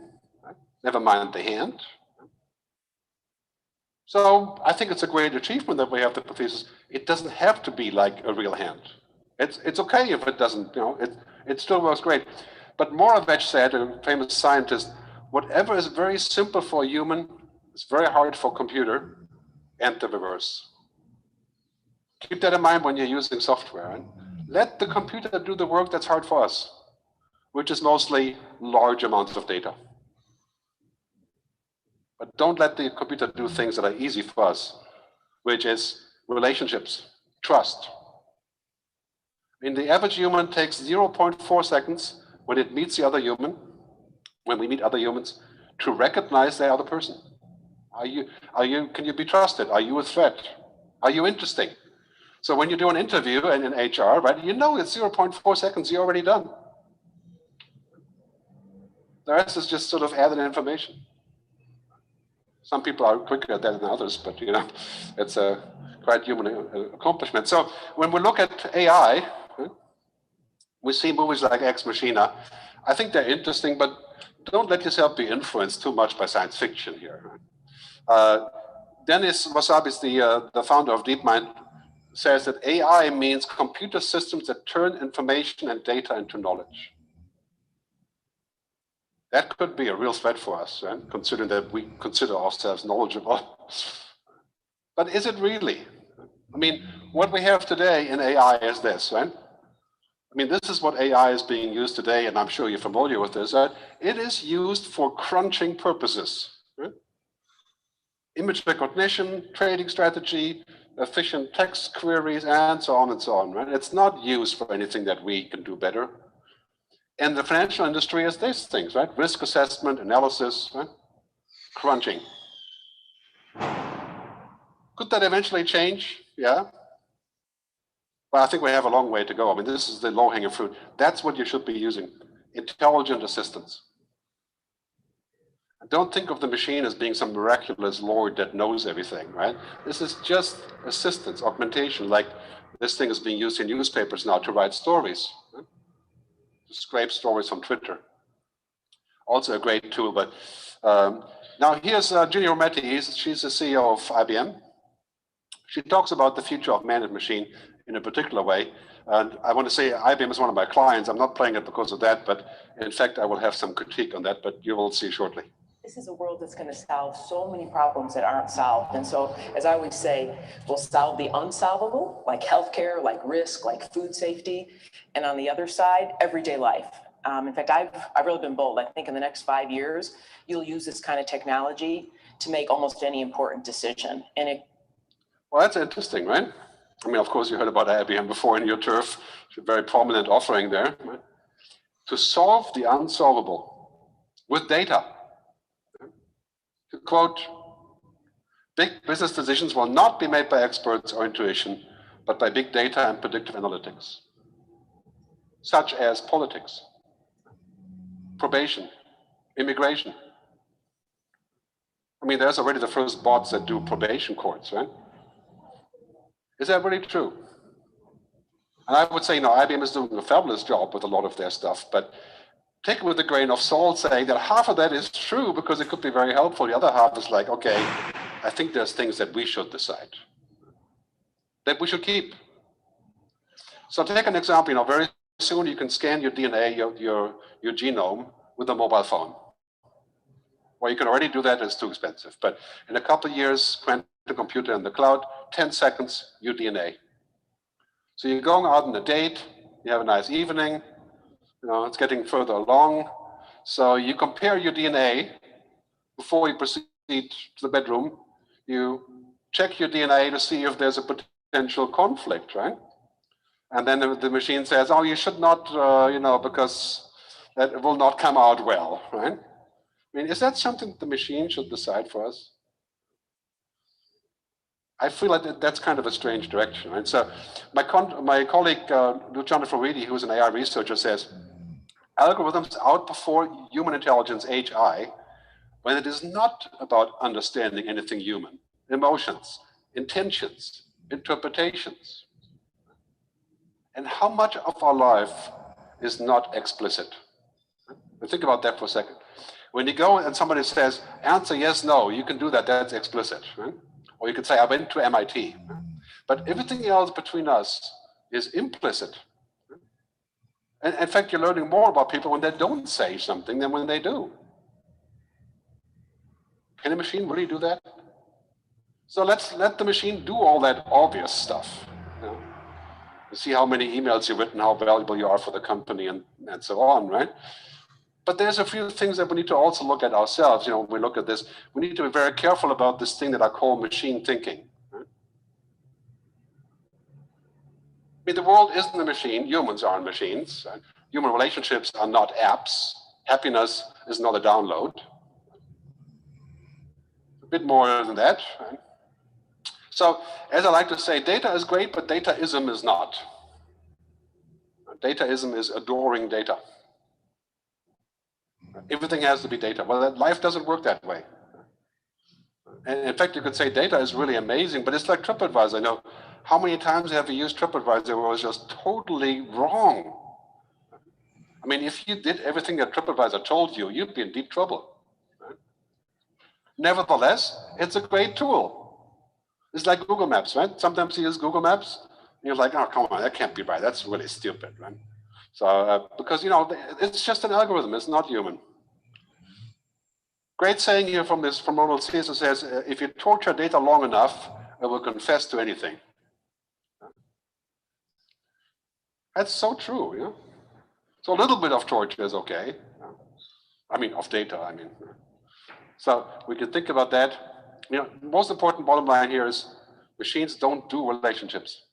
Never mind the hand. So I think it's a great achievement that we have the prosthesis. It doesn't have to be like a real hand. It's okay if it doesn't, it still works great. But Moravec said, a famous scientist, whatever is very simple for a human is very hard for a computer, and the reverse. Keep that in mind when you're using software. And let the computer do the work that's hard for us, which is mostly large amounts of data. But don't let the computer do things that are easy for us, which is relationships, trust. The average human takes 0.4 seconds when it meets the other human, when we meet other humans, to recognize the other person. Can you be trusted? Are you a threat? Are you interesting? So when you do an interview and in HR, right, it's 0.4 seconds, you're already done. The rest is just sort of added information. Some people are quicker at that than others, but it's a quite human accomplishment. So when we look at AI, we see movies like Ex Machina. I think they're interesting, but don't let yourself be influenced too much by science fiction here. Dennis Wasabi, the founder of DeepMind, says that AI means computer systems that turn information and data into knowledge. That could be a real threat for us, right? Considering that we consider ourselves knowledgeable. But is it really? What we have today in AI is this, right? This is what AI is being used today, and I'm sure you're familiar with this. It is used for crunching purposes. Right? Image recognition, trading strategy, efficient text queries, and so on and so on. Right? It's not used for anything that we can do better. And the financial industry is these things, right? Risk assessment, analysis, right? Crunching. Could that eventually change? Yeah. Well, I think we have a long way to go. This is the low-hanging fruit. That's what you should be using. Intelligent assistance. Don't think of the machine as being some miraculous lord that knows everything, right? This is just assistance, augmentation, like this thing is being used in newspapers now to write stories, right? To scrape stories from Twitter. Also a great tool, but now here's Ginny Rometty. She's the CEO of IBM. She talks about the future of man and machine in a particular way. And I want to say IBM is one of my clients. I'm not playing it because of that, but in fact, I will have some critique on that, but you will see shortly. This is a world that's going to solve so many problems that aren't solved. And so, as I always say, we'll solve the unsolvable, like healthcare, like risk, like food safety. And on the other side, everyday life. In fact, I've really been bold. I think in the next 5 years, you'll use this kind of technology to make almost any important decision. Well, that's interesting, right? Of course, you heard about IBM before in your turf. It's a very prominent offering there. Right? To solve the unsolvable with data. To quote, big business decisions will not be made by experts or intuition, but by big data and predictive analytics, such as politics, probation, immigration. There's already the first bots that do probation courts, right? Is that really true? And I would say, IBM is doing a fabulous job with a lot of their stuff, but take it with a grain of salt, saying that half of that is true because it could be very helpful. The other half is like, okay, I think there's things that we should decide, that we should keep. So take an example, very soon you can scan your DNA, your genome with a mobile phone. Well, you can already do that, it's too expensive. But in a couple of years, quantum computer in the cloud, 10 seconds, your DNA. So you're going out on a date, you have a nice evening, it's getting further along. So you compare your DNA before you proceed to the bedroom. You check your DNA to see if there's a potential conflict, right? And then the machine says, oh, you should not, because that will not come out well, right? I mean, is that something the machine should decide for us? I feel like that's kind of a strange direction, right? So my colleague, Jonathan Reedy, who's an AI researcher, says, algorithms outperform human intelligence HI when it is not about understanding anything human, emotions, intentions, interpretations. And how much of our life is not explicit? And think about that for a second. When you go and somebody says, answer yes, no, you can do that, that's explicit, right? Or you could say, I went to MIT. But everything else between us is implicit. And in fact, you're learning more about people when they don't say something than when they do. Can a machine really do that? So let's let the machine do all that obvious stuff. See how many emails you've written, how valuable you are for the company, and so on, right? But there's a few things that we need to also look at ourselves. When we look at this, we need to be very careful about this thing that I call machine thinking. Right? I mean, the world isn't a machine. Humans aren't machines. Right? Human relationships are not apps. Happiness is not a download. A bit more than that. Right? So, as I like to say, data is great, but dataism is not. Dataism is adoring data. Everything has to be data. Well, life doesn't work that way. And in fact, you could say data is really amazing, but it's like TripAdvisor. How many times have you used TripAdvisor where it was just totally wrong? I mean, if you did everything that TripAdvisor told you, you'd be in deep trouble. Right? Nevertheless, it's a great tool. It's like Google Maps, right? Sometimes you use Google Maps, and you're like, oh, come on, that can't be right. That's really stupid, right? So, because, it's just an algorithm. It's not human. Great saying here from Ronald Caesar says, if you torture data long enough, it will confess to anything. That's so true, So a little bit of torture is okay. I mean, of data, I mean. So we can think about that. The most important bottom line here is machines don't do relationships.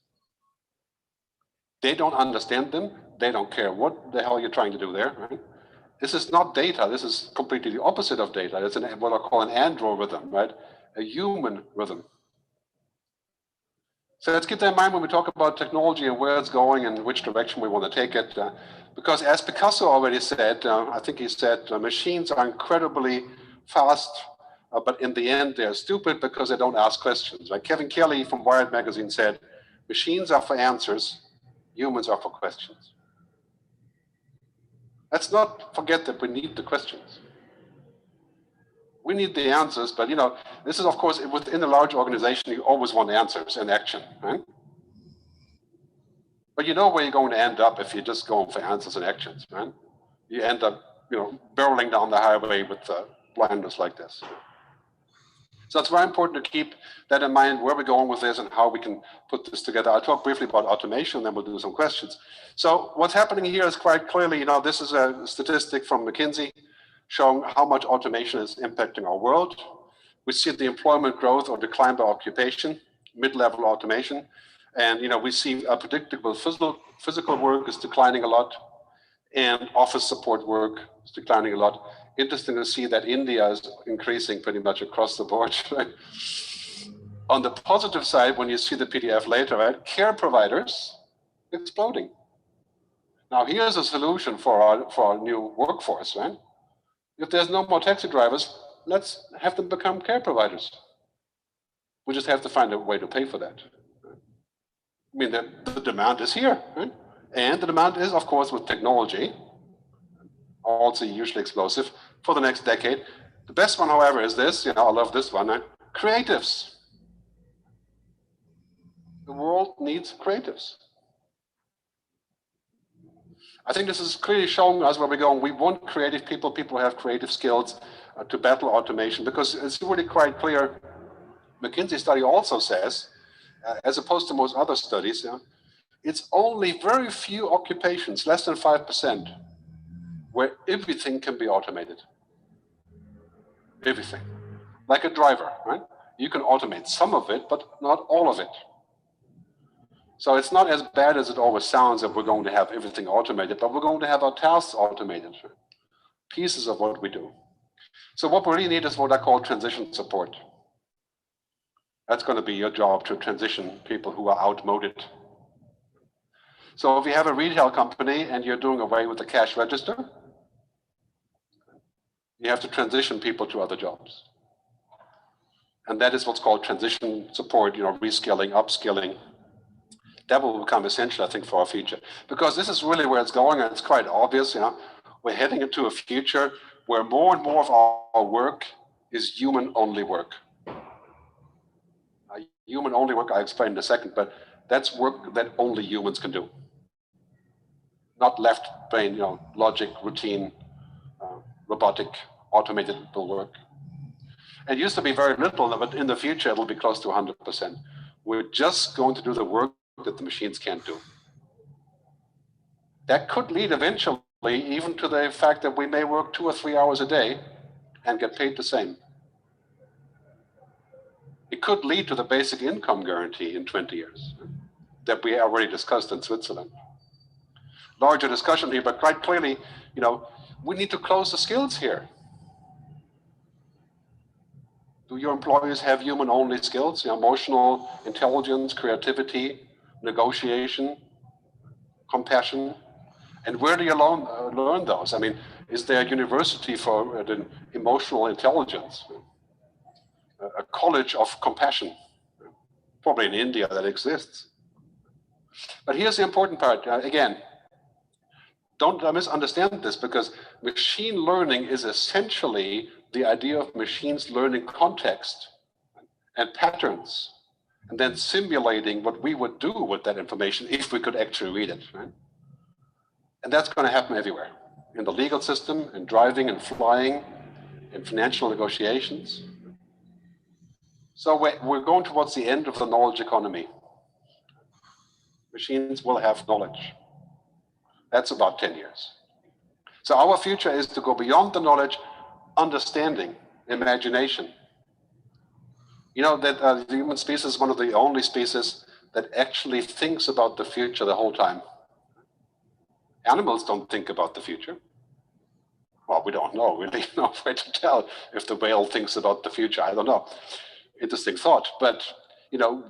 They don't understand them. They don't care what the hell you're trying to do there, right? This is not data. This is completely the opposite of data. It's what I call an andro rhythm, right? A human rhythm. So let's keep that in mind when we talk about technology and where it's going and which direction we want to take it. Because as Picasso already said, I think he said, machines are incredibly fast, but in the end, they're stupid because they don't ask questions. Like Kevin Kelly from Wired magazine said, machines are for answers, humans are for questions. Let's not forget that we need the questions. We need the answers, but this is of course within a large organization, you always want answers and action, right? But you know where you're going to end up if you're just going for answers and actions, right? You end up, barreling down the highway with blinders like this. So it's very important to keep that in mind, where we're going with this and how we can put this together. I'll talk briefly about automation, then we'll do some questions. So what's happening here is quite clearly, this is a statistic from McKinsey showing how much automation is impacting our world. We see the employment growth or decline by occupation, mid-level automation. And we see predictable physical work is declining a lot, and office support work is declining a lot. Interesting to see that India is increasing pretty much across the board. Right? On the positive side, when you see the PDF later, right, care providers exploding. Now here's a solution for our new workforce, right? If there's no more taxi drivers, let's have them become care providers. We just have to find a way to pay for that. I mean, the demand is here, right? And the demand is, of course, with technology, also usually explosive, for the next decade. The best one, however, is this. I love this one. Right? Creatives. The world needs creatives. I think this is clearly showing us where we're going. We want creative people who have creative skills to battle automation, because it's really quite clear. McKinsey study also says, as opposed to most other studies, it's only very few occupations, less than 5%, where everything can be automated. Everything. Like a driver, right? You can automate some of it, but not all of it. So it's not as bad as it always sounds that we're going to have everything automated, but we're going to have our tasks automated, pieces of what we do. So what we really need is what I call transition support. That's going to be your job, to transition people who are outmoded. So if you have a retail company and you're doing away with the cash register, you have to transition people to other jobs. And that is what's called transition support, reskilling, upskilling. That will become essential, I think, for our future. Because this is really where it's going, and it's quite obvious, We're heading into a future where more and more of our work is human-only work. Human-only work, I'll explain in a second, but that's work that only humans can do. Not left brain, logic, routine, robotic, automated work. It used to be very little, but in the future, it'll be close to 100%. We're just going to do the work that the machines can't do. That could lead eventually even to the fact that we may work 2 or 3 hours a day and get paid the same. It could lead to the basic income guarantee in 20 years that we already discussed in Switzerland. Larger discussion here, but quite clearly, we need to close the skills here. Do your employees have human-only skills? Emotional intelligence, creativity, negotiation, compassion? And where do you learn those? I mean, is there a university for emotional intelligence? A college of compassion? Probably in India that exists. But here's the important part. Again, don't misunderstand this, because machine learning is essentially the idea of machines learning context and patterns, and then simulating what we would do with that information if we could actually read it, right? And that's going to happen everywhere, in the legal system, in driving and flying, in financial negotiations. So we're going towards the end of the knowledge economy. Machines will have knowledge. That's about 10 years. So our future is to go beyond the knowledge, understanding, imagination. That the human species is one of the only species that actually thinks about the future the whole time. Animals don't think about the future. Well, we don't know, really. No way to tell if the whale thinks about the future. I don't know. Interesting thought. But,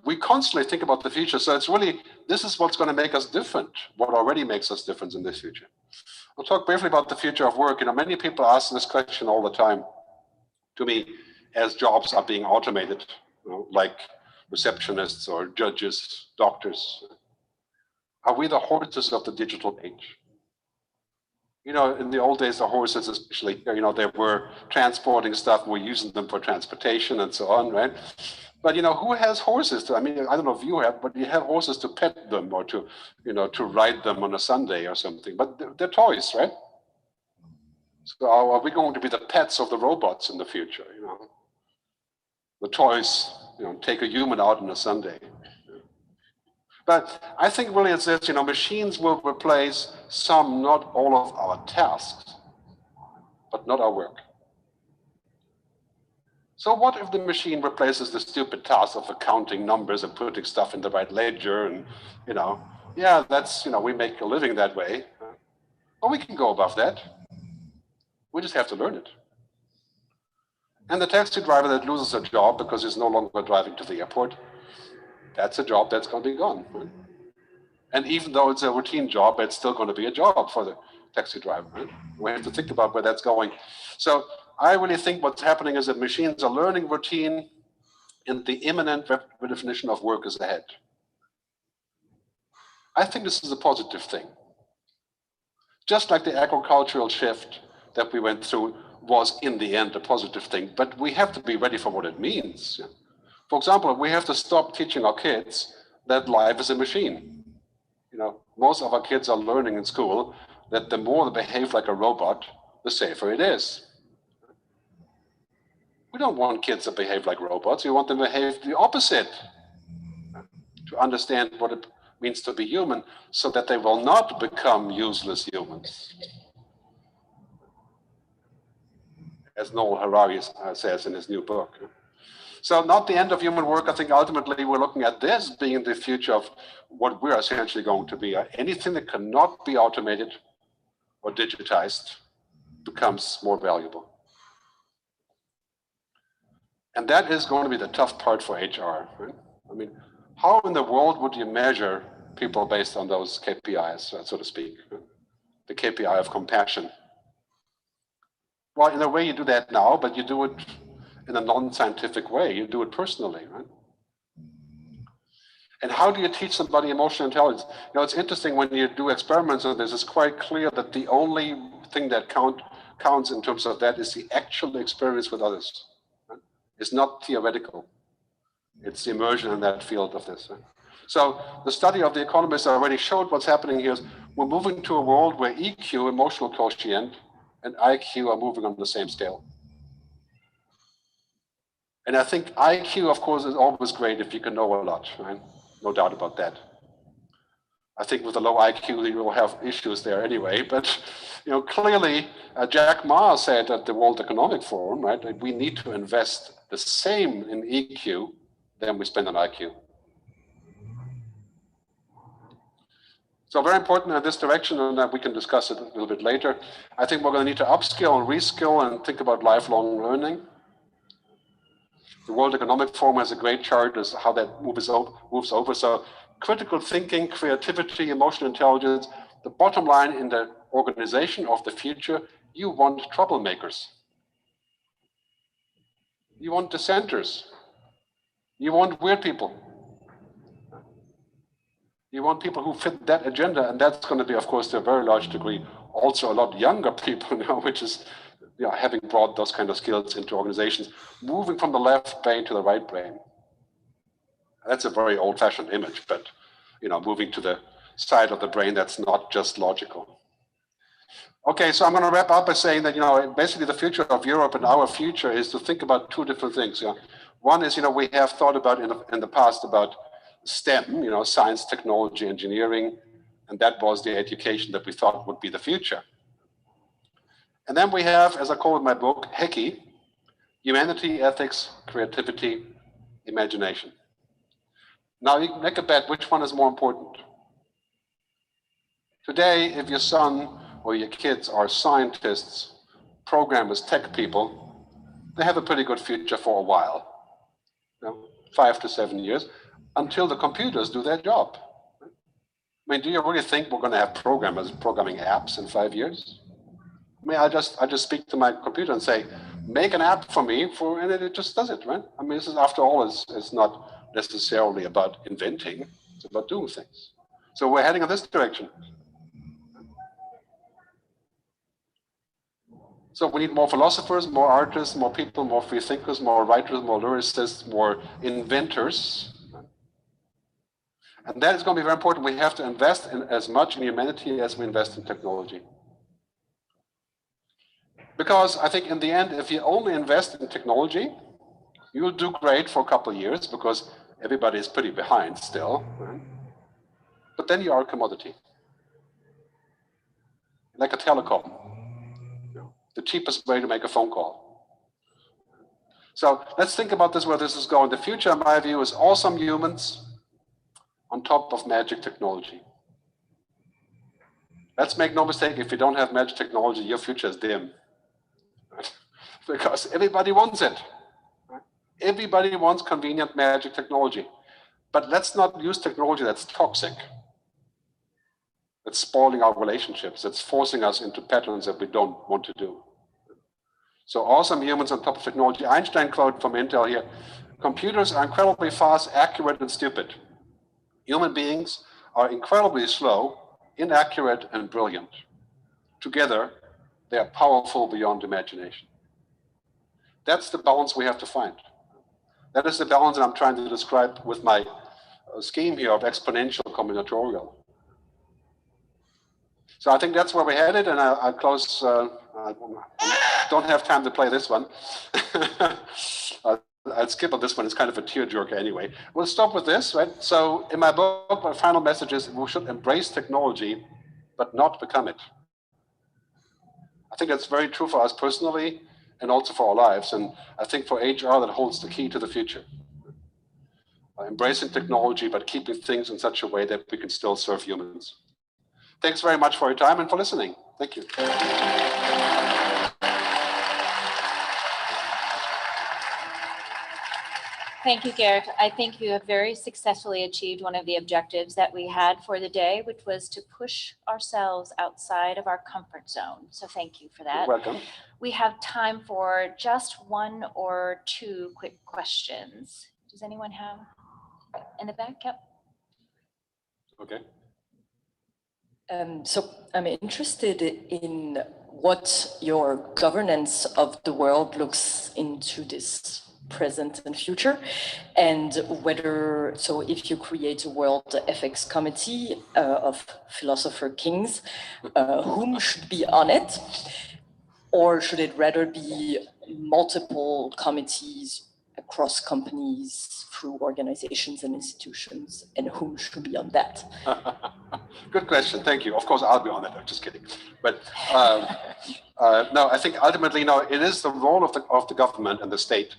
we constantly think about the future. So it's really, this is what's going to make us different, what already makes us different in this future. I'll talk briefly about the future of work. Many people ask this question all the time to me as jobs are being automated, like receptionists or judges, doctors. Are we the horses of the digital age? In the old days, the horses especially, they were transporting stuff, we're using them for transportation and so on, right? But, who has horses? I don't know if you have, but you have horses to pet them or to, to ride them on a Sunday or something, but they're toys, right? So are we going to be the pets of the robots in the future, The toys, take a human out on a Sunday. But I think really it's this, machines will replace some, not all of our tasks, but not our work. So what if the machine replaces the stupid task of accounting numbers and putting stuff in the right ledger and, yeah, that's, we make a living that way. But we can go above that. We just have to learn it. And the taxi driver that loses a job because he's no longer driving to the airport, that's a job that's going to be gone. Right? And even though it's a routine job, it's still going to be a job for the taxi driver. Right? We have to think about where that's going. So I really think what's happening is that machines are learning routine, and the imminent redefinition of work is ahead. I think this is a positive thing. Just like the agricultural shift that we went through was in the end a positive thing, but we have to be ready for what it means. For example, we have to stop teaching our kids that life is a machine. Most of our kids are learning in school that the more they behave like a robot, the safer it is. We don't want kids to behave like robots. We want them to behave the opposite, to understand what it means to be human, so that they will not become useless humans. As Noel Harari says in his new book. So not the end of human work. I think ultimately we're looking at this being the future of what we're essentially going to be. Anything that cannot be automated or digitized becomes more valuable. And that is going to be the tough part for HR. Right? I mean, how in the world would you measure people based on those KPIs, so to speak? The KPI of compassion. Well, in a way you do that now, but you do it in a non-scientific way. You do it personally, right? And how do you teach somebody emotional intelligence? You know, it's interesting when you do experiments on this, it's quite clear that the only thing that counts in terms of that is the actual experience with others. Right? It's not theoretical. It's the immersion in that field of this. Right? So the study of the economists already showed what's happening here is we're moving to a world where EQ, emotional quotient, and IQ are moving on the same scale. And I think IQ, of course, is always great if you can know a lot, right? No doubt about that. I think with a low IQ, you will have issues there anyway. But you know, clearly, Jack Ma said at the World Economic Forum, right, that we need to invest the same in EQ than we spend on IQ. So very important in this direction, and we can discuss it a little bit later. I think we're going to need to upskill and reskill and think about lifelong learning. The World Economic Forum has a great chart as how that moves over. So critical thinking, creativity, emotional intelligence, the bottom line in the organization of the future, you want troublemakers. You want dissenters. You want weird people. You want people who fit that agenda, and that's going to be, of course, to a very large degree, also a lot younger people now, which is having brought those kind of skills into organizations, moving from the left brain to the right brain. That's a very old-fashioned image, but moving to the side of the brain that's not just logical. Okay, so I'm going to wrap up by saying that basically the future of Europe and our future is to think about two different things. One is we have thought about in the past about STEM, science, technology, engineering, and that was the education that we thought would be the future. And then we have, as I call it in my book, HECI, humanity, ethics, creativity, imagination. Now you can make a bet, which one is more important? Today, if your son or your kids are scientists, programmers, tech people, they have a pretty good future for a while, 5 to 7 years, until the computers do their job. I mean, do you really think we're going to have programmers programming apps in 5 years? I mean, I just speak to my computer and say, make an app for me, and it just does it, right? I mean, this is, after all, it's not necessarily about inventing, it's about doing things. So we're heading in this direction. So we need more philosophers, more artists, more people, more free thinkers, more writers, more lyricists, more inventors. And that is going to be very important. We have to invest in as much in humanity as we invest in technology. Because I think in the end, if you only invest in technology, you'll do great for a couple of years because everybody is pretty behind still. Right? But then you are a commodity. Like a telecom. The cheapest way to make a phone call. So let's think about this, where this is going. The future, in my view, is awesome humans on top of magic technology. Let's make no mistake, if you don't have magic technology, your future is dim. Because everybody wants it. Everybody wants convenient magic technology. But let's not use technology that's toxic. That's spoiling our relationships. That's forcing us into patterns that we don't want to do. So awesome humans on top of technology. Einstein quote from Intel here: computers are incredibly fast, accurate, and stupid. Human beings are incredibly slow, inaccurate, and brilliant. Together, they are powerful beyond imagination. That's the balance we have to find. That is the balance that I'm trying to describe with my scheme here of exponential combinatorial. So I think that's where we're headed, and I'll close. I don't have time to play this one. I'll skip on this one. It's kind of a tearjerker anyway. We'll stop with this, right? So in my book, my final message is we should embrace technology, but not become it. I think that's very true for us personally. and also for our lives. And I think for HR, that holds the key to the future. Embracing technology, but keeping things in such a way that we can still serve humans. Thanks very much for your time and for listening. Thank you. Thank you, Gerd. I think you have very successfully achieved one of the objectives that we had for the day, which was to push ourselves outside of our comfort zone. So thank you for that. You're welcome. We have time for just one or two quick questions. Does anyone have in the back? Yep. Okay. So I'm interested in what your governance of the world looks into this present and future, and whether, so if you create a World Ethics Committee of philosopher kings, whom should be on it? Or should it rather be multiple committees across companies, through organizations and institutions, and whom should be on that? Good question. Thank you. Of course, I'll be on it. I'm just kidding. But no, I think ultimately, no, it is the role of the government and the state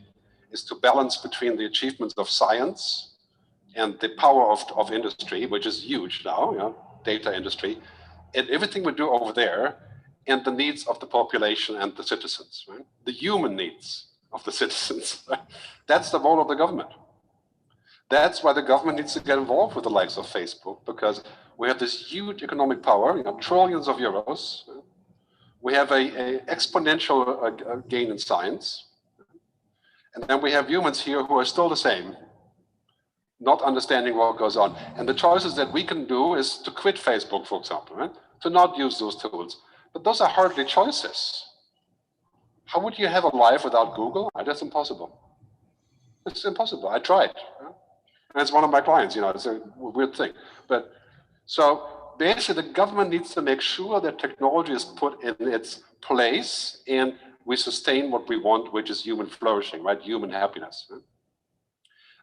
is to balance between the achievements of science and the power of industry, which is huge now, you know, data industry, and everything we do over there, and the needs of the population and the citizens, right? The human needs of the citizens. Right? That's the role of the government. That's why the government needs to get involved with the likes of Facebook, because we have this huge economic power, you know, trillions of euros. We have a exponential gain in science. And then we have humans here who are still the same, not understanding what goes on. And the choices that we can do is to quit Facebook, for example, right? To not use those tools. But those are hardly choices. How would you have a life without Google? That's impossible. It's impossible. I tried. And it's one of my clients, you know, it's a weird thing. But so basically the government needs to make sure that technology is put in its place and we sustain what we want, which is human flourishing, right? Human happiness.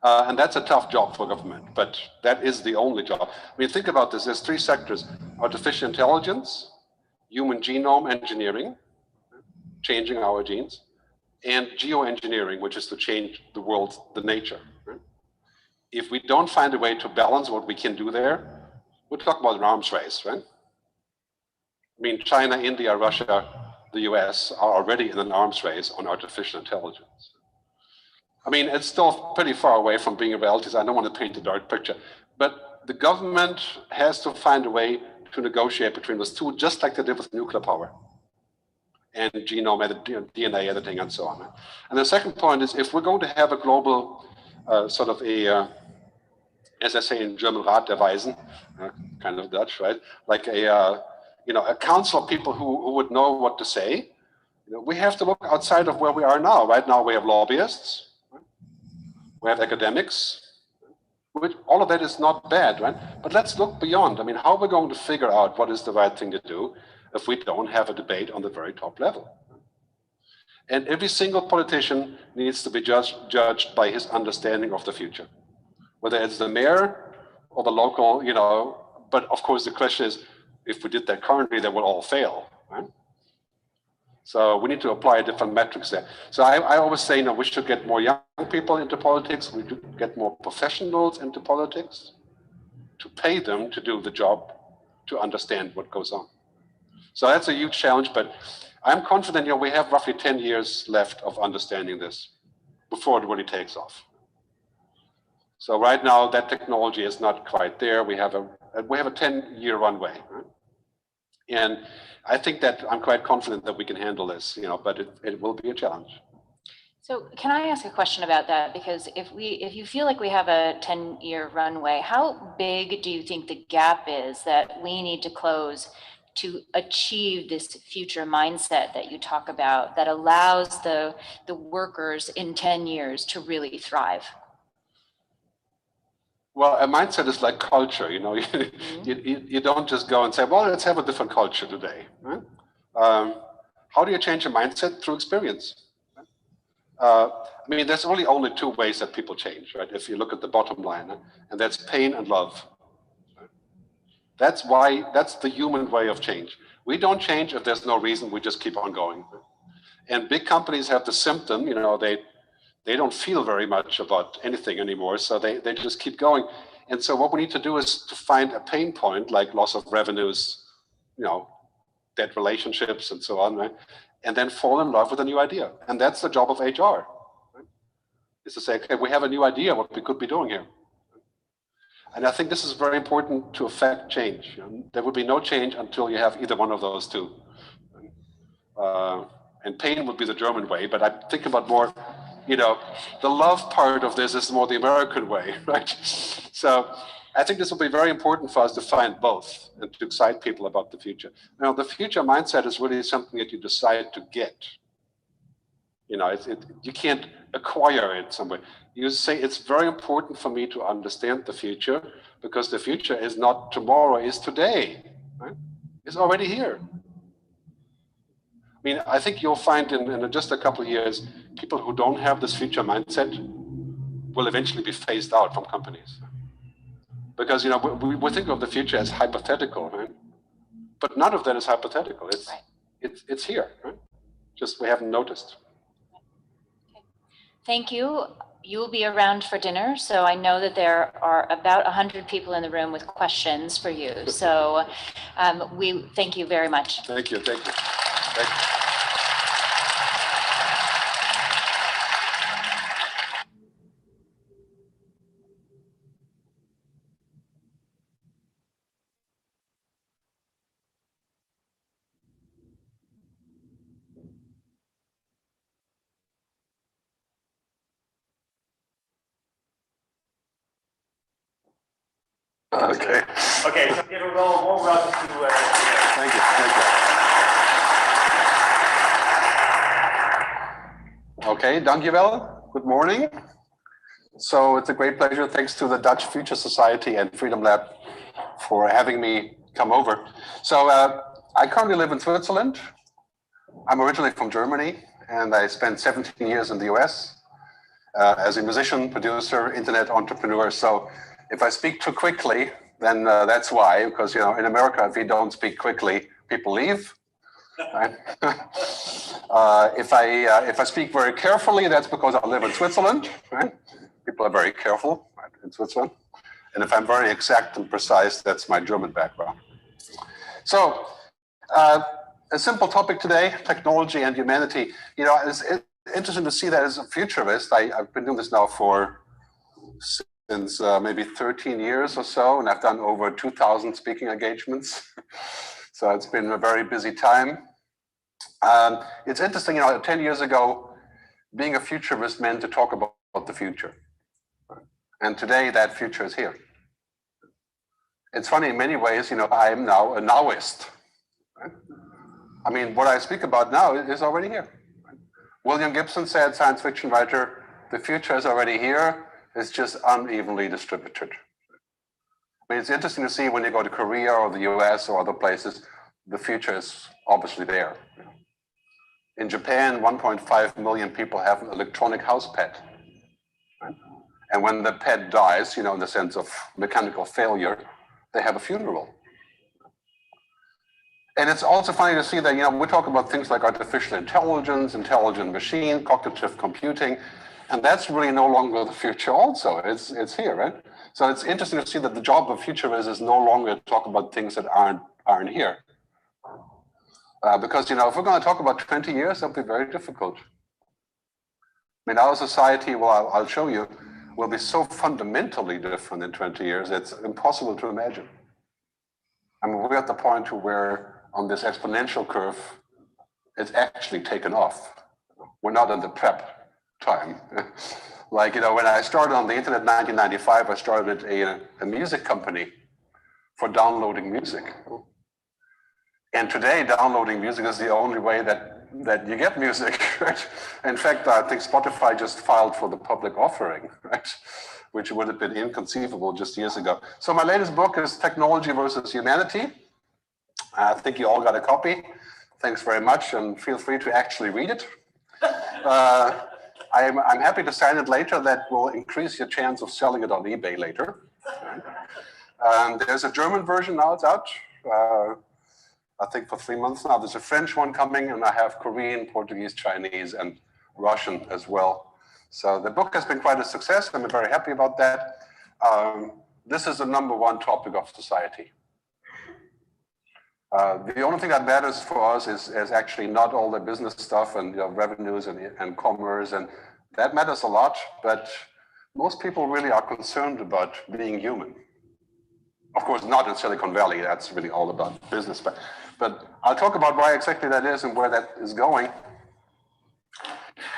And that's a tough job for government, but that is the only job. I mean, think about this. There's three sectors: artificial intelligence, human genome engineering, changing our genes, and geoengineering, which is to change the world, the nature. Right? If we don't find a way to balance what we can do there, we're talking about an arms race, right? I mean, China, India, Russia, the US are already in an arms race on artificial intelligence. I mean, it's still pretty far away from being a reality, so I don't want to paint a dark picture. But the government has to find a way to negotiate between those two, just like they did with nuclear power and genome editing, DNA editing, and so on. And the second point is, if we're going to have a global sort of a, as I say in German, Rat der Weisen, kind of Dutch, right? Like a, you know, a council of people who would know what to say. You know, we have to look outside of where we are now. Right now we have lobbyists, right? We have academics, which all of that is not bad, right? But let's look beyond. I mean, how are we going to figure out what is the right thing to do if we don't have a debate on the very top level? And every single politician needs to be judged by his understanding of the future, whether it's the mayor or the local, you know, but of course the question is, if we did that currently, they will all fail, right? So we need to apply different metrics there. So I always say, you know, we should get more young people into politics. We should get more professionals into politics to pay them to do the job, to understand what goes on. So that's a huge challenge, but I'm confident, you know, we have roughly 10 years left of understanding this before it really takes off. So right now that technology is not quite there. We have a 10-year runway, right? And I think that I'm quite confident that we can handle this, you know, but it will be a challenge. So can I ask a question about that? Because if you feel like we have a 10-year runway, how big do you think the gap is that we need to close to achieve this future mindset that you talk about that allows the workers in 10 years to really thrive? Well, a mindset is like culture, you know, you don't just go and say, well, let's have a different culture today. Right? How do you change a mindset? Through experience. I mean, there's really only two ways that people change, right? If you look at the bottom line, and that's pain and love. Right? That's the human way of change. We don't change if there's no reason, we just keep on going. And big companies have the symptom, they don't feel very much about anything anymore, so they just keep going. And so what we need to do is to find a pain point like loss of revenues, dead relationships and so on, right? And then fall in love with a new idea. And that's the job of HR, right? Is to say, okay, we have a new idea what we could be doing here. And I think this is very important to affect change. There will be no change until you have either one of those two. And pain would be the German way, but I'm thinking about more, the love part of this is more the American way, right? So I think this will be very important for us to find both and to excite people about the future. Now, the future mindset is really something that you decide to get. You can't acquire it somewhere. You say it's very important for me to understand the future because the future is not tomorrow, is today, right? It's already here. I mean, I think you'll find in just a couple of years, people who don't have this future mindset will eventually be phased out from companies. Because, we think of the future as hypothetical, right? But none of that is hypothetical. It's here, right? Just we haven't noticed. Thank you. You will be around for dinner, so I know that there are about 100 people in the room with questions for you. So we thank you very much. Thank you. Thank you. Thank you. Okay. Okay, so give a warm welcome to. Thank you. Thank you. Okay, dankjewel. Good morning. So it's a great pleasure. Thanks to the Dutch Future Society and Freedom Lab for having me come over. So I currently live in Switzerland. I'm originally from Germany, and I spent 17 years in the US as a musician, producer, internet entrepreneur. So if I speak too quickly, then that's why, because in America, if you don't speak quickly, people leave. Right? If I speak very carefully, that's because I live in Switzerland. Right? People are very careful, right, in Switzerland. And if I'm very exact and precise, that's my German background. So a simple topic today: technology and humanity. It's interesting to see that as a futurist. I've been doing this now since maybe 13 years or so, and I've done over 2,000 speaking engagements. So it's been a very busy time. It's interesting, 10 years ago, being a futurist meant to talk about the future. And today that future is here. It's funny in many ways, I am now a nowist. Right? I mean, what I speak about now is already here. Right? William Gibson said, science fiction writer, the future is already here. It's just unevenly distributed. I mean, it's interesting to see when you go to Korea or the US or other places, the future is obviously there. In Japan, 1.5 million people have an electronic house pet. Right? And when the pet dies, in the sense of mechanical failure, they have a funeral. And it's also funny to see that, we talk about things like artificial intelligence, intelligent machine, cognitive computing, and that's really no longer the future also. It's here, right? So it's interesting to see that the job of futurists is no longer to talk about things that aren't here. Because, if we're going to talk about 20 years, that'll be very difficult. I mean, our society, well, I'll show you, will be so fundamentally different in 20 years, it's impossible to imagine. I mean, we're at the point where on this exponential curve, it's actually taken off. We're not in the prep time. Like, when I started on the internet in 1995, I started a music company for downloading music. And today, downloading music is the only way that you get music, right? In fact, I think Spotify just filed for the public offering, right? Which would have been inconceivable just years ago. So my latest book is Technology versus Humanity. I think you all got a copy. Thanks very much, and feel free to actually read it. I'm happy to sign it later. That will increase your chance of selling it on eBay later. There's a German version now, it's out. I think, for 3 months now. There's a French one coming, and I have Korean, Portuguese, Chinese, and Russian as well. So the book has been quite a success. I'm very happy about that. This is the #1 topic of society. The only thing that matters for us is actually not all the business stuff and revenues and commerce, and that matters a lot, but most people really are concerned about being human. Of course, not in Silicon Valley, that's really all about business, but I'll talk about why exactly that is and where that is going.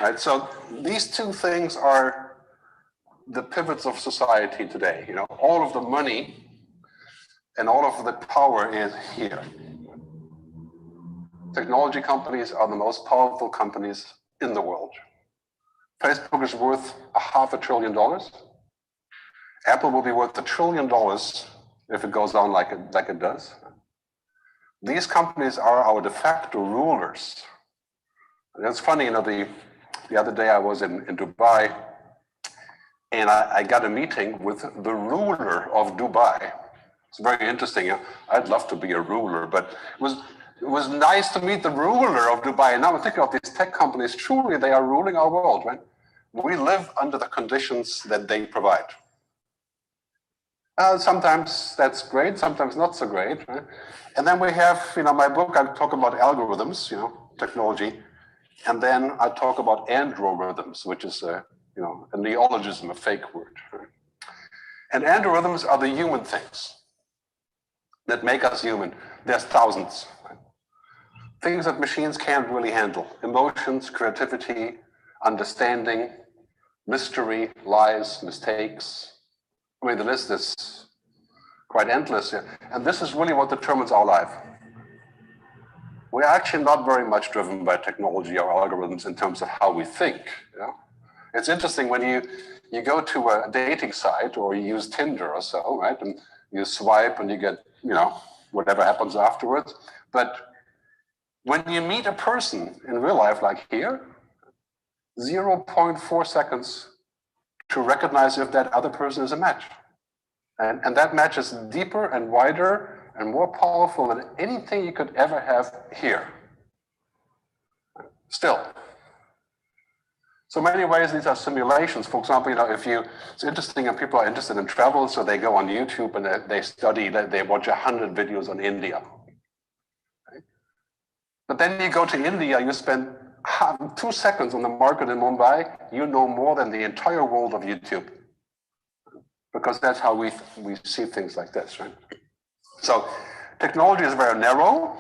Right, so these two things are the pivots of society today. You know, all of the money and all of the power is here. Technology companies are the most powerful companies in the world. Facebook is worth $500 billion. Apple will be worth $1 trillion if it goes on like it does. These companies are our de facto rulers. And it's funny, you know, the other day I was in Dubai, and I got a meeting with the ruler of Dubai. It's very interesting. I'd love to be a ruler, but it was nice to meet the ruler of Dubai. And now I'm thinking of these tech companies. Truly, they are ruling our world, right? We live under the conditions that they provide. Sometimes that's great, sometimes not so great, right? And then we have, you know, my book, I talk about algorithms, you know, technology. And then I talk about androrhythms, which is, you know, a neologism, a fake word. Right? And androrhythms are the human things that make us human. There's thousands. Right? Things that machines can't really handle. Emotions, creativity, understanding, mystery, lies, mistakes. I mean, the list is quite endless here. And this is really what determines our life. We're actually not very much driven by technology or algorithms in terms of how we think. You know? It's interesting when you go to a dating site or you use Tinder or so, right? And you swipe and you get, you know, whatever happens afterwards. But when you meet a person in real life, like here, 0.4 seconds to recognize if that other person is a match. And that match is deeper and wider and more powerful than anything you could ever have here. Still. So many ways these are simulations. For example, you know, it's interesting if people are interested in travel, so they go on YouTube and they study, they watch 100 videos on India. Right? But then you go to India, you spend 2 seconds on the market in Mumbai, you know more than the entire world of YouTube. Because that's how we see things like this, right? So technology is very narrow,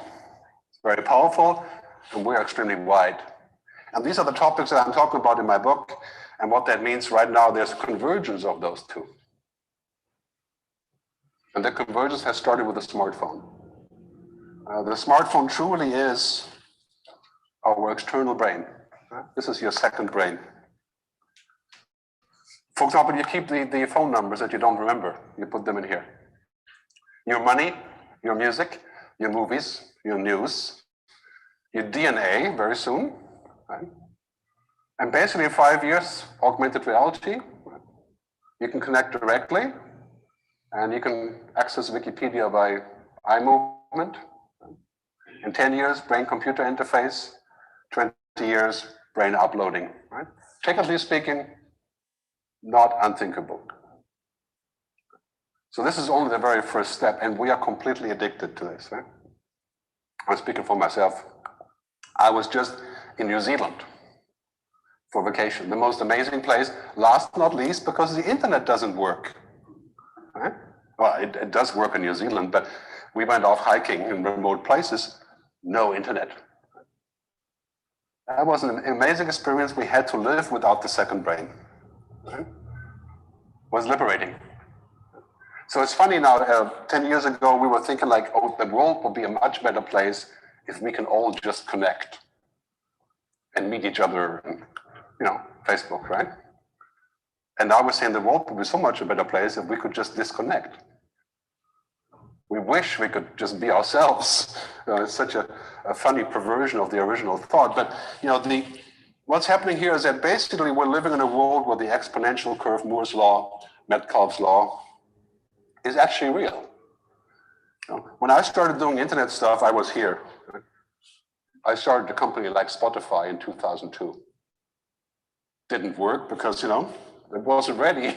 it's very powerful, and we're extremely wide. And these are the topics that I'm talking about in my book. And what that means right now, there's a convergence of those two. And the convergence has started with the smartphone. The smartphone truly is our external brain. This is your second brain. For example, you keep the phone numbers that you don't remember. You put them in here. Your money, your music, your movies, your news, your DNA very soon. Right? And basically in 5 years, augmented reality, you can connect directly and you can access Wikipedia by eye movement. In 10 years, brain-computer interface, 20 years, brain uploading. Right? Technically speaking, not unthinkable. So this is only the very first step, and we are completely addicted to this. Right? I'm speaking for myself. I was just in New Zealand for vacation, the most amazing place, last not least, because the internet doesn't work. Right? Well, it does work in New Zealand, but we went off hiking in remote places, no internet. That was an amazing experience. We had to live without the second brain. Right? It was liberating. So it's funny now, 10 years ago, we were thinking like, oh, the world will be a much better place if we can all just connect and meet each other, and, you know, Facebook, right? And now we're saying the world would be so much a better place if we could just disconnect. We wish we could just be ourselves. It's such a funny perversion of the original thought. But you know, what's happening here is that basically we're living in a world where the exponential curve, Moore's law, Metcalfe's law, is actually real. When I started doing internet stuff, I was here. I started a company like Spotify in 2002. Didn't work because, it wasn't ready.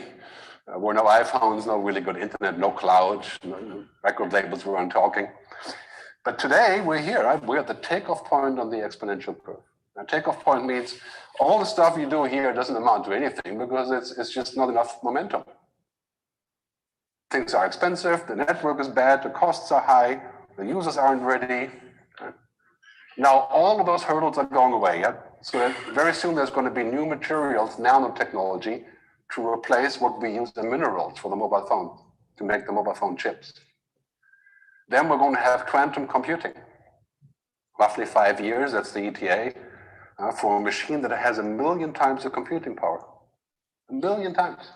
There were no iPhones, no really good internet, no cloud, no record labels weren't talking. But today we're here, right? We're at the takeoff point on the exponential curve. Now, takeoff point means all the stuff you do here doesn't amount to anything because it's just not enough momentum. Things are expensive, the network is bad, the costs are high, the users aren't ready. Now, all of those hurdles are going away. Yeah? So very soon there's going to be new materials, nanotechnology, to replace what we use in minerals for the mobile phone, to make the mobile phone chips. Then we're going to have quantum computing. Roughly 5 years, that's the ETA, for a machine that has 1 million times the computing power. 1 million times.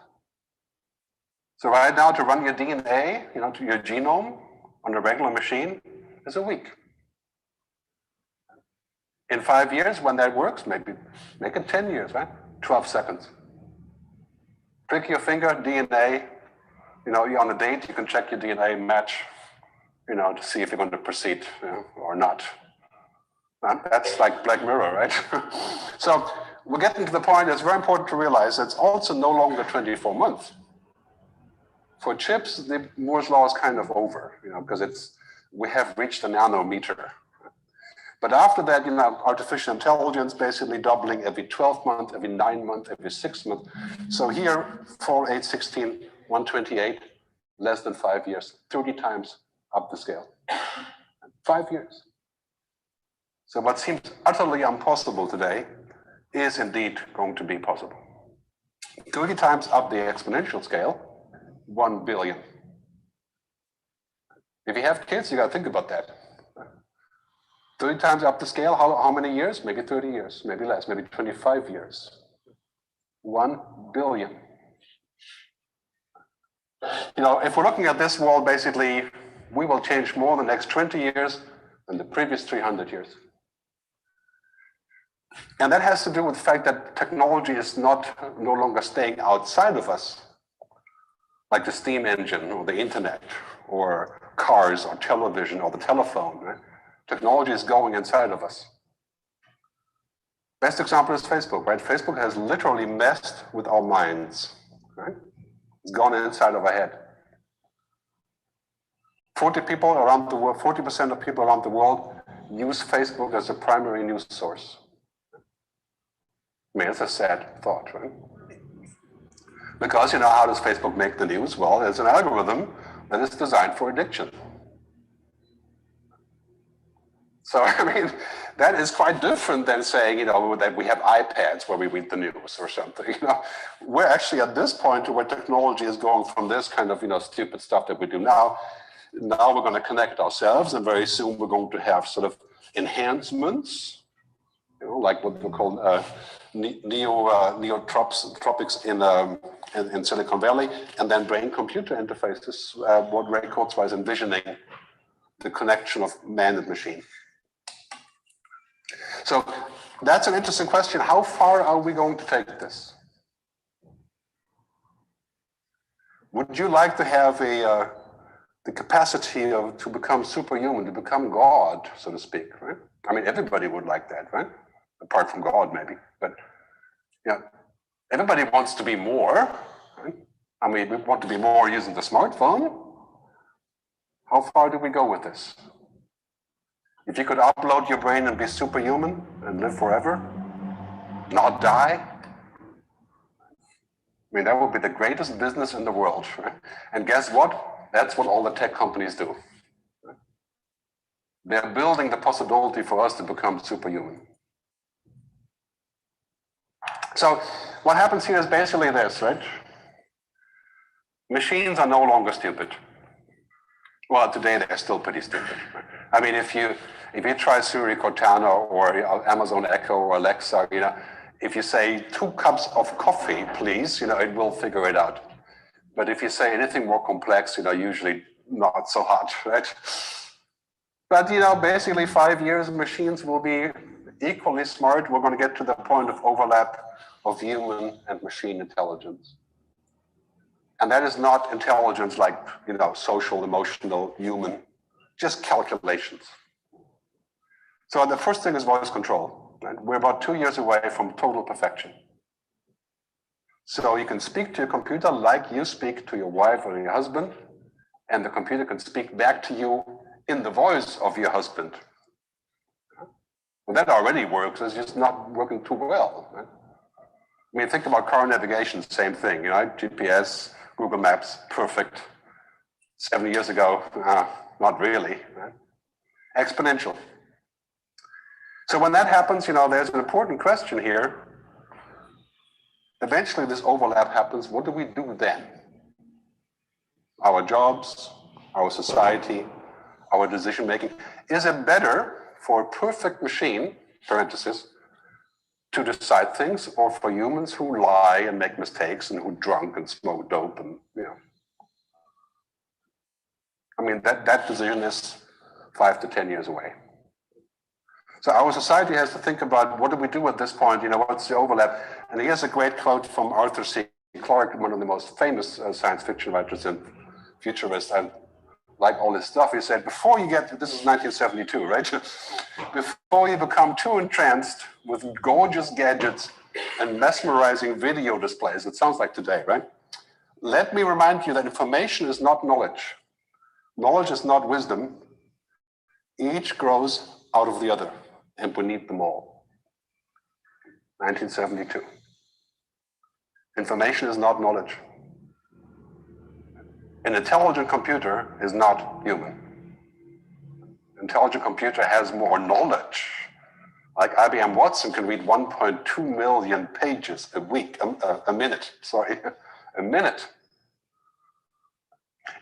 So right now, to run your DNA, to your genome on a regular machine is a week. In 5 years, when that works, maybe make it 10 years, right? 12 seconds. Prick your finger, DNA, you're on a date, you can check your DNA match, to see if you're going to proceed or not. That's like Black Mirror, right? So we're getting to the point, it's very important to realize it's also no longer 24 months. For chips, the Moore's law is kind of over, because we have reached a nanometer. But after that, artificial intelligence basically doubling every 12 months, every 9 months, every 6 months. So here, 4, 8, 16, 128, less than 5 years, 30 times up the scale. 5 years. So what seems utterly impossible today is indeed going to be possible. 30 times up the exponential scale, 1 billion. If you have kids, you got to think about that. 30 times up the scale, how many years? Maybe 30 years, maybe less, maybe 25 years. 1 billion. If we're looking at this world, basically, we will change more in the next 20 years than the previous 300 years. And that has to do with the fact that technology is no longer staying outside of us, like the steam engine or the internet or cars or television or the telephone. Right? Technology is going inside of us. Best example is Facebook, right? Facebook has literally messed with our minds, right? It's gone inside of our head. 40% of people around the world use Facebook as a primary news source. I mean, it's a sad thought, right? Because, how does Facebook make the news? Well, there's an algorithm that is designed for addiction. So, that is quite different than saying, that we have iPads where we read the news or something. We're actually at this point where technology is going from this kind of, stupid stuff that we do now. Now we're going to connect ourselves, and very soon we're going to have sort of enhancements, like what we call neotropics in Silicon Valley, and then brain-computer interfaces, what Ray Kurzweil is envisioning, the connection of man and machine. So that's an interesting question. How far are we going to take this? Would you like to have the capacity to become superhuman, to become God, so to speak, right? Everybody would like that, right? Apart from God, maybe. But everybody wants to be more, right? We want to be more using the smartphone. How far do we go with this? If you could upload your brain and be superhuman and live forever, not die, that would be the greatest business in the world. Right? And guess what? That's what all the tech companies do. Right? They're building the possibility for us to become superhuman. So what happens here is basically this, right? Machines are no longer stupid. Well, today they're still pretty stupid. If you try Siri Cortana or Amazon Echo or Alexa, if you say 2 cups of coffee, please, it will figure it out. But if you say anything more complex, usually not so hot, right? But, basically 5 years, machines will be equally smart. We're going to get to the point of overlap of human and machine intelligence. And that is not intelligence like, social, emotional, human. just calculations. So the first thing is voice control. Right? We're about 2 years away from total perfection. So you can speak to your computer like you speak to your wife or your husband, and the computer can speak back to you in the voice of your husband. Well, that already works, it's just not working too well. Right? I mean, think about car navigation, same thing, you know, GPS, Google Maps, perfect. 7 years ago, not really. Right? Exponential. So when that happens, you know, there's an important question here. Eventually this overlap happens, what do we do then? Our jobs, our society, our decision making. Is it better for a perfect machine, parenthesis, to decide things, or for humans who lie and make mistakes and who drunk and smoke dope and, you know? I mean, that decision is 5 to 10 years away. So our society has to think about what do we do at this point, you know, what's the overlap? And here's a great quote from Arthur C. Clarke, one of the most famous science fiction writers and futurists. I like all his stuff. He said, before you get, this is 1972, right? Before you become too entranced with gorgeous gadgets and mesmerizing video displays, it sounds like today, right? Let me remind you that information is not knowledge. Knowledge is not wisdom. Each grows out of the other, and we need them all. 1972. Information is not knowledge. An intelligent computer is not human. Intelligent computer has more knowledge. Like IBM Watson can read 1.2 million pages a week, a minute, sorry, a minute.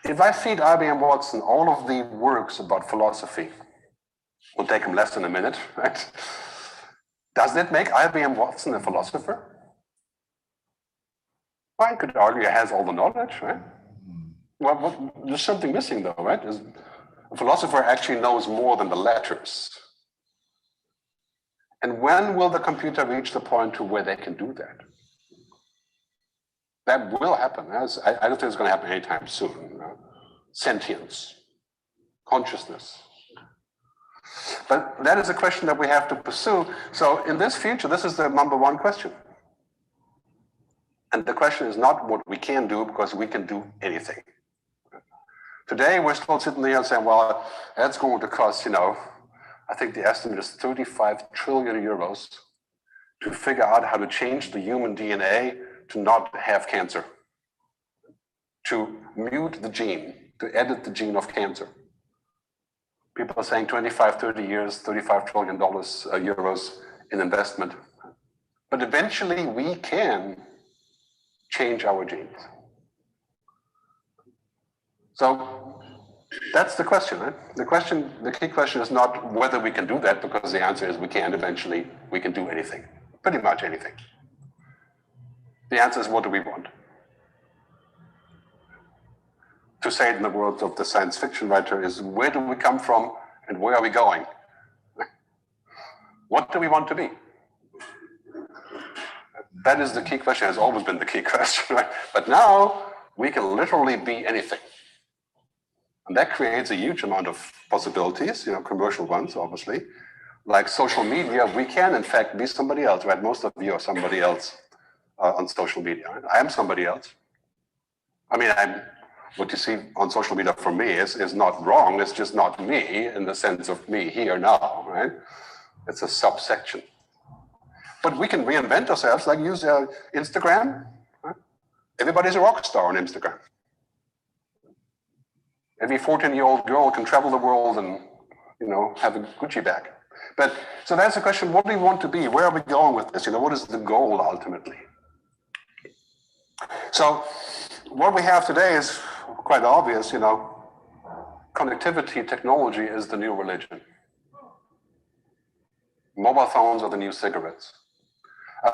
If I feed IBM Watson all of the works about philosophy, it will take him less than a minute, right? Does that make IBM Watson a philosopher? Well, I could argue he has all the knowledge, right? Well, there's something missing though, right? A philosopher actually knows more than the letters. And when will the computer reach the point to where they can do that? That will happen. I don't think it's going to happen anytime soon. You know? Sentience, consciousness. But that is a question that we have to pursue. So in this future, this is the number one question. And the question is not what we can do, because we can do anything. Today, we're still sitting there and saying, well, that's going to cost, you know, I think the estimate is 35 trillion euros to figure out how to change the human DNA to not have cancer, to mute the gene, to edit the gene of cancer. People are saying 25, 30 years, $35 trillion euros in investment. But eventually we can change our genes. So that's the question, right? The key question is not whether we can do that, because the answer is we can. Eventually we can do anything, pretty much anything. The answer is, what do we want? To say it in the words of the science fiction writer is, where do we come from and where are we going? What do we want to be? That is the key question, has always been the key question, right? But now we can literally be anything. And that creates a huge amount of possibilities, you know, commercial ones, obviously. Like social media, we can in fact be somebody else, right? Most of you are somebody else on social media. Right? I am somebody else. I mean, what you see on social media for me is not wrong, it's just not me in the sense of me here now, right? It's a subsection. But we can reinvent ourselves, like use Instagram. Right? Everybody's a rock star on Instagram. Every 14-year-old girl can travel the world and, you know, have a Gucci bag. But so that's the question: what do we want to be? Where are we going with this? You know, what is the goal ultimately? So what we have today is quite obvious. You know, connectivity technology is the new religion. Mobile phones are the new cigarettes.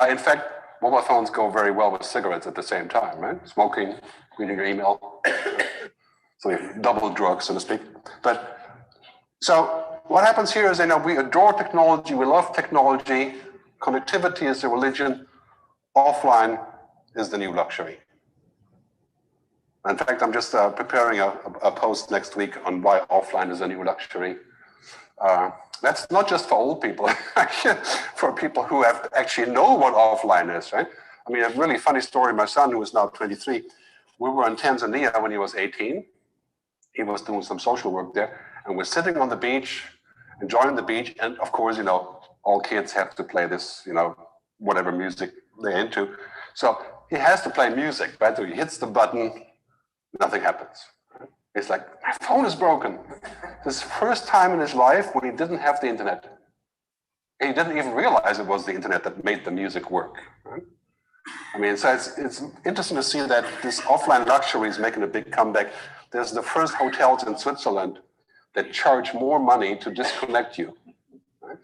In fact, mobile phones go very well with cigarettes at the same time, right? Smoking, reading your email. So double drugs, so to speak. But so what happens here is, you know, we adore technology, we love technology, connectivity is the religion, offline is the new luxury. In fact, I'm just preparing a post next week on why offline is a new luxury. That's not just for old people, for people who have actually know what offline is, right? I mean, a really funny story, my son, who is now 23, we were in Tanzania when he was 18. He was doing some social work there, and we're sitting on the beach, enjoying the beach, and of course, you know, all kids have to play this, you know, whatever music they're into. So he has to play music, right? So he hits the button, nothing happens. It's like, my phone is broken. This is the first time in his life when he didn't have the internet. And he didn't even realize it was the internet that made the music work. Right? I mean, so it's interesting to see that this offline luxury is making a big comeback. There's the first hotels in Switzerland that charge more money to disconnect you. Right?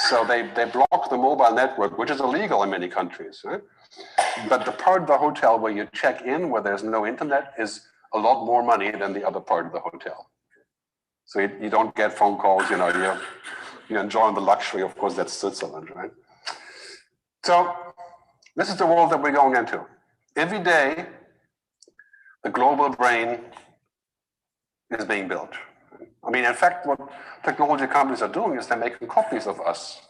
So they block the mobile network, which is illegal in many countries. Right? But the part of the hotel where you check in, where there's no internet, is a lot more money than the other part of the hotel. So you don't get phone calls, you know, you're enjoying the luxury, of course, that's Switzerland, right? So this is the world that we're going into. Every day, the global brain is being built. I mean, in fact, what technology companies are doing is they're making copies of us.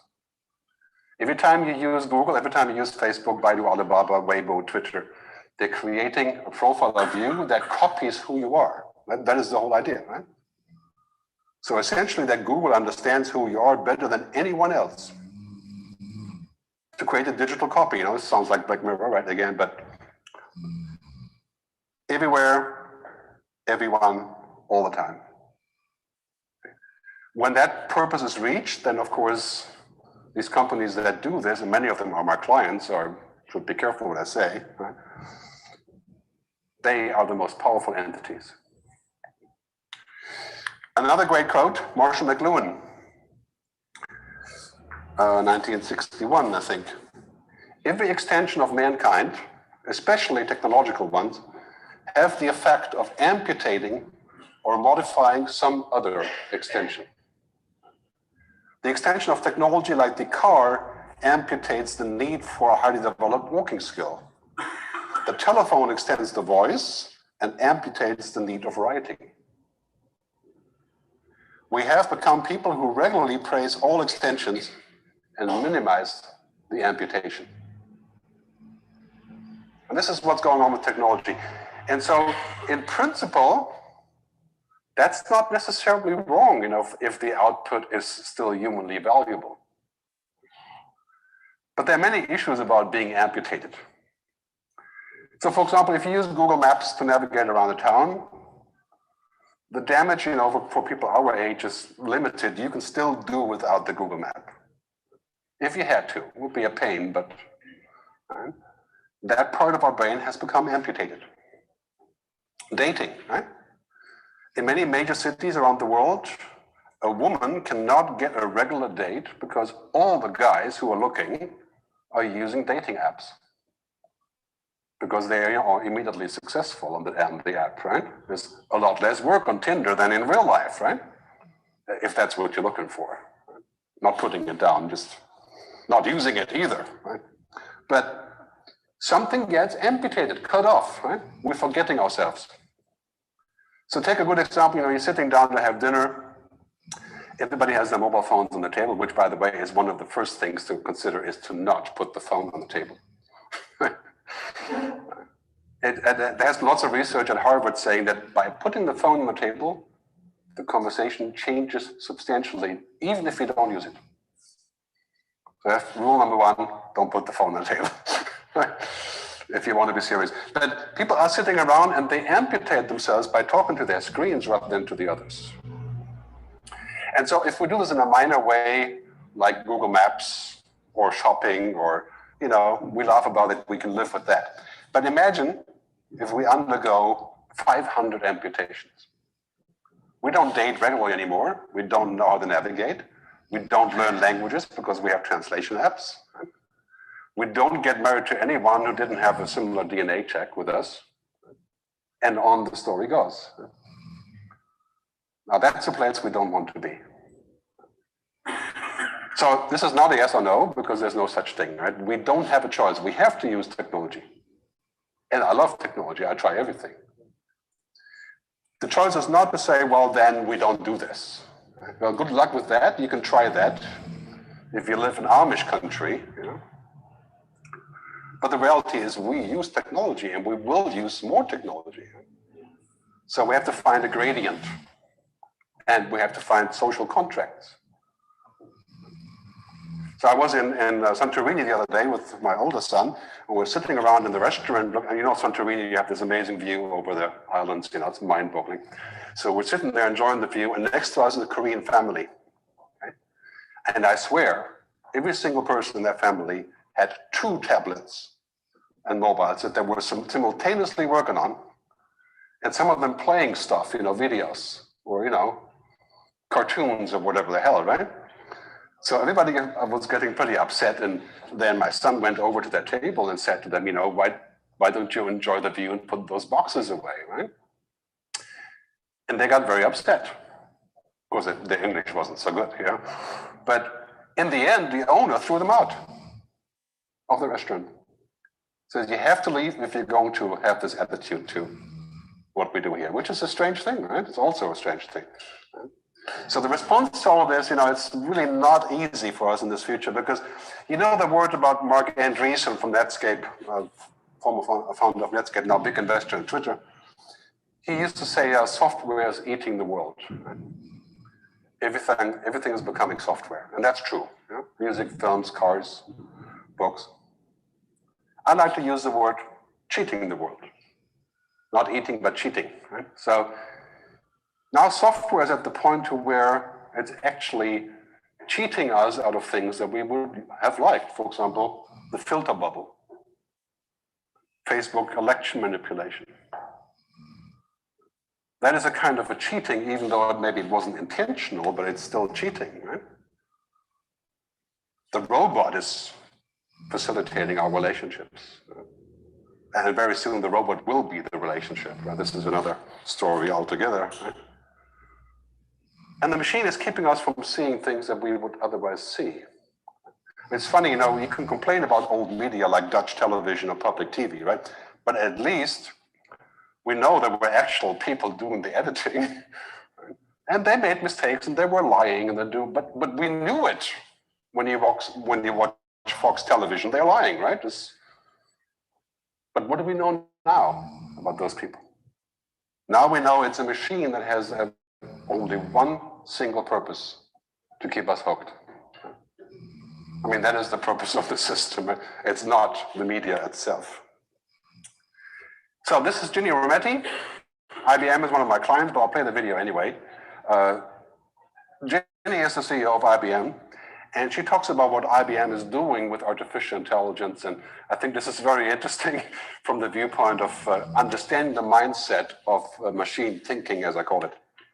Every time you use Google, every time you use Facebook, Baidu, Alibaba, Weibo, Twitter, they're creating a profile of you that copies who you are. That is the whole idea, right? So essentially that Google understands who you are better than anyone else to create a digital copy. You know, this sounds like Black Mirror, right, again, but everywhere, everyone, all the time. When that purpose is reached, then of course, these companies that do this, and many of them are my clients, or should be careful what I say, right? They are the most powerful entities. Another great quote, Marshall McLuhan, 1961, I think. Every extension of mankind, especially technological ones, have the effect of amputating or modifying some other extension. The extension of technology, like the car, amputates the need for a highly developed walking skill. The telephone extends the voice and amputates the need of writing. We have become people who regularly praise all extensions and minimize the amputation. And this is what's going on with technology. And so, in principle, that's not necessarily wrong, you know, if the output is still humanly valuable. But there are many issues about being amputated. So, for example, if you use Google Maps to navigate around the town, the damage, you know, for people our age is limited. You can still do without the Google Map. If you had to, it would be a pain, but right? That part of our brain has become amputated. Dating, right? In many major cities around the world, a woman cannot get a regular date because all the guys who are looking are using dating apps. Because they are immediately successful on the app, right? There's a lot less work on Tinder than in real life, right? If that's what you're looking for. Right? Not putting it down, just not using it either, right? But something gets amputated, cut off, right? We're forgetting ourselves. So take a good example, you know, you're sitting down to have dinner. Everybody has their mobile phones on the table, which, by the way, is one of the first things to consider, is to not put the phone on the table. There's lots of research at Harvard saying that by putting the phone on the table, the conversation changes substantially, even if you don't use it. So that's rule number one, don't put the phone on the table, if you want to be serious. But people are sitting around and they amputate themselves by talking to their screens rather than to the others. And so if we do this in a minor way, like Google Maps or shopping, or, you know, we laugh about it, we can live with that. But imagine if we undergo 500 amputations. We don't date regularly anymore. We don't know how to navigate. We don't learn languages because we have translation apps. We don't get married to anyone who didn't have a similar DNA check with us. And on the story goes. Now that's a place we don't want to be. So this is not a yes or no, because there's no such thing, right? We don't have a choice. We have to use technology. And I love technology. I try everything. The choice is not to say, well, then we don't do this. Well, good luck with that. You can try that if you live in Amish country, you know. But the reality is we use technology and we will use more technology. So we have to find a gradient and we have to find social contracts. So I was in Santorini the other day with my oldest son, and we're sitting around in the restaurant, and you know, Santorini, you have this amazing view over the islands, you know, it's mind-boggling. So we're sitting there enjoying the view, and next to us is a Korean family. Okay? And I swear, every single person in that family had 2 tablets and mobiles that they were simultaneously working on, and some of them playing stuff, you know, videos, or, you know, cartoons or whatever the hell, right? So everybody was getting pretty upset, and then my son went over to their table and said to them, you know, why don't you enjoy the view and put those boxes away, right? And they got very upset. Of course, the English wasn't so good here. But in the end, the owner threw them out of the restaurant. Says you have to leave if you're going to have this attitude to what we do here, which is a strange thing, right? It's also a strange thing. So the response to all of this, you know, it's really not easy for us in this future because, you know, the word about Mark Andreessen from Netscape, former founder of Netscape, now big investor in Twitter, he used to say software is eating the world. Right? Everything is becoming software, and that's true. You know? Music, films, cars, books. I like to use the word cheating the world. Not eating, but cheating. Right? So now software is at the point to where it's actually cheating us out of things that we would have liked. For example, the filter bubble, Facebook election manipulation. That is a kind of a cheating, even though maybe it wasn't intentional, but it's still cheating, right? The robot is facilitating our relationships. And very soon the robot will be the relationship. Right? This is another story altogether. Right? And the machine is keeping us from seeing things that we would otherwise see. It's funny, you know, you can complain about old media like Dutch television or public TV, right? But at least we know there were actual people doing the editing. Right? And they made mistakes and they were lying and but we knew it when you watch Fox television, they're lying, right? But what do we know now about those people? Now we know it's a machine that has only one single purpose: to keep us hooked. I mean, that is the purpose of the system. It's not the media itself. So this is Ginny Rometty. IBM is one of my clients, but I'll play the video anyway. Ginny is the CEO of IBM, and she talks about what IBM is doing with artificial intelligence. And I think this is very interesting from the viewpoint of understanding the mindset of machine thinking, as I call it.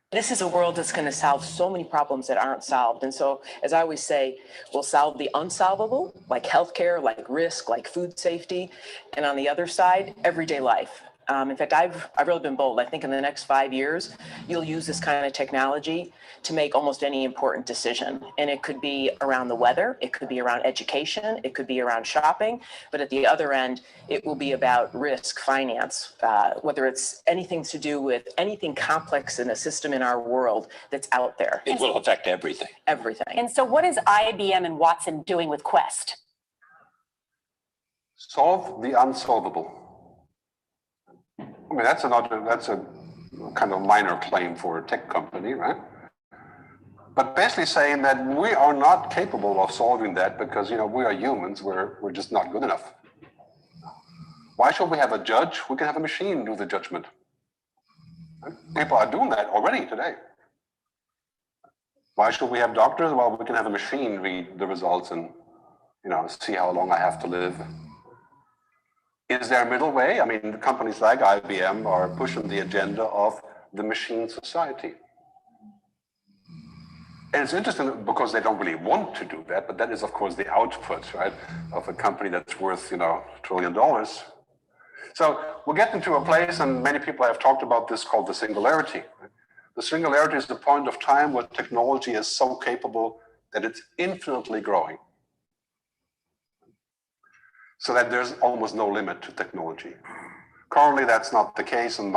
This is a world that's going to solve so many problems that aren't solved. And so, as I always say, we'll solve the unsolvable, like healthcare, like risk, like food safety. And on the other side, everyday life. In fact, I've really been bold. I think in the next 5 years, you'll use this kind of technology to make almost any important decision. And it could be around the weather, it could be around education, it could be around shopping. But at the other end, it will be about risk, finance, whether it's anything to do with anything complex in a system in our world that's out there. It will affect everything. Everything. And so what is IBM and Watson doing with Quest? Solve the unsolvable. I mean, that's a kind of minor claim for a tech company, right? But basically saying that we are not capable of solving that because, you know, we are humans, we're just not good enough. Why should we have a judge? We can have a machine do the judgment. Right? People are doing that already today. Why should we have doctors? Well, we can have a machine read the results and, you know, see how long I have to live. Is there a middle way? I mean, companies like IBM are pushing the agenda of the machine society. And it's interesting because they don't really want to do that, but that is, of course, the output, right, of a company that's worth, you know, $1 trillion. So we're getting to a place, and many people have talked about this, called the singularity. The singularity is the point of time where technology is so capable that it's infinitely growing. So that there's almost no limit to technology. Currently, that's not the case, and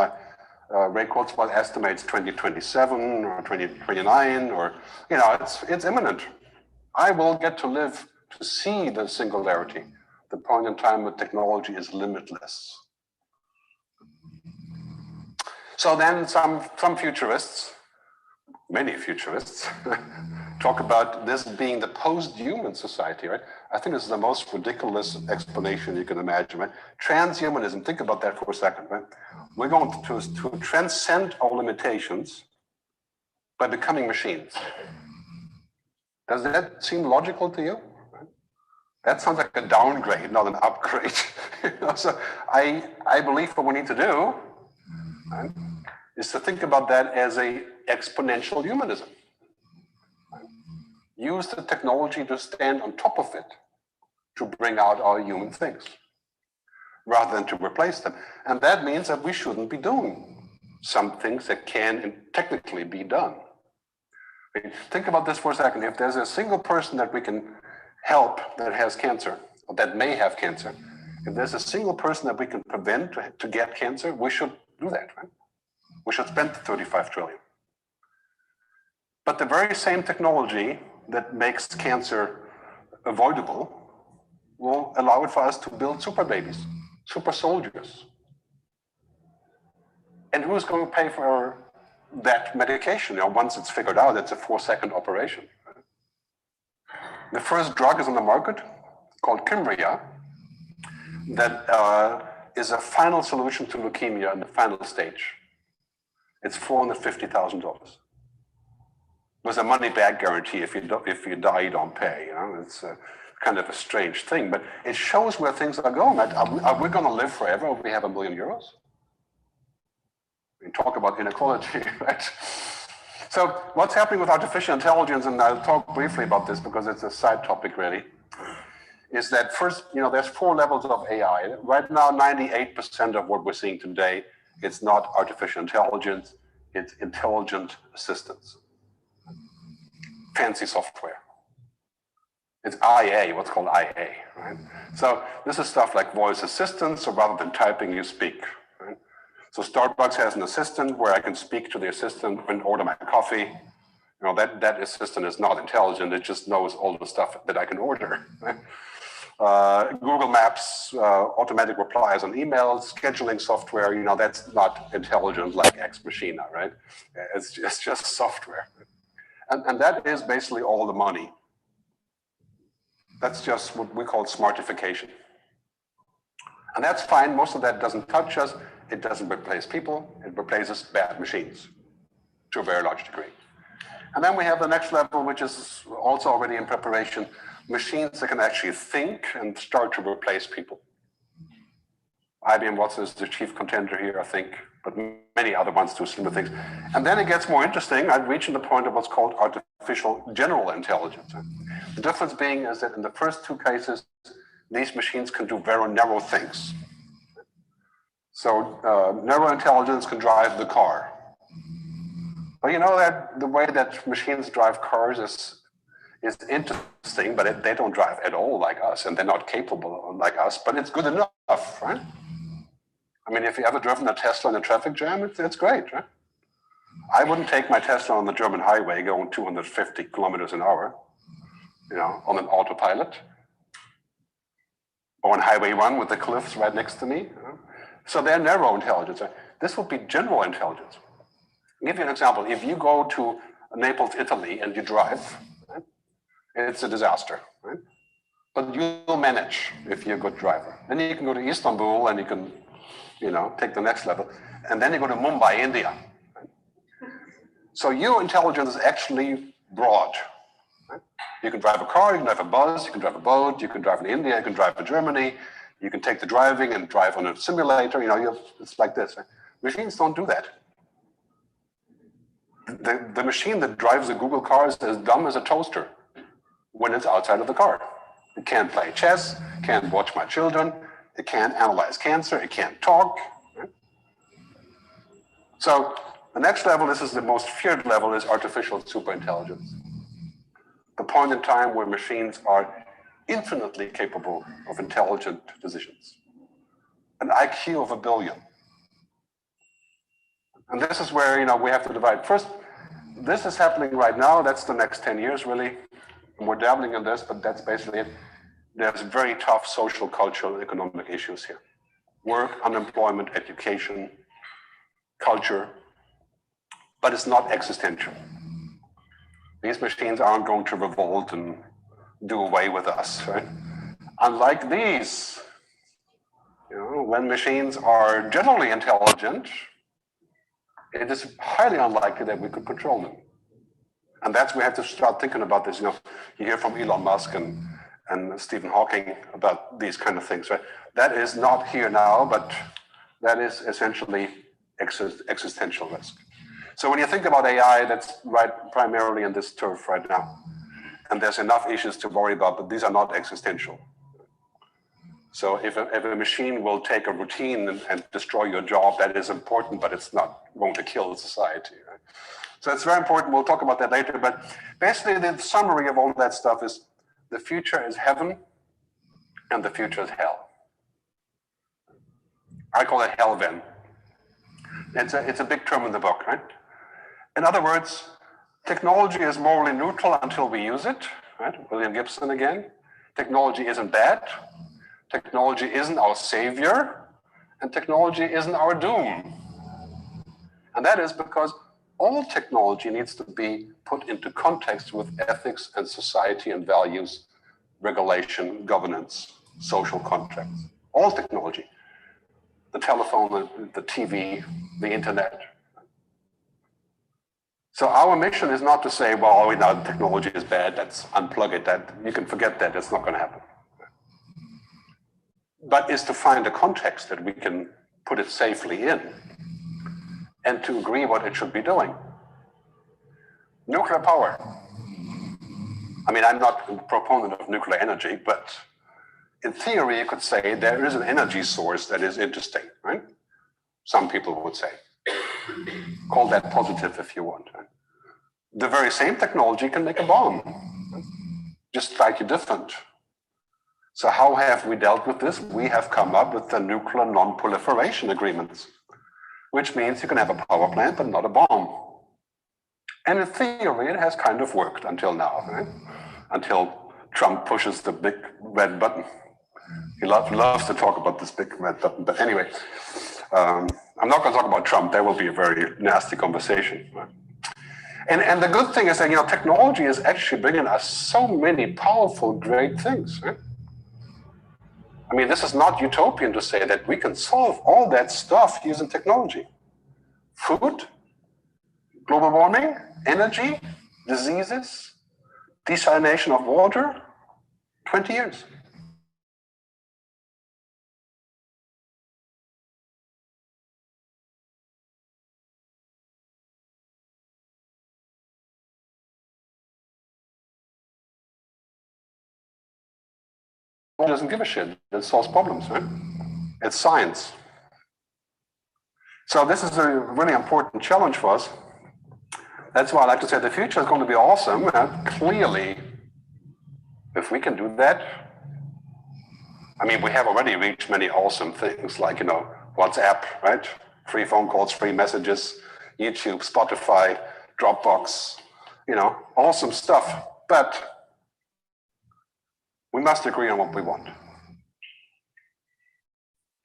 Ray Kurzweil estimates 2027 or 2029, or, you know, it's imminent. I will get to live to see the singularity, the point in time where technology is limitless. So then some futurists, many futurists, talk about this being the post-human society, right? I think this is the most ridiculous explanation you can imagine, right? Transhumanism, think about that for a second, right? We're going to transcend our limitations by becoming machines. Does that seem logical to you? That sounds like a downgrade, not an upgrade. So I believe what we need to do, right, is to think about that as a exponential humanism. Right? Use the technology to stand on top of it to bring out our human things, rather than to replace them. And that means that we shouldn't be doing some things that can technically be done. Think about this for a second. If there's a single person that we can help that has cancer, or that may have cancer, if there's a single person that we can prevent to get cancer, we should do that, right? We should spend 35 trillion. But the very same technology that makes cancer avoidable will allow it for us to build super babies, super soldiers. And who's going to pay for that medication? You know, once it's figured out, it's a 4-second operation. The first drug is on the market called Kymriah that is a final solution to leukemia in the final stage. It's $450,000. There's a money-back guarantee. If you die, you don't pay. You know, it's kind of a strange thing, but it shows where things are going. Are we going to live forever if we have €1 million? We talk about inequality, right? So what's happening with artificial intelligence, and I'll talk briefly about this because it's a side topic really, is that first, you know, there's 4 levels of AI. Right now, 98% of what we're seeing today, it's not artificial intelligence, it's intelligent assistants. Fancy software. It's IA, what's called IA, right? So this is stuff like voice assistants, so rather than typing, you speak, right? So Starbucks has an assistant where I can speak to the assistant and order my coffee. You know, that assistant is not intelligent, it just knows all the stuff that I can order, right? Google Maps, automatic replies on emails, scheduling software, you know, that's not intelligent like Ex Machina, right? It's just software. And that is basically all the money. That's just what we call smartification. And that's fine, most of that doesn't touch us, it doesn't replace people, it replaces bad machines to a very large degree. And then we have the next level, which is also already in preparation, machines that can actually think and start to replace people. IBM Watson is the chief contender here, I think, but many other ones do similar things. And then it gets more interesting. I'm reaching the point of what's called artificial general intelligence. The difference being is that in the first 2 cases, these machines can do very narrow things. So narrow intelligence can drive the car. But you know that the way that machines drive cars is interesting, but they don't drive at all like us, and they're not capable like us, but it's good enough, right? I mean, if you ever driven a Tesla in a traffic jam, it's great, right? I wouldn't take my Tesla on the German highway going 250 kilometers an hour, you know, on an autopilot. Or on Highway 1 with the cliffs right next to me. You know? So they're narrow intelligence. This would be general intelligence. I'll give you an example. If you go to Naples, Italy, and you drive, right, it's a disaster, right? But you'll manage if you're a good driver. Then you can go to Istanbul and you can, you know, take the next level. And then you go to Mumbai, India. Right? So your intelligence is actually broad. Right? You can drive a car, you can drive a bus, you can drive a boat, you can drive in India, you can drive in Germany, you can take the driving and drive on a simulator, you know, it's like this. Right? Machines don't do that. The machine that drives a Google car is as dumb as a toaster when it's outside of the car. It can't play chess, can't watch my children, it can't analyze cancer, it can't talk. Right? So the next level, this is the most feared level, is artificial superintelligence. The point in time where machines are infinitely capable of intelligent decisions. An IQ of 1 billion. And this is where, we have to divide. First, this is happening right now. That's the next 10 years, really. And we're dabbling in this, but that's basically it. There's very tough social, cultural, and economic issues here. Work, unemployment, education, culture, but it's not existential. These machines aren't going to revolt and do away with us, right? Unlike these, when machines are generally intelligent, it is highly unlikely that we could control them. And that's, we have to start thinking about this. You hear from Elon Musk and Stephen Hawking about these kind of things, right? That is not here now, but that is essentially existential risk. So when you think about AI, that's right primarily in this turf right now. And there's enough issues to worry about, but these are not existential. So if a machine will take a routine and destroy your job, that is important, but it's not going to kill society. Right? So it's very important. We'll talk about that later. But basically, the summary of all of that stuff is the future is heaven and the future is hell. I call it hell-ven. It's a big term in the book, right? In other words, technology is morally neutral until we use it, right? William Gibson again. Technology isn't bad. Technology isn't our savior, and technology isn't our doom. And that is because all technology needs to be put into context with ethics and society and values, regulation, governance, social contracts. All technology. The telephone, the TV, the internet. So our mission is not to say, well, technology is bad, let's unplug it, that you can forget that, it's not going to happen. But is to find a context that we can put it safely in and to agree what it should be doing. Nuclear power. I mean, I'm not a proponent of nuclear energy, but in theory, you could say there is an energy source that is interesting, right? Some people would say. Call that positive if you want. Right? The very same technology can make a bomb, right? Just slightly different. So how have we dealt with this? We have come up with the nuclear non-proliferation agreements, which means you can have a power plant, but not a bomb. And in theory, it has kind of worked until now, right? Until Trump pushes the big red button. He loves to talk about this big red button, but anyway, I'm not going to talk about Trump. That will be a very nasty conversation. Right? And the good thing is that, technology is actually bringing us so many powerful, great things, right? I mean, this is not utopian to say that we can solve all that stuff using technology. Food, global warming, energy, diseases, desalination of water, 20 years. It doesn't give a shit. It solves problems, right? It's science. So this is a really important challenge for us. That's why I like to say the future is going to be awesome. And clearly, if we can do that, I mean, we have already reached many awesome things like, WhatsApp, right? Free phone calls, free messages, YouTube, Spotify, Dropbox, awesome stuff. But we must agree on what we want.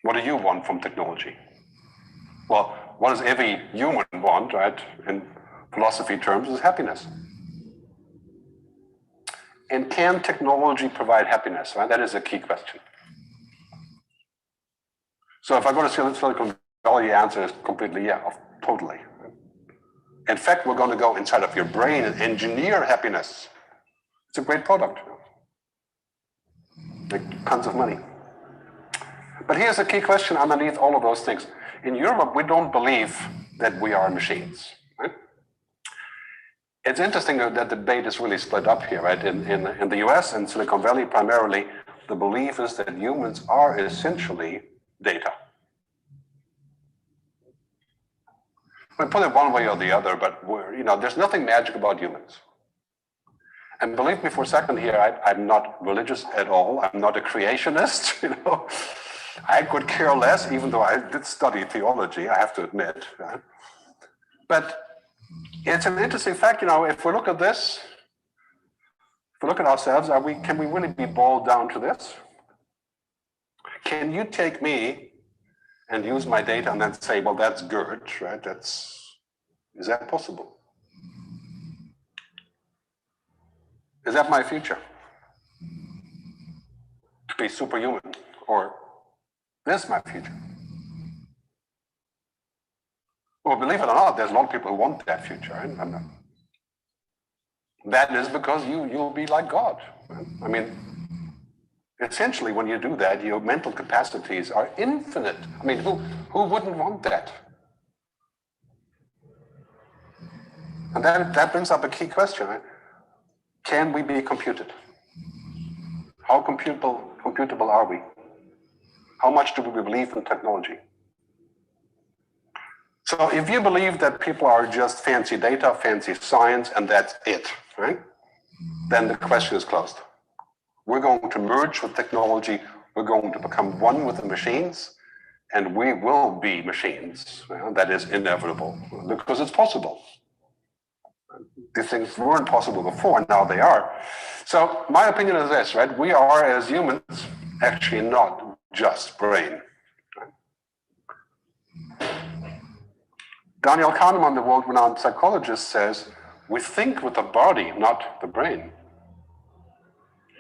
What do you want from technology? Well, what does every human want, right? In philosophy terms, is happiness. And can technology provide happiness, right? That is a key question. So if I go to Silicon Valley, the answer is completely yeah, totally. In fact, we're going to go inside of your brain and engineer happiness. It's a great product. Make tons of money. But here's a key question underneath all of those things. In Europe, we don't believe that we are machines, right? It's interesting that the debate is really split up here, right? In the US and Silicon Valley, primarily, the belief is that humans are essentially data. We put it one way or the other, but there's nothing magic about humans. And believe me for a second here, I'm not religious at all. I'm not a creationist, I could care less, even though I did study theology, I have to admit. Right? But it's an interesting fact, if we look at this, if we look at ourselves, can we really be boiled down to this? Can you take me and use my data and then say, well, that's good, right? Is that possible? Is that my future? To be superhuman, or this my future? Well, believe it or not, there's a lot of people who want that future. And that is because you'll be like God. I mean, essentially, when you do that, your mental capacities are infinite. I mean, who wouldn't want that? And that brings up a key question, right? Can we be computed? How computable are we? How much do we believe in technology? So if you believe that people are just fancy data, fancy science, and that's it, right? Then the question is closed. We're going to merge with technology. We're going to become one with the machines, and we will be machines. That is inevitable because it's possible. These things weren't possible before, now they are. So my opinion is this, right? We are, as humans, actually not just brain. Daniel Kahneman, the world-renowned psychologist, says, we think with the body, not the brain.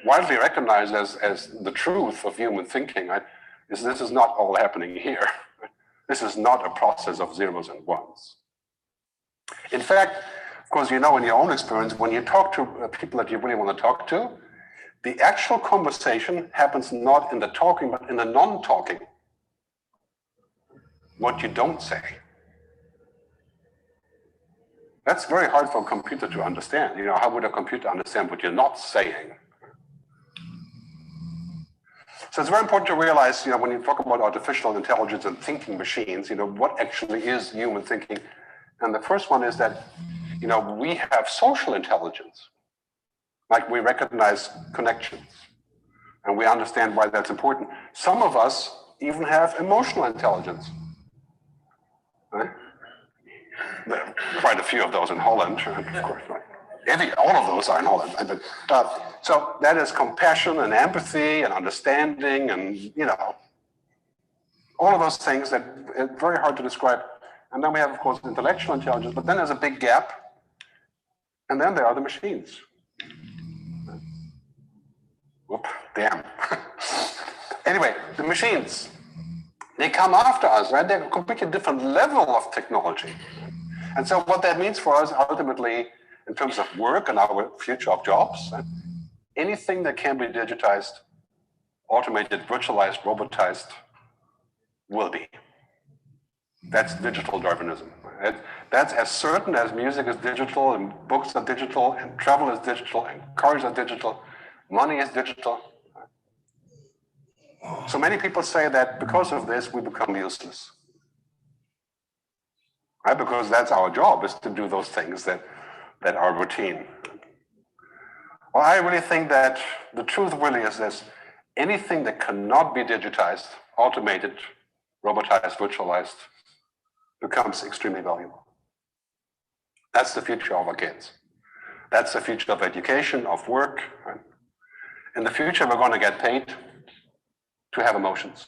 Widely recognized as the truth of human thinking, right, is this is not all happening here. This is not a process of zeros and ones. In fact, of course, in your own experience, when you talk to people that you really want to talk to, the actual conversation happens not in the talking, but in the non-talking. What you don't say. That's very hard for a computer to understand. How would a computer understand what you're not saying? So it's very important to realize, when you talk about artificial intelligence and thinking machines, what actually is human thinking. And the first one is that, we have social intelligence. Like we recognize connections and we understand why that's important. Some of us even have emotional intelligence. Right? There are quite a few of those in Holland, of course. Right? All of those are in Holland. So that is compassion and empathy and understanding and, all of those things that are very hard to describe. And then we have, of course, intellectual intelligence, but then there's a big gap. And then there are the machines. Whoop, damn. Anyway, the machines, they come after us, right? They're a completely different level of technology. And so what that means for us ultimately, in terms of work and our future of jobs, anything that can be digitized, automated, virtualized, robotized, will be. That's digital Darwinism. Right? That's as certain as music is digital, and books are digital, and travel is digital, and cars are digital, money is digital. So many people say that because of this, we become useless. Right? Because that's our job, is to do those things that are routine. Well, I really think that the truth really is this. Anything that cannot be digitized, automated, robotized, virtualized, becomes extremely valuable. That's the future of our kids. That's the future of education, of work. Right? In the future, we're going to get paid to have emotions.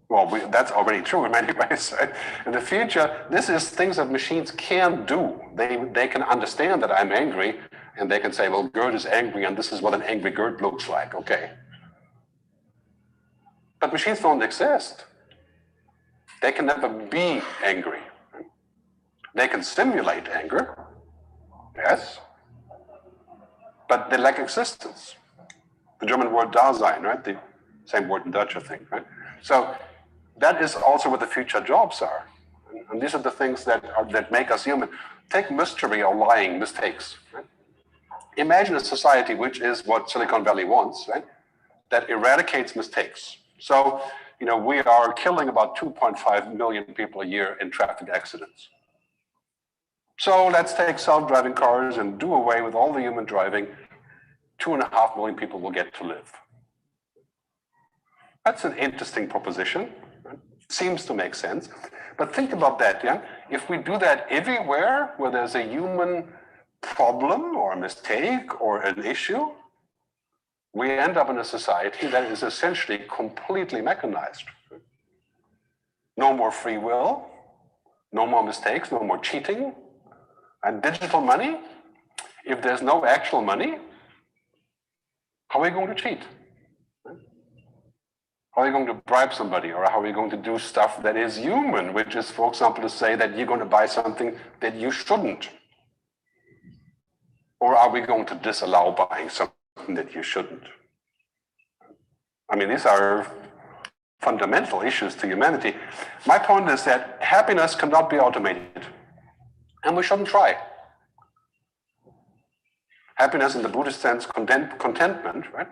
Well, that's already true in many ways. Right? In the future, this is things that machines can do. They can understand that I'm angry, and they can say, well, Gerd is angry, and this is what an angry Gerd looks like. Okay. But machines don't exist. They can never be angry. They can simulate anger, yes, but they lack existence. The German word Dasein, right? The same word in Dutch, I think, right? So that is also what the future jobs are. And these are the things that make us human. Take mystery or lying, mistakes. Right? Imagine a society which is what Silicon Valley wants, right? That eradicates mistakes. So, we are killing about 2.5 million people a year in traffic accidents. So let's take self-driving cars and do away with all the human driving. 2.5 million people will get to live. That's an interesting proposition. Right? Seems to make sense. But think about that, yeah? if we do that everywhere where there's a human problem or a mistake or an issue, we end up in a society that is essentially completely mechanized. No more free will, no more mistakes, no more cheating, and digital money. If there's no actual money, how are we going to cheat? How are you going to bribe somebody, or how are you going to do stuff that is human, which is, for example, to say that you're going to buy something that you shouldn't? Or are we going to disallow buying something that you shouldn't? I mean, these are fundamental issues to humanity. My point is that happiness cannot be automated, and we shouldn't try. Happiness in the Buddhist sense, contentment, right?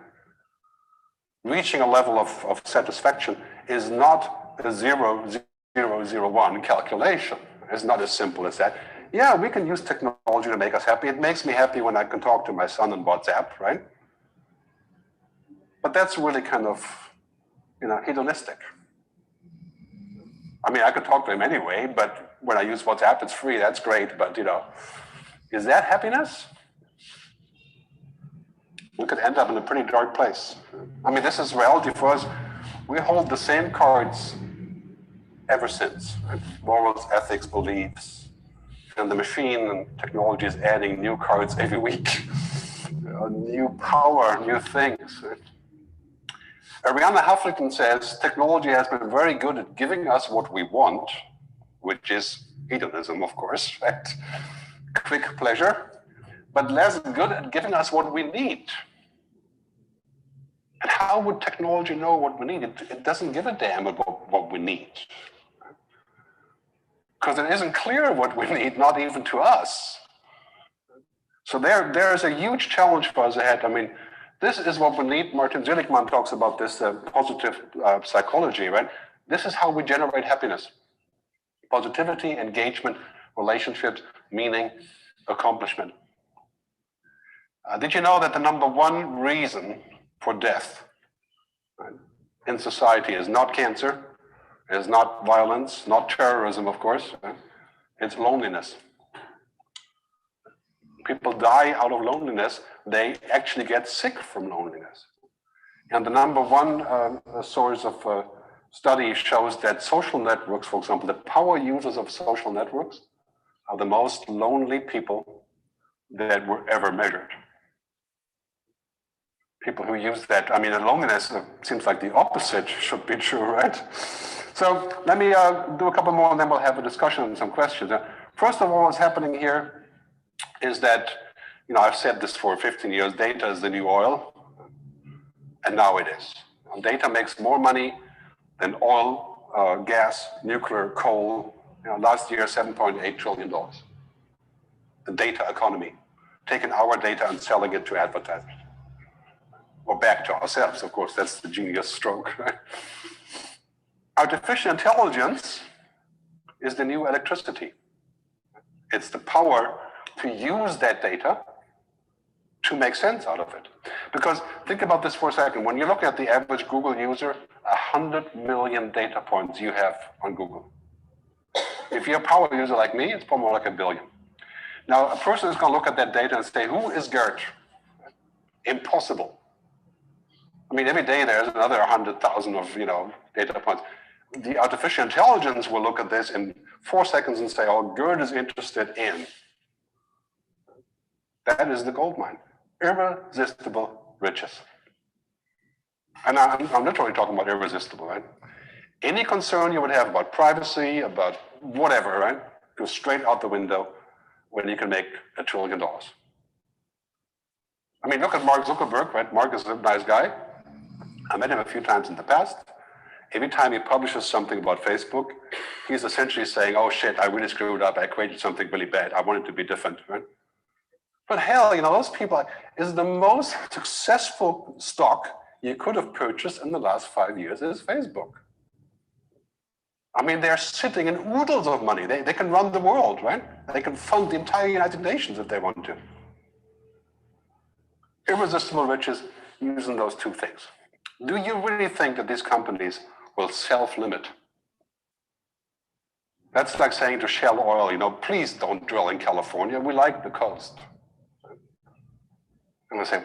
Reaching a level of satisfaction is not a 0-0-0-1 calculation. It's not as simple as that. Yeah, we can use technology to make us happy. It makes me happy when I can talk to my son on WhatsApp, right? But that's really kind of, hedonistic. I mean, I could talk to him anyway, but when I use WhatsApp, it's free. That's great. But, is that happiness? We could end up in a pretty dark place. I mean, this is reality for us. We hold the same cards ever since, right? Morals, ethics, beliefs. And the machine and technology is adding new cards every week. New power, new things. Right? Arianna Huffington says, technology has been very good at giving us what we want, which is hedonism, of course, right? Quick pleasure, but less good at giving us what we need. And how would technology know what we need? It doesn't give a damn about what we need. Because it isn't clear what we need, not even to us. So there's a huge challenge for us ahead. I mean, this is what we need. Martin Seligman talks about this positive psychology, right? This is how we generate happiness. Positivity, engagement, relationships, meaning, accomplishment. Did you know that the number one reason for death, right, in society is not cancer, is not violence, not terrorism, of course. Right? It's loneliness. People die out of loneliness. They actually get sick from loneliness. And the number one source of study shows that social networks, for example, the power users of social networks are the most lonely people that were ever measured. People who use that, I mean, the loneliness seems like the opposite should be true, right? So let me do a couple more and then we'll have a discussion and some questions. First of all, what's happening here is that, I've said this for 15 years, data is the new oil, and now it is. Data makes more money than oil, gas, nuclear, coal. Last year, $7.8 trillion. The data economy, taking our data and selling it to advertisers. Or back to ourselves, of course, that's the genius stroke, right? Artificial intelligence is the new electricity. It's the power to use that data to make sense out of it. Because think about this for a second. When you look at the average Google user, 100 million data points you have on Google. If you're a power user like me, it's probably more like 1 billion. Now, a person is going to look at that data and say, who is Gert? Impossible. I mean, every day there's another 100,000 of, data points. The artificial intelligence will look at this in 4 seconds and say, oh, Gert is interested in. That is the gold mine. Irresistible riches. And I'm literally talking about irresistible, right? Any concern you would have about privacy, about whatever, right, goes straight out the window when you can make $1 trillion. I mean, look at Mark Zuckerberg, right? Mark is a nice guy. I met him a few times in the past. Every time he publishes something about Facebook, he's essentially saying, oh shit, I really screwed up. I created something really bad. I want it to be different, right? But hell, those people is the most successful stock you could have purchased in the last 5 years is Facebook. I mean, they're sitting in oodles of money. They can run the world, right? They can fund the entire United Nations if they want to. Irresistible riches using those two things. Do you really think that these companies will self-limit? That's like saying to Shell Oil, you know, please don't drill in California. We like the coast. And I say,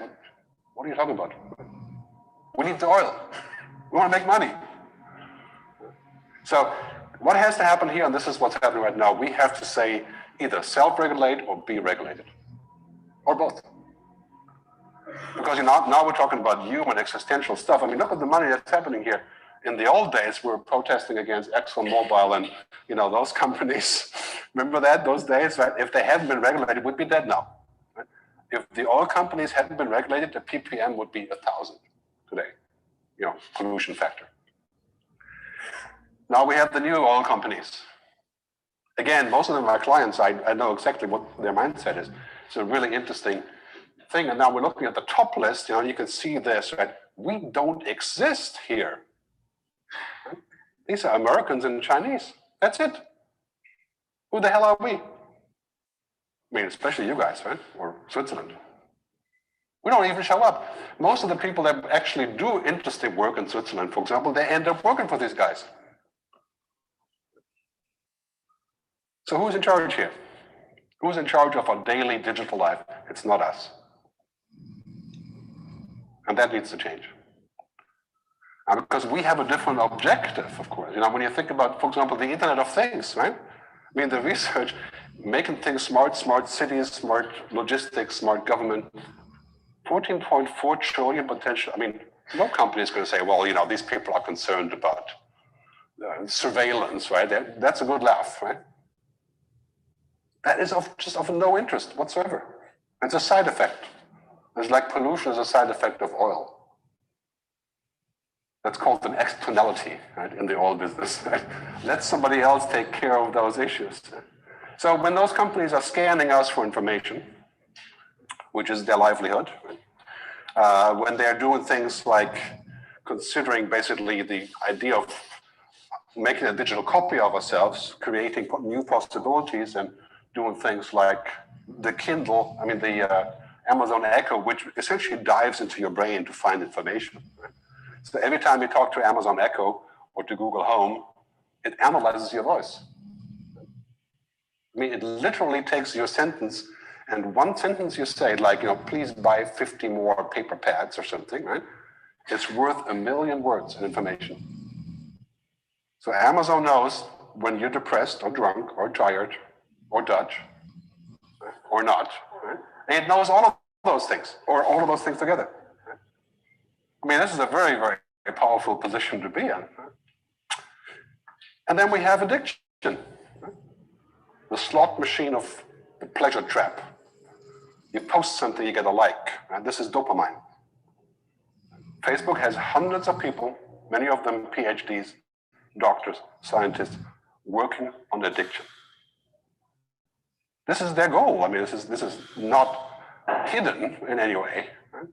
what are you talking about? We need the oil. We want to make money. So what has to happen here, and this is what's happening right now, we have to say either self-regulate or be regulated, or both. Because now we're talking about human existential stuff. I mean, look at the money that's happening here. In the old days, we were protesting against ExxonMobil and, you know, those companies. Remember that, those days, right? If they hadn't been regulated, we'd be dead now. Right? If the oil companies hadn't been regulated, the ppm would be 1,000 today, you know, pollution factor. Now we have the new oil companies. Again, most of them are clients. I know exactly what their mindset is. It's a really interesting thing. And now we're looking at the top list, you know, you can see this, right? We don't exist here. Right? These are Americans and Chinese. That's it. Who the hell are we? I mean, especially you guys, right? Or Switzerland. We don't even show up. Most of the people that actually do interesting work in Switzerland, for example, they end up working for these guys. So who's in charge here? Who's in charge of our daily digital life? It's not us. And that needs to change. And because we have a different objective, of course. You know, when you think about, for example, the Internet of Things, right? I mean, the research, making things smart, smart cities, smart logistics, smart government, 14.4 trillion potential. I mean, no company is going to say, well, you know, these people are concerned about surveillance, right? That's a good laugh, right? That is just of no interest whatsoever. It's a side effect. It's like pollution is a side effect of oil. That's called an externality, right, in the oil business. Right? Let somebody else take care of those issues. So when those companies are scanning us for information, which is their livelihood, right? When they're doing things like considering basically the idea of making a digital copy of ourselves, creating new possibilities, and doing things like the Kindle, I mean the Amazon Echo, which essentially dives into your brain to find information. Right? So every time you talk to Amazon Echo or to Google Home, it analyzes your voice. I mean, it literally takes your sentence, and one sentence you say, like, you know, please buy 50 more paper pads or something, right? It's worth 1 million words of information. So Amazon knows when you're depressed or drunk or tired or Dutch or not, right? And it knows all of those things, or all of those things together. Right? I mean, this is a very, very powerful position to be in. Right? And then we have addiction, right? The slot machine of the pleasure trap. You post something, you get a like. Right? This is dopamine. Facebook has hundreds of people, many of them PhDs, doctors, scientists, working on addiction. This is their goal. I mean, this is not hidden in any way. Right?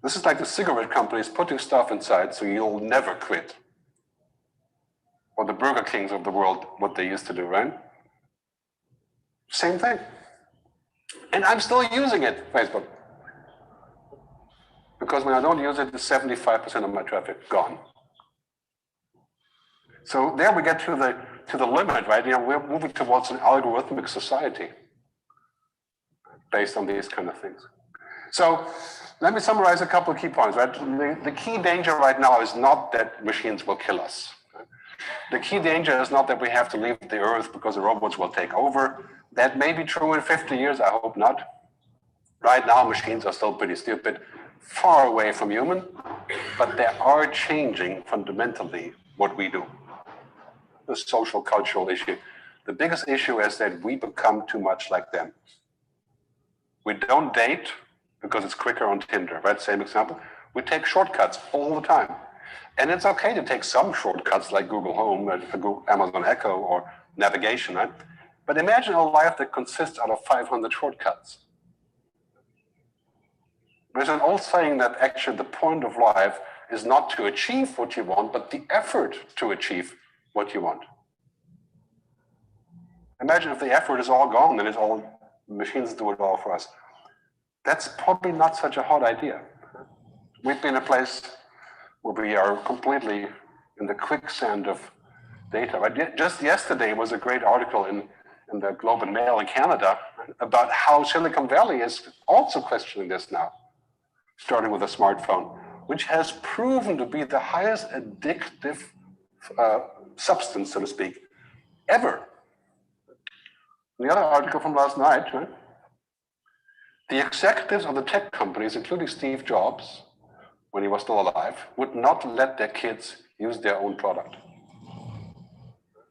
This is like the cigarette companies putting stuff inside so you'll never quit. Or the Burger Kings of the world, what they used to do, right? Same thing. And I'm still using it, Facebook. Because when I don't use it, 75% of my traffic gone. So there we get to the limit, right? You know, we're moving towards an algorithmic society based on these kind of things. So let me summarize a couple of key points, right? The key danger right now is not that machines will kill us. The key danger is not that we have to leave the earth because the robots will take over. That may be true in 50 years, I hope not. Right now, machines are still pretty stupid, far away from human, but they are changing fundamentally what we do. The social, cultural issue. The biggest issue is that we become too much like them. We don't date because it's quicker on Tinder, right? Same example. We take shortcuts all the time. And it's okay to take some shortcuts like Google Home, Amazon Echo, or navigation, right? But imagine a life that consists out of 500 shortcuts. There's an old saying that actually the point of life is not to achieve what you want, but the effort to achieve what you want. Imagine if the effort is all gone, then it's all machines do it all for us. That's probably not such a hot idea. We've been in a place where we are completely in the quicksand of data, right? Just yesterday was a great article in the Globe and Mail in Canada about how Silicon Valley is also questioning this now, starting with a smartphone, which has proven to be the highest addictive substance, so to speak, ever. The other article from last night, right? The executives of the tech companies, including Steve Jobs, when he was still alive, would not let their kids use their own product.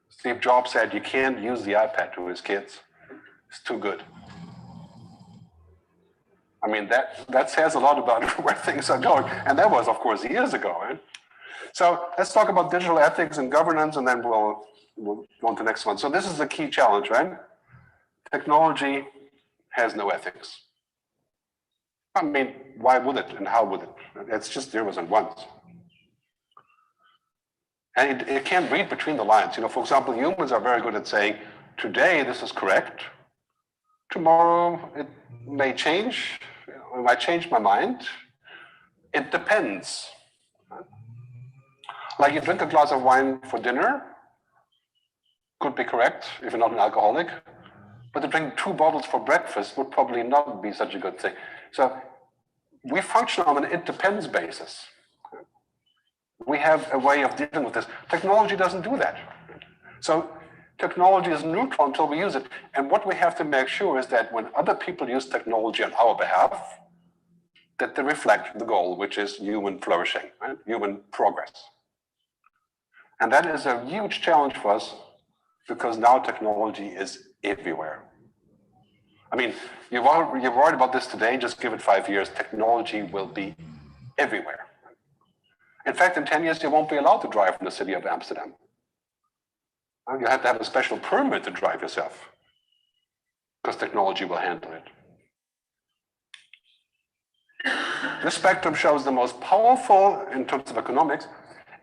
Steve Jobs said you can't use the iPad to his kids. It's too good. I mean, that says a lot about where things are going. And that was, of course, years ago. Right? So let's talk about digital ethics and governance, and then we'll go on to the next one. So this is the key challenge, right? Technology has no ethics. I mean, why would it and how would it? It's just zeros and ones. And it can't read between the lines. You know, for example, humans are very good at saying, today this is correct. Tomorrow it may change. I might change my mind. It depends. Like you drink a glass of wine for dinner, could be correct if you're not an alcoholic. But to drink 2 bottles for breakfast would probably not be such a good thing. So we function on an it depends basis. We have a way of dealing with this. Technology doesn't do that. So technology is neutral until we use it. And what we have to make sure is that when other people use technology on our behalf, that they reflect the goal, which is human flourishing, right? Human progress. And that is a huge challenge for us because now technology is everywhere. I mean, you're worried about this today, just give it 5 years, technology will be everywhere. In fact, in 10 years, you won't be allowed to drive in the city of Amsterdam. You have to have a special permit to drive yourself because technology will handle it. This spectrum shows the most powerful in terms of economics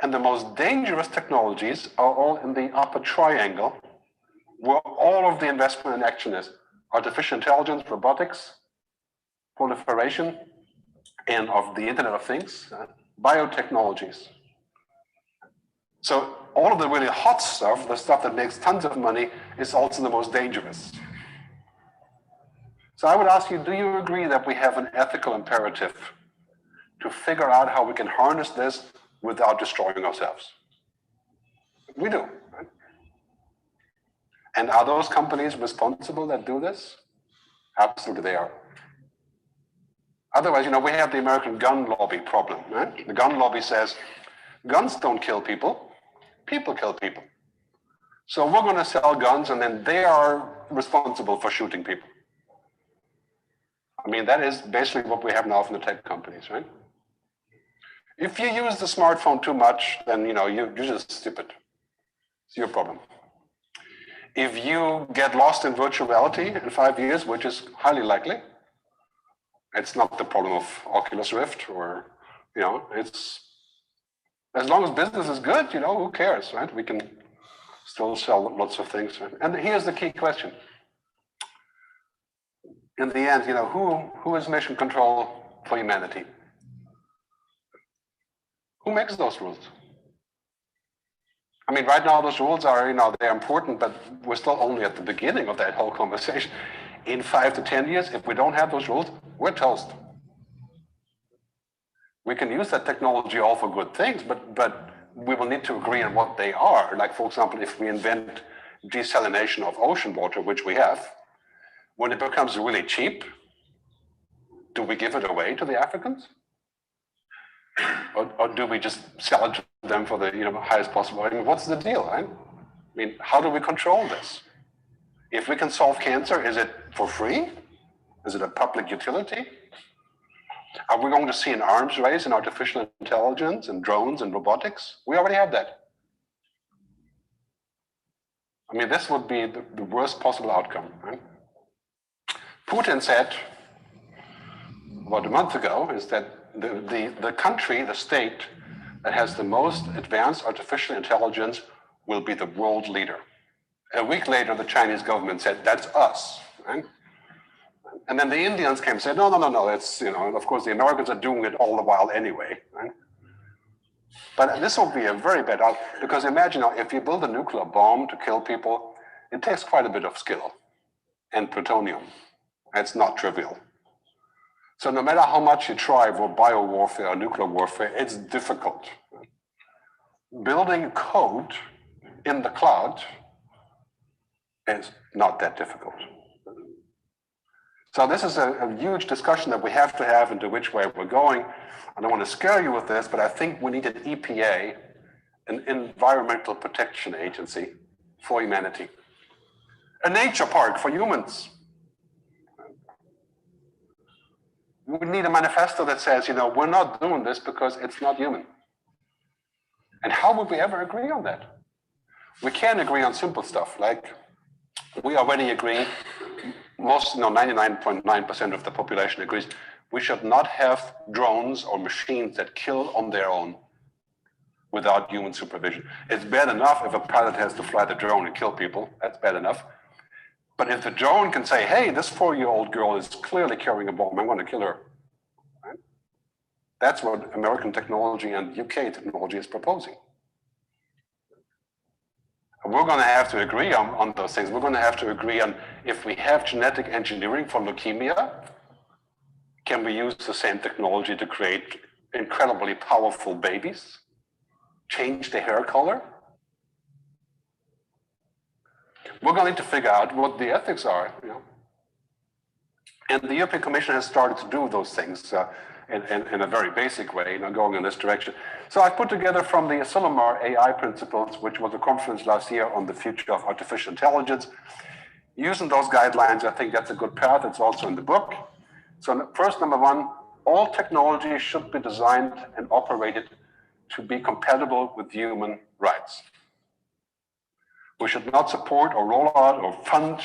and the most dangerous technologies are all in the upper triangle where all of the investment and action is. Artificial intelligence, robotics, proliferation, and of the Internet of Things, biotechnologies. So all of the really hot stuff, the stuff that makes tons of money, is also the most dangerous. So I would ask you, do you agree that we have an ethical imperative to figure out how we can harness this without destroying ourselves? We do. Right? And are those companies responsible that do this? Absolutely they are. Otherwise, you know, we have the American gun lobby problem, right? The gun lobby says, guns don't kill people, people kill people. So we're going to sell guns and then they are responsible for shooting people. I mean, that is basically what we have now from the tech companies, right? If you use the smartphone too much, then, you know, you're just stupid. It's your problem. If you get lost in virtual reality in 5 years, which is highly likely, it's not the problem of Oculus Rift or, you know, it's, as long as business is good, you know, who cares, right? We can still sell lots of things. Right? And here's the key question. In the end, you know, who is mission control for humanity? Who makes those rules? I mean, right now those rules are, you know, they're important, but we're still only at the beginning of that whole conversation. In 5 to 10 years, if we don't have those rules, we're toast. We can use that technology all for good things, but we will need to agree on what they are. Like, for example, if we invent desalination of ocean water, which we have, when it becomes really cheap, do we give it away to the Africans? Or do we just sell it to them for the, you know, highest possible? I mean, what's the deal, right? I mean, how do we control this? If we can solve cancer, is it for free? Is it a public utility? Are we going to see an arms race in artificial intelligence and drones and robotics? We already have that. I mean, this would be the worst possible outcome, right? Putin said about a month ago is that the country, the state that has the most advanced artificial intelligence will be the world leader. A week later, the Chinese government said, that's us, right? And then the Indians came and said, no, it's, you know, of course the Americans are doing it all the while anyway, right? But this will be a very bad out, because imagine if you build a nuclear bomb to kill people, it takes quite a bit of skill and plutonium. It's not trivial. So no matter how much you try for biowarfare or nuclear warfare, it's difficult. Building code in the cloud is not that difficult. So this is a huge discussion that we have to have into which way we're going. I don't want to scare you with this, but I think we need an EPA, an Environmental Protection Agency for humanity. A nature park for humans. We need a manifesto that says, we're not doing this because it's not human. And how would we ever agree on that? We can agree on simple stuff, like we already agree, 99.9% of the population agrees, we should not have drones or machines that kill on their own without human supervision. It's bad enough if a pilot has to fly the drone and kill people, that's bad enough. But if the drone can say, hey, this 4-year-old girl is clearly carrying a bomb, I'm going to kill her. Right? That's what American technology and UK technology is proposing. We're going to have to agree on those things. We're going to have to agree on if we have genetic engineering for leukemia, can we use the same technology to create incredibly powerful babies? Change the hair color? We're going to figure out what the ethics are. And the European Commission has started to do those things in a very basic way, going in this direction. So I put together from the Asilomar AI principles, which was a conference last year on the future of artificial intelligence. Using those guidelines, I think that's a good path. It's also in the book. So first, number one, all technology should be designed and operated to be compatible with human rights. We should not support or roll out or fund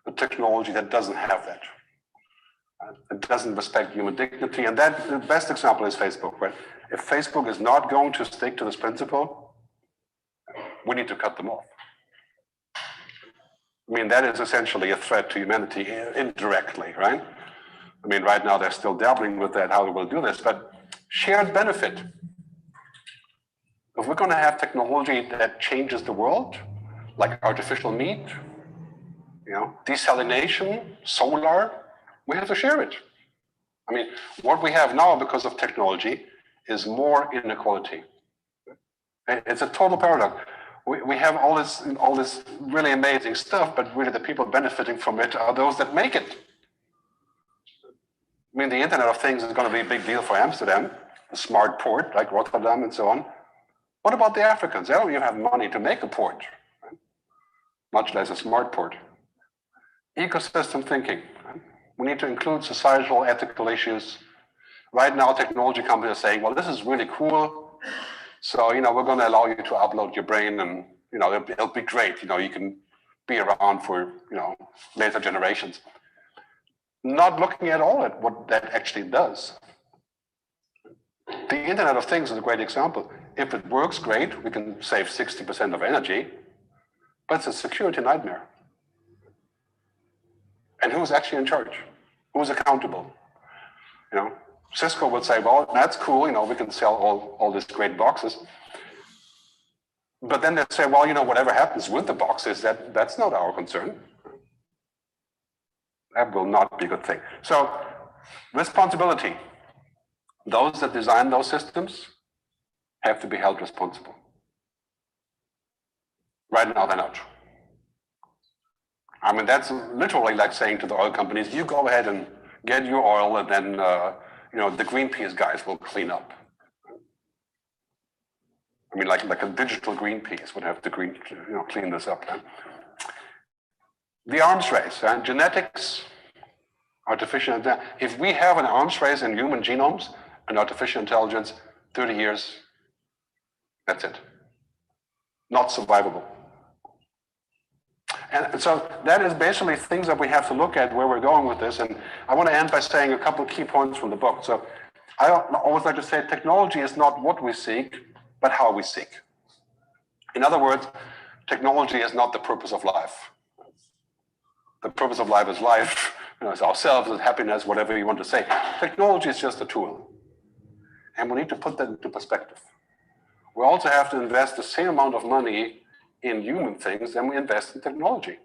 a technology that doesn't have that. It doesn't respect human dignity. And that the best example is Facebook, right? If Facebook is not going to stick to this principle, we need to cut them off. I mean, that is essentially a threat to humanity indirectly, right? I mean, right now they're still dabbling with that, how we will do this, but shared benefit. If we're going to have technology that changes the world, like artificial meat, desalination, solar, we have to share it. I mean, what we have now because of technology is more inequality. It's a total paradox. We have all this really amazing stuff, but really the people benefiting from it are those that make it. I mean, the Internet of Things is going to be a big deal for Amsterdam, a smart port like Rotterdam and so on. What about the Africans? They don't even have money to make a port, right? Much less a smart port. Ecosystem thinking. Right? We need to include societal, ethical issues. Right now, technology companies are saying, well, this is really cool. So, we're going to allow you to upload your brain and, it'll be great. You can be around for, later generations. Not looking at all at what that actually does. The Internet of Things is a great example. If it works, great, we can save 60% of energy, but it's a security nightmare. And who's actually in charge? Who's accountable? Cisco would say, well, that's cool, we can sell all these great boxes. But then they say, well, whatever happens with the boxes, that's not our concern. That will not be a good thing. So, responsibility. Those that design those systems have to be held responsible. Right now, they're not. I mean, that's literally like saying to the oil companies, you go ahead and get your oil, and then the Greenpeace guys will clean up. I mean, like a digital Greenpeace would have to clean this up. Right? The arms race, genetics, artificial intelligence. If we have an arms race in human genomes and artificial intelligence, 30 years, that's it. Not survivable. And so that is basically things that we have to look at where we're going with this. And I want to end by saying a couple of key points from the book. So I always like to say technology is not what we seek, but how we seek. In other words, technology is not the purpose of life. The purpose of life is life, it's ourselves, it's happiness, whatever you want to say. Technology is just a tool. And we need to put that into perspective. we also have to invest the same amount of money in human things than we invest in technology.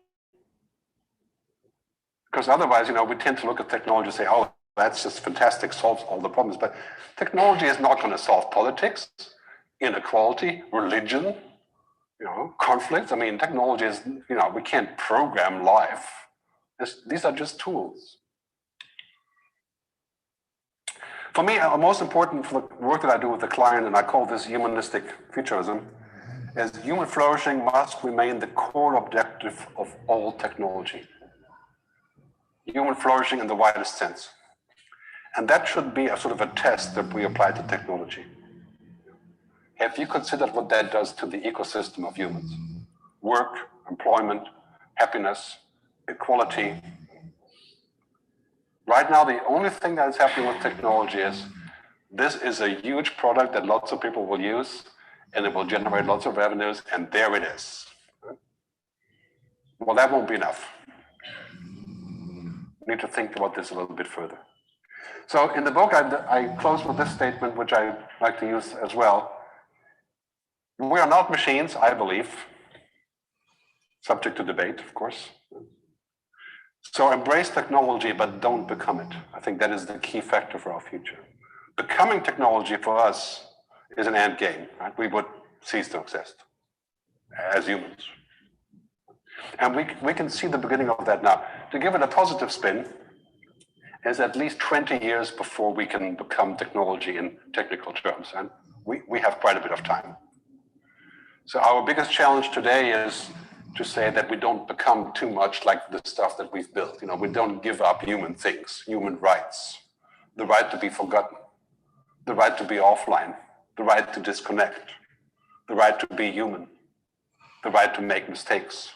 Because otherwise, we tend to look at technology and say, oh, that's just fantastic, solves all the problems. But technology is not going to solve politics, inequality, religion, conflicts. I mean, technology is, we can't program life. These are just tools. For me, most important for the work that I do with the client, and I call this humanistic futurism, is human flourishing must remain the core objective of all technology. Human flourishing in the widest sense. And that should be a sort of a test that we apply to technology. Have you considered what that does to the ecosystem of humans? Work, employment, happiness, equality. Right now, the only thing that is happening with technology is this is a huge product that lots of people will use, and it will generate lots of revenues, and there it is. Well, that won't be enough. We need to think about this a little bit further. So in the book, I close with this statement, which I like to use as well. We are not machines, I believe, subject to debate, of course. So embrace technology, but don't become it. I think that is the key factor for our future. Becoming technology for us is an end game, right? We would cease to exist as humans. And we can see the beginning of that now. To give it a positive spin, is at least 20 years before we can become technology in technical terms. And we have quite a bit of time. So our biggest challenge today is to say that we don't become too much like the stuff that we've built. We don't give up human things, human rights, the right to be forgotten, the right to be offline, the right to disconnect, the right to be human, the right to make mistakes,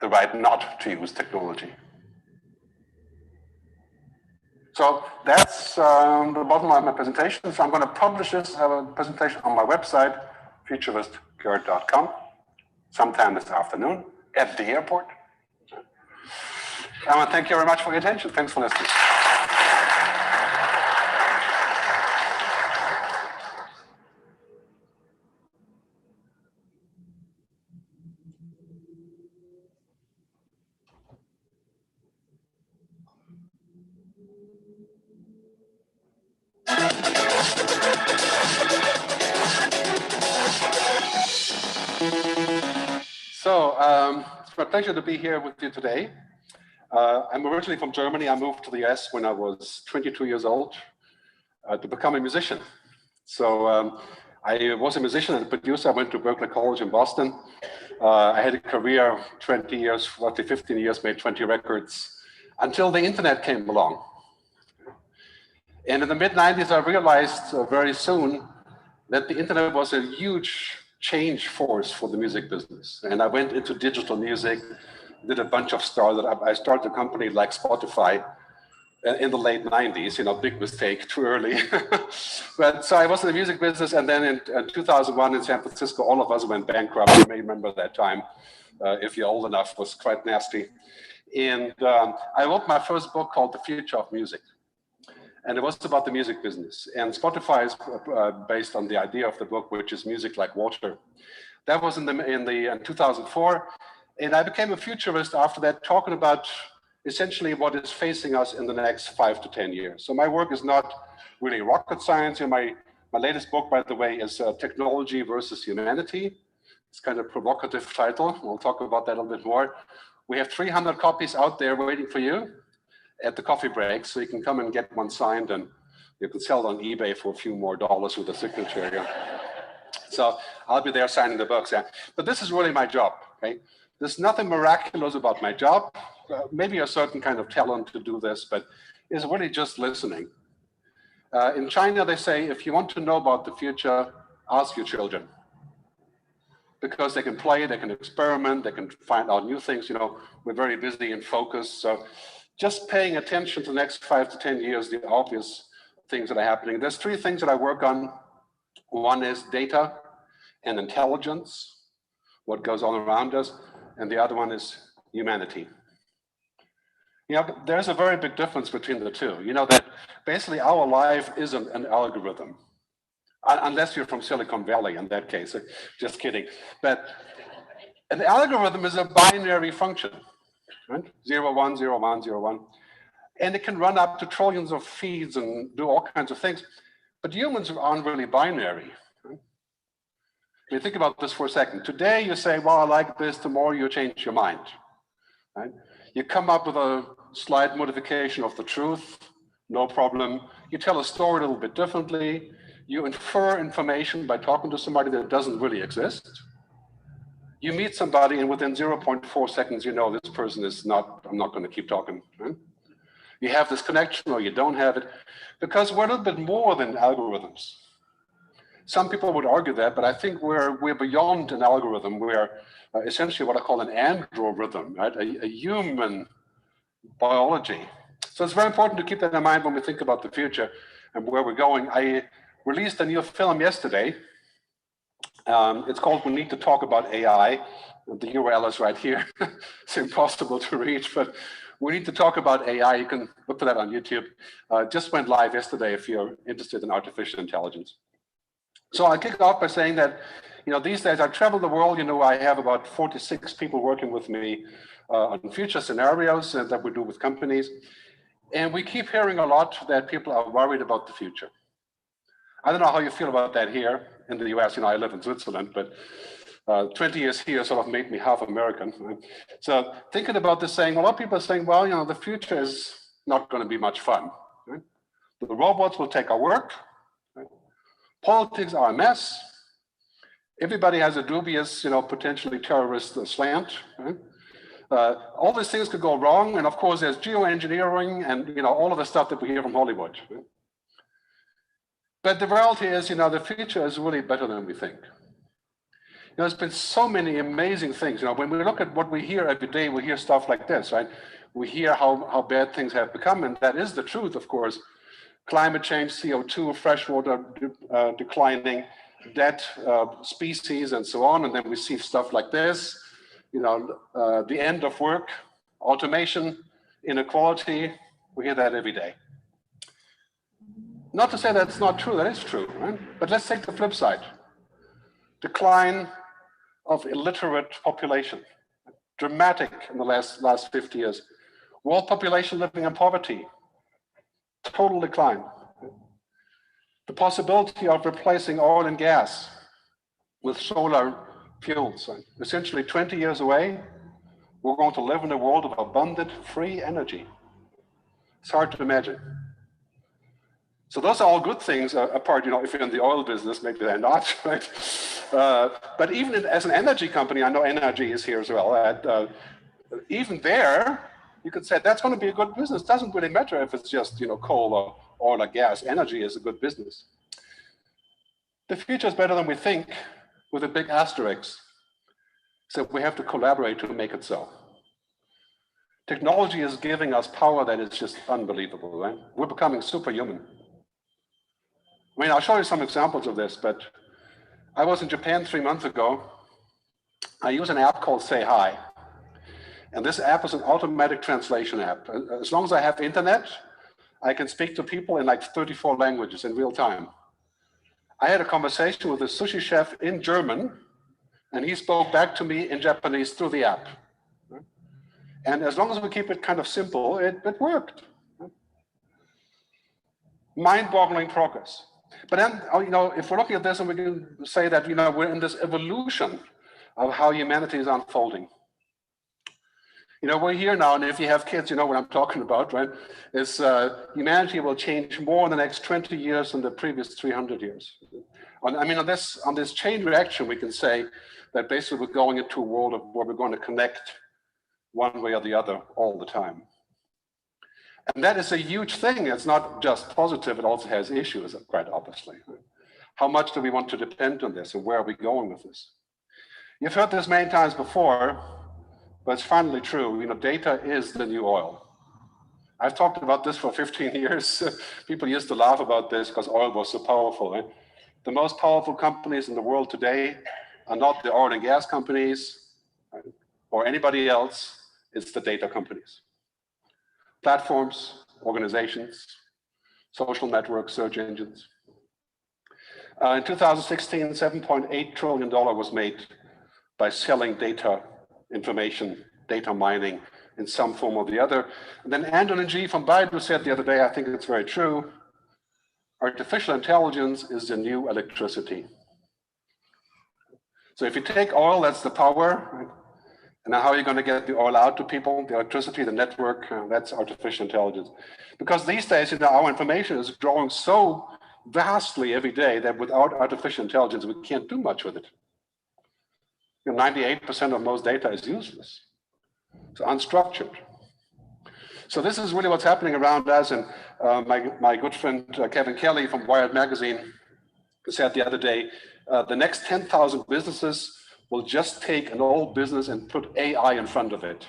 the right not to use technology. So that's the bottom line of my presentation. So I'm going to publish this presentation on my website, futuristgerd.com, sometime this afternoon at the airport. I want to thank you very much for your attention. Thanks for listening. So it's my pleasure to be here with you today. I'm originally from Germany. I moved to the US when I was 22 years old to become a musician. So I was a musician and a producer. I went to Berklee College in Boston. I had a career, 20 years, roughly 15 years, made 20 records until the internet came along. And in the mid-90s, I realized very soon that the internet was a huge change force for the music business. And I went into digital music, did a bunch of startups. I started a company like Spotify in the late 90s, big mistake, too early. But so I was in the music business, and then in 2001 in San Francisco, all of us went bankrupt. You may remember that time, if you're old enough, it was quite nasty. And I wrote my first book called The Future of Music. And it was about the music business. And Spotify is based on the idea of the book, which is music like water. That was in 2004. And I became a futurist after that, talking about essentially what is facing us in the next 5 to 10 years. So my work is not really rocket science. My latest book, by the way, is Technology versus Humanity. It's kind of a provocative title. We'll talk about that a little bit more. We have 300 copies out there waiting for you at the coffee break, so you can come and get one signed, and you can sell it on eBay for a few more dollars with a signature. Yeah. So I'll be there signing the books. Yeah. But this is really my job. Okay? There's nothing miraculous about my job. Maybe a certain kind of talent to do this, but it's really just listening. In China, they say, if you want to know about the future, ask your children. Because they can play, they can experiment, they can find out new things. We're very busy and focused. So just paying attention to the next 5 to 10 years, the obvious things that are happening. There's 3 things that I work on. One is data and intelligence, what goes on around us. And the other one is humanity. There's a very big difference between the two. That basically our life isn't an algorithm. Unless you're from Silicon Valley, in that case, just kidding. But an algorithm is a binary function, right? 0, 1, 0, 1, 0, 1. And it can run up to trillions of feeds and do all kinds of things. But humans aren't really binary. Right? I mean, think about this for a second. Today you say, well, I like this, tomorrow you change your mind. Right? You come up with a slight modification of the truth, no problem. You tell a story a little bit differently. You infer information by talking to somebody that doesn't really exist. You meet somebody and within 0.4 seconds, you know this person is not, I'm not going to keep talking. Right? You have this connection or you don't have it, because we're a little bit more than algorithms. Some people would argue that, but I think we're beyond an algorithm. We're essentially what I call an androrhythm, right? A human biology. So it's very important to keep that in mind when we think about the future and where we're going. I released a new film yesterday. It's called We Need to Talk About AI. The URL is right here. It's impossible to reach, but We Need to Talk About AI. You can look for that on YouTube. Just went live yesterday if you're interested in artificial intelligence. So I kick off by saying that, these days I travel the world. I have about 46 people working with me on future scenarios that we do with companies. And we keep hearing a lot that people are worried about the future. I don't know how you feel about that here in the US. I live in Switzerland, but 20 years here sort of made me half American. Right? So thinking about this, saying, a lot of people are saying, well, the future is not going to be much fun. Right? The robots will take our work. Right? Politics are a mess. Everybody has a dubious, potentially terrorist slant. Right? All these things could go wrong. And of course, there's geoengineering and, all of the stuff that we hear from Hollywood. Right? But the reality is, the future is really better than we think. There's been so many amazing things. When we look at what we hear every day, we hear stuff like this, right? We hear how bad things have become, and that is the truth, of course. Climate change, CO2, freshwater declining, dead species, and so on. And then we see stuff like this, the end of work, automation, inequality. We hear that every day. Not to say that's not true, that is true, right? But let's take the flip side. Decline of illiterate population, dramatic in the last 50 years. World population living in poverty, total decline. The possibility of replacing oil and gas with solar fuels, essentially 20 years away, we're going to live in a world of abundant, free energy. It's hard to imagine. So those are all good things, apart, if you're in the oil business, maybe they're not, right? But even as an energy company, I know energy is here as well. Even there, you could say that's going to be a good business. It doesn't really matter if it's just, coal or oil or gas. Energy is a good business. The future is better than we think, with a big asterisk. So we have to collaborate to make it so. Technology is giving us power that is just unbelievable, right? We're becoming superhuman. I mean, I'll show you some examples of this, but I was in Japan 3 months ago. I use an app called Say Hi. And this app is an automatic translation app. As long as I have internet, I can speak to people in like 34 languages in real time. I had a conversation with a sushi chef in German, and he spoke back to me in Japanese through the app. And as long as we keep it kind of simple, it worked. Mind-boggling progress. But then, if we're looking at this and we can say that, we're in this evolution of how humanity is unfolding. We're here now, and if you have kids, you know what I'm talking about, right? Is humanity will change more in the next 20 years than the previous 300 years. On this chain reaction, we can say that basically we're going into a world where we're going to connect one way or the other all the time. And that is a huge thing. It's not just positive, it also has issues, quite obviously. How much do we want to depend on this, and where are we going with this? You've heard this many times before, but it's finally true. Data is the new oil. I've talked about this for 15 years. People used to laugh about this because oil was so powerful. Right? The most powerful companies in the world today are not the oil and gas companies, right, or anybody else. It's the data companies. Platforms, organizations, social networks, search engines. In 2016, $7.8 trillion was made by selling data, information, data mining in some form or the other. And then Andrew G. from Baidu said the other day, I think it's very true, artificial intelligence is the new electricity. So if you take oil, that's the power, right? And now how are you going to get the oil out to people, the electricity, the network? That's artificial intelligence. Because these days, our information is growing so vastly every day that without artificial intelligence, we can't do much with it. 98% of most data is useless. It's unstructured. So this is really what's happening around us. And my good friend Kevin Kelly from Wired Magazine said the other day, the next 10,000 businesses will just take an old business and put AI in front of it.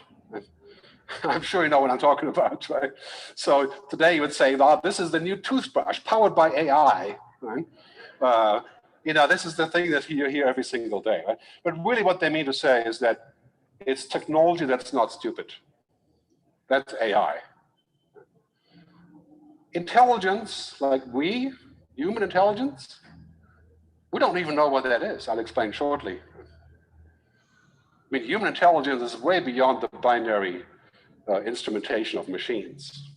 I'm sure you know what I'm talking about, right? So today you would say, well, this is the new toothbrush powered by AI, right? This is the thing that you hear every single day, right? But really what they mean to say is that it's technology that's not stupid. That's AI. Intelligence, like human intelligence, we don't even know what that is. I'll explain shortly. I mean, human intelligence is way beyond the binary instrumentation of machines.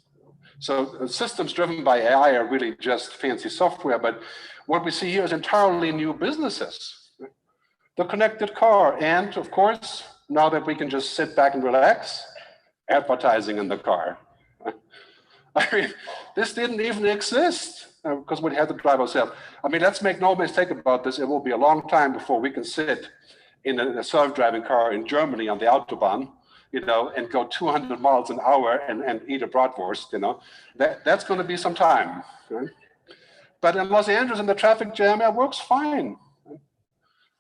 So systems driven by AI are really just fancy software, but what we see here is entirely new businesses. The connected car, and of course, now that we can just sit back and relax, advertising in the car. I mean, this didn't even exist because we had to drive ourselves. I mean, let's make no mistake about this. It will be a long time before we can sit in a self-driving car in Germany on the Autobahn, and go 200 miles an hour and eat a bratwurst, That's going to be some time. Right? But in Los Angeles, in the traffic jam, it works fine. Right?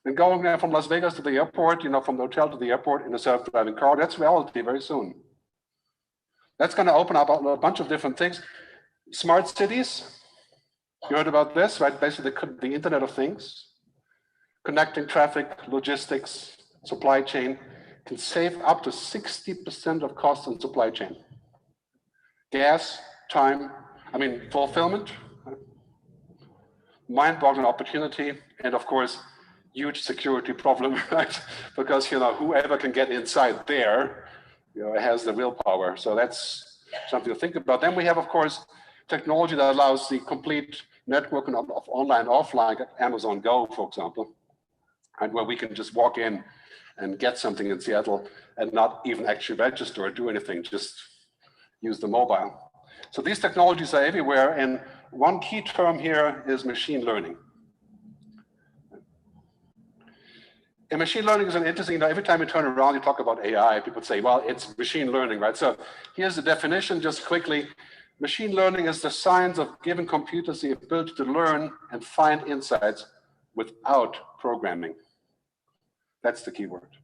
And going there from Las Vegas to the airport, from the hotel to the airport in a self-driving car, that's reality very soon. That's going to open up a bunch of different things. Smart cities, you heard about this, right? Basically, the Internet of Things, connecting traffic, logistics, supply chain, can save up to 60% of costs in supply chain. Gas, time, fulfillment, mind-boggling opportunity, and of course, huge security problem, right? Because, whoever can get inside there, has the willpower. So that's something to think about. Then we have, of course, technology that allows the complete network of online, offline, Amazon Go, for example, and where we can just walk in and get something in Seattle and not even actually register or do anything, just use the mobile. So these technologies are everywhere, and one key term here is machine learning. And machine learning is an interesting, every time you turn around, you talk about AI, people say, well, it's machine learning, right? So here's the definition just quickly. Machine learning is the science of giving computers the ability to learn and find insights without programming. That's the key word.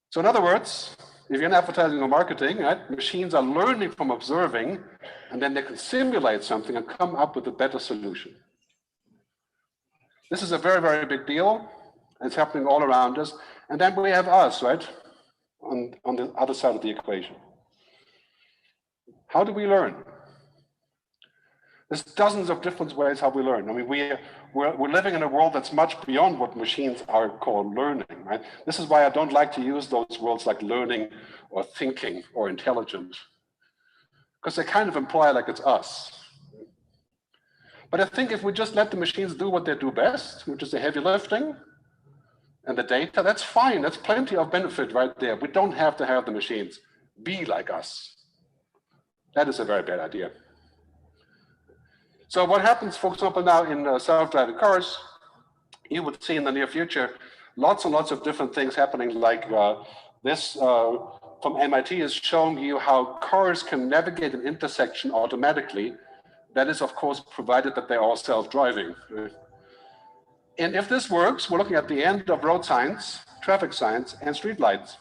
So in other words, if you're in advertising or marketing, right, machines are learning from observing, and then they can simulate something and come up with a better solution. This is a very, very big deal. It's happening all around us. And then we have us, right, on the other side of the equation. How do we learn? There's dozens of different ways how we learn. I mean, we're living in a world that's much beyond what machines are called learning, right? This is why I don't like to use those words like learning or thinking or intelligent, because they kind of imply like it's us. But I think if we just let the machines do what they do best, which is the heavy lifting, and the data, that's fine. That's plenty of benefit right there. We don't have to have the machines be like us. That is a very bad idea. So what happens, for example, now in self-driving cars, you would see in the near future, lots and lots of different things happening, like this from MIT is showing you how cars can navigate an intersection automatically. That is, of course, provided that they're all self-driving. And if this works, we're looking at the end of road signs, traffic signs, and street lights.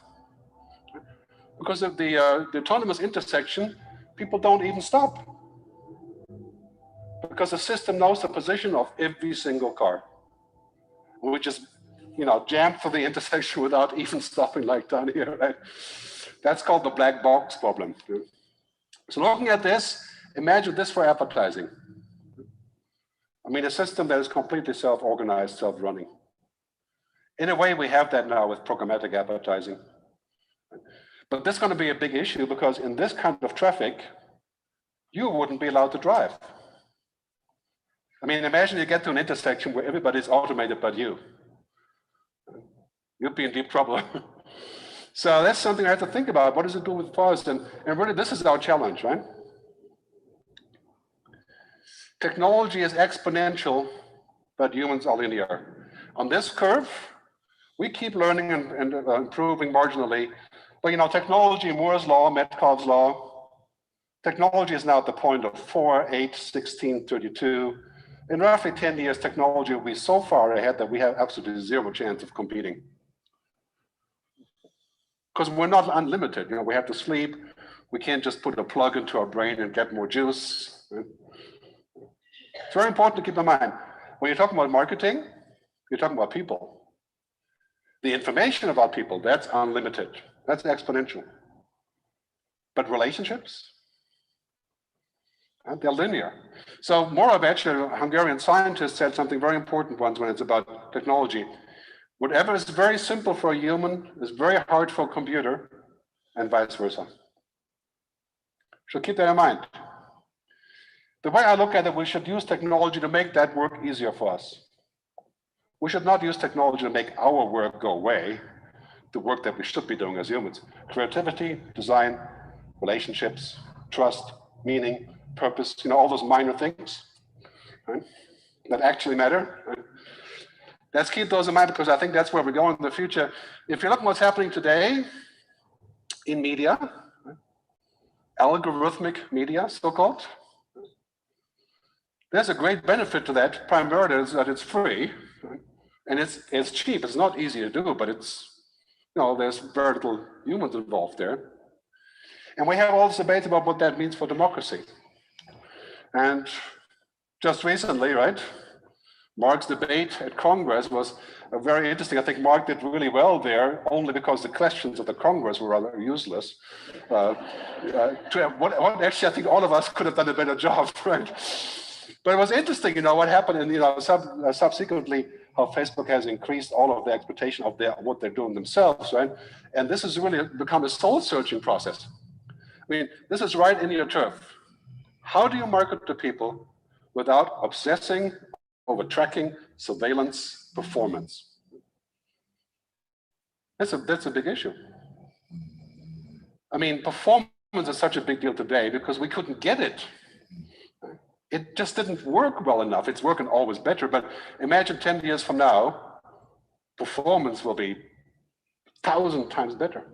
Because of the autonomous intersection, people don't even stop. Because the system knows the position of every single car. We just, jam through the intersection without even stopping like down here, right? That's called the black box problem. So looking at this, imagine this for advertising. I mean, a system that is completely self-organized, self-running. In a way, we have that now with programmatic advertising. But this is going to be a big issue because in this kind of traffic, you wouldn't be allowed to drive. I mean, imagine you get to an intersection where everybody's automated but you. You'd be in deep trouble. So that's something I have to think about. What does it do with us? And really, this is our challenge, right? Technology is exponential, but humans are linear. On this curve, we keep learning and improving marginally. But you know, technology, Moore's law, Metcalfe's law, technology is now at the point of 4, 8, 16, 32. In roughly 10 years, technology will be so far ahead that we have absolutely zero chance of competing. Because we're not unlimited, you know, we have to sleep. We can't just put a plug into our brain and get more juice. It's very important to keep in mind. When you're talking about marketing, you're talking about people. The information about people, that's unlimited. That's exponential. But relationships, they're linear. So Moravec, a Hungarian scientist, said something very important once when it's about technology. Whatever is very simple for a human is very hard for a computer, and vice versa. So keep that in mind. The way I look at it, we should use technology to make that work easier for us. We should not use technology to make our work go away, the work that we should be doing as humans. Creativity, design, relationships, trust, meaning, purpose, you know, all those minor things, right, that actually matter. Right? Let's keep those in mind because I think that's where we're going in the future. If you look at what's happening today in media, right, algorithmic media, so-called, there's a great benefit to that. Primarily is that it's free, right, and it's cheap. It's not easy to do, but it's, you know, there's very little humans involved there. And we have all this debate about what that means for democracy. And just recently, right, Mark's debate at Congress was very interesting. I think Mark did really well there, only because the questions of the Congress were rather useless. Actually, I think all of us could have done a better job, right? But it was interesting, you know, what happened, and you know, subsequently, how Facebook has increased all of the expectation of what they're doing themselves, right? And this has really become a soul-searching process. I mean, this is right in your turf. How do you market to people without obsessing over tracking, surveillance, performance? That's a big issue. I mean, performance is such a big deal today because we couldn't get it. It just didn't work well enough. It's working always better, but imagine 10 years from now, performance will be 1,000 times better.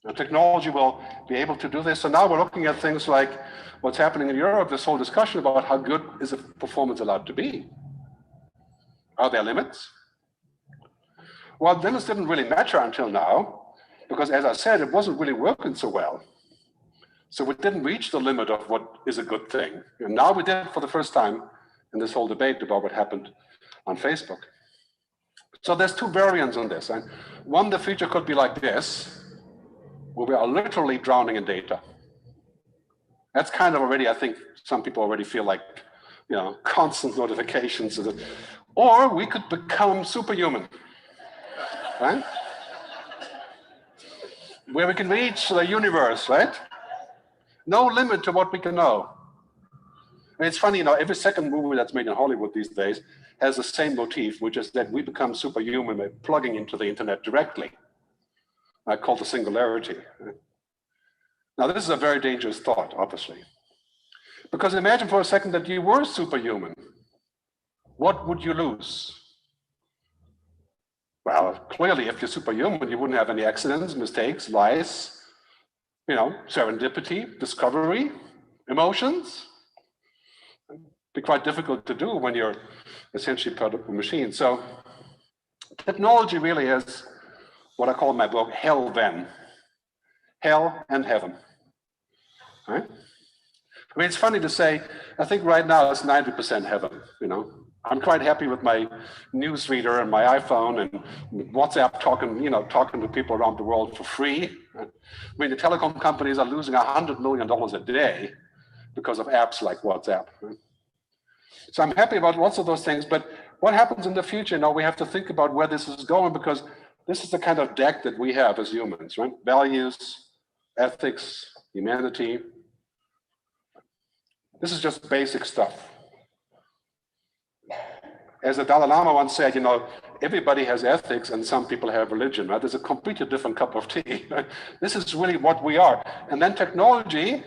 The technology will be able to do this. So now we're looking at things like what's happening in Europe, this whole discussion about how good is a performance allowed to be. Are there limits? Well, limits didn't really matter until now, because as I said, it wasn't really working so well. So we didn't reach the limit of what is a good thing. And now we did for the first time in this whole debate about what happened on Facebook. So there's two variants on this. And one, the future could be like this, where we are literally drowning in data. That's kind of already, I think some people already feel like, you know, constant notifications. Or we could become superhuman, right? Where we can reach the universe, right? No limit to what we can know. And it's funny, you know, every second movie that's made in Hollywood these days has the same motif, which is that we become superhuman by plugging into the internet directly. I call the singularity. Now, this is a very dangerous thought, obviously. Because imagine for a second that you were superhuman. What would you lose? Well, clearly, if you're superhuman, you wouldn't have any accidents, mistakes, lies, you know, serendipity, discovery, emotions. It'd be quite difficult to do when you're essentially part of a machine. So technology really is what I call in my book, hell then. Hell and heaven, right? I mean, it's funny to say, I think right now it's 90% heaven, you know. I'm quite happy with my news reader and my iPhone and WhatsApp talking to people around the world for free. I mean, the telecom companies are losing $100 million a day because of apps like WhatsApp. Right? So I'm happy about lots of those things, but what happens in the future? Now we have to think about where this is going, because this is the kind of deck that we have as humans, right? Values, ethics, humanity. This is just basic stuff. As the Dalai Lama once said, everybody has ethics and some people have religion, right? There's a completely different cup of tea. Right? This is really what we are. And then technology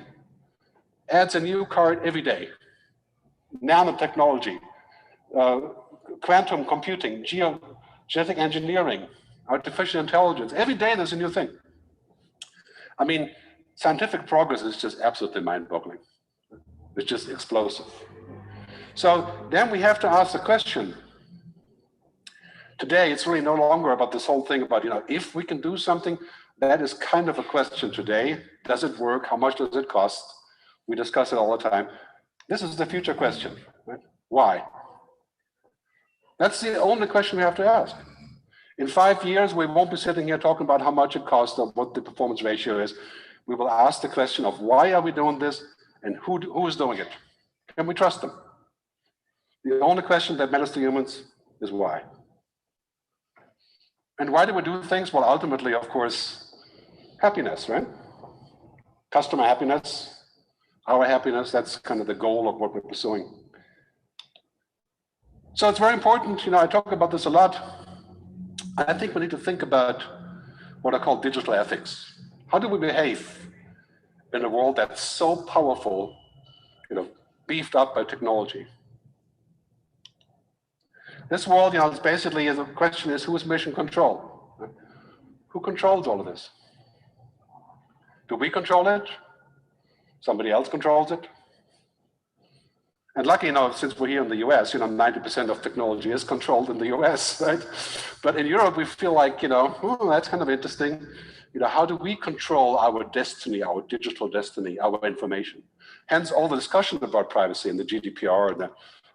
adds a new card every day. Nanotechnology, quantum computing, genetic engineering, artificial intelligence. Every day there's a new thing. I mean, scientific progress is just absolutely mind-boggling. It's just explosive. So then we have to ask the question. Today, it's really no longer about this whole thing about, if we can do something. That is kind of a question today. Does it work? How much does it cost? We discuss it all the time. This is the future question, right? Why? That's the only question we have to ask. In 5 years, we won't be sitting here talking about how much it costs or what the performance ratio is. We will ask the question of why are we doing this and who is doing it? Can we trust them? The only question that matters to humans is why. And why do we do things? Well, ultimately, of course, happiness, right? Customer happiness, our happiness, that's kind of the goal of what we're pursuing. So it's very important, I talk about this a lot. I think we need to think about what I call digital ethics. How do we behave in a world that's so powerful, beefed up by technology? This world, is basically, the question is, who is mission control? Who controls all of this? Do we control it? Somebody else controls it? And lucky, since we're here in the US, 90% of technology is controlled in the US, right? But in Europe, we feel like, that's kind of interesting. How do we control our destiny, our digital destiny, our information? Hence all the discussion about privacy and the GDPR and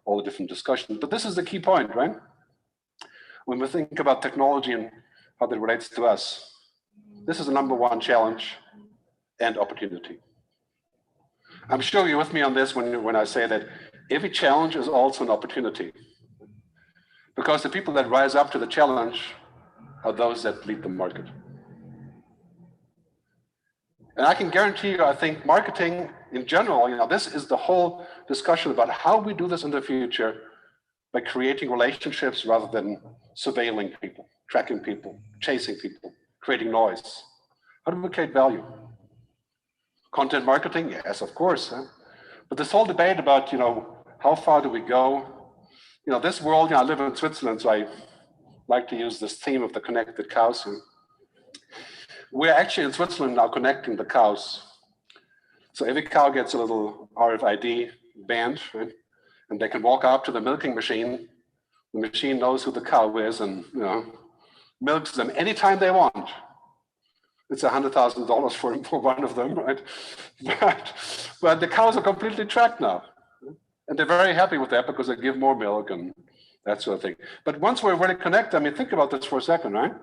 all the different discussions. But this is the key point, right? When we think about technology and how that relates to us, this is the number one challenge and opportunity. I'm sure you're with me on this when I say that every challenge is also an opportunity. Because the people that rise up to the challenge are those that lead the market. And I can guarantee you, I think marketing in general, this is the whole discussion about how we do this in the future by creating relationships rather than surveilling people, tracking people, chasing people, creating noise. How do we create value? Content marketing, yes, of course. But this whole debate about, how far do we go? This world, I live in Switzerland, so I like to use this theme of the connected cows. We're actually in Switzerland now connecting the cows. So every cow gets a little RFID band, right? And they can walk up to the milking machine. The machine knows who the cow is and, milks them anytime they want. It's $100,000 for one of them, right? But the cows are completely tracked now. And they're very happy with that because they give more milk and that sort of thing. But once we're really connected, think about this for a second, right?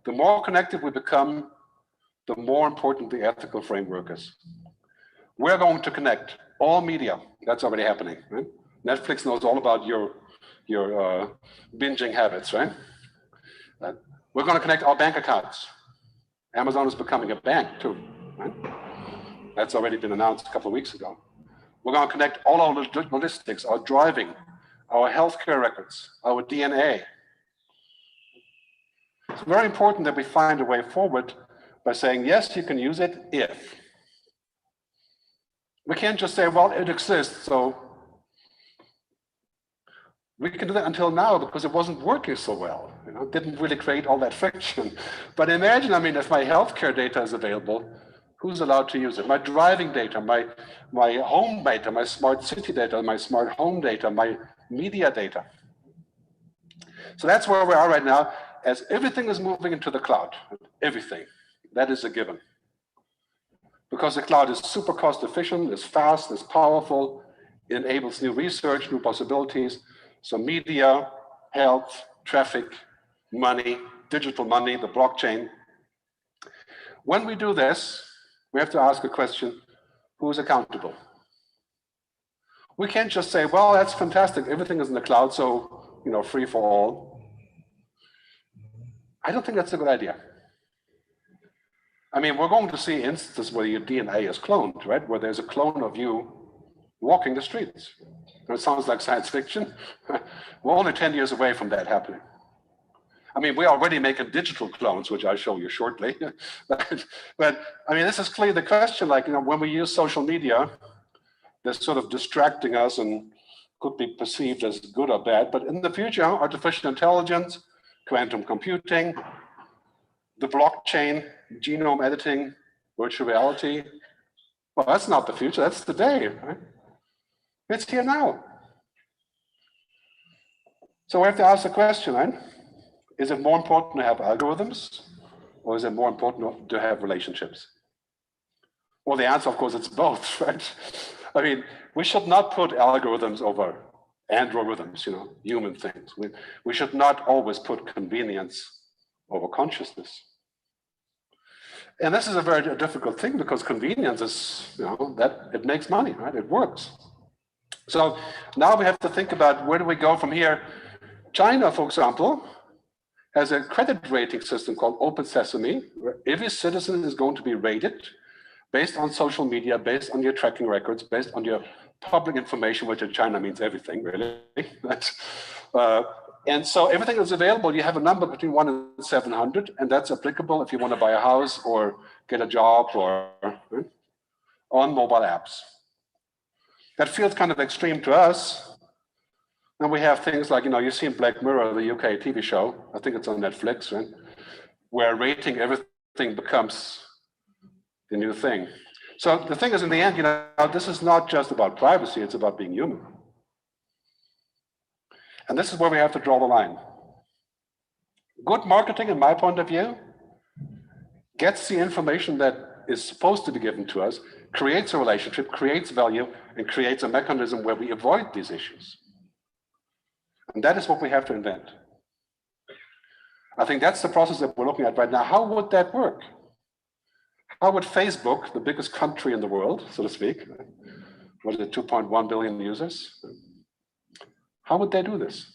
The more connected we become, the more important the ethical framework is. We're going to connect all media. That's already happening, right? Netflix knows all about your binging habits, right? We're going to connect our bank accounts. Amazon is becoming a bank too, right? That's already been announced a couple of weeks ago. We're going to connect all our logistics, our driving, our healthcare records, our DNA. It's very important that we find a way forward by saying, yes, you can use it if. We can't just say, well, it exists, so we can do that until now because it wasn't working so well. It didn't really create all that friction. But imagine, if my healthcare data is available, who's allowed to use it? My driving data, my home data, my smart city data, my smart home data, my media data. So that's where we are right now. As everything is moving into the cloud, everything, that is a given. Because the cloud is super cost efficient, it's fast, it's powerful, it enables new research, new possibilities. So media, health, traffic, money, digital money, the blockchain. When we do this, we have to ask a question, who is accountable? We can't just say, well, that's fantastic, everything is in the cloud, so, you know, free for all. I don't think that's a good idea. I mean, we're going to see instances where your DNA is cloned, right? Where there's a clone of you walking the streets. It sounds like science fiction. We're only 10 years away from that happening. I mean, we're already making digital clones, which I'll show you shortly. but I mean, this is clearly the question, like, you know, when we use social media, they're sort of distracting us and could be perceived as good or bad. But in the future, artificial intelligence, quantum computing, the blockchain, genome editing, virtual reality, well, that's not the future, that's today, right? It's here now. So we have to ask the question, right? Is it more important to have algorithms, or is it more important to have relationships? Well, the answer, of course, it's both, right? I mean, we should not put algorithms over androrhythms, you know, human things. We should not always put convenience over consciousness. And this is a very difficult thing because convenience is, you know, that it makes money, right? It works. So now we have to think about where do we go from here. China, for example, has a credit rating system called Open Sesame, where every citizen is going to be rated based on social media, based on your tracking records, based on your public information, which in China means everything, really. And so everything is available. You have a number between 1 and 700, and that's applicable if you want to buy a house or get a job or on mobile apps. That feels kind of extreme to us. And we have things like, you know, you've seen Black Mirror, the UK TV show, I think it's on Netflix, right? Where rating everything becomes the new thing. So the thing is, in the end, you know, this is not just about privacy, it's about being human. And this is where we have to draw the line. Good marketing, in my point of view, gets the information that is supposed to be given to us, creates a relationship, creates value, and creates a mechanism where we avoid these issues. And that is what we have to invent. I think that's the process that we're looking at right now. How would that work? How would Facebook, the biggest country in the world, so to speak, what is it, 2.1 billion users? How would they do this?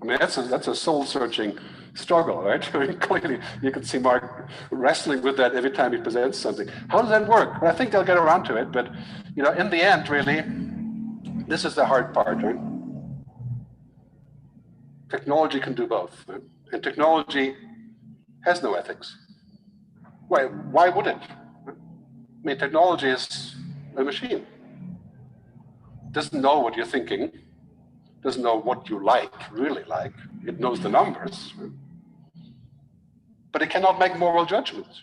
I mean, that's a soul-searching struggle, right? I mean, clearly, you can see Mark wrestling with that every time he presents something. How does that work? I think they'll get around to it, but you know, in the end, really, this is the hard part, right? Technology can do both, right? And technology has no ethics. Why would it? I mean, technology is a machine. It doesn't know what you're thinking, doesn't know what you like, really like. It knows the numbers, right? But it cannot make moral judgments.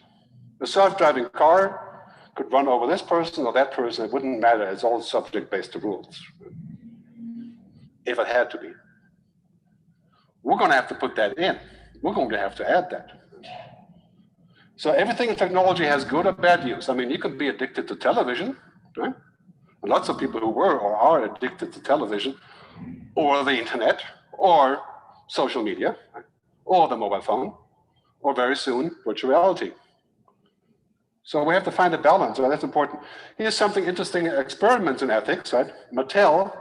A self-driving car could run over this person or that person. It wouldn't matter. It's all subject based to rules, right? If it had to be. We're going to have to put that in. We're going to have to add that. So everything in technology has good or bad use. I mean, you can be addicted to television, right? And lots of people who were or are addicted to television or the internet or social media or the mobile phone or very soon virtual reality. So we have to find a balance, right? That's important. Here's something interesting, experiments in ethics, right? Mattel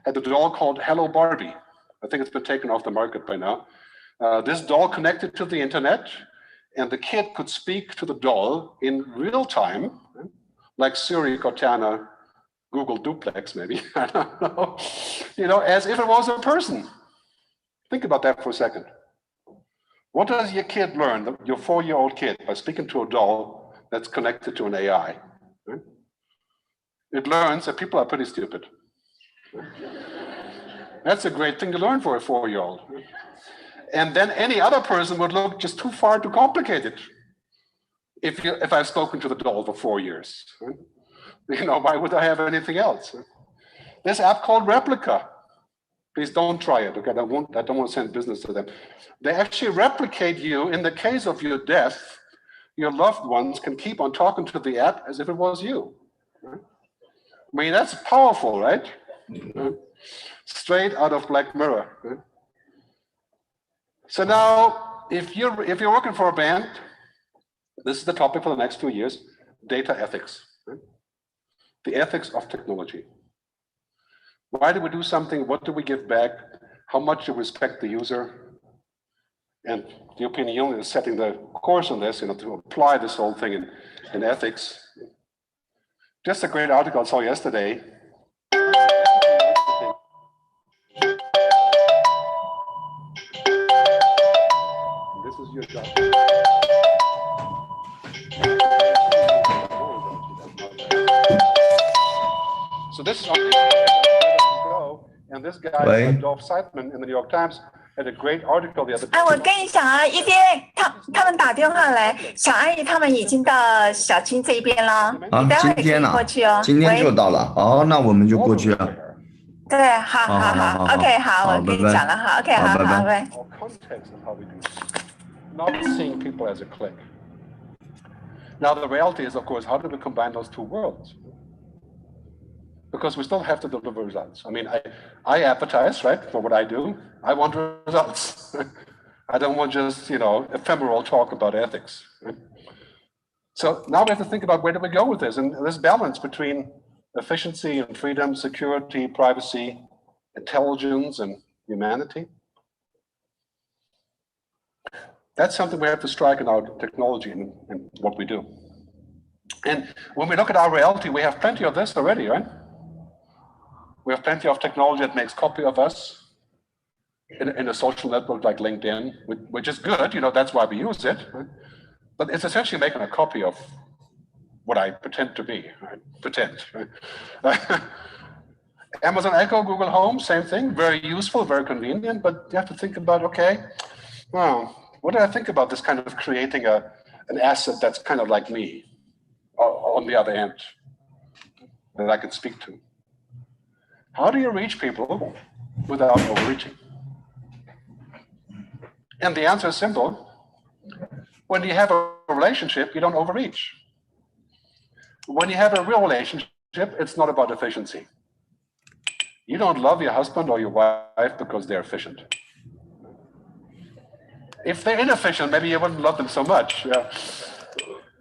had a doll called Hello Barbie. I think it's been taken off the market by now. This doll connected to the internet, and the kid could speak to the doll in real time, right? Like Siri, Cortana, Google Duplex, maybe, I don't know, you know, as if it was a person. Think about that for a second. What does your kid learn, your 4-year-old kid, by speaking to a doll that's connected to an AI? Right? It learns that people are pretty stupid. That's a great thing to learn for a 4-year-old. And then any other person would look just too far too complicated if I've spoken to the doll for 4 years. Right? You know, why would I have anything else? This app called Replica. Please don't try it, okay? I don't want to send business to them. They actually replicate you. In the case of your death, your loved ones can keep on talking to the app as if it was you. Right? I mean, that's powerful, right? Straight out of Black Mirror. Right? So now, if you're working for a band, this is the topic for the next 2 years: data ethics, right? The ethics of technology. Why do we do something? What do we give back? How much do we respect the user? And the European Union is setting the course on this, to apply this whole thing in ethics. Just a great article I saw yesterday. This is your job. So this is on go, and this guy, Dolph Seidman in the New York Times, had a great article the other day. 我跟小阿姨边，他们打电话来，小阿姨他们已经到小青这边了，你待会可以过去哦。今天就到了，哦，那我们就过去了。对，好，OK， 好，我跟你讲了，好 ，OK， 好，拜拜。Not seeing people as a clique. Now the reality is, of course, how do we combine those two worlds? Because we still have to deliver results. I mean, I advertise, right, for what I do. I want results. I don't want just, ephemeral talk about ethics. Right? So now we have to think about where do we go with this, and this balance between efficiency and freedom, security, privacy, intelligence, and humanity. That's something we have to strike in our technology and what we do. And when we look at our reality, we have plenty of this already, right? We have plenty of technology that makes copy of us in a social network like LinkedIn, which is good, that's why we use it. Right? But it's essentially making a copy of what I pretend to be, right? Right? Amazon Echo, Google Home, same thing, very useful, very convenient, but you have to think about, okay, well, what do I think about this kind of creating an asset that's kind of like me on the other end that I can speak to? How do you reach people without overreaching? And the answer is simple. When you have a relationship, you don't overreach. When you have a real relationship, it's not about efficiency. You don't love your husband or your wife because they're efficient. If they're inefficient, maybe you wouldn't love them so much. Yeah.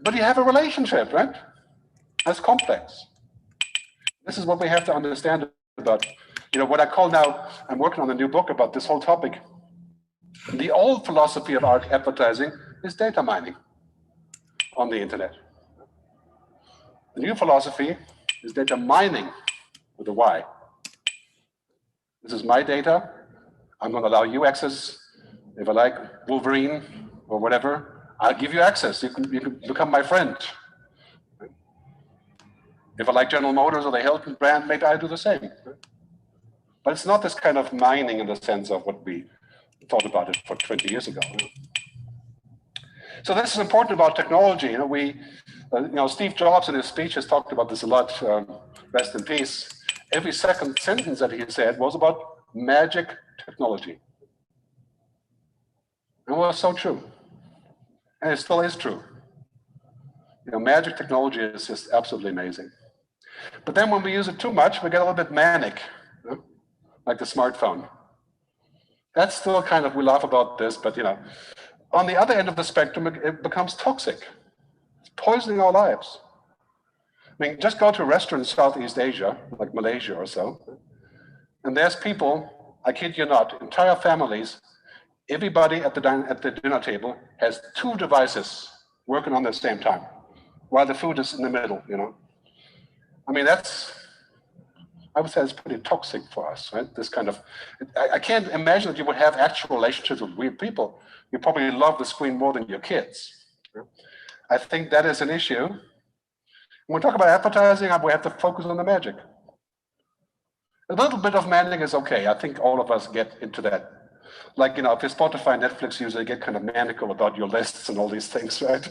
But you have a relationship, right? That's complex. This is what we have to understand about, what I call now, I'm working on a new book about this whole topic. The old philosophy of advertising is data mining on the internet. The new philosophy is data mining with a Y. This is my data. I'm going to allow you access. If I like Wolverine or whatever, I'll give you access. You can become my friend. If I like General Motors or the Hilton brand, maybe I do the same. But it's not this kind of mining in the sense of what we thought about it for 20 years ago. So this is important about technology. Steve Jobs in his speech has talked about this a lot. Rest in peace. Every second sentence that he said was about magic technology. And it was so true. And it still is true. Magic technology is just absolutely amazing. But then when we use it too much, we get a little bit manic, like the smartphone. That's still kind of, we laugh about this, but on the other end of the spectrum, it becomes toxic. It's poisoning our lives. I mean, just go to a restaurant in Southeast Asia, like Malaysia or so, and there's people, I kid you not, entire families, everybody at the dinner table has 2 devices working on at the same time, while the food is in the middle, I mean, I would say it's pretty toxic for us, right? This kind of, I can't imagine that you would have actual relationships with weird people. You probably love the screen more than your kids. I think that is an issue. When we talk about advertising, we have to focus on the magic. A little bit of magic is okay. I think all of us get into that. Like, if you're Spotify, Netflix user, you get kind of maniacal about your lists and all these things, right?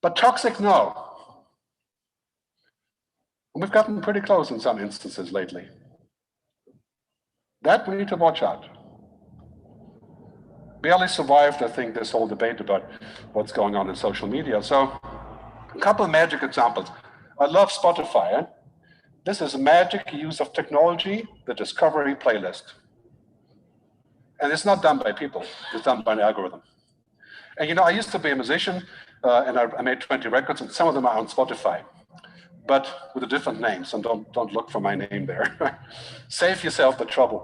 But toxic, no. We've gotten pretty close in some instances lately. That we need to watch out. Barely survived, I think, this whole debate about what's going on in social media. So, a couple of magic examples. I love Spotify. This is magic use of technology, the discovery playlist. And it's not done by people, it's done by an algorithm. And I used to be a musician, and I made 20 records, and some of them are on Spotify. but with a different name, so don't look for my name there. Save yourself the trouble.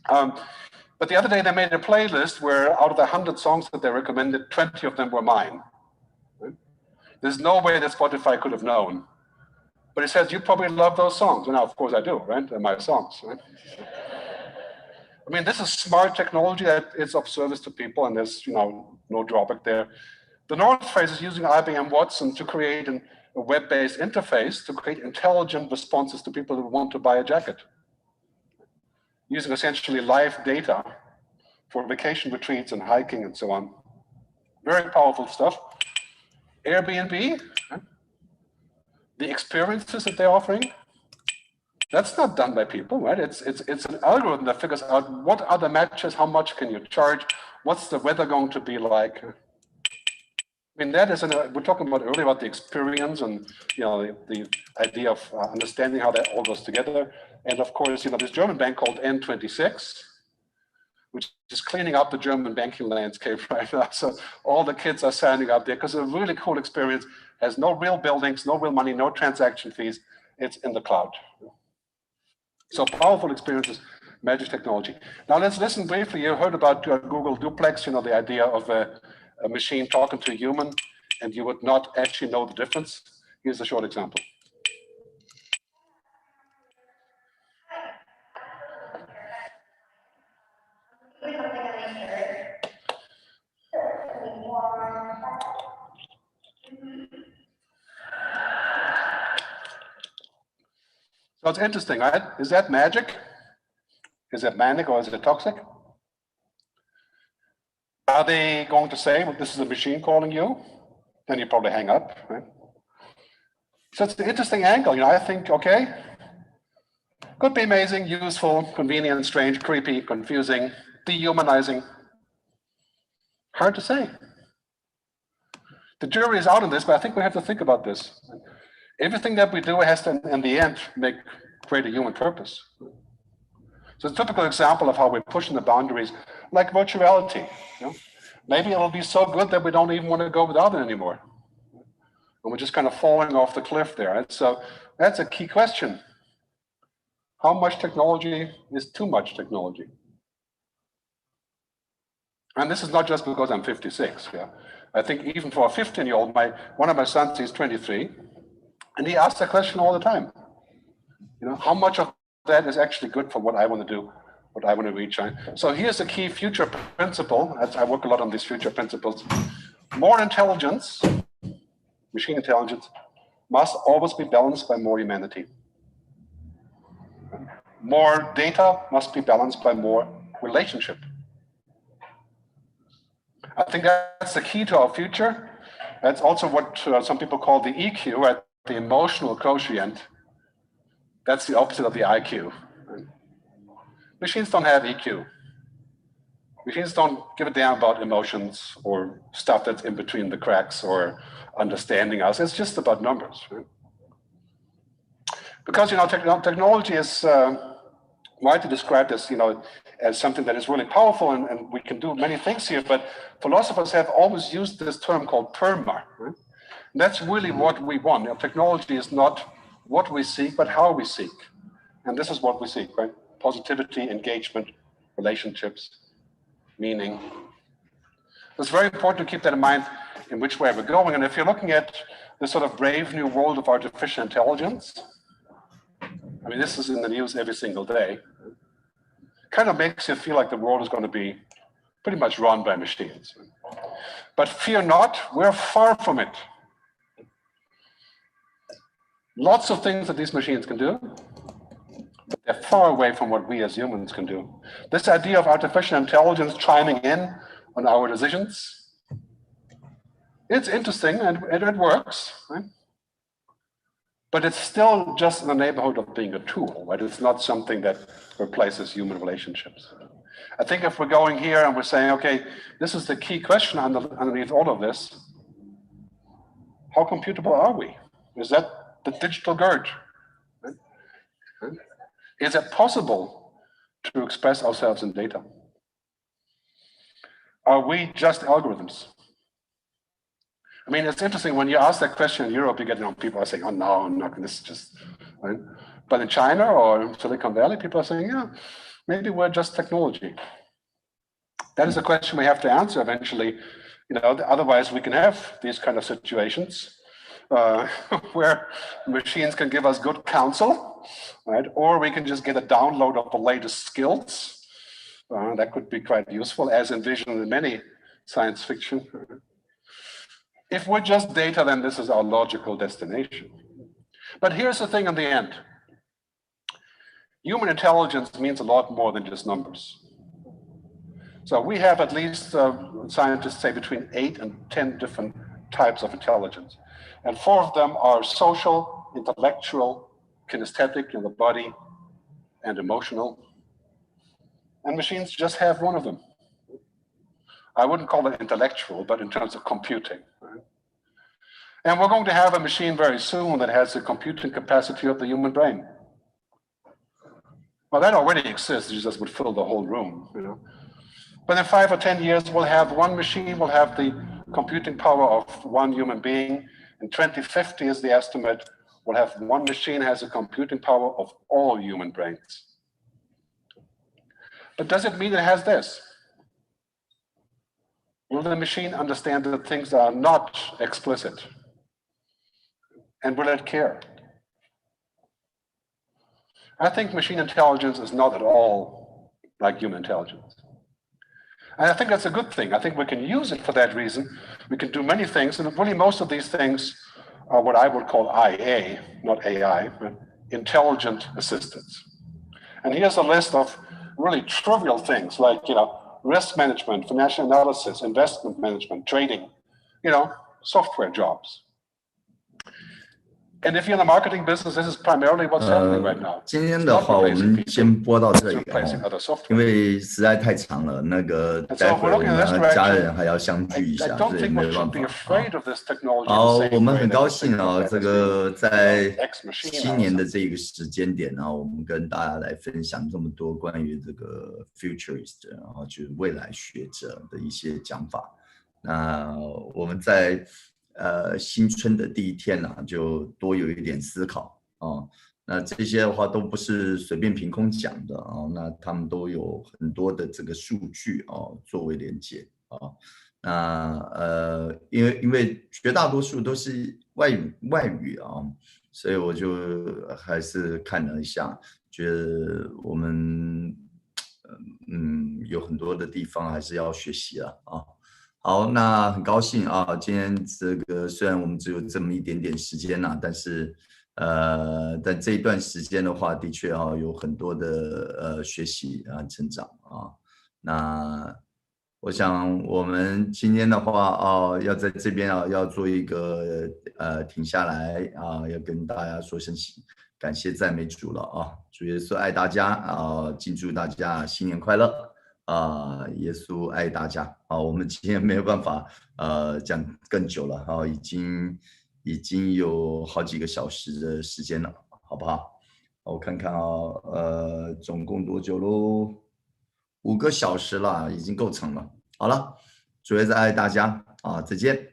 But the other day they made a playlist where out of the 100 songs that they recommended, 20 of them were mine. Right? There's no way that Spotify could have known. But it says, you probably love those songs. And now, of course I do, right? They're my songs, right? I mean, this is smart technology that is of service to people, and there's no drawback there. The North Face is using IBM Watson to create a web-based interface to create intelligent responses to people who want to buy a jacket, using essentially live data for vacation retreats and hiking and so on. Very powerful stuff. Airbnb, the experiences that they're offering, that's not done by people, right? It's an algorithm that figures out what are the matches, how much can you charge, what's the weather going to be like. I mean, that is, we're talking about earlier about the experience and the idea of understanding how that all goes together. And of course, this German bank called N26, which is cleaning up the German banking landscape right now. So all the kids are signing up there because it's a really cool experience. Has no real buildings, no real money, no transaction fees. It's in the cloud. So powerful experiences, magic technology. Now let's listen briefly. You heard about Google Duplex, the idea of a machine talking to a human, and you would not actually know the difference. Here's a short example. So it's interesting, right? Is that magic? Is it manic or is it toxic? Are they going to say, well, this is a machine calling you? Then you probably hang up, right? So it's an interesting angle. I think, okay, could be amazing, useful, convenient, strange, creepy, confusing, dehumanizing. Hard to say. The jury is out on this, but I think we have to think about this. Everything that we do has to, in the end, create a human purpose. So it's a typical example of how we're pushing the boundaries, like virtual reality. Maybe it'll be so good that we don't even want to go without it anymore. And we're just kind of falling off the cliff there. Right? So that's a key question. How much technology is too much technology? And this is not just because I'm 56. Yeah, I think even for a 15-year-old, one of my sons, he's 23, and he asks that question all the time. How much of that is actually good for what I want to do, what I want to reach? So here's a key future principle. I work a lot on these future principles. More intelligence, machine intelligence, must always be balanced by more humanity. More data must be balanced by more relationship. I think that's the key to our future. That's also what some people call the EQ, right? The emotional quotient. That's the opposite of the IQ. Machines don't have EQ. Machines don't give a damn about emotions or stuff that's in between the cracks or understanding us. It's just about numbers. Right? Because technology is widely described as as something that is really powerful, and we can do many things here. But philosophers have always used this term called PERMA. Right? And that's really what we want. Technology is not what we seek, but how we seek. And this is what we seek, right? Positivity, engagement, relationships, meaning. It's very important to keep that in mind in which way we're going. And if you're looking at this sort of brave new world of artificial intelligence, I mean, this is in the news every single day. Kind of makes you feel like the world is going to be pretty much run by machines. But fear not, we're far from it. Lots of things that these machines can do, but they're far away from what we as humans can do. This idea of artificial intelligence chiming in on our decisions, it's interesting and it works, right? But it's still just in the neighborhood of being a tool, right? It's not something that replaces human relationships. I think if we're going here and we're saying, okay, this is the key question underneath all of this, how computable are we? Is that the digital gurge? Right? Is it possible to express ourselves in data? Are we just algorithms? I mean, it's interesting when you ask that question in Europe, you get, people are saying, oh no, I'm not going to just, right? But in China or in Silicon Valley, people are saying, yeah, maybe we're just technology. That is a question we have to answer eventually. Otherwise we can have these kind of situations where machines can give us good counsel, right? Or we can just get a download of the latest skills. That could be quite useful, as envisioned in many science fiction. If we're just data, then this is our logical destination. But here's the thing in the end. Human intelligence means a lot more than just numbers. So we have at least, scientists say, between 8 and 10 different types of intelligence. And 4 of them are social, intellectual, kinesthetic in the body, and emotional. And machines just have one of them. I wouldn't call it intellectual, but in terms of computing. Right? And we're going to have a machine very soon that has the computing capacity of the human brain. Well, that already exists, it just would fill the whole room. But in 5 or 10 years, we'll have one machine, will have the computing power of one human being. In 2050 is the estimate, we'll have one machine has the computing power of all human brains. But does it mean it has this? Will the machine understand that things are not explicit? And will it care? I think machine intelligence is not at all like human intelligence. And I think that's a good thing. I think we can use it for that reason. We can do many things, and really most of these things are what I would call IA, not AI, but intelligent assistance. And here's a list of really trivial things like, risk management, financial analysis, investment management, trading, software jobs. And if you're in the marketing business, this is primarily what's happening right now. 今天的话，我们先播到这里因为实在太长了。待会我们家人还要相聚一下，所以没办法。好，我们很高兴这个在新年的这个时间点我们跟大家来分享这么多关于这个 futurist， 然后就是未来学者的一些讲法。那我们在新春的第一天就多有一点思考那这些的话都不是随便凭空讲的那他们都有很多的这个数据作为连结那因为绝大多数都是外语所以我就还是看了一下，觉得我们有很多的地方还是要学习了好，那很高兴今天这个虽然我们只有这么一点点时间但是但这一段时间的话，的确有很多的学习成长那我想我们今天的话要在这边要做一个停下来要跟大家说声感谢赞美主了主耶稣爱大家敬祝大家新年快乐。耶稣爱大家我们今天没有办法讲更久了已经有好几个小时的时间了，好不好？我看看总共多久喽？5个小时了，已经够长了。好了，主耶稣爱大家再见。